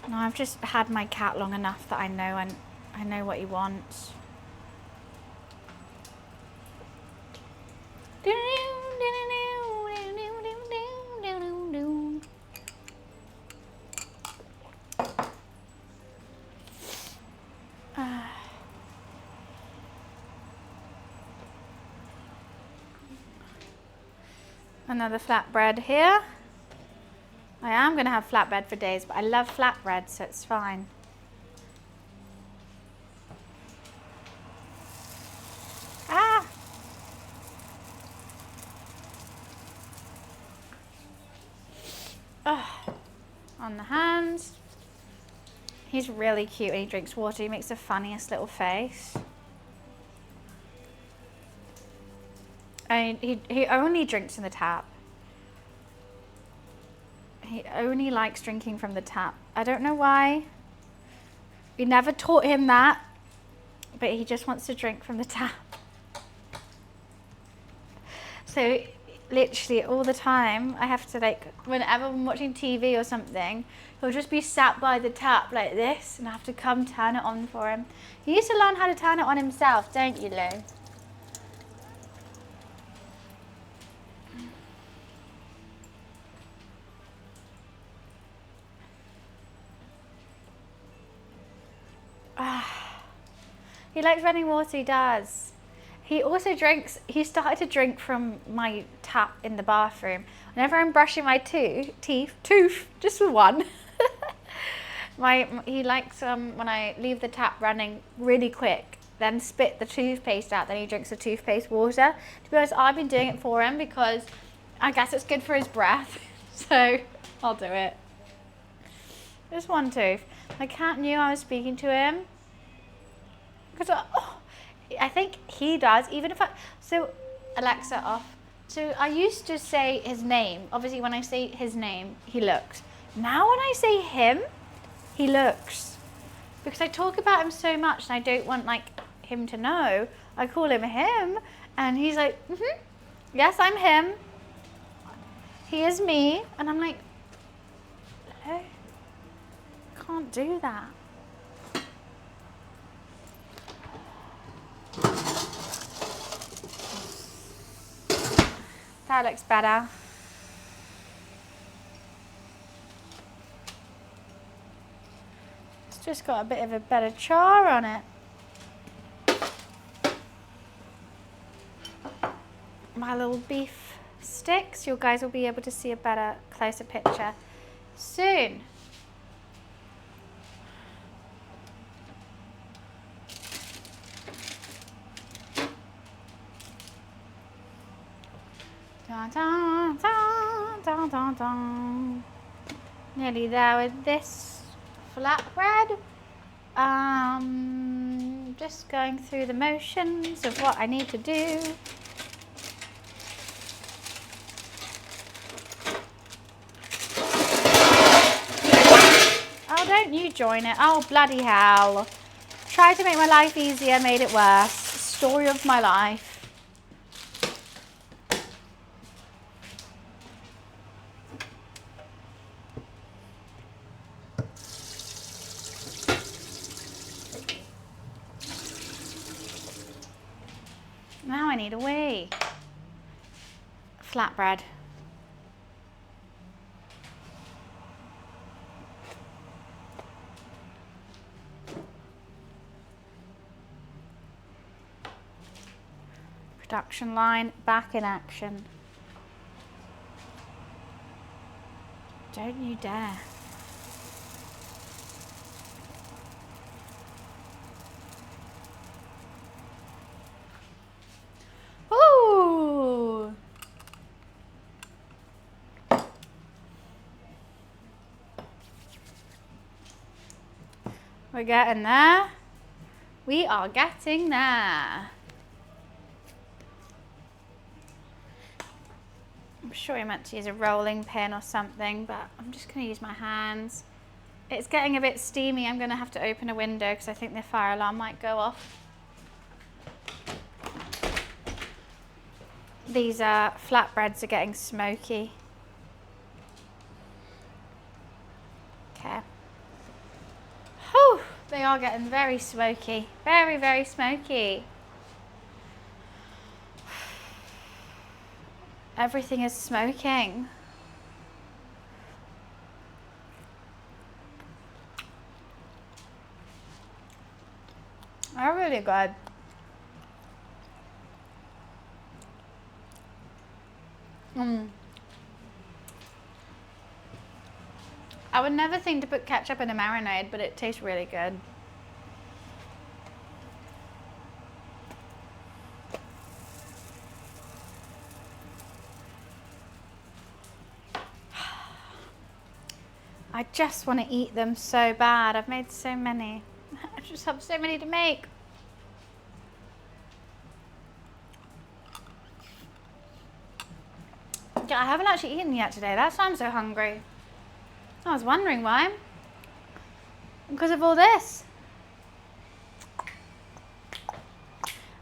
No, I've just had my cat long enough that I know what he wants. Another flatbread here. I am going to have flatbread for days, but I love flatbread, so it's fine. Ah! Oh, on the hands. He's really cute when he drinks water. He makes the funniest little face. And he only drinks in the tap. He only likes drinking from the tap. I don't know why. We never taught him that, but he just wants to drink from the tap. So literally all the time I have to, like, whenever I'm watching TV or something, he'll just be sat by the tap like this and I have to come turn it on for him. He needs to learn how to turn it on himself, don't you, Lou? He likes running water, he does. He also drinks, he started to drink from my tap in the bathroom. Whenever I'm brushing my teeth, just with one. He likes when I leave the tap running really quick, then spit the toothpaste out, then he drinks the toothpaste water. To be honest, I've been doing it for him because I guess it's good for his breath. So I'll do it. Just one tooth. My cat knew I was speaking to him. Because I think he does, even if so Alexa off. So I used to say his name. Obviously when I say his name, he looks. Now when I say him, he looks. Because I talk about him so much and I don't want like him to know. I call him him and he's like, yes, I'm him. He is me. And I'm like, no, can't do that. That looks better. It's just got a bit of a better char on it. My little beef sticks. You guys will be able to see a better, closer picture soon. Dun, dun, dun, dun, dun, dun. Nearly there with this flatbread. Just going through the motions of what I need to do. Oh, don't you join it. Oh, bloody hell. Tried to make my life easier, made it worse. Story of my life. Now I need a wee. Flatbread. Production line back in action. Don't you dare. Ooh. We're getting there. We are getting there. I'm sure I meant to use a rolling pin or something, but I'm just going to use my hands. It's getting a bit steamy. I'm going to have to open a window because I think the fire alarm might go off. These flatbreads are getting smoky. Okay. Whew, they are getting very smoky. Very, very smoky. Everything is smoking. They're really good. I would never think to put ketchup in a marinade, but it tastes really good. I just want to eat them so bad. I've made so many. I just have so many to make. Yeah, I haven't actually eaten yet today. That's why I'm so hungry. I was wondering why. Because of all this.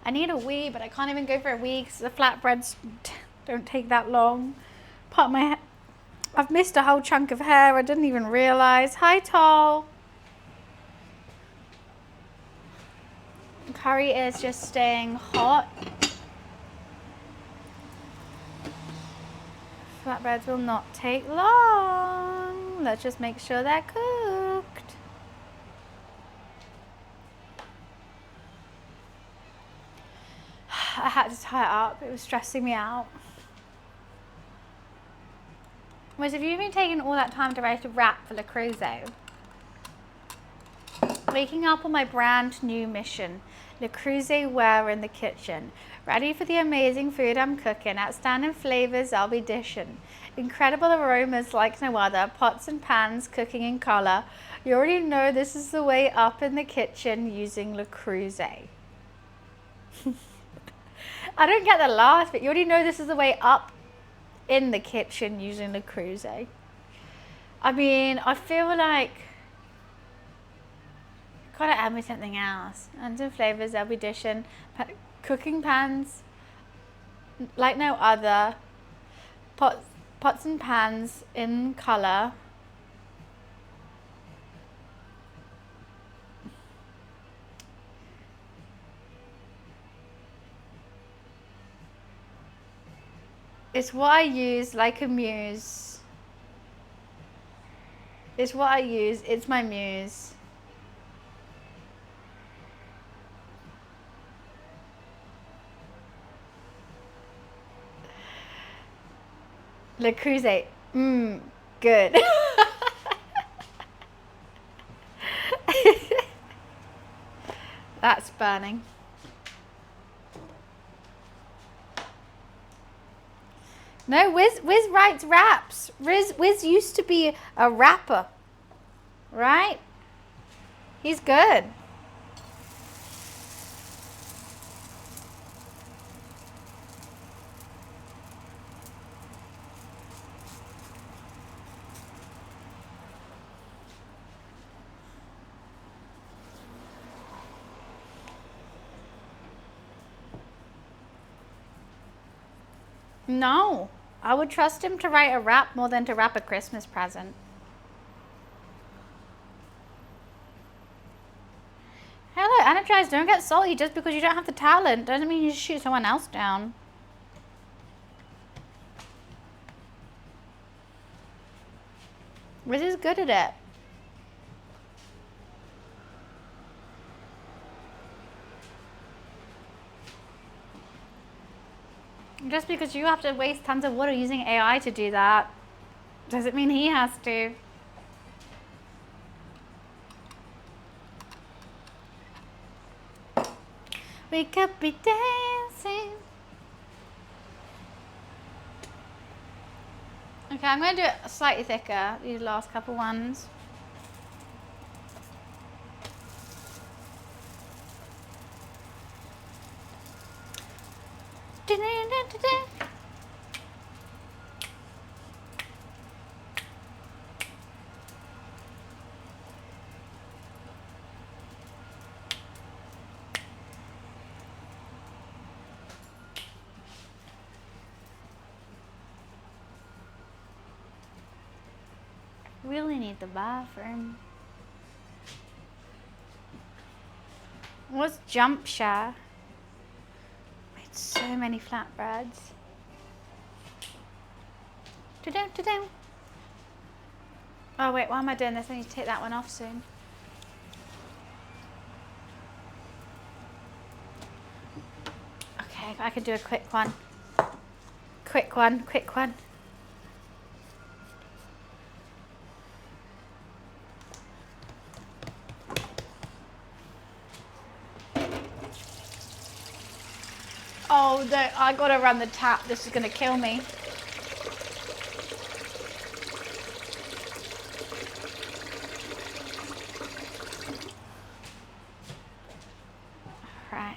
I need a wee, but I can't even go for a wee because the flatbreads don't take that long. Part of my I've missed a whole chunk of hair. I didn't even realise. Hi, Tol. Curry is just staying hot. Flatbreads will not take long. Let's just make sure they're cooked. I had to tie it up. It was stressing me out. Whereas if you've been taking all that time to write a rap for Le Creuset, waking up on my brand new mission, Le Creuset wear in the kitchen, ready for the amazing food I'm cooking, outstanding flavors I'll be dishing, incredible aromas like no other, pots and pans cooking in color. You already know this is the way up in the kitchen using Le Creuset. I don't get the last bit. You already know this is the way up in the kitchen using Le Creuset. I mean, I feel like I've got to add me something else. And some flavors I'll be dishing. Cooking pans like no other. Pots and pans in color. It's what I use like a muse. It's what I use. It's my muse. Le Creuset. Good. That's burning. No, Wiz writes raps. Wiz used to be a rapper, right? He's good. No, I would trust him to write a rap more than to wrap a Christmas present. Hello, Energize, don't get salty just because you don't have the talent. Doesn't mean you should shoot someone else down. Riz is good at it. Just because you have to waste tons of water using AI to do that, doesn't mean he has to. We could be dancing. Okay, I'm going to do it slightly thicker, these last couple ones. Really need the bathroom. What's jump share? Made so many flatbreads. Ta-da. Oh wait, why am I doing this? I need to take that one off soon. Okay, I can do a quick one. Quick one. Oh, I gotta run the tap. This is gonna kill me. Right.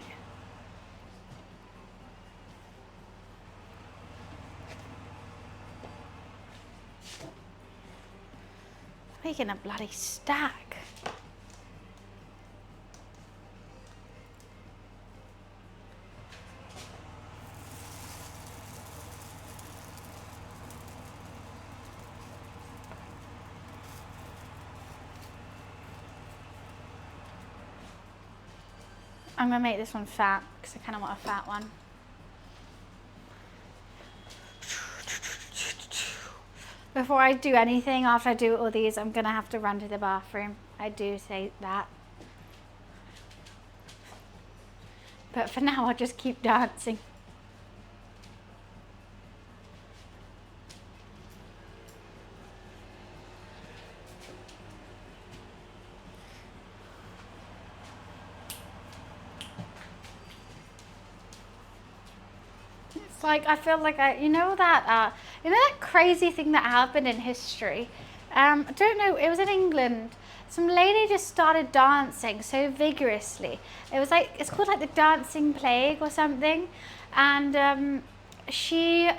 Making a bloody stack. I'm gonna make this one fat because I kind of want a fat one. Before I do anything, after I do all these, I'm gonna have to run to the bathroom. I do say that. But for now, I'll just keep dancing. It's like, I feel like you know that crazy thing that happened in history? I don't know, it was in England. Some lady just started dancing so vigorously. It was like, it's called like the dancing plague or something. And she, I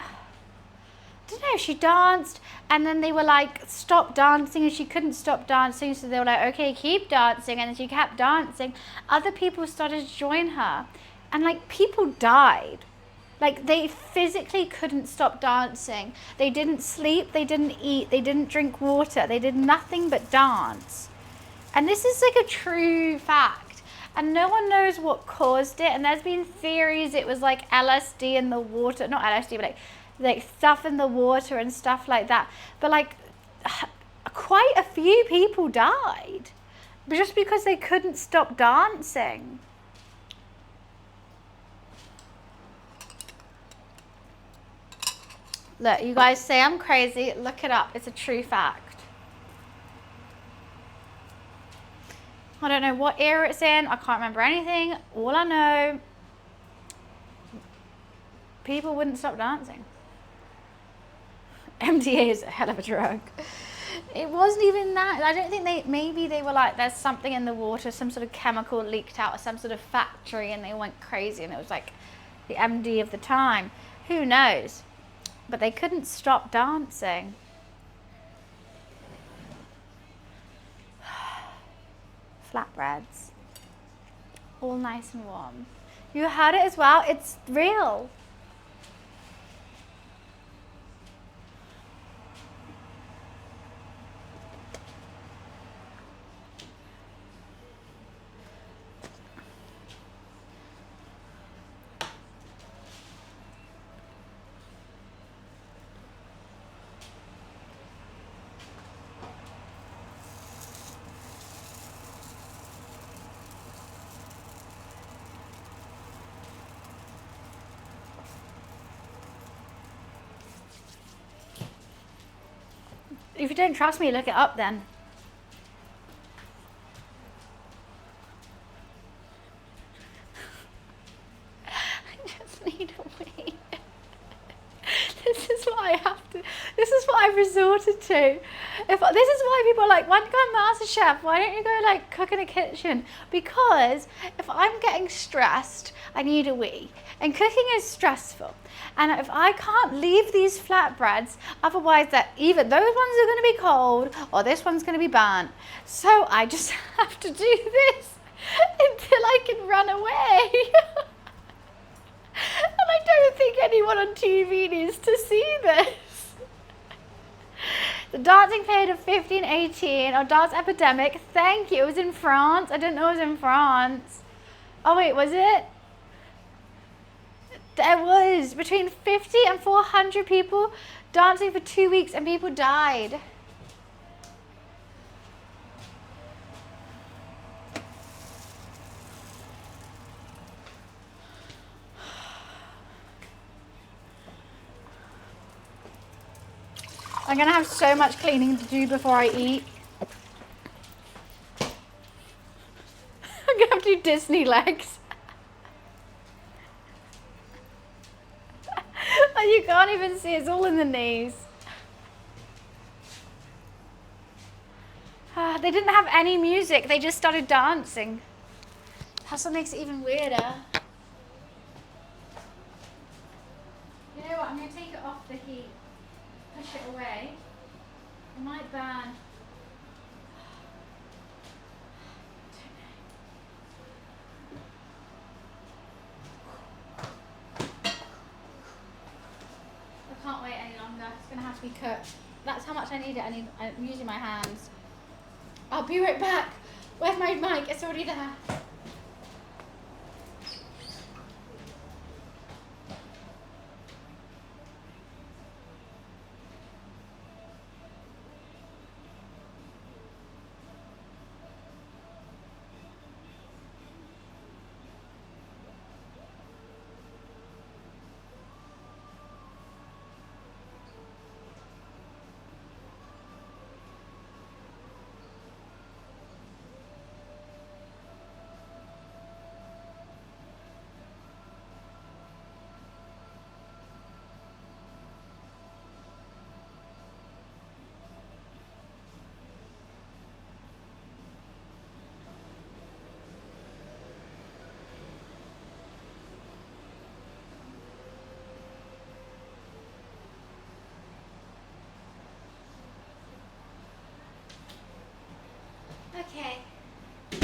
don't know, she danced and then they were like, stop dancing, and she couldn't stop dancing. So they were like, okay, keep dancing. And then she kept dancing. Other people started to join her and like people died. Like they physically couldn't stop dancing. They didn't sleep, they didn't eat, they didn't drink water. They did nothing but dance. And this is like a true fact. And no one knows what caused it. And there's been theories it was like LSD in the water. Not LSD, but like stuff in the water and stuff like that. But like quite a few people died just because they couldn't stop dancing. Look, you guys say I'm crazy. Look it up. It's a true fact. I don't know what era it's in. I can't remember anything. All I know, people wouldn't stop dancing. MDA is a hell of a drug. It wasn't even that. I don't think maybe they were like, there's something in the water, some sort of chemical leaked out of some sort of factory and they went crazy and it was like the MD of the time. Who knows? But they couldn't stop dancing. Flatbreads. All nice and warm. You heard it as well? It's real. If you don't trust me, look it up then. I just need a wee. This is what I have to, this is what I've resorted to. This is why people are like, why don't you go on MasterChef? Why don't you go like cook in a kitchen? Because if I'm getting stressed, I need a wee. And cooking is stressful. And if I can't leave these flatbreads, otherwise that either those ones are going to be cold or this one's going to be burnt. So I just have to do this until I can run away. And I don't think anyone on TV needs to see this. The dancing period of 1518, or dance epidemic, thank you, it was in France. I didn't know it was in France. Oh wait, was it? There was between 50 and 400 people dancing for 2 weeks and people died. I'm gonna have so much cleaning to do before I eat. I'm gonna have to do Disney legs. You can't even see, it's all in the knees. They didn't have any music, they just started dancing. That's what makes it even weirder. You know what, I'm going to take it off the heat, push it away. It might burn. I can't wait any longer, it's going to have to be cooked. That's how much I need it, I'm using my hands. I'll be right back. Where's my mic? It's already there. Okay, I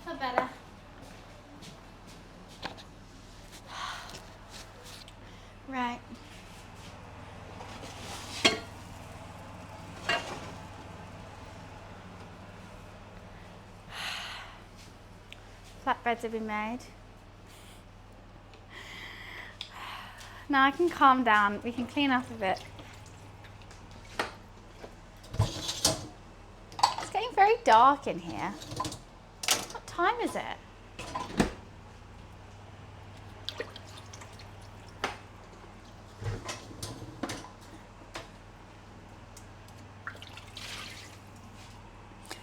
feel better. Right. Flatbreads have been made. Now I can calm down, we can clean up a bit. It's getting very dark in here. What time is it?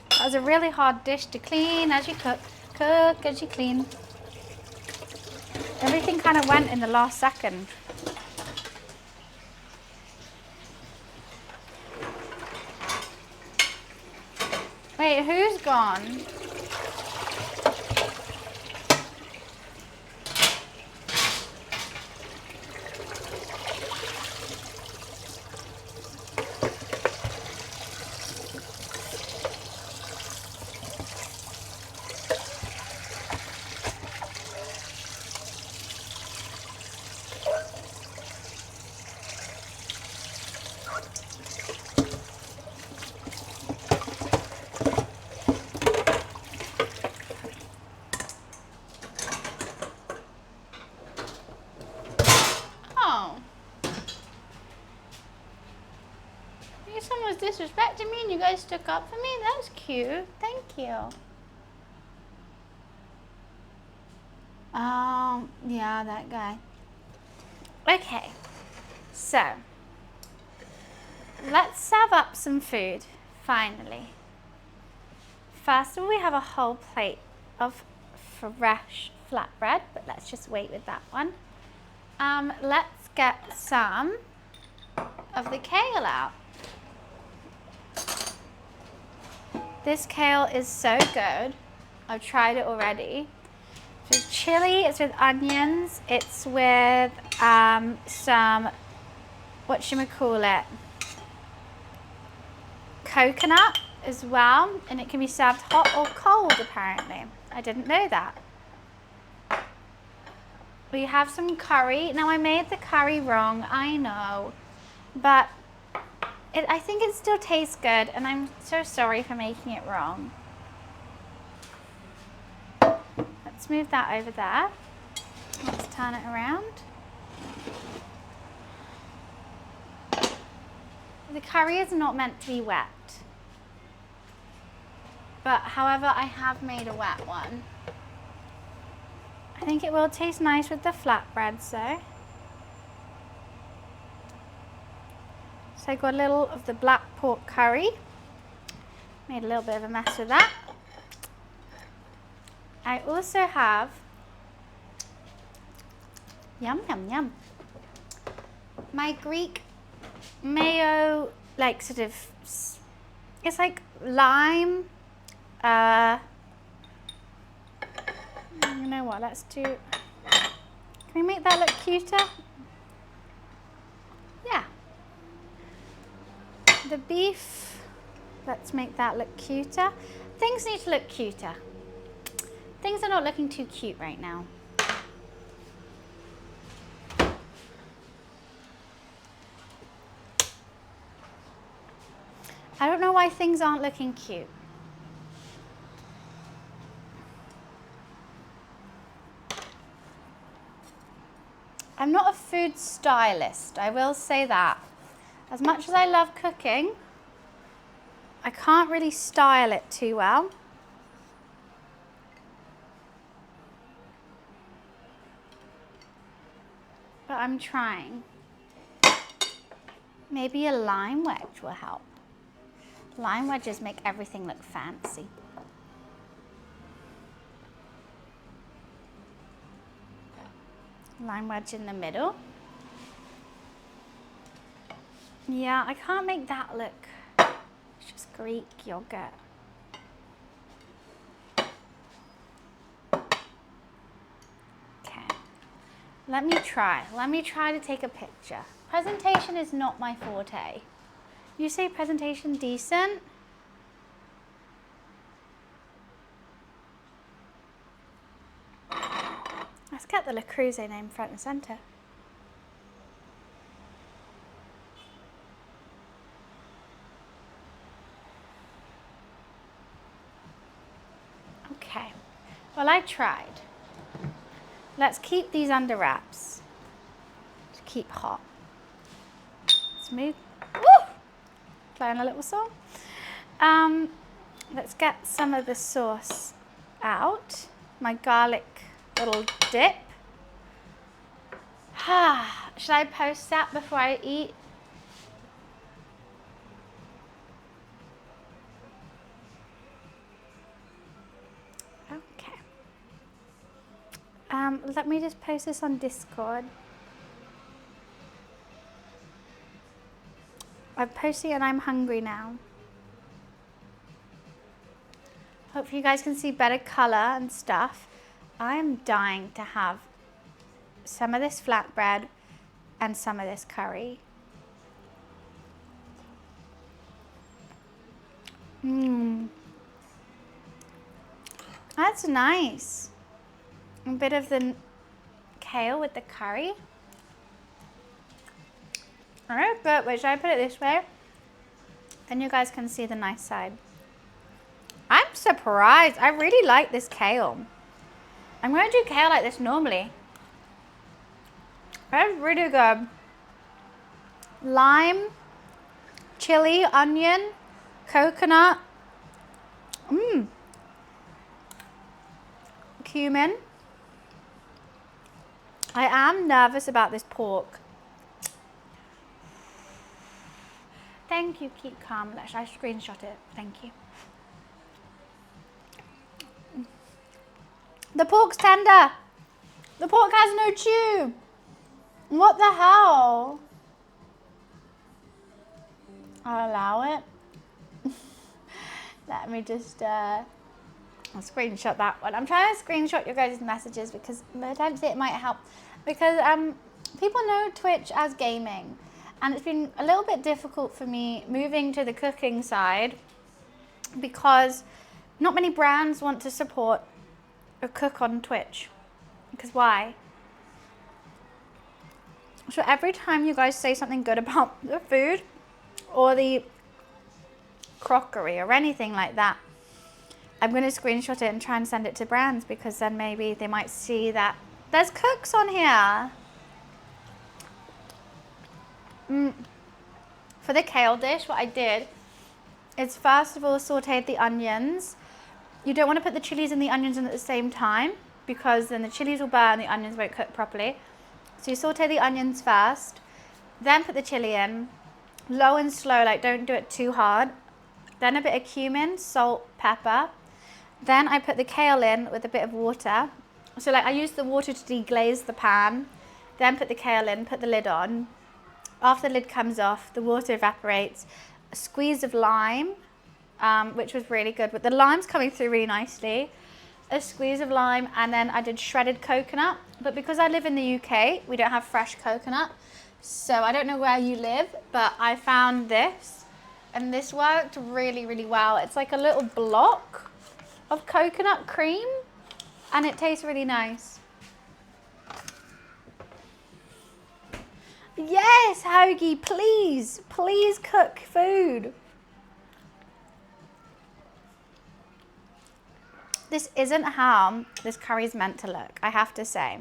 That was a really hard dish to clean as you cook. Cook as you clean. Everything kind of went in the last second. Wait, who's gone? Someone was disrespecting me and you guys stuck up for me. That was cute. Thank you. Yeah, that guy. Okay, so let's serve up some food, finally. First of all, we have a whole plate of fresh flatbread, but let's just wait with that one. Let's get some of the kale out. This kale is so good. I've tried it already. It's with chili, it's with onions, it's with some, whatchamacallit, coconut as well, and it can be served hot or cold apparently. I didn't know that. We have some curry. Now I made the curry wrong, I know, but I think it still tastes good, and I'm so sorry for making it wrong. Let's move that over there. Let's turn it around. The curry is not meant to be wet, but however, I have made a wet one. I think it will taste nice with the flatbread, so. So I got a little of the black pork curry. Made a little bit of a mess with that. I also have, yum, yum, yum, my Greek mayo, like sort of, it's like lime. You know what, let's do, can we make that look cuter? Yeah. The beef, let's make that look cuter. Things need to look cuter. Things are not looking too cute right now. I don't know why things aren't looking cute. I'm not a food stylist, I will say that. As much as I love cooking, I can't really style it too well. But I'm trying. Maybe a lime wedge will help. Lime wedges make everything look fancy. Lime wedge in the middle. Yeah, I can't make that look. It's just Greek yogurt. Okay. Let me try to take a picture. Presentation is not my forte. You say presentation decent? Let's get the Le Creuset name front and center. Okay, well I tried. Let's keep these under wraps to keep hot. Smooth. Woo! Playing a little song. Let's get some of the sauce out. My garlic little dip. Should I post that before I eat? Okay. Let me just post this on Discord. I'm posting and I'm hungry now. Hopefully you guys can see better color and stuff. I am dying to have some of this flatbread and some of this curry. That's nice. A bit of the kale with the curry. Alright, but wait, should I put it this way? Then you guys can see the nice side. I'm surprised. I really like this kale. I'm going to do kale like this normally. That's really good. Lime, chili, onion, coconut, cumin. I am nervous about this pork. Thank you, keep calm. Let's I screenshot it. Thank you. The pork's tender. The pork has no chew. What the hell? I'll allow it. Let me just I'll screenshot that one. I'm trying to screenshot your guys' messages because potentially it might help. Because people know Twitch as gaming. And it's been a little bit difficult for me moving to the cooking side because not many brands want to support a cook on Twitch. Because why? So every time you guys say something good about the food or the crockery or anything like that, I'm going to screenshot it and try and send it to brands because then maybe they might see that there's cooks on here. For the kale dish, what I did is first of all sauteed the onions. You don't want to put the chilies and the onions in at the same time because then the chilies will burn and the onions won't cook properly. So you saute the onions first, then put the chili in, low and slow, like don't do it too hard. Then a bit of cumin, salt, pepper. Then I put the kale in with a bit of water. So like I use the water to deglaze the pan, then put the kale in, put the lid on. after the lid comes off, the water evaporates, a squeeze of lime, which was really good, but the lime's coming through really nicely. A squeeze of lime, and then I did shredded coconut, but because I live in the UK, we don't have fresh coconut, so I don't know where you live, but I found this, and this worked really, really well. It's like a little block of coconut cream, and it tastes really nice. Yes, Hoagie, please, please cook food. This isn't how this curry's meant to look, I have to say.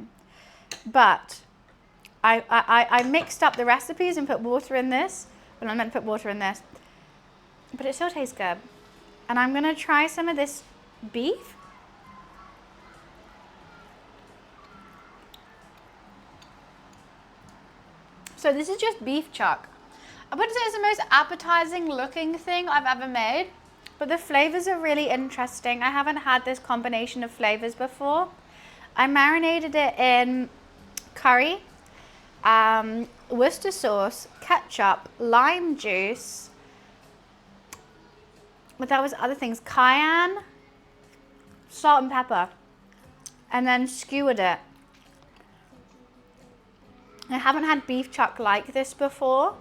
But I mixed up the recipes and put water in this. Well, I meant to put water in this. But it still tastes good. And I'm going to try some of this beef. So this is just beef chuck. I wouldn't say it's the most appetizing looking thing I've ever made, but the flavors are really interesting. I haven't had this combination of flavors before. I marinated it in curry, Worcester sauce, ketchup, lime juice, but that was other things, cayenne, salt and pepper, and then skewered it. I haven't had beef chuck like this before.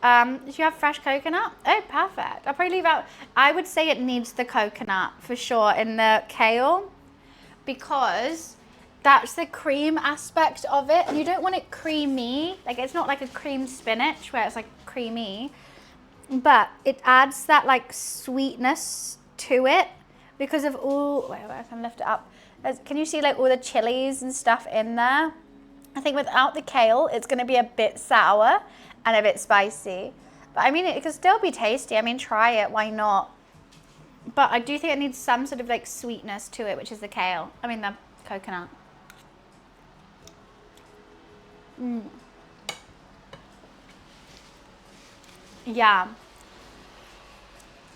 Do you have fresh coconut? Oh, perfect. I'll probably leave out, I would say it needs the coconut for sure in the kale, because that's the cream aspect of it, and you don't want it creamy. Like, it's not like a cream spinach where it's like creamy, but it adds that like sweetness to it because of all, wait, I can lift it up. Can you see like all the chilies and stuff in there? I think without the kale, it's going to be a bit sour and a bit spicy. But I mean, it could still be tasty. I mean, try it, why not? But I do think it needs some sort of like sweetness to it, which is the kale. I mean, the coconut. Yeah.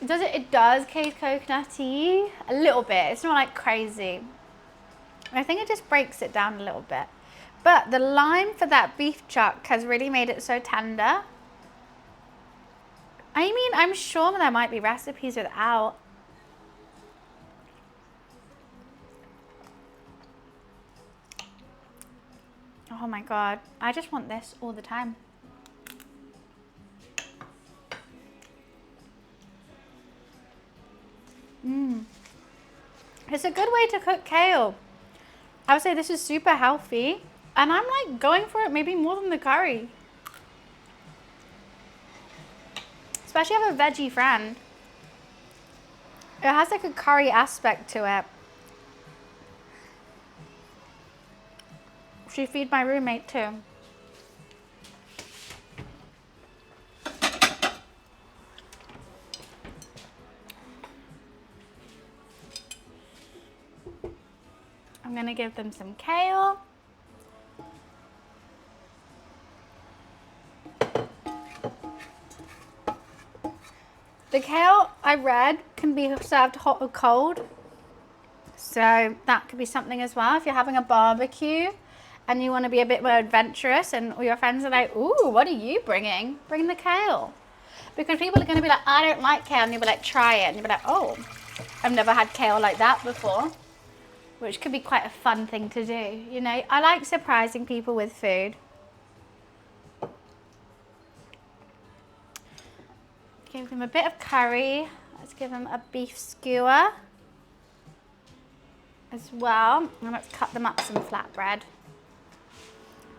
It does taste coconutty a little bit. It's not like crazy. I think it just breaks it down a little bit. But the lime for that beef chuck has really made it so tender. I mean, I'm sure there might be recipes without. Oh my God, I just want this all the time. It's a good way to cook kale. I would say this is super healthy, and I'm like going for it maybe more than the curry. Especially if I have a veggie friend. It has like a curry aspect to it. Should feed my roommate too. I'm gonna give them some kale. The kale, I read, can be served hot or cold. So that could be something as well. If you're having a barbecue and you want to be a bit more adventurous and all your friends are like, ooh, what are you bringing? Bring the kale. Because people are going to be like, I don't like kale. And you'll be like, try it. And you'll be like, oh, I've never had kale like that before. Which could be quite a fun thing to do. You know, I like surprising people with food. Give them a bit of curry. Let's give them a beef skewer as well. And let's cut them up some flatbread.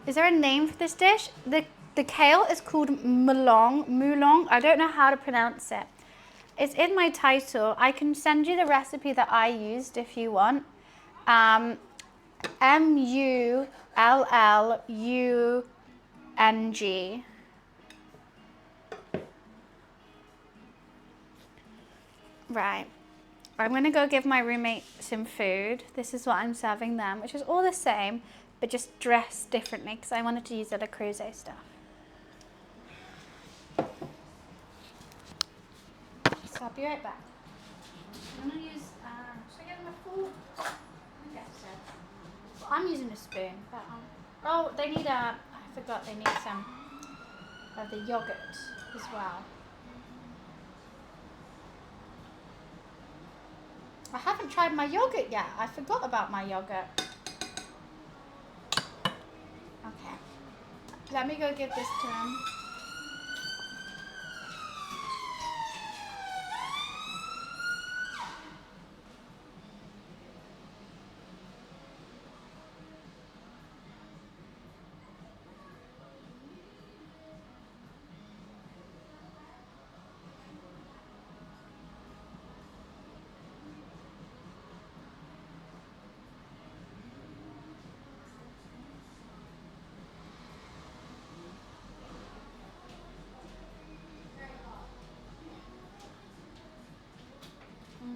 Is there a name for this dish? The kale is called Mullung. I don't know how to pronounce it. It's in my title. I can send you the recipe that I used if you want. Mullung. Right. I'm going to go give my roommate some food. This is what I'm serving them, which is all the same, but just dressed differently because I wanted to use the Crusoe stuff. So I'll be right back. I'm going to use, should I get them a fork? I guess so. Well, I'm using a spoon. But, oh, they need I forgot they need some of the yogurt as well. I haven't tried my yogurt yet. I forgot about my yogurt. Okay. Let me go give this to him.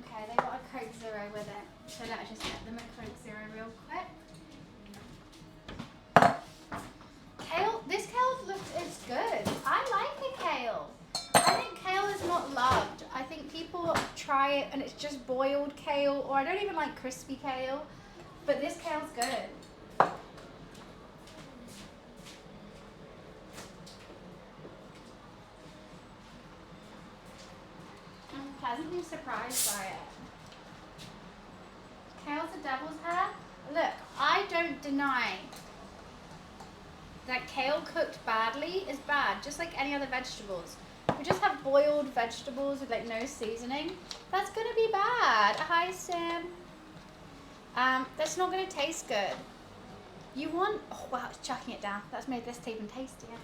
Okay, they got a Coke Zero with it. So let's just get them a Coke Zero real quick. Kale, this kale looks, it's good. I like a kale. I think kale is not loved. I think people try it and it's just boiled kale, or I don't even like crispy kale, but this kale's good. I'm pleasantly surprised by it. Kale's the devil's hair. Look, I don't deny that kale cooked badly is bad, just like any other vegetables. If you just have boiled vegetables with like no seasoning, that's gonna be bad. Hi, Sam. That's not gonna taste good. You want, oh wow, it's chucking it down. That's made this even tastier.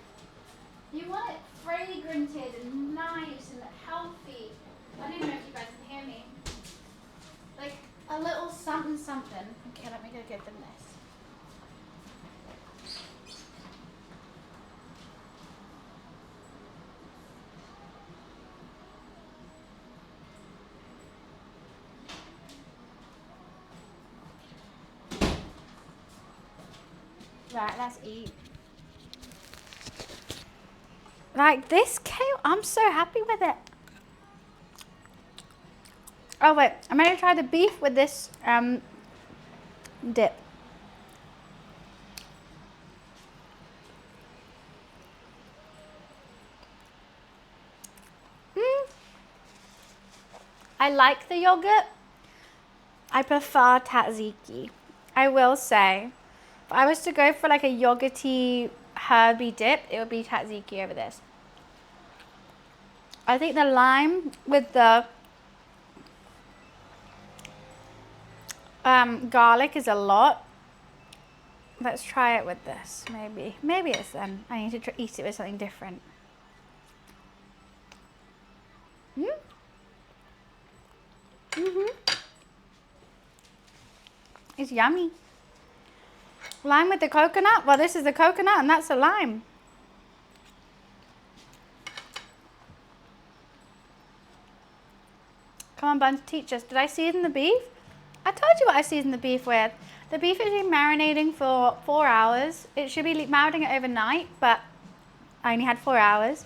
You want it fragranted and nice and healthy. I don't know if you guys can hear me. Like a little something something. Okay, let me go give them this. Right, let's eat. Like this kale, I'm so happy with it. Oh wait, I'm gonna try the beef with this dip. I like the yogurt. I prefer tzatziki. I will say, if I was to go for like a yogurty herby dip, it would be tzatziki over this. I think the lime with the garlic is a lot. Let's try it with this, maybe. Maybe it's then. I need to eat it with something different. It's yummy. Lime with the coconut. Well, this is the coconut and that's the lime. Come on, Bun, teach us. Did I season the beef? I told you what I seasoned the beef with. The beef has been marinating for 4 hours. It should be marinating it overnight, but I only had 4 hours.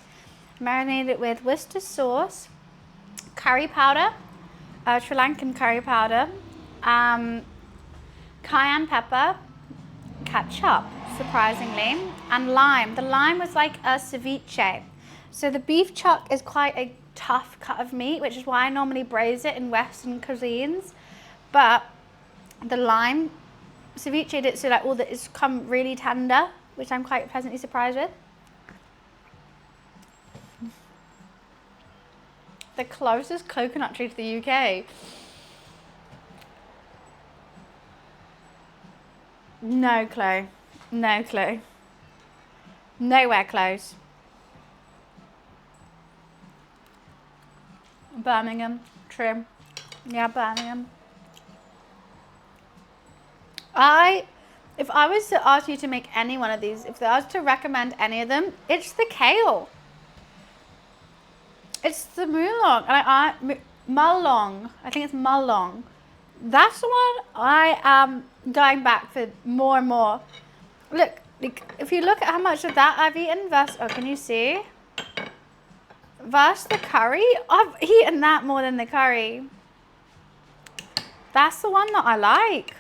Marinated it with Worcester sauce, curry powder, Sri Lankan curry powder, cayenne pepper, ketchup, surprisingly, and lime. The lime was like a ceviche. So the beef chuck is quite a tough cut of meat, which is why I normally braise it in Western cuisines. But the lime ceviche did it so like all that it's come really tender, which I'm quite pleasantly surprised with. The closest coconut tree to the UK. No clue. No clue. Nowhere close. Birmingham, Trim. Yeah, Birmingham. If I was to ask you to make any one of these, if I was to recommend any of them, it's the kale. It's the Mullung. Mullung. I think it's Mullung. That's the one I am going back for more and more. Look, if you look at how much of that I've eaten versus, oh, can you see? Versus the curry, I've eaten that more than the curry. That's the one that I like.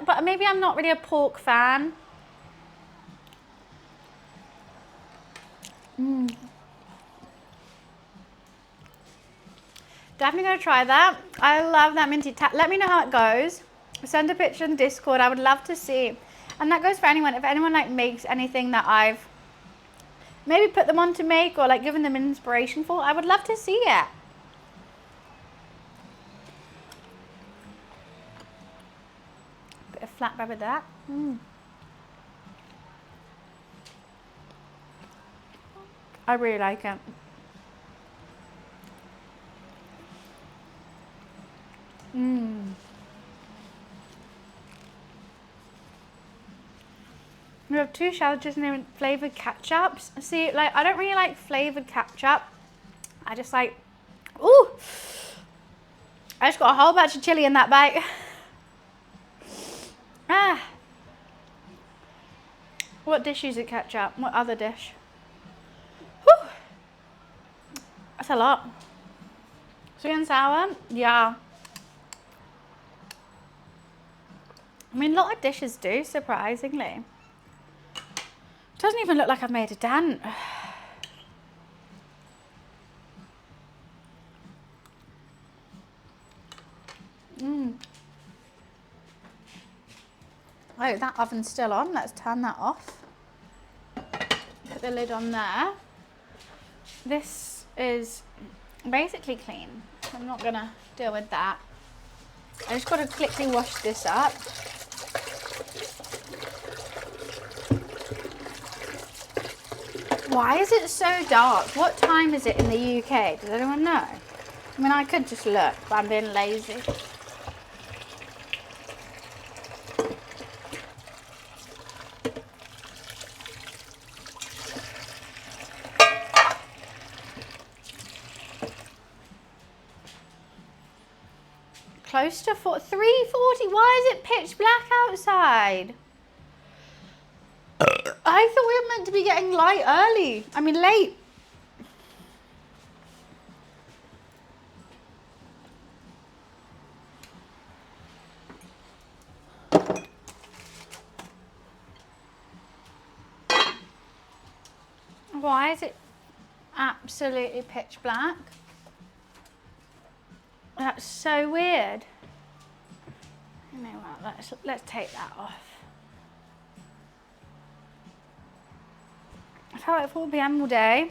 But maybe I'm not really a pork fan. Definitely gonna try that. I love that minty let me know how it goes. Send a picture in Discord. I would love to see. And that goes for anyone. If anyone like makes anything that I've maybe put them on to make or like given them inspiration for, I would love to see it. Bit of flatbread with that. I really like it. We have 2 sandwiches and flavoured ketchups. See, like, I don't really like flavoured ketchup. I just like, ooh. I just got a whole batch of chilli in that bite. What dish is it ketchup? What other dish? Whew. That's a lot. Sweet and sour? Yeah. I mean, a lot of dishes do, surprisingly. It doesn't even look like I've made a dent. Oh, that oven's still on. Let's turn that off. Put the lid on there. This is basically clean. I'm not gonna deal with that. I just gotta quickly wash this up. Why is it so dark? What time is it in the UK? Does anyone know? I mean, I could just look, but I'm being lazy. Close to 3:40. Why is it pitch black outside? I thought we were meant to be getting light early. I mean, late. Why is it absolutely pitch black? That's so weird. You know what? Let's take that off. I felt like 4 p.m. all day.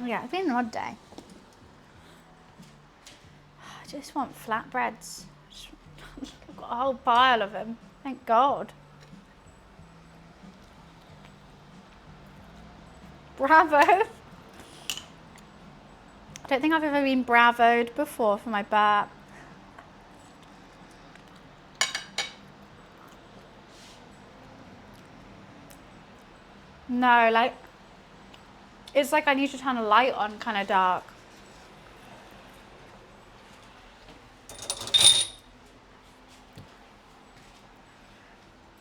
Oh yeah, it's been an odd day. I just want flatbreads. I've got a whole pile of them. Thank God. Bravo. I don't think I've ever been bravoed before for my burp. No, like, it's like I need to turn a light on kind of dark.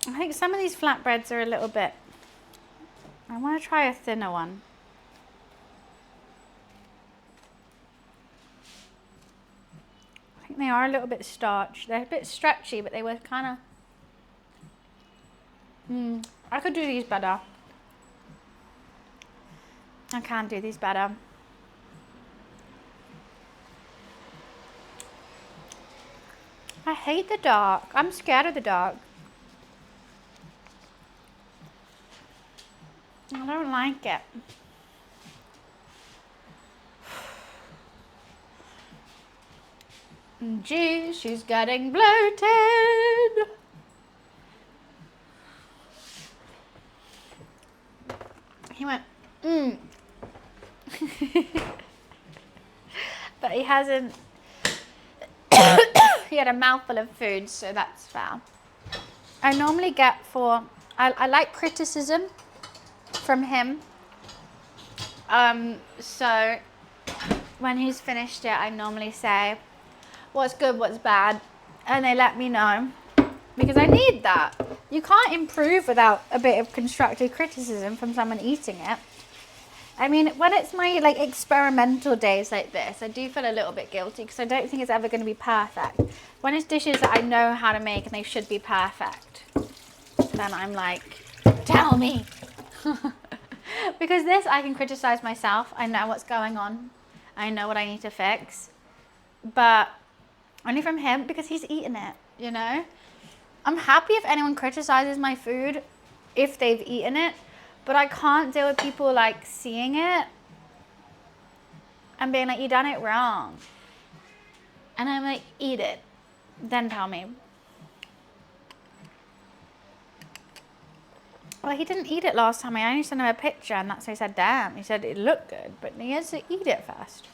I think some of these flatbreads are a little bit, I want to try a thinner one. I think they are a little bit starched. They're a bit stretchy, but they were kind of, I could do these better. I can do these better. I hate the dark. I'm scared of the dark. I don't like it. Gee, she's getting bloated. He went, But he hasn't. He had a mouthful of food, so that's fair. I normally get I like criticism from him. So when he's finished it, I normally say what's good, what's bad, and they let me know, because I need that. You can't improve without a bit of constructive criticism from someone eating it. I mean, when it's my like experimental days like this, I do feel a little bit guilty because I don't think it's ever going to be perfect. When it's dishes that I know how to make and they should be perfect, then I'm like, tell me. Because this, I can criticize myself. I know what's going on. I know what I need to fix. But only from him, because he's eaten it, you know? I'm happy if anyone criticizes my food if they've eaten it, but I can't deal with people like seeing it and being like, you done it wrong. And I'm like, eat it. Then tell me. Well, he didn't eat it last time. I only sent him a picture and that's why he said, damn. He said it looked good, but he has to eat it first.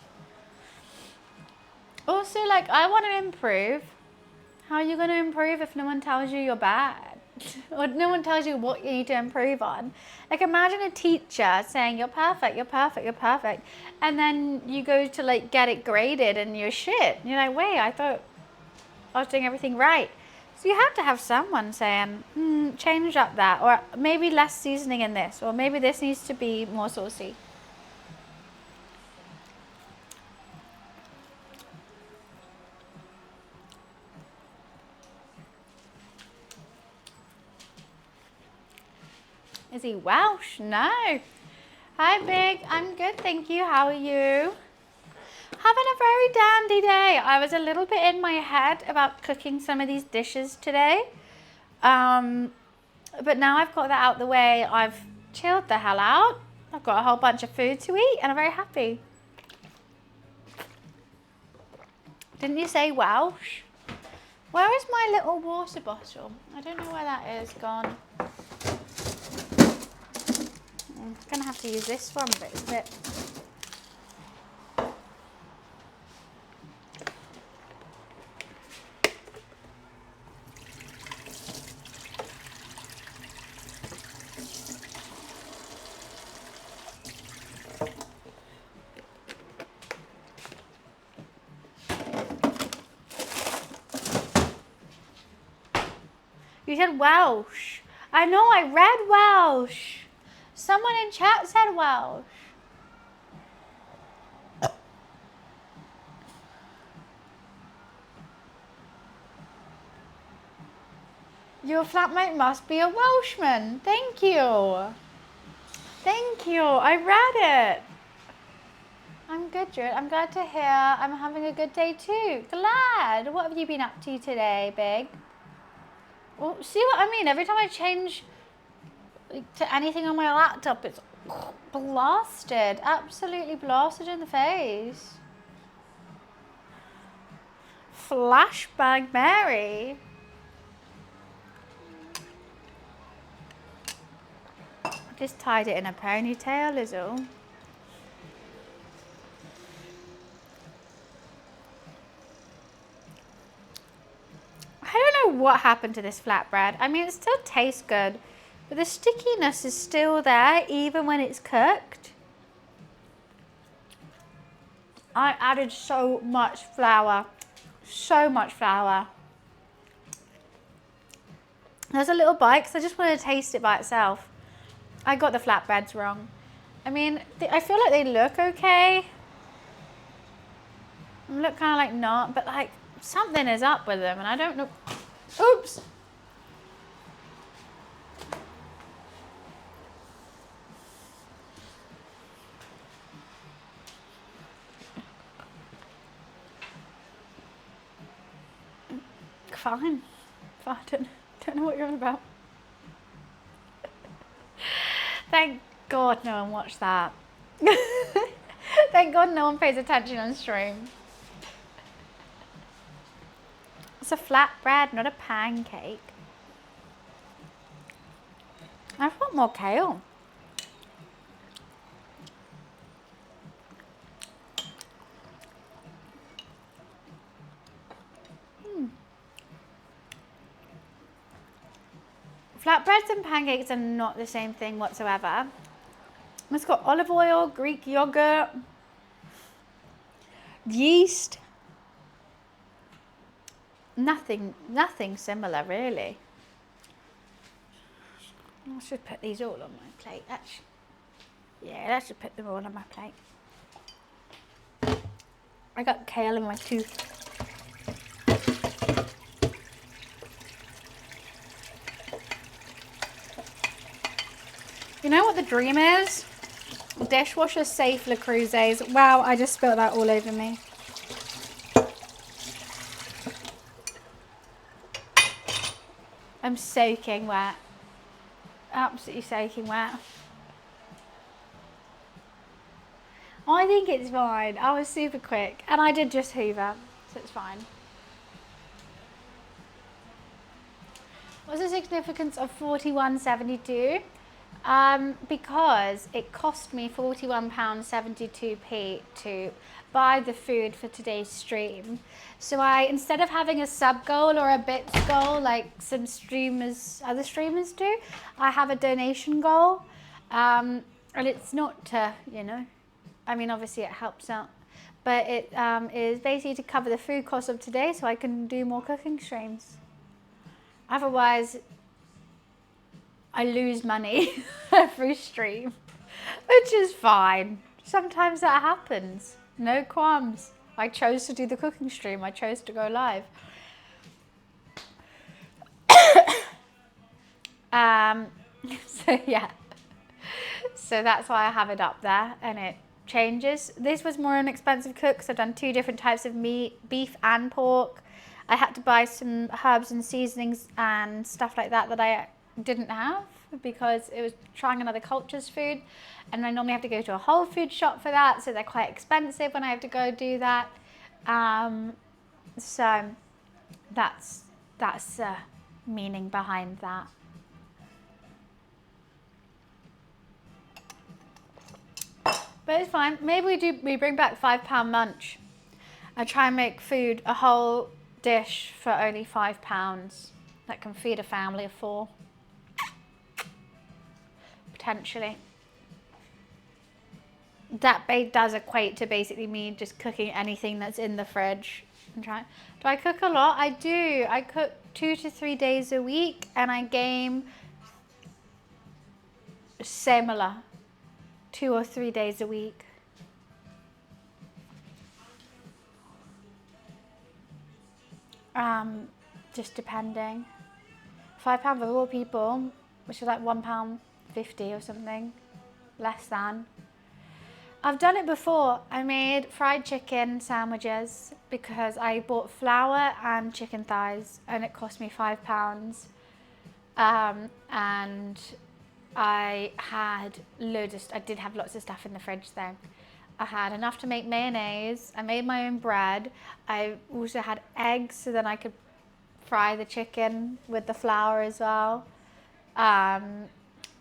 Also, like, I want to improve. How are you going to improve if no one tells you you're bad? Or no one tells you what you need to improve on? Like, imagine a teacher saying, you're perfect, you're perfect, you're perfect. And then you go to, like, get it graded and you're shit. And you're like, wait, I thought I was doing everything right. So you have to have someone saying, change up that. Or maybe less seasoning in this. Or maybe this needs to be more saucy. Is he Welsh? No. Hi, Big. I'm good, thank you. How are you? Having a very dandy day. I was a little bit in my head about cooking some of these dishes today. But now I've got that out the way, I've chilled the hell out. I've got a whole bunch of food to eat and I'm very happy. Didn't you say Welsh? Where is my little water bottle? I don't know where that is gone. I'm going to have to use this one, but it's a bit... You said Welsh. I know, I read Welsh. Someone in chat said Welsh. Your flatmate must be a Welshman. Thank you. Thank you. I read it. I'm good, Jude. I'm glad to hear I'm having a good day too. Glad. What have you been up to today, Big? Well, see what I mean? Every time I change to anything on my laptop, it's blasted. Absolutely blasted in the face. Flashbang Mary. Just tied it in a ponytail is all. I don't know what happened to this flatbread. I mean, it still tastes good, but the stickiness is still there even when it's cooked. I added so much flour. So much flour. There's a little bite because I just wanted to taste it by itself. I got the flatbreads wrong. I mean, I feel like they look okay. They look kind of like not, but like something is up with them and I don't know. Oops. Fine. I don't know what you're on about. Thank God no one watched that. Thank God no one pays attention on stream. It's a flatbread, not a pancake. I want more kale. Flatbreads and pancakes are not the same thing whatsoever. It's got olive oil, Greek yogurt, yeast. Nothing similar really. I should put these all on my plate. Yeah, I should put them all on my plate. I got kale in my tooth. You know what the dream is? Dishwasher safe Le Creuset. Wow, I just spilled that all over me. I'm soaking wet. Absolutely soaking wet. I think it's fine. I was super quick. And I did just hoover, so it's fine. What's the significance of 41.72? Because it cost me £41.72 to buy the food for today's stream. So instead of having a sub goal or a bits goal like some other streamers do, I have a donation goal. And it's not to, I mean, obviously it helps out, but it is basically to cover the food cost of today so I can do more cooking streams. Otherwise, I lose money every stream, which is fine. Sometimes that happens. No qualms. I chose to do the cooking stream. I chose to go live. So yeah. So that's why I have it up there, and it changes. This was more an expensive cook, so I've done 2 different types of meat, beef and pork. I had to buy some herbs and seasonings and stuff like that I didn't have because it was trying another culture's food, and I normally have to go to a whole food shop for that, so they're quite expensive when I have to go do that. So that's the meaning behind that. But it's fine. Maybe we bring back £5 munch. I try and make food, a whole dish for only £5 that can feed a family of 4. Potentially. That does equate to basically me just cooking anything that's in the fridge. Do I cook a lot? I do. I cook 2 to 3 days a week, and I game similar 2 or 3 days a week. Just depending. £5 for 4 people, which is like £1.50 or something, less than. I've done it before. I made fried chicken sandwiches because I bought flour and chicken thighs, and it cost me £5. And I had I did have lots of stuff in the fridge though. I had enough to make mayonnaise. I made my own bread. I also had eggs, so then I could fry the chicken with the flour as well. And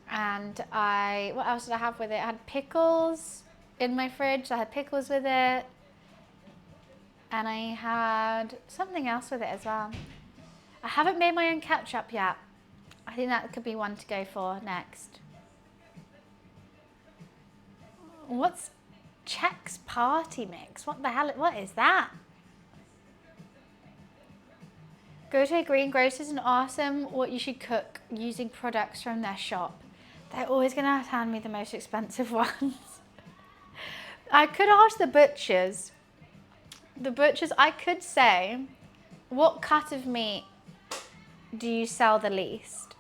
what else did I have with it? I had pickles in my fridge. I had pickles with it. And I had something else with it as well. I haven't made my own ketchup yet. I think that could be one to go for next. What's Chex Party Mix? What the hell? What is that? Go to a greengrocer's and ask them what you should cook using products from their shop. They're always going to hand me the most expensive ones. I could ask the butchers. I could say, what cut of meat do you sell the least?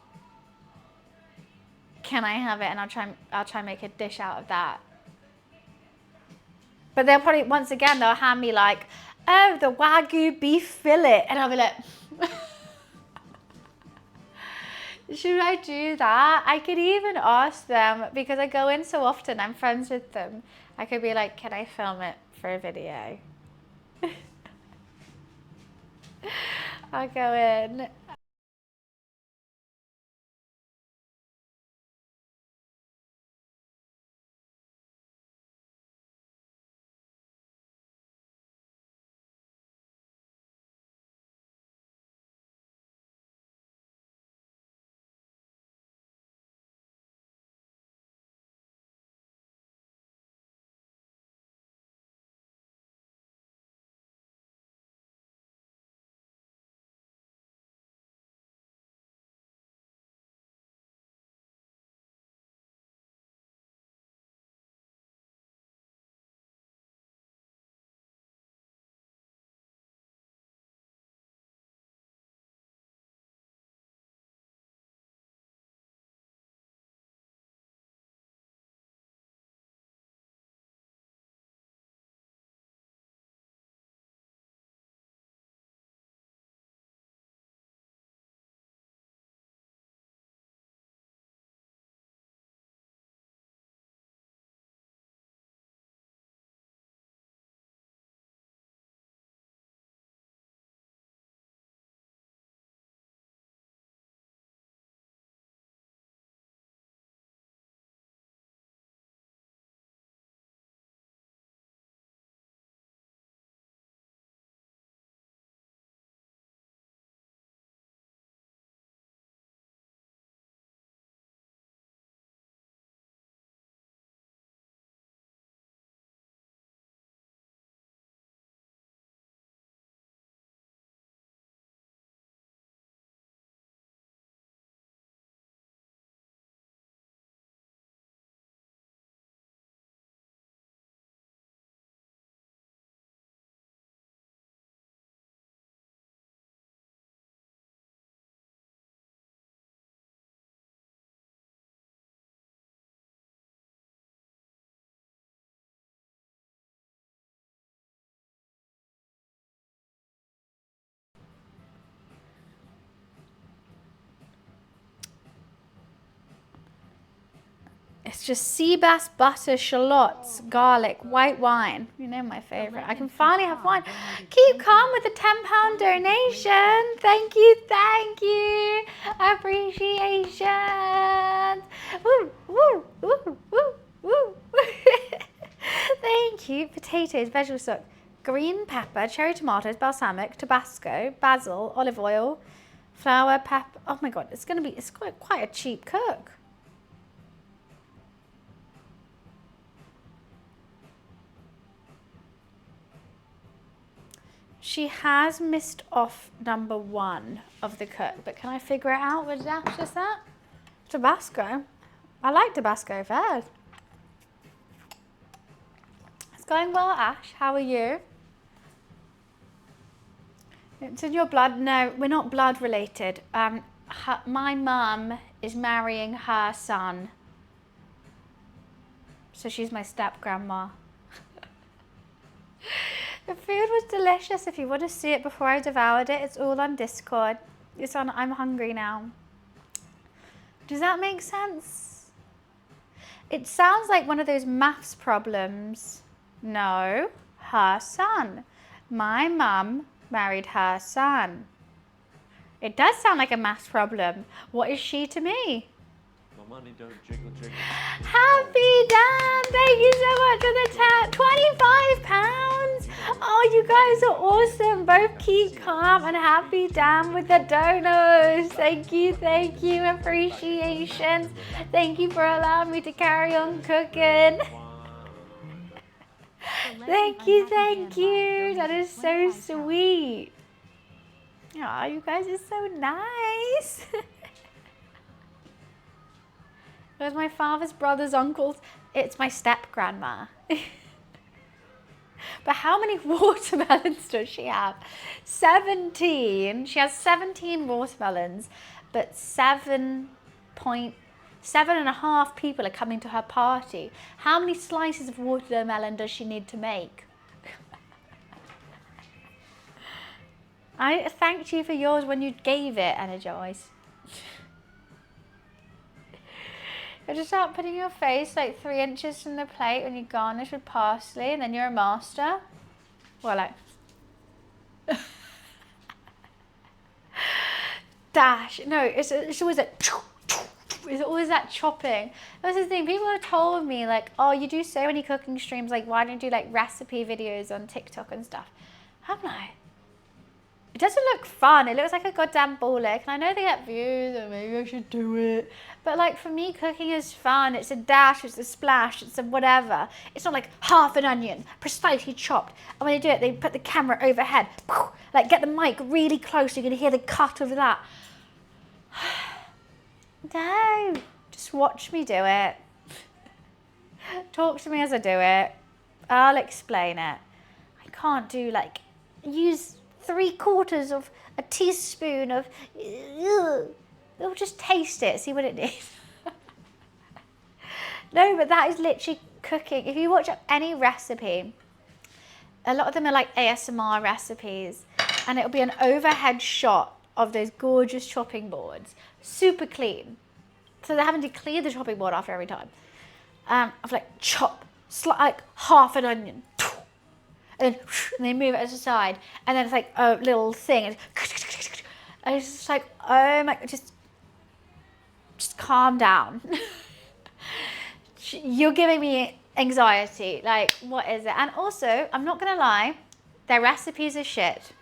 Can I have it? And I'll try and make a dish out of that. But they'll probably, once again, they'll hand me like, oh, the Wagyu beef fillet. And I'll be like, should I do that? I could even ask them, because I go in so often, I'm friends with them. I could be like, can I film it for a video? I'll go in. just sea bass, butter, shallots, garlic, white wine. You know my favourite. I can finally have wine. Keep calm with the £10 donation. Thank you, thank you. Appreciation. Woo, woo, woo, woo, woo. Thank you. Potatoes, vegetable stock, green pepper, cherry tomatoes, balsamic, Tabasco, basil, olive oil, flour, pepper. Oh my God, it's quite a cheap cook. She has missed off number 1 of the cook, but can I figure it out? What dash is that? Tabasco. I like Tabasco fed. It's going well, Ash. How are you? It's in your blood? No, we're not blood related. My mum is marrying her son. So she's my step grandma. The food was delicious. If you want to see it before I devoured it, it's all on Discord. It's on I'm hungry now. Does that make sense? It sounds like one of those maths problems. No, her son. My mum married her son. It does sound like a maths problem. What is she to me? My money don't jiggle jiggle. Happy Dan, thank you so much for the £25. Oh, you guys are awesome. Both keep calm and Happy Dan with the donos. Thank you, appreciation. Thank you for allowing me to carry on cooking. Thank you. That is so sweet. Oh, you guys are so nice. It was my father's brother's uncles. It's my step grandma. But how many watermelons does she have? 17. She has 17 watermelons, but 7.5 people are coming to her party. How many slices of watermelon does she need to make? I thanked you for yours when you gave it, Energize. You just start putting your face like 3 inches from the plate when you garnish with parsley, and then you're a master. Well, like dash. No, it's always like it's always that chopping. That's the thing. People have told me like, oh, you do so many cooking streams. Like, why don't you do like recipe videos on TikTok and stuff? I'm like, it doesn't look fun. It looks like a goddamn ball lick. And I know they get views and maybe I should do it. But like for me, cooking is fun. It's a dash, it's a splash, it's a whatever. It's not like half an onion, precisely chopped. And when they do it, they put the camera overhead. Like get the mic really close so you can hear the cut of that. No, just watch me do it. Talk to me as I do it. I'll explain it. I can't do like, use 3/4 of a teaspoon of, they'll just taste it, see what it needs. No, but that is literally cooking. If you watch any recipe, a lot of them are like ASMR recipes, and it'll be an overhead shot of those gorgeous chopping boards, super clean. So they're having to clear the chopping board after every time. Of like chop, like half an onion, and they move it aside, and then it's like a little thing, and it's just like, oh my, just calm down. You're giving me anxiety. Like, what is it? And also, I'm not gonna lie, their recipes are shit.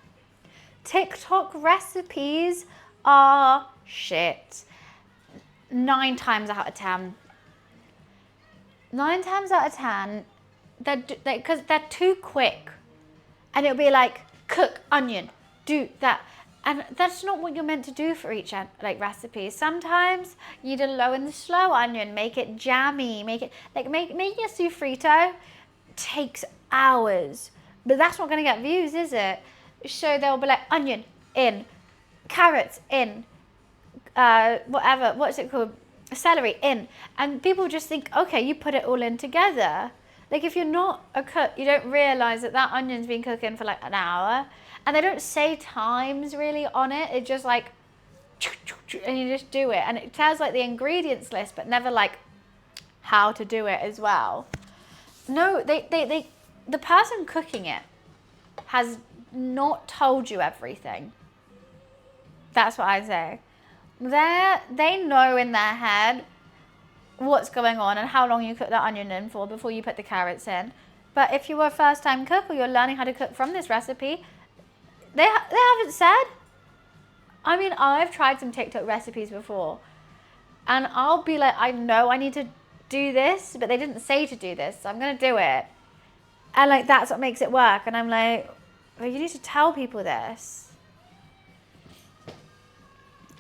TikTok recipes are shit. 9 times out of 10. 9 times out of 10, because they're too quick. And it'll be like, cook onion, do that. And that's not what you're meant to do for each like recipe. Sometimes you need a low and slow onion, make it jammy, make it like making a sofrito takes hours, but that's not going to get views, is it? So they'll be like onion in, carrots in, whatever, what's it called, celery in, and people just think, okay, you put it all in together. Like if you're not a cook, you don't realize that onion's been cooking for like an hour. And they don't say times really on it. It's just like, and you just do it. And it tells like the ingredients list, but never like how to do it as well. No, the person cooking it has not told you everything. That's what I say. They know in their head what's going on and how long you cook that onion in for before you put the carrots in. But if you're a first-time cook or you're learning how to cook from this recipe, they haven't said. I mean, I've tried some TikTok recipes before, and I'll be like, I know I need to do this, but they didn't say to do this, so I'm gonna do it. And like, that's what makes it work. And I'm like, well, you need to tell people this.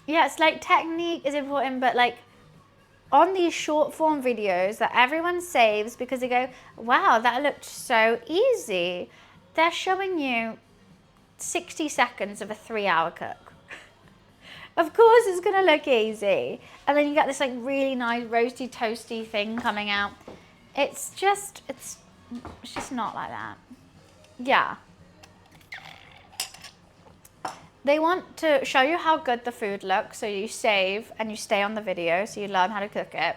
Yeah, it's like technique is important, but like on these short form videos that everyone saves because they go, wow, that looked so easy. They're showing you 60 seconds of a 3-hour cook. Of course it's gonna look easy. And then you get this like really nice roasty toasty thing coming out. It's just not like that. Yeah. They want to show you how good the food looks, so you save and you stay on the video, so you learn how to cook it.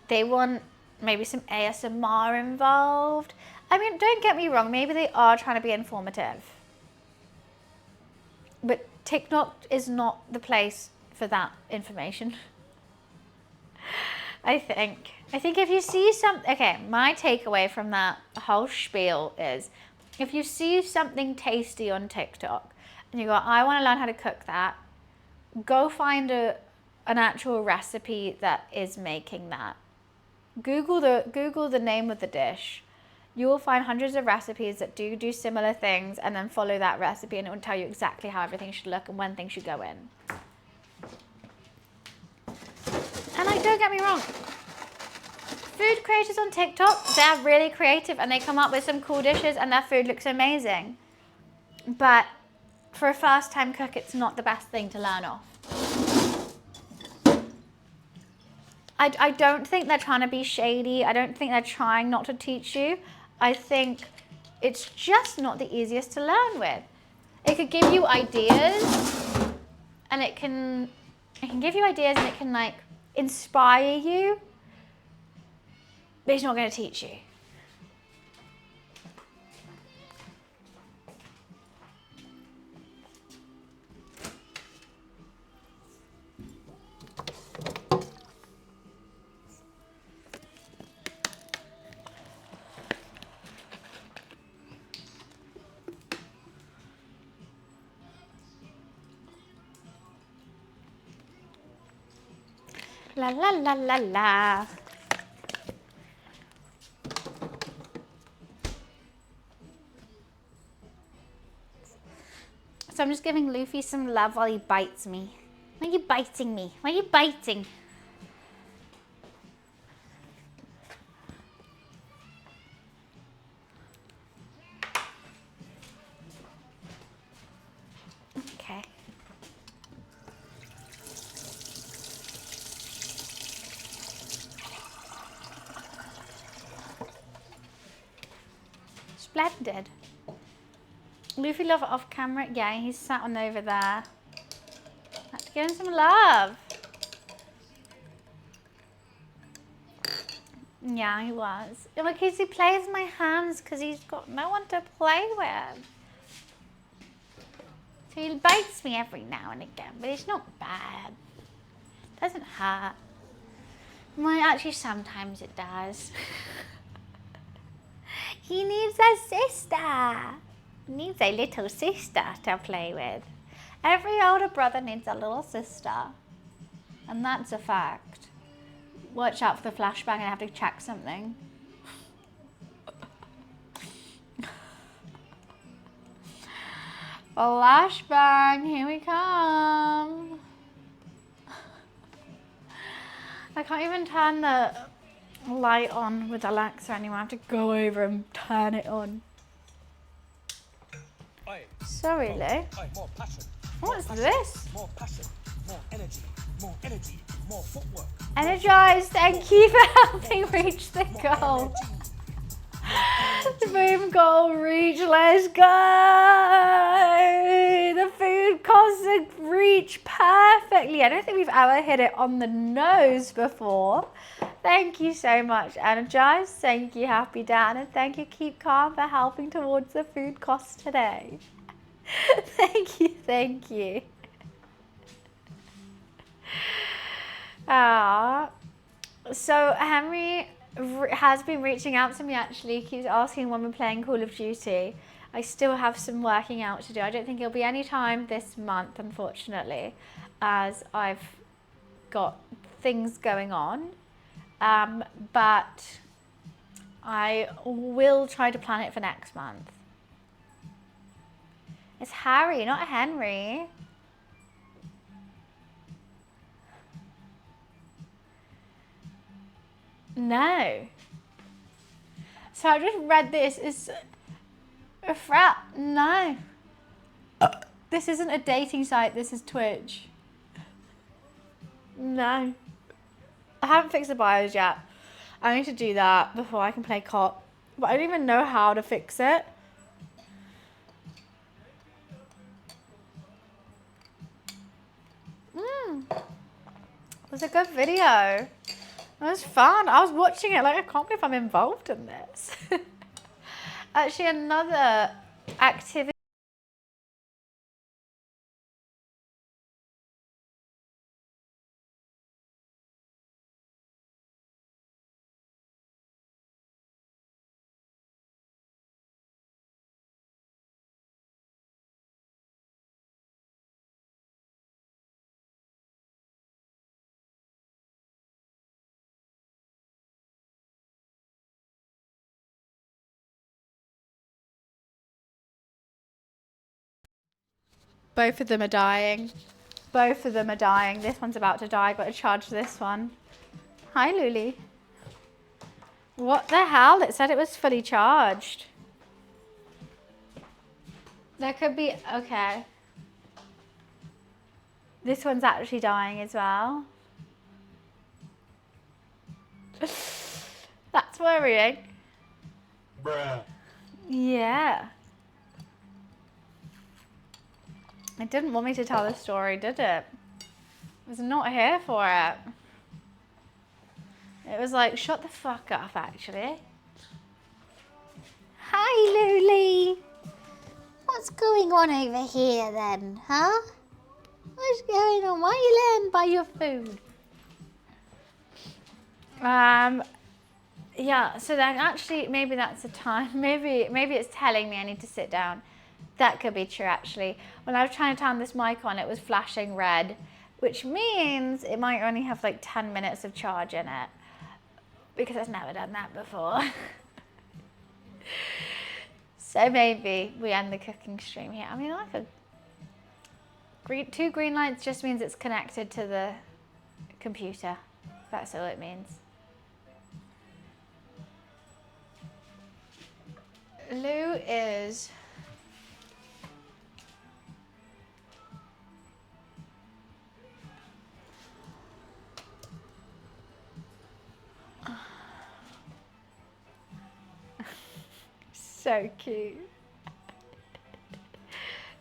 They want maybe some ASMR involved. I mean, don't get me wrong, maybe they are trying to be informative. But TikTok is not the place for that information. I think if you see okay, my takeaway from that whole spiel is, if you see something tasty on TikTok and you go, I want to learn how to cook that, go find an actual recipe that is making that. Google the name of the dish. You will find hundreds of recipes that do similar things, and then follow that recipe, and it will tell you exactly how everything should look and when things should go in. And like, don't get me wrong, food creators on TikTok, they're really creative and they come up with some cool dishes and their food looks amazing. But for a first time cook, it's not the best thing to learn off. I don't think they're trying to be shady. I don't think they're trying not to teach you. I think it's just not the easiest to learn with. It could give you ideas, and it can give you ideas, and it can like inspire you, but it's not going to teach you. La la la la la. So I'm just giving Luffy some love while he bites me. Why are you biting me? Why are you biting? Okay. Splendid. Luffy love it off camera. Yeah, he's sat on over there. I have to give him some love. Yeah, he was. Because he plays my hands because he's got no one to play with. So he bites me every now and again, but it's not bad. It doesn't hurt. Well, actually, sometimes it does. He needs a sister. He needs a little sister to play with. Every older brother needs a little sister. And that's a fact. Watch out for the flashbang, and I have to check something. Flashbang, here we come. I can't even turn the light on with Alexa anymore. I have to go over and turn it on. Sorry, Lou. What's this? More passion, more energy, more footwork. Energized, thank you for helping reach the goal. The boom goal reach, let's go! The food cosmic reach perfectly. I don't think we've ever hit it on the nose before. Thank you so much, Energize. Thank you, Happy Dan. And thank you, Keep Calm, for helping towards the food costs today. Thank you, thank you. So Henry has been reaching out to me actually. He keeps asking when we're playing Call of Duty. I still have some working out to do. I don't think it'll be any time this month, unfortunately, as I've got things going on. But I will try to plan it for next month. It's Harry, not Henry. No. So I just read this. It's a frat. No. This isn't a dating site. This is Twitch. No. I haven't fixed the bios yet. I need to do that before I can play COP. But I don't even know how to fix it. It was a good video. It was fun. I was watching it like, I can't believe I'm involved in this. Actually, another activity. Both of them are dying. Both of them are dying. This one's about to die. Got to charge this one. Hi, Luli. What the hell? It said it was fully charged. There could be... Okay. This one's actually dying as well. That's worrying. Bruh. Yeah. It didn't want me to tell the story, did it? I was not here for it. It was like, shut the fuck up, actually. Hi, Luli. What's going on over here then, huh? What's going on? Why are you laying by your food? Yeah, so then actually, maybe that's a time. Maybe it's telling me I need to sit down. That could be true, actually. When I was trying to turn this mic on, it was flashing red, which means it might only have like 10 minutes of charge in it, because I've never done that before. So maybe we end the cooking stream here. I mean, I could... Two green lights just means it's connected to the computer. That's all it means. Lou is... so cute.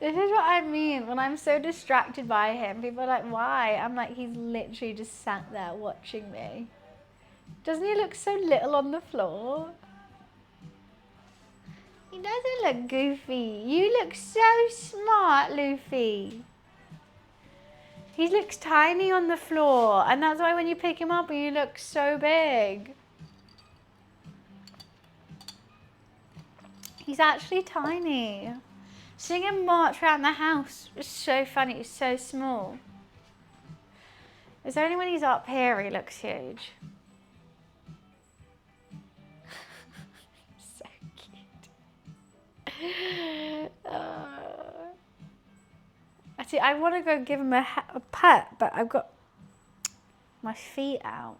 This is what I mean when I'm so distracted by him. People are like, why? I'm like, he's literally just sat there watching me. Doesn't he look so little on the floor? He doesn't look goofy. You look so smart, Luffy. He looks tiny on the floor, and that's why when you pick him up, he looks so big. He's actually tiny. Seeing him march around the house is so funny. He's so small. It's only when he's up here he looks huge. So cute. Actually, I want to go give him a pet, but I've got my feet out.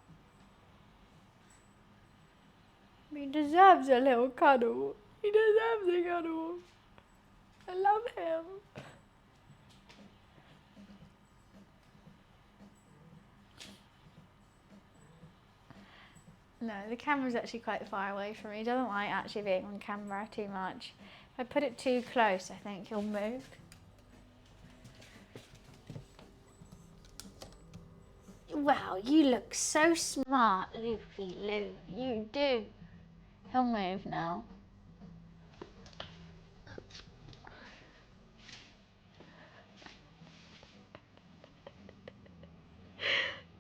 He deserves a little cuddle. He deserves a cuddle. I love him. No, the camera's actually quite far away from me. He doesn't like actually being on camera too much. If I put it too close, I think he'll move. Wow, you look so smart, Luffy Lou. You do. He'll move now.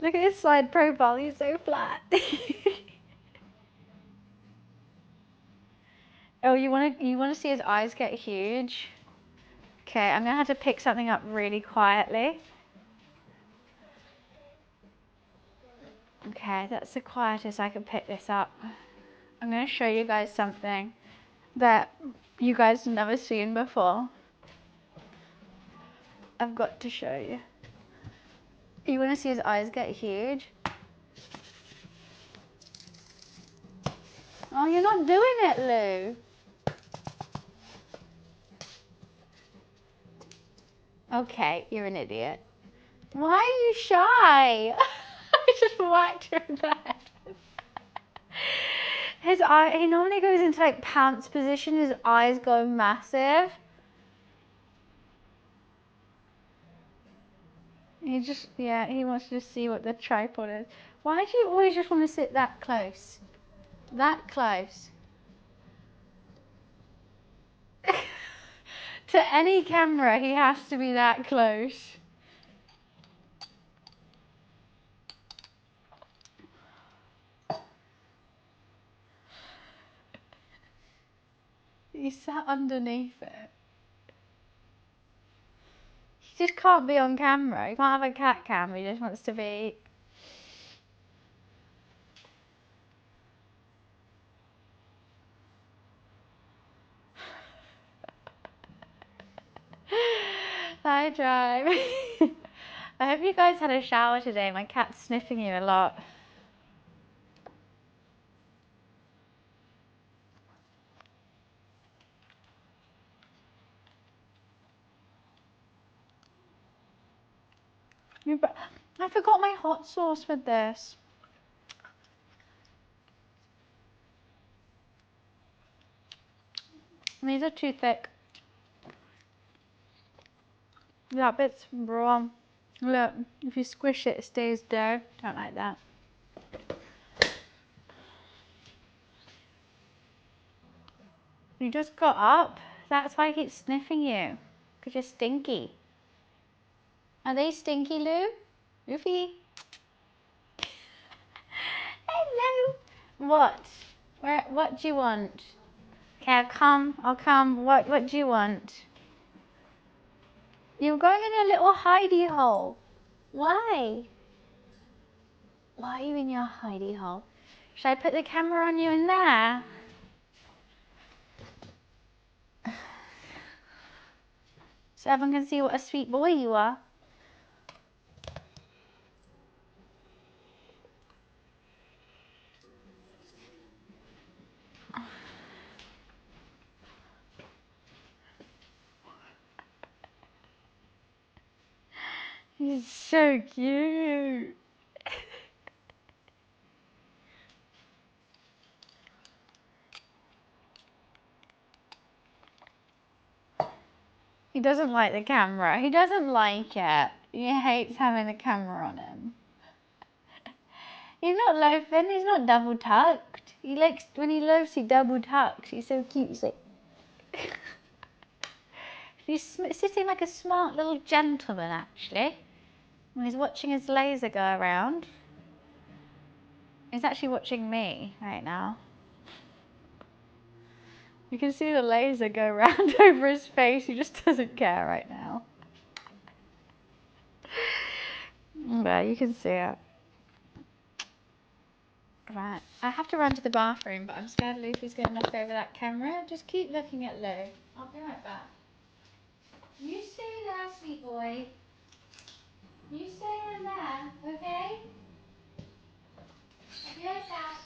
Look at his side profile, he's so flat. Oh, you wanna see his eyes get huge? Okay, I'm gonna have to pick something up really quietly. Okay, that's the quietest I can pick this up. I'm gonna show you guys something that you guys have never seen before. I've got to show you. You wanna see his eyes get huge? Oh, you're not doing it, Lou. Okay, you're an idiot. Why are you shy? I just whacked her in the head. His eye, he normally goes into like pounce position, his eyes go massive. He wants to see what the tripod is. Why do you always just want to sit that close? That close. To any camera, he has to be that close. He sat underneath it. He just can't be on camera. He can't have a cat cam. He just wants to be. Hi, Drive. I hope you guys had a shower today. My cat's sniffing you a lot. I forgot my hot sauce with this. These are too thick. That bit's raw. Look, if you squish it, it stays there. Don't like that. You just got up. That's why I keep sniffing you. Because you're stinky. Are they stinky, Lou? Luffy? Hello. What? What do you want? Okay, I'll come. What do you want? You're going in a little hidey hole. Why? Why are you in your hidey hole? Should I put the camera on you in there? So everyone can see what a sweet boy you are. He's so cute. He doesn't like the camera. He doesn't like it. He hates having the camera on him. He's not loafing. He's not double tucked. He likes, when he loafs, he double tucks. He's so cute. He's like... He's sitting like a smart little gentleman, actually. When he's watching his laser go around. He's actually watching me right now. You can see the laser go round over his face. He just doesn't care right now. Yeah, you can see it. Right, I have to run to the bathroom, but I'm scared Luffy's going to knock over that camera. Just keep looking at Lou. I'll be right back. You stay there, sweet boy. You stay in there, okay? I'll be right back.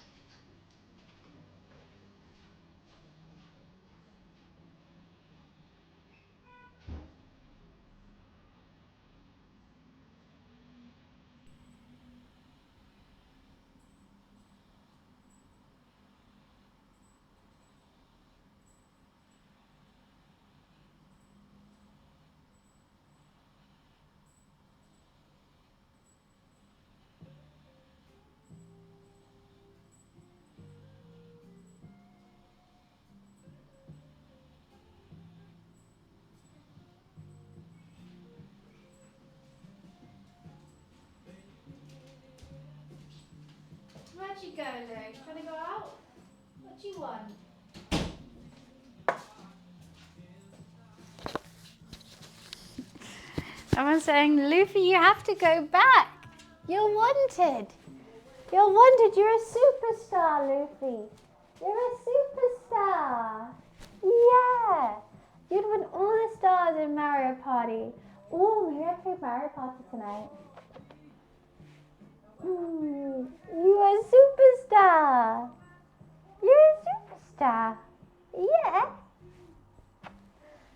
you go, Lou? You trying to go out? What do you want? Everyone's saying, Luffy, you have to go back. You're wanted. You're wanted. You're a superstar, Luffy. You're a superstar. Yeah. You'd win all the stars in Mario Party. Oh, maybe I play Mario Party tonight. You're a superstar. You're a superstar. Yeah.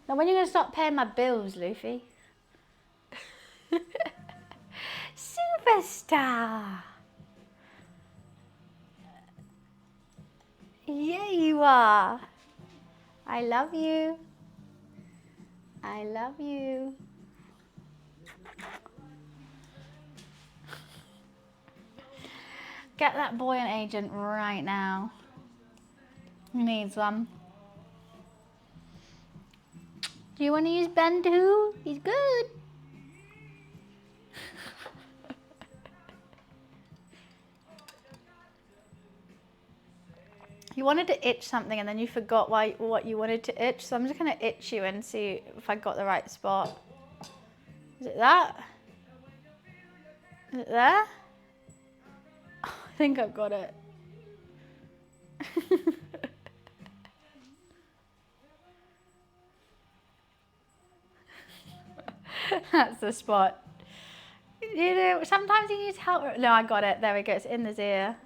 Now when are you going to stop paying my bills, Luffy? Superstar. Yeah, you are. I love you. I love you. Get that boy an agent right now. He needs one. Do you want to use Ben too? He's good. You wanted to itch something and then you forgot what you wanted to itch, so I'm just going to itch you and see if I got the right spot. Is it that? Is it there? Oh, I think I've got it. That's the spot. You know, sometimes you need help. No, I got it. There we go. It's in his ear.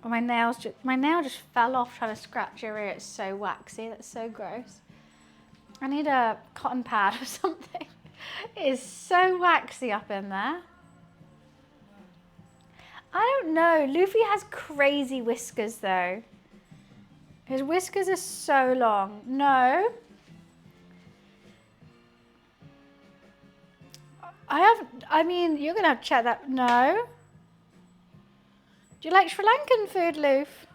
Oh, my nail just fell off trying to scratch your ear. It's so waxy. That's so gross. I need a cotton pad or something. It is so waxy up in there. I don't know. Luffy has crazy whiskers though. His whiskers are so long. No. I mean, you're going to have to check that. No. Do you like Sri Lankan food, Loof?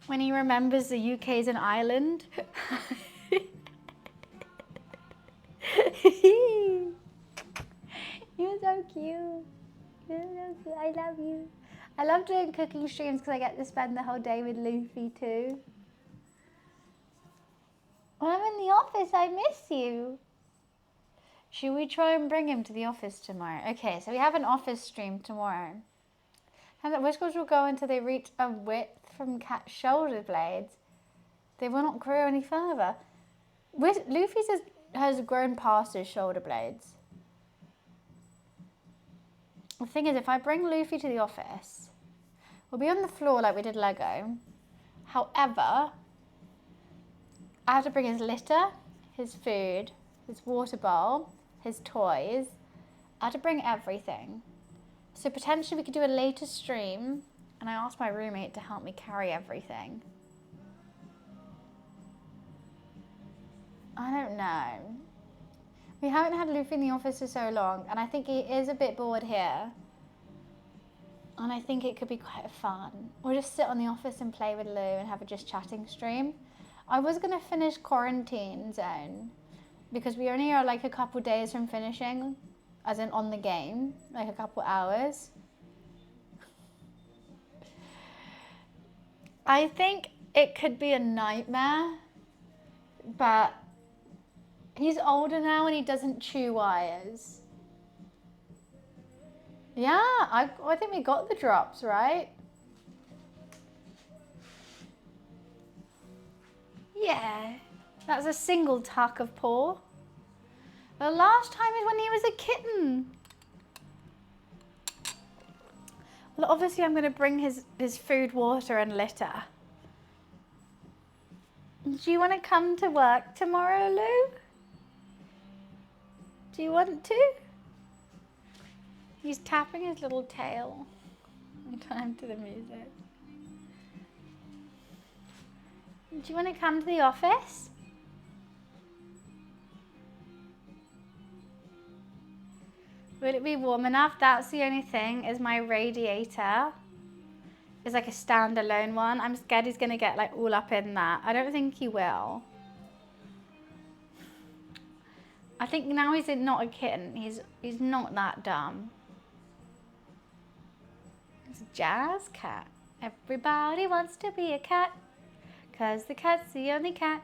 When he remembers the UK's an island. You're so cute. You're so cute. I love you. I love doing cooking streams because I get to spend the whole day with Luffy too. When I'm in the office, I miss you. Should we try and bring him to the office tomorrow? Okay, so we have an office stream tomorrow. And the whiskers will go until they reach a width from cat's shoulder blades. They will not grow any further. Luffy's has grown past his shoulder blades. The thing is, if I bring Luffy to the office, we'll be on the floor like we did Lego. However, I have to bring his litter, his food, his water bowl, his toys. I have to bring everything. So potentially we could do a later stream, and I asked my roommate to help me carry everything. I don't know. We haven't had Luffy in the office for so long, and I think he is a bit bored here. And I think it could be quite fun. Or just sit on the office and play with Lou and have a just chatting stream. I was going to finish Quarantine Zone, because we only are like a couple days from finishing, as in on the game, like a couple hours. I think it could be a nightmare, but he's older now and he doesn't chew wires. Yeah, I think we got the drops, right? Yeah, that's a single tuck of paw. The last time is when he was a kitten. Well, obviously I'm going to bring his food, water and litter. Do you want to come to work tomorrow, Lou? Do you want to? He's tapping his little tail in time to the music. Do you want to come to the office? Will it be warm enough? That's the only thing, is my radiator is like a standalone one. I'm scared he's going to get like all up in that. I don't think he will. I think now he's not a kitten. He's not that dumb. He's a jazz cat. Everybody wants to be a cat, 'cause the cat's the only cat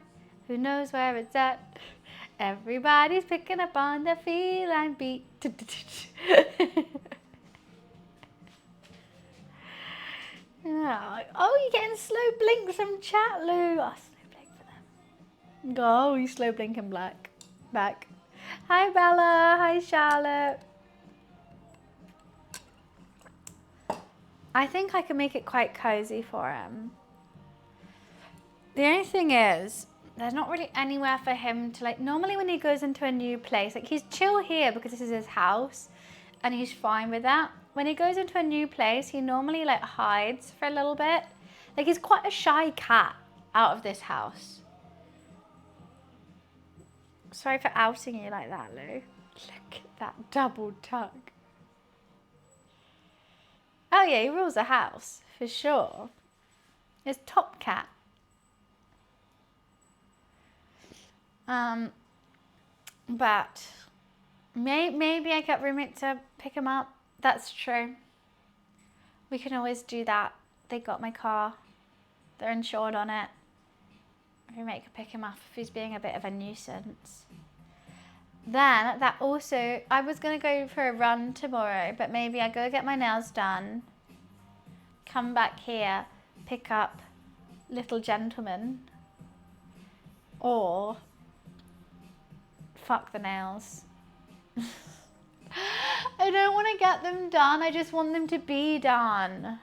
who knows where it's at. Everybody's picking up on the feline beat. Oh, you're getting slow blinks from chat, Lou. Oh, slow blink for them. Oh, you slow blinking back. Hi, Bella. Hi, Charlotte. I think I can make it quite cozy for him. The only thing is, there's not really anywhere for him to like, normally when he goes into a new place, like he's chill here because this is his house and he's fine with that. When he goes into a new place, he normally like hides for a little bit. Like he's quite a shy cat out of this house. Sorry for outing you like that, Lou. Look at that double tuck. Oh yeah, he rules the house, for sure. It's top cat. But maybe I get roommate to pick him up. That's true. We can always do that. They got my car. They're insured on it. Roommate could pick him up if he's being a bit of a nuisance. Then that also, I was gonna go for a run tomorrow, but maybe I go get my nails done, come back here, pick up little gentleman, or fuck the nails. I don't want to get them done. I just want them to be done.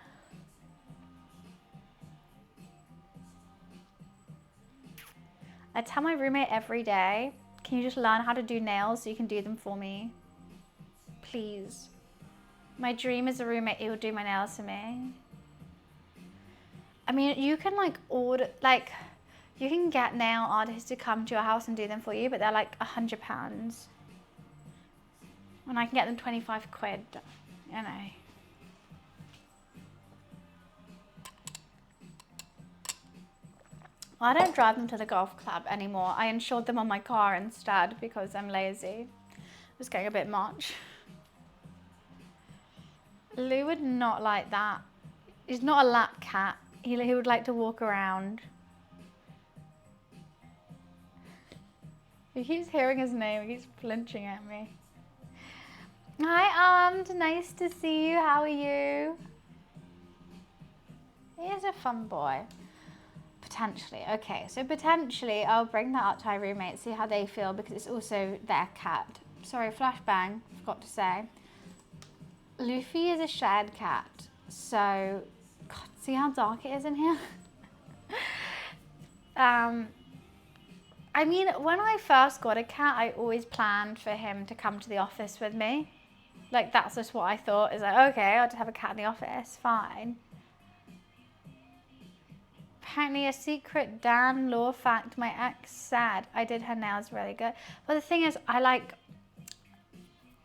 I tell my roommate every day, can you just learn how to do nails so you can do them for me? Please. My dream is a roommate who will do my nails for me. I mean, you can like order, like, you can get nail artists to come to your house and do them for you, but they're like £100. And I can get them 25 quid, you know. I don't drive them to the golf club anymore. I insured them on my car instead because I'm lazy. It was getting a bit much. Lou would not like that. He's not a lap cat. He would like to walk around. He keeps hearing his name. He keeps flinching at me. Hi, nice to see you. How are you? He is a fun boy. Potentially. Okay, so potentially I'll bring that up to my roommate, see how they feel, because it's also their cat. Sorry, flashbang, forgot to say. Luffy is a shared cat, so God, see how dark it is in here? I mean, when I first got a cat, I always planned for him to come to the office with me. Like, that's just what I thought. Is like, okay, I'll just have a cat in the office, fine. Apparently a secret Dan law fact, my ex said I did her nails really good. But the thing is, I like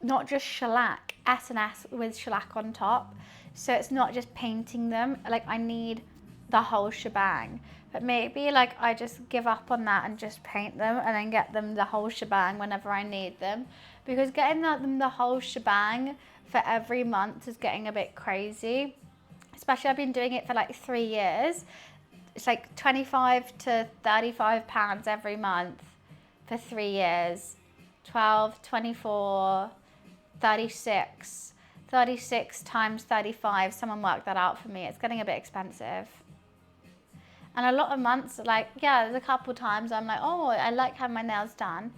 not just shellac, S&S with shellac on top. So it's not just painting them. Like, I need the whole shebang. But maybe like I just give up on that and just paint them and then get them the whole shebang whenever I need them. Because getting them the whole shebang for every month is getting a bit crazy. Especially I've been doing it for like 3 years. It's like 25 to 35 pounds every month for 3 years. 12, 24, 36. 36 times 35, someone worked that out for me. It's getting a bit expensive. And a lot of months, like, yeah, there's a couple times I'm like, oh, I like having my nails done.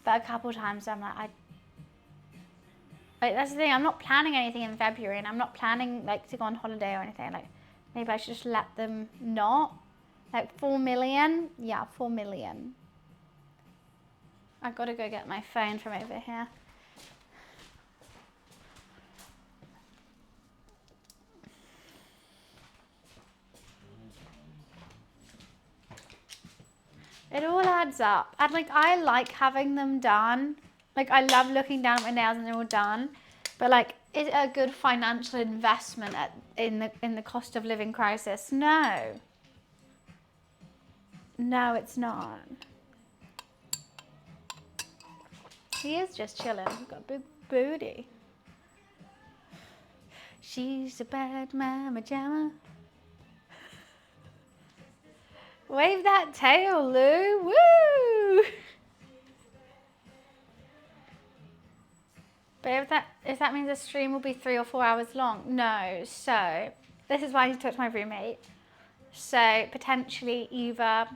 But a couple times I'm like, that's the thing, I'm not planning anything in February and I'm not planning like to go on holiday or anything. Like, maybe I should just let them not. Like 4 million? Yeah, 4 million. I've got to go get my phone from over here. It all adds up. And like, I like having them done. Like, I love looking down at my nails and they're all done. But like, is it a good financial investment in the cost of living crisis? No. No, it's not. He is just chilling. He's got a big booty. She's a bad mama jamma. Wave that tail, Lou. Woo! But if that means the stream will be 3 or 4 hours long, no. So this is why I need to talk to my roommate. So potentially either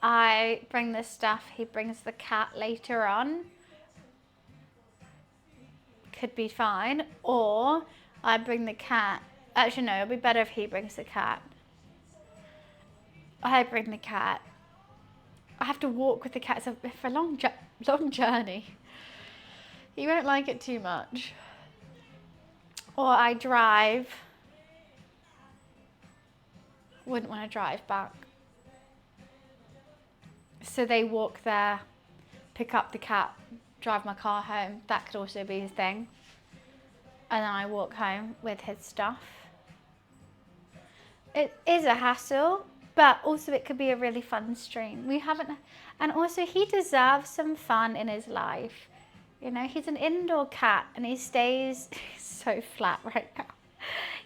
I bring the stuff, he brings the cat later on. Could be fine. Or I bring the cat. Actually, no, it'll be better if he brings the cat. I bring the cat. I have to walk with the cat. It's a long journey. He won't like it too much. Or I drive. Wouldn't want to drive back. So they walk there, pick up the cat, drive my car home. That could also be his thing. And then I walk home with his stuff. It is a hassle, but also it could be a really fun stream. And also he deserves some fun in his life. You know, he's an indoor cat and he stays so flat right now.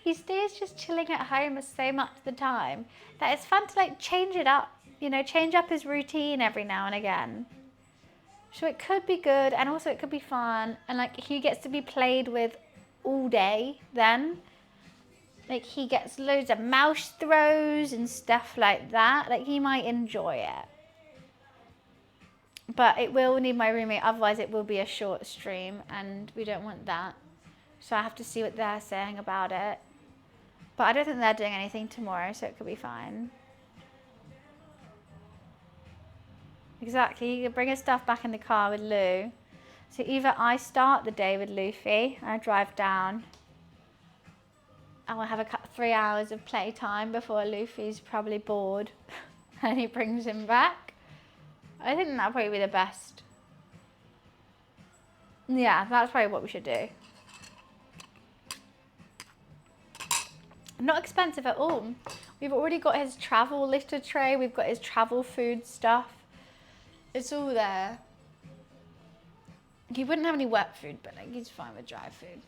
He stays just chilling at home so much of the time that it's fun to like change it up, you know, change up his routine every now and again. So it could be good and also it could be fun and like he gets to be played with all day then. Like he gets loads of mouse throws and stuff like that. Like he might enjoy it. But it will need my roommate, otherwise it will be a short stream and we don't want that. So I have to see what they're saying about it. But I don't think they're doing anything tomorrow, so it could be fine. Exactly, you can bring his stuff back in the car with Lou. So either I start the day with Luffy, I drive down, and we'll have 3 hours of playtime before Luffy's probably bored and he brings him back. I think that'll probably be the best. Yeah, that's probably what we should do. Not expensive at all. We've already got his travel litter tray. We've got his travel food stuff. It's all there. He wouldn't have any wet food, but like he's fine with dry food.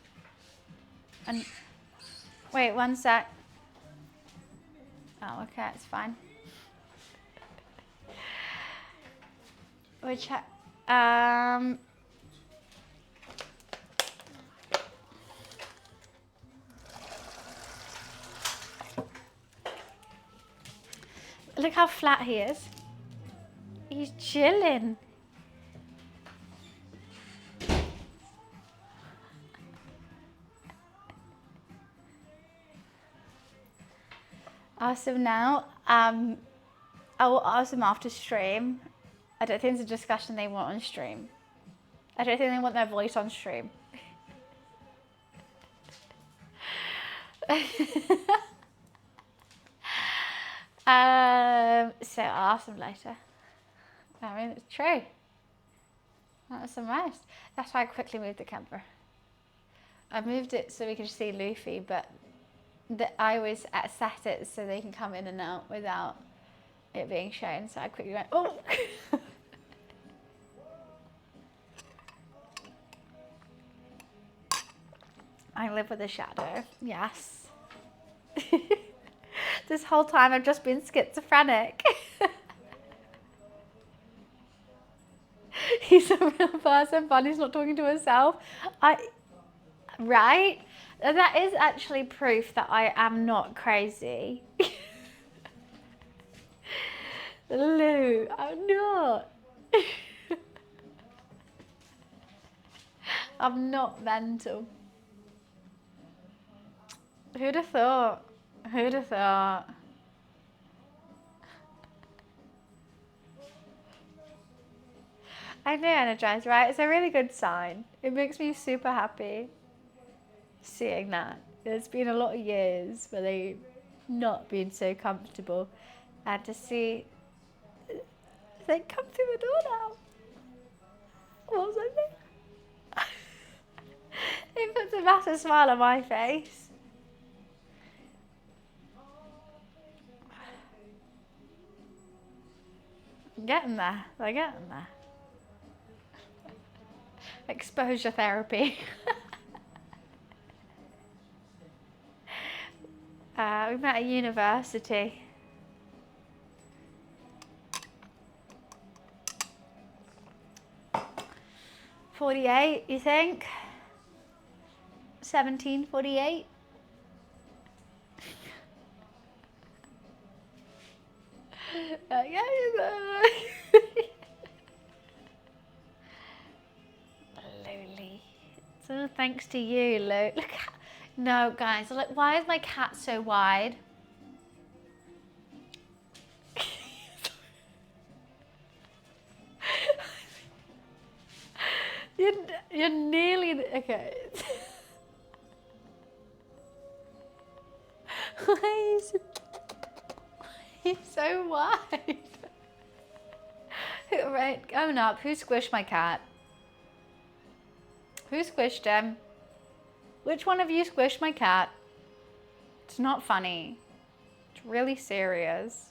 And wait, one sec. Oh, okay, it's fine. Which, look how flat he is. He's chilling. Awesome. Now, I will ask them after stream. I don't think it's a discussion they want on stream. I don't think they want their voice on stream. So I'll ask them later. I mean, it's true. That was some rest. That's why I quickly moved the camper. I moved it so we could see Luffy, but I always set it so they can come in and out without it being shown. So I quickly went, oh! I live with a shadow, yes. This whole time I've just been schizophrenic. He's a real person, Bunny's not talking to herself. Right? That is actually proof that I am not crazy. Lou, I'm not. I'm not mental. Who'd have thought? Who'd have thought? I know, energized, right? It's a really good sign. It makes me super happy seeing that. It's been a lot of years where they've not been so comfortable. And to see they come through the door now. What was I saying? It puts a massive smile on my face. I'm getting there. They're getting there. Exposure therapy. we met at university. $48, you think? 1748. Lowly. It's all thanks to you, Lou. Look, no, guys. Look, why is my cat so wide? You're nearly okay. Why is he's so wide? Right, own up. Who squished my cat? Who squished him? Which one of you squished my cat? It's not funny. It's really serious.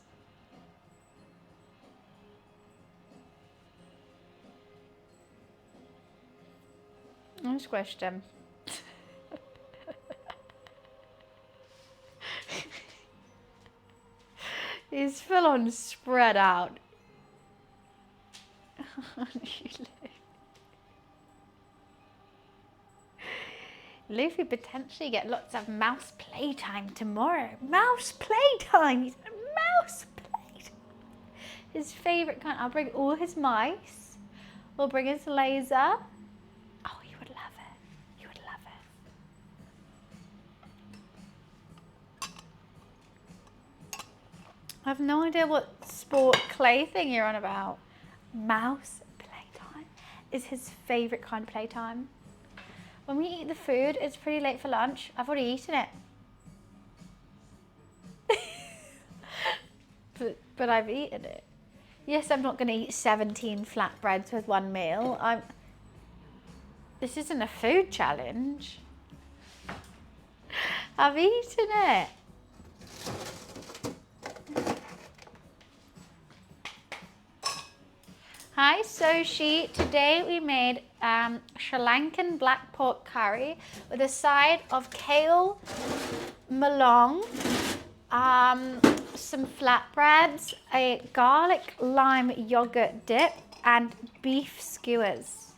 I squished him. He's full on spread out. Luffy potentially get lots of mouse playtime tomorrow. Mouse playtime! He's mouse playtime! His favourite kind. I'll bring all his mice. We'll bring his laser. Oh, you would love it. You would love it. I have no idea what sport clay thing you're on about. Mouse playtime is his favourite kind of playtime. When we eat the food, it's pretty late for lunch. I've already eaten it. but I've eaten it. Yes, I'm not going to eat 17 flatbreads with one meal. This isn't a food challenge. I've eaten it. Hi Soshi, today we made Sri Lankan black pork curry with a side of kale, mullung, some flatbreads, a garlic lime yogurt dip and beef skewers.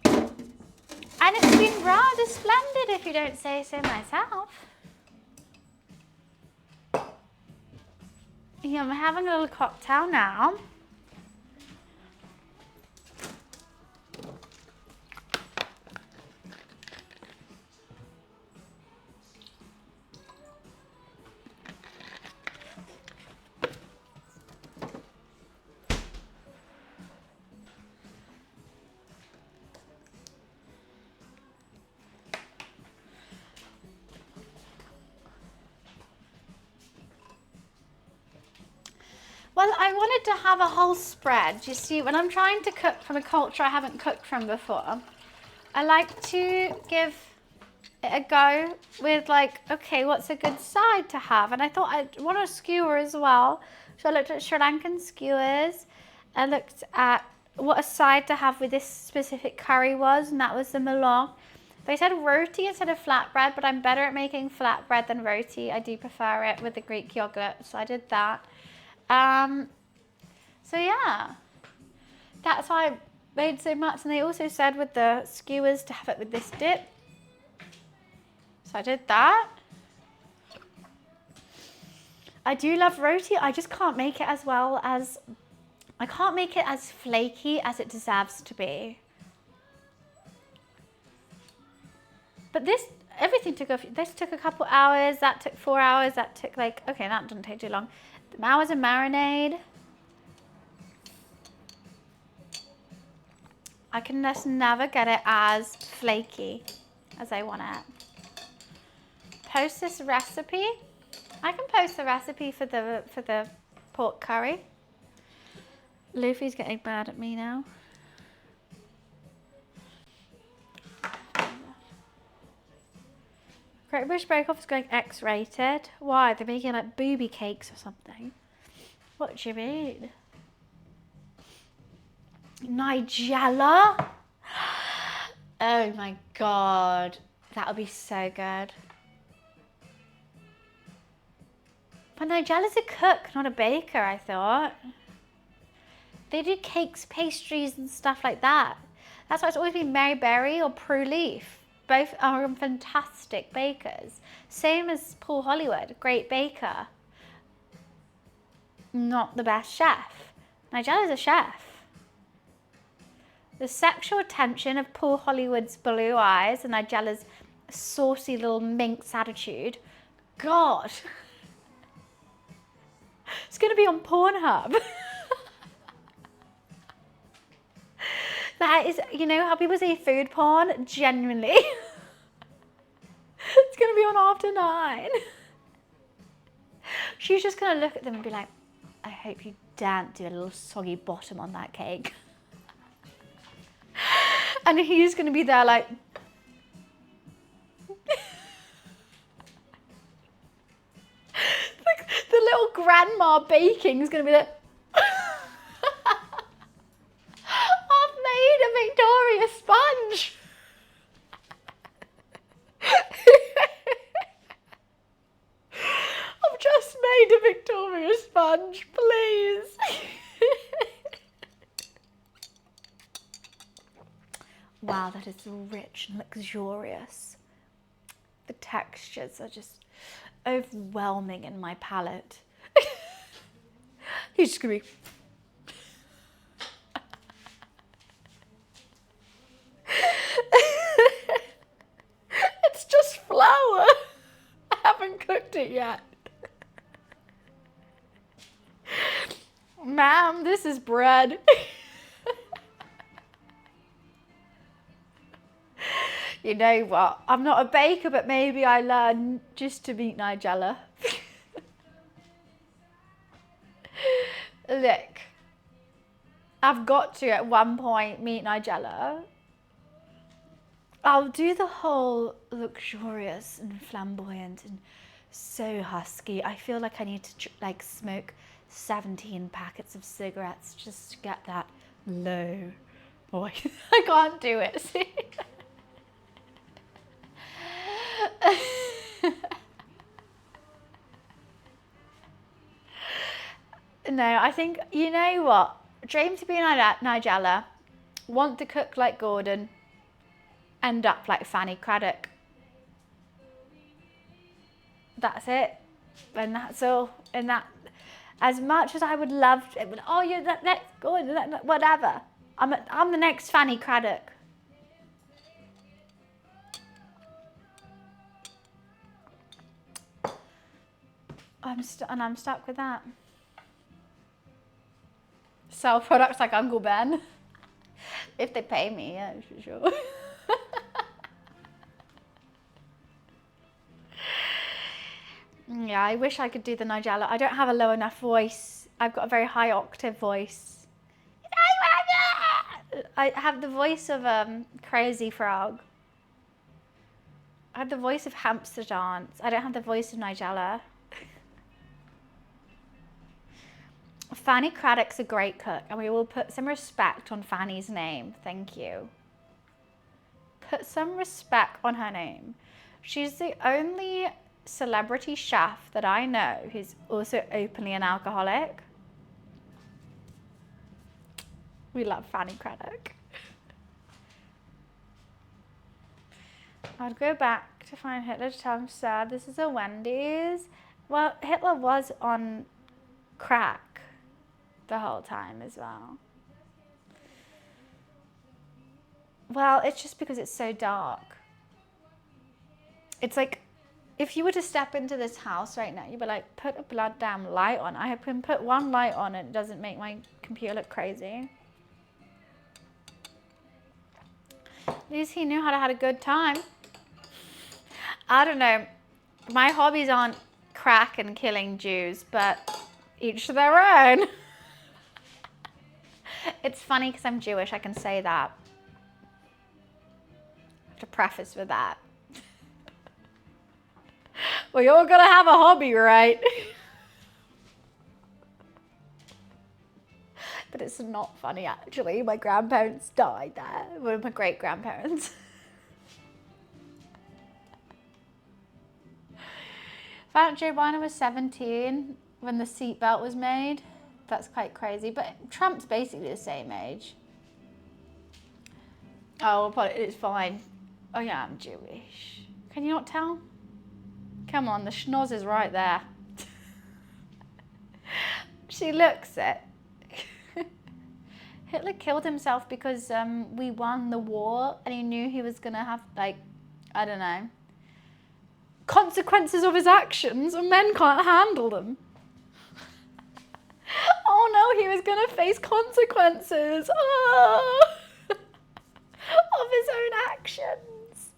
And it's been rather splendid if you don't say so myself. Yeah, I'm having a little cocktail now. Well, I wanted to have a whole spread. You see, when I'm trying to cook from a culture I haven't cooked from before, I like to give it a go with like, okay, what's a good side to have? And I thought I'd want a skewer as well. So I looked at Sri Lankan skewers. I looked at what a side to have with this specific curry was, and that was the mullung. They said roti instead of flatbread, but I'm better at making flatbread than roti. I do prefer it with the Greek yogurt, so I did that. So yeah, that's why I made so much. And they also said with the skewers to have it with this dip. So I did that. I do love roti. I just can't make it as well as, I can't make it as flaky as it deserves to be. But this, everything took this took a couple hours, that took 4 hours, that took like, okay, that didn't take too long. The hours of marinade. I can just never get it as flaky as I want it. Post this recipe. I can post the recipe for the pork curry. Luffy's getting mad at me now. Great British Bake Off is going X-rated. Why? They're making like booby cakes or something. What do you mean? Nigella? Oh my god. That would be so good. But Nigella's a cook, not a baker, I thought. They do cakes, pastries and stuff like that. That's why it's always been Mary Berry or Prue Leaf. Both are fantastic bakers. Same as Paul Hollywood, great baker. Not the best chef. Nigella's a chef. The sexual tension of Paul Hollywood's blue eyes and Nigella's saucy little minx attitude. God. It's going to be on Pornhub. That is, you know how people say food porn? Genuinely. It's going to be on after 9. She's just going to look at them and be like, I hope you daren't do a little soggy bottom on that cake. And he's going to be there like... like the little grandma baking is going to be like... I've made a Victoria sponge. I've just made a Victoria sponge, please. Wow, that is rich and luxurious. The textures are just overwhelming in my palate. He's just gonna be... It's just flour. I haven't cooked it yet. Ma'am, this is bread. You know what? I'm not a baker, but maybe I learn just to meet Nigella. Look, I've got to at one point meet Nigella. I'll do the whole luxurious and flamboyant and so husky. I feel like I need to like smoke 17 packets of cigarettes just to get that low voice. I can't do it. See? No, I think, you know what? Dream to be Nigella, want to cook like Gordon, end up like Fanny Craddock. That's it. And that's all. And that, as much as I would love to, oh, yeah, let's go, whatever. I'm the next Fanny Craddock. I'm stuck with that. Sell products like Uncle Ben. If they pay me, yeah, for sure. Yeah, I wish I could do the Nigella. I don't have a low enough voice. I've got a very high octave voice. I have the voice of Crazy Frog. I have the voice of Hamster Dance. I don't have the voice of Nigella. Fanny Craddock's a great cook, and we will put some respect on Fanny's name. Thank you. Put some respect on her name. She's the only celebrity chef that I know who's also openly an alcoholic. We love Fanny Craddock. I'd go back to find Hitler to tell him sad. This is a Wendy's. Well, Hitler was on crack the whole time as well. Well, it's just because it's so dark. It's like, if you were to step into this house right now, you'd be like, put a blood damn light on. I can put one light on and it doesn't make my computer look crazy. At least he knew how to have a good time. I don't know. My hobbies aren't crack and killing Jews, but each to their own. It's funny because I'm Jewish, I can say that. I have to preface with that. Well, you're gonna have a hobby, right? But it's not funny, actually. My grandparents died there. One of my great-grandparents. Found Joe Biden was 17 when the seatbelt was made. That's quite crazy. But Trump's basically the same age. Oh, but it's fine. Oh yeah, I'm Jewish. Can you not tell? Come on, the schnoz is right there. She looks it. Hitler killed himself because we won the war and he knew he was gonna have, like, I don't know, consequences of his actions, and men can't handle them. Oh no, he was gonna face consequences of his own actions.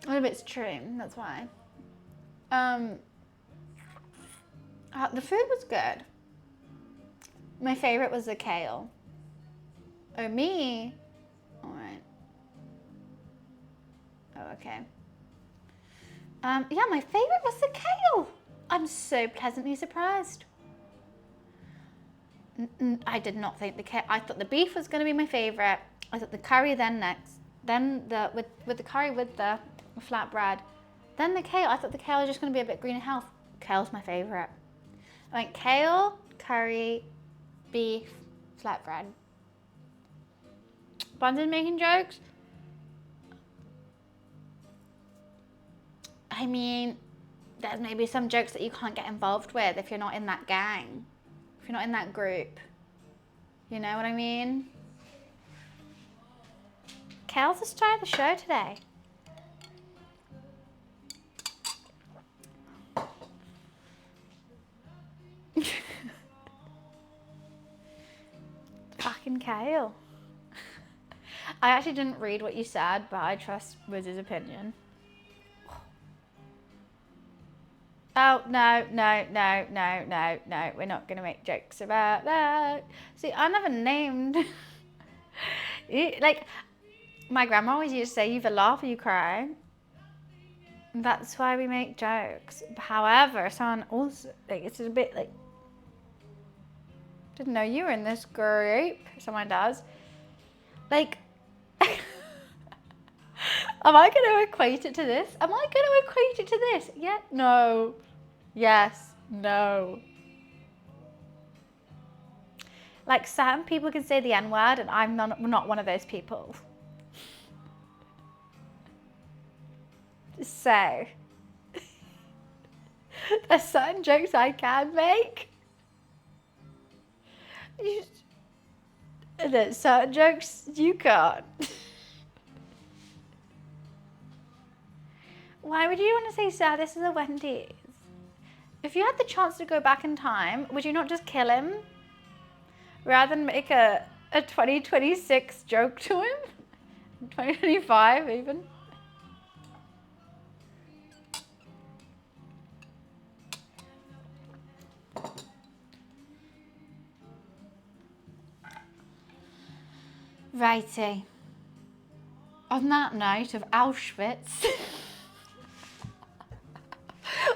Well, if it's true, that's why. The food was good. My favorite was the kale. Oh, me? All right. Oh, okay. Yeah, my favorite was the kale. I'm so pleasantly surprised. I did not think the kale. I thought the beef was going to be my favorite. I thought the curry then next. Then with the curry with the flatbread. Then the kale. I thought the kale was just going to be a bit green in health. Kale's my favorite. I went kale, curry, beef, flatbread. Bunsen making jokes. I mean, there's maybe some jokes that you can't get involved with if you're not in that gang, if you're not in that group. You know what I mean? Kale's the star of the show today. Fucking kale. I actually didn't read what you said, but I trust Wiz's opinion. Oh, no. We're not going to make jokes about that. See, I never named... Like, my grandma always used to say, you either laugh or you cry. That's why we make jokes. However, someone also... Like, it's a bit like... Didn't know you were in this group. Someone does. Like... Am I going to equate it to this? Am I going to equate it to this? Yeah, no. Yes, no. Like, certain people can say the N-word and I'm not one of those people. So, there's certain jokes I can make. And there's certain jokes you can't. Why would you want to say, sir, this is a Wendy's? If you had the chance to go back in time, would you not just kill him? Rather than make a 2026 joke to him? 2025 even? Righty. On that note of Auschwitz...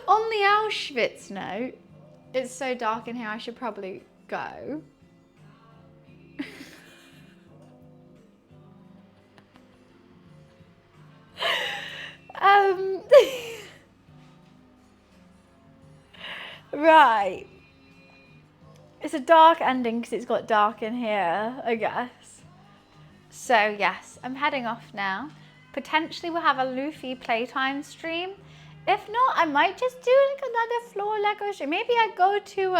On the Auschwitz note, it's so dark in here, I should probably go. Right. It's a dark ending because it's got dark in here, I guess. So yes, I'm heading off now. Potentially we'll have a Luffy playtime stream. If not, I might just do like another floor Lego stream. Maybe I go to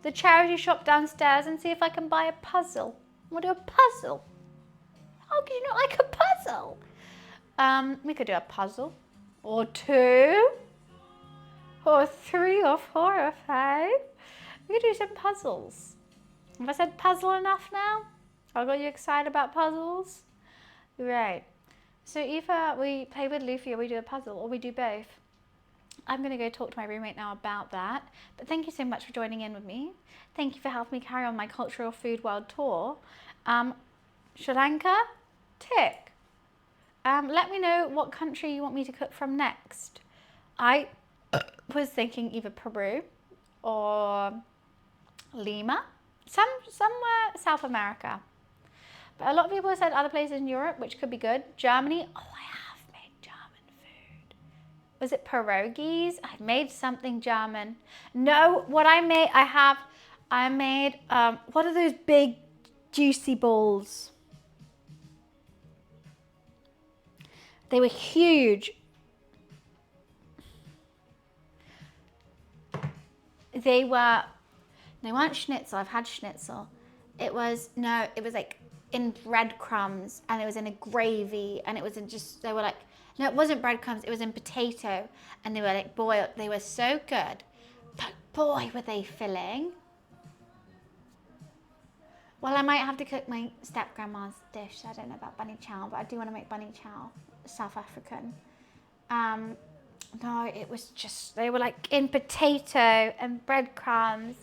the charity shop downstairs and see if I can buy a puzzle. Want to do a puzzle? How could you not like a puzzle? We could do a puzzle. Or two. Or three or four or five. We could do some puzzles. Have I said puzzle enough now? I got you excited about puzzles? Right. So either we play with Luffy or we do a puzzle, or we do both. I'm going to go talk to my roommate now about that. But thank you so much for joining in with me. Thank you for helping me carry on my cultural food world tour. Sri Lanka, tick. Let me know what country you want me to cook from next. I was thinking either Peru or Lima, somewhere South America. But a lot of people said other places in Europe, which could be good. Germany, oh, I have made German food. Was it pierogies? I made something German. No, what I made, I made, what are those big juicy balls? They were huge. They weren't schnitzel. I've had schnitzel. It was like in breadcrumbs, and it was in a gravy, and it was in just, they were like, no, it wasn't breadcrumbs, it was in potato, and they were like boiled. They were so good, but boy, were they filling. Well, I might have to cook my step-grandma's dish. I don't know about bunny chow, but I do want to make bunny chow, South African. No, it was just, they were like in potato and breadcrumbs.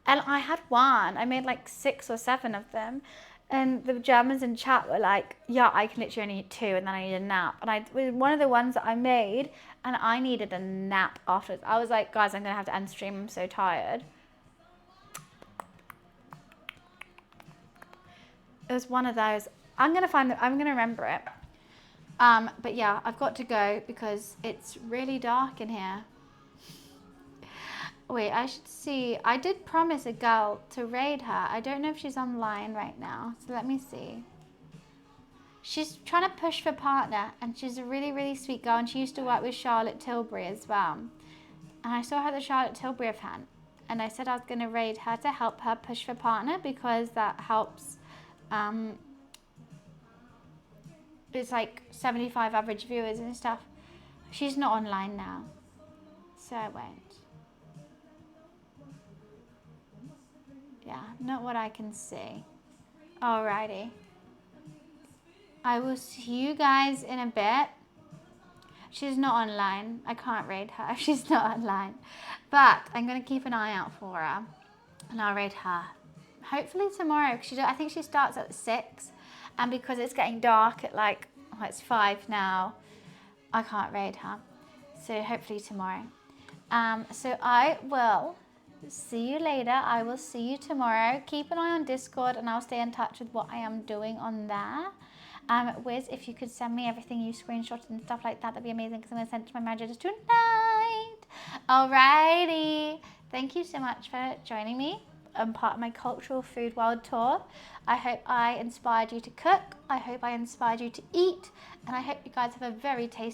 And I had one. I made like 6 or 7 of them. And the Germans in chat were like, yeah, I can literally only eat 2 and then I need a nap. And it was one of the ones that I made and I needed a nap afterwards. I was like, guys, I'm going to have to end stream. I'm so tired. It was one of those. I'm going to remember it. But yeah, I've got to go because it's really dark in here. Wait, I should see. I did promise a girl to raid her. I don't know if she's online right now. So let me see. She's trying to push for partner, and she's a really, really sweet girl. And she used to work with Charlotte Tilbury as well. And I saw her at the Charlotte Tilbury event. And I said I was going to raid her to help her push for partner because that helps. It's like 75 average viewers and stuff. She's not online now, so I won't. Yeah, not what I can see. Alrighty. I will see you guys in a bit. She's not online. I can't raid her if she's not online. But I'm going to keep an eye out for her. And I'll raid her. Hopefully tomorrow. I think she starts at 6. And because it's getting dark at like, oh, it's 5 now, I can't raid her. So hopefully tomorrow. So I will see you later. I will see you tomorrow. Keep an eye on Discord and I'll stay in touch with what I am doing on there. Wiz, if you could send me everything you screenshotted and stuff like that, that'd be amazing because I'm going to send it to my manager tonight. Alrighty. Thank you so much for joining me on part of my cultural food world tour. I hope I inspired you to cook. I hope I inspired you to eat. And I hope you guys have a very tasty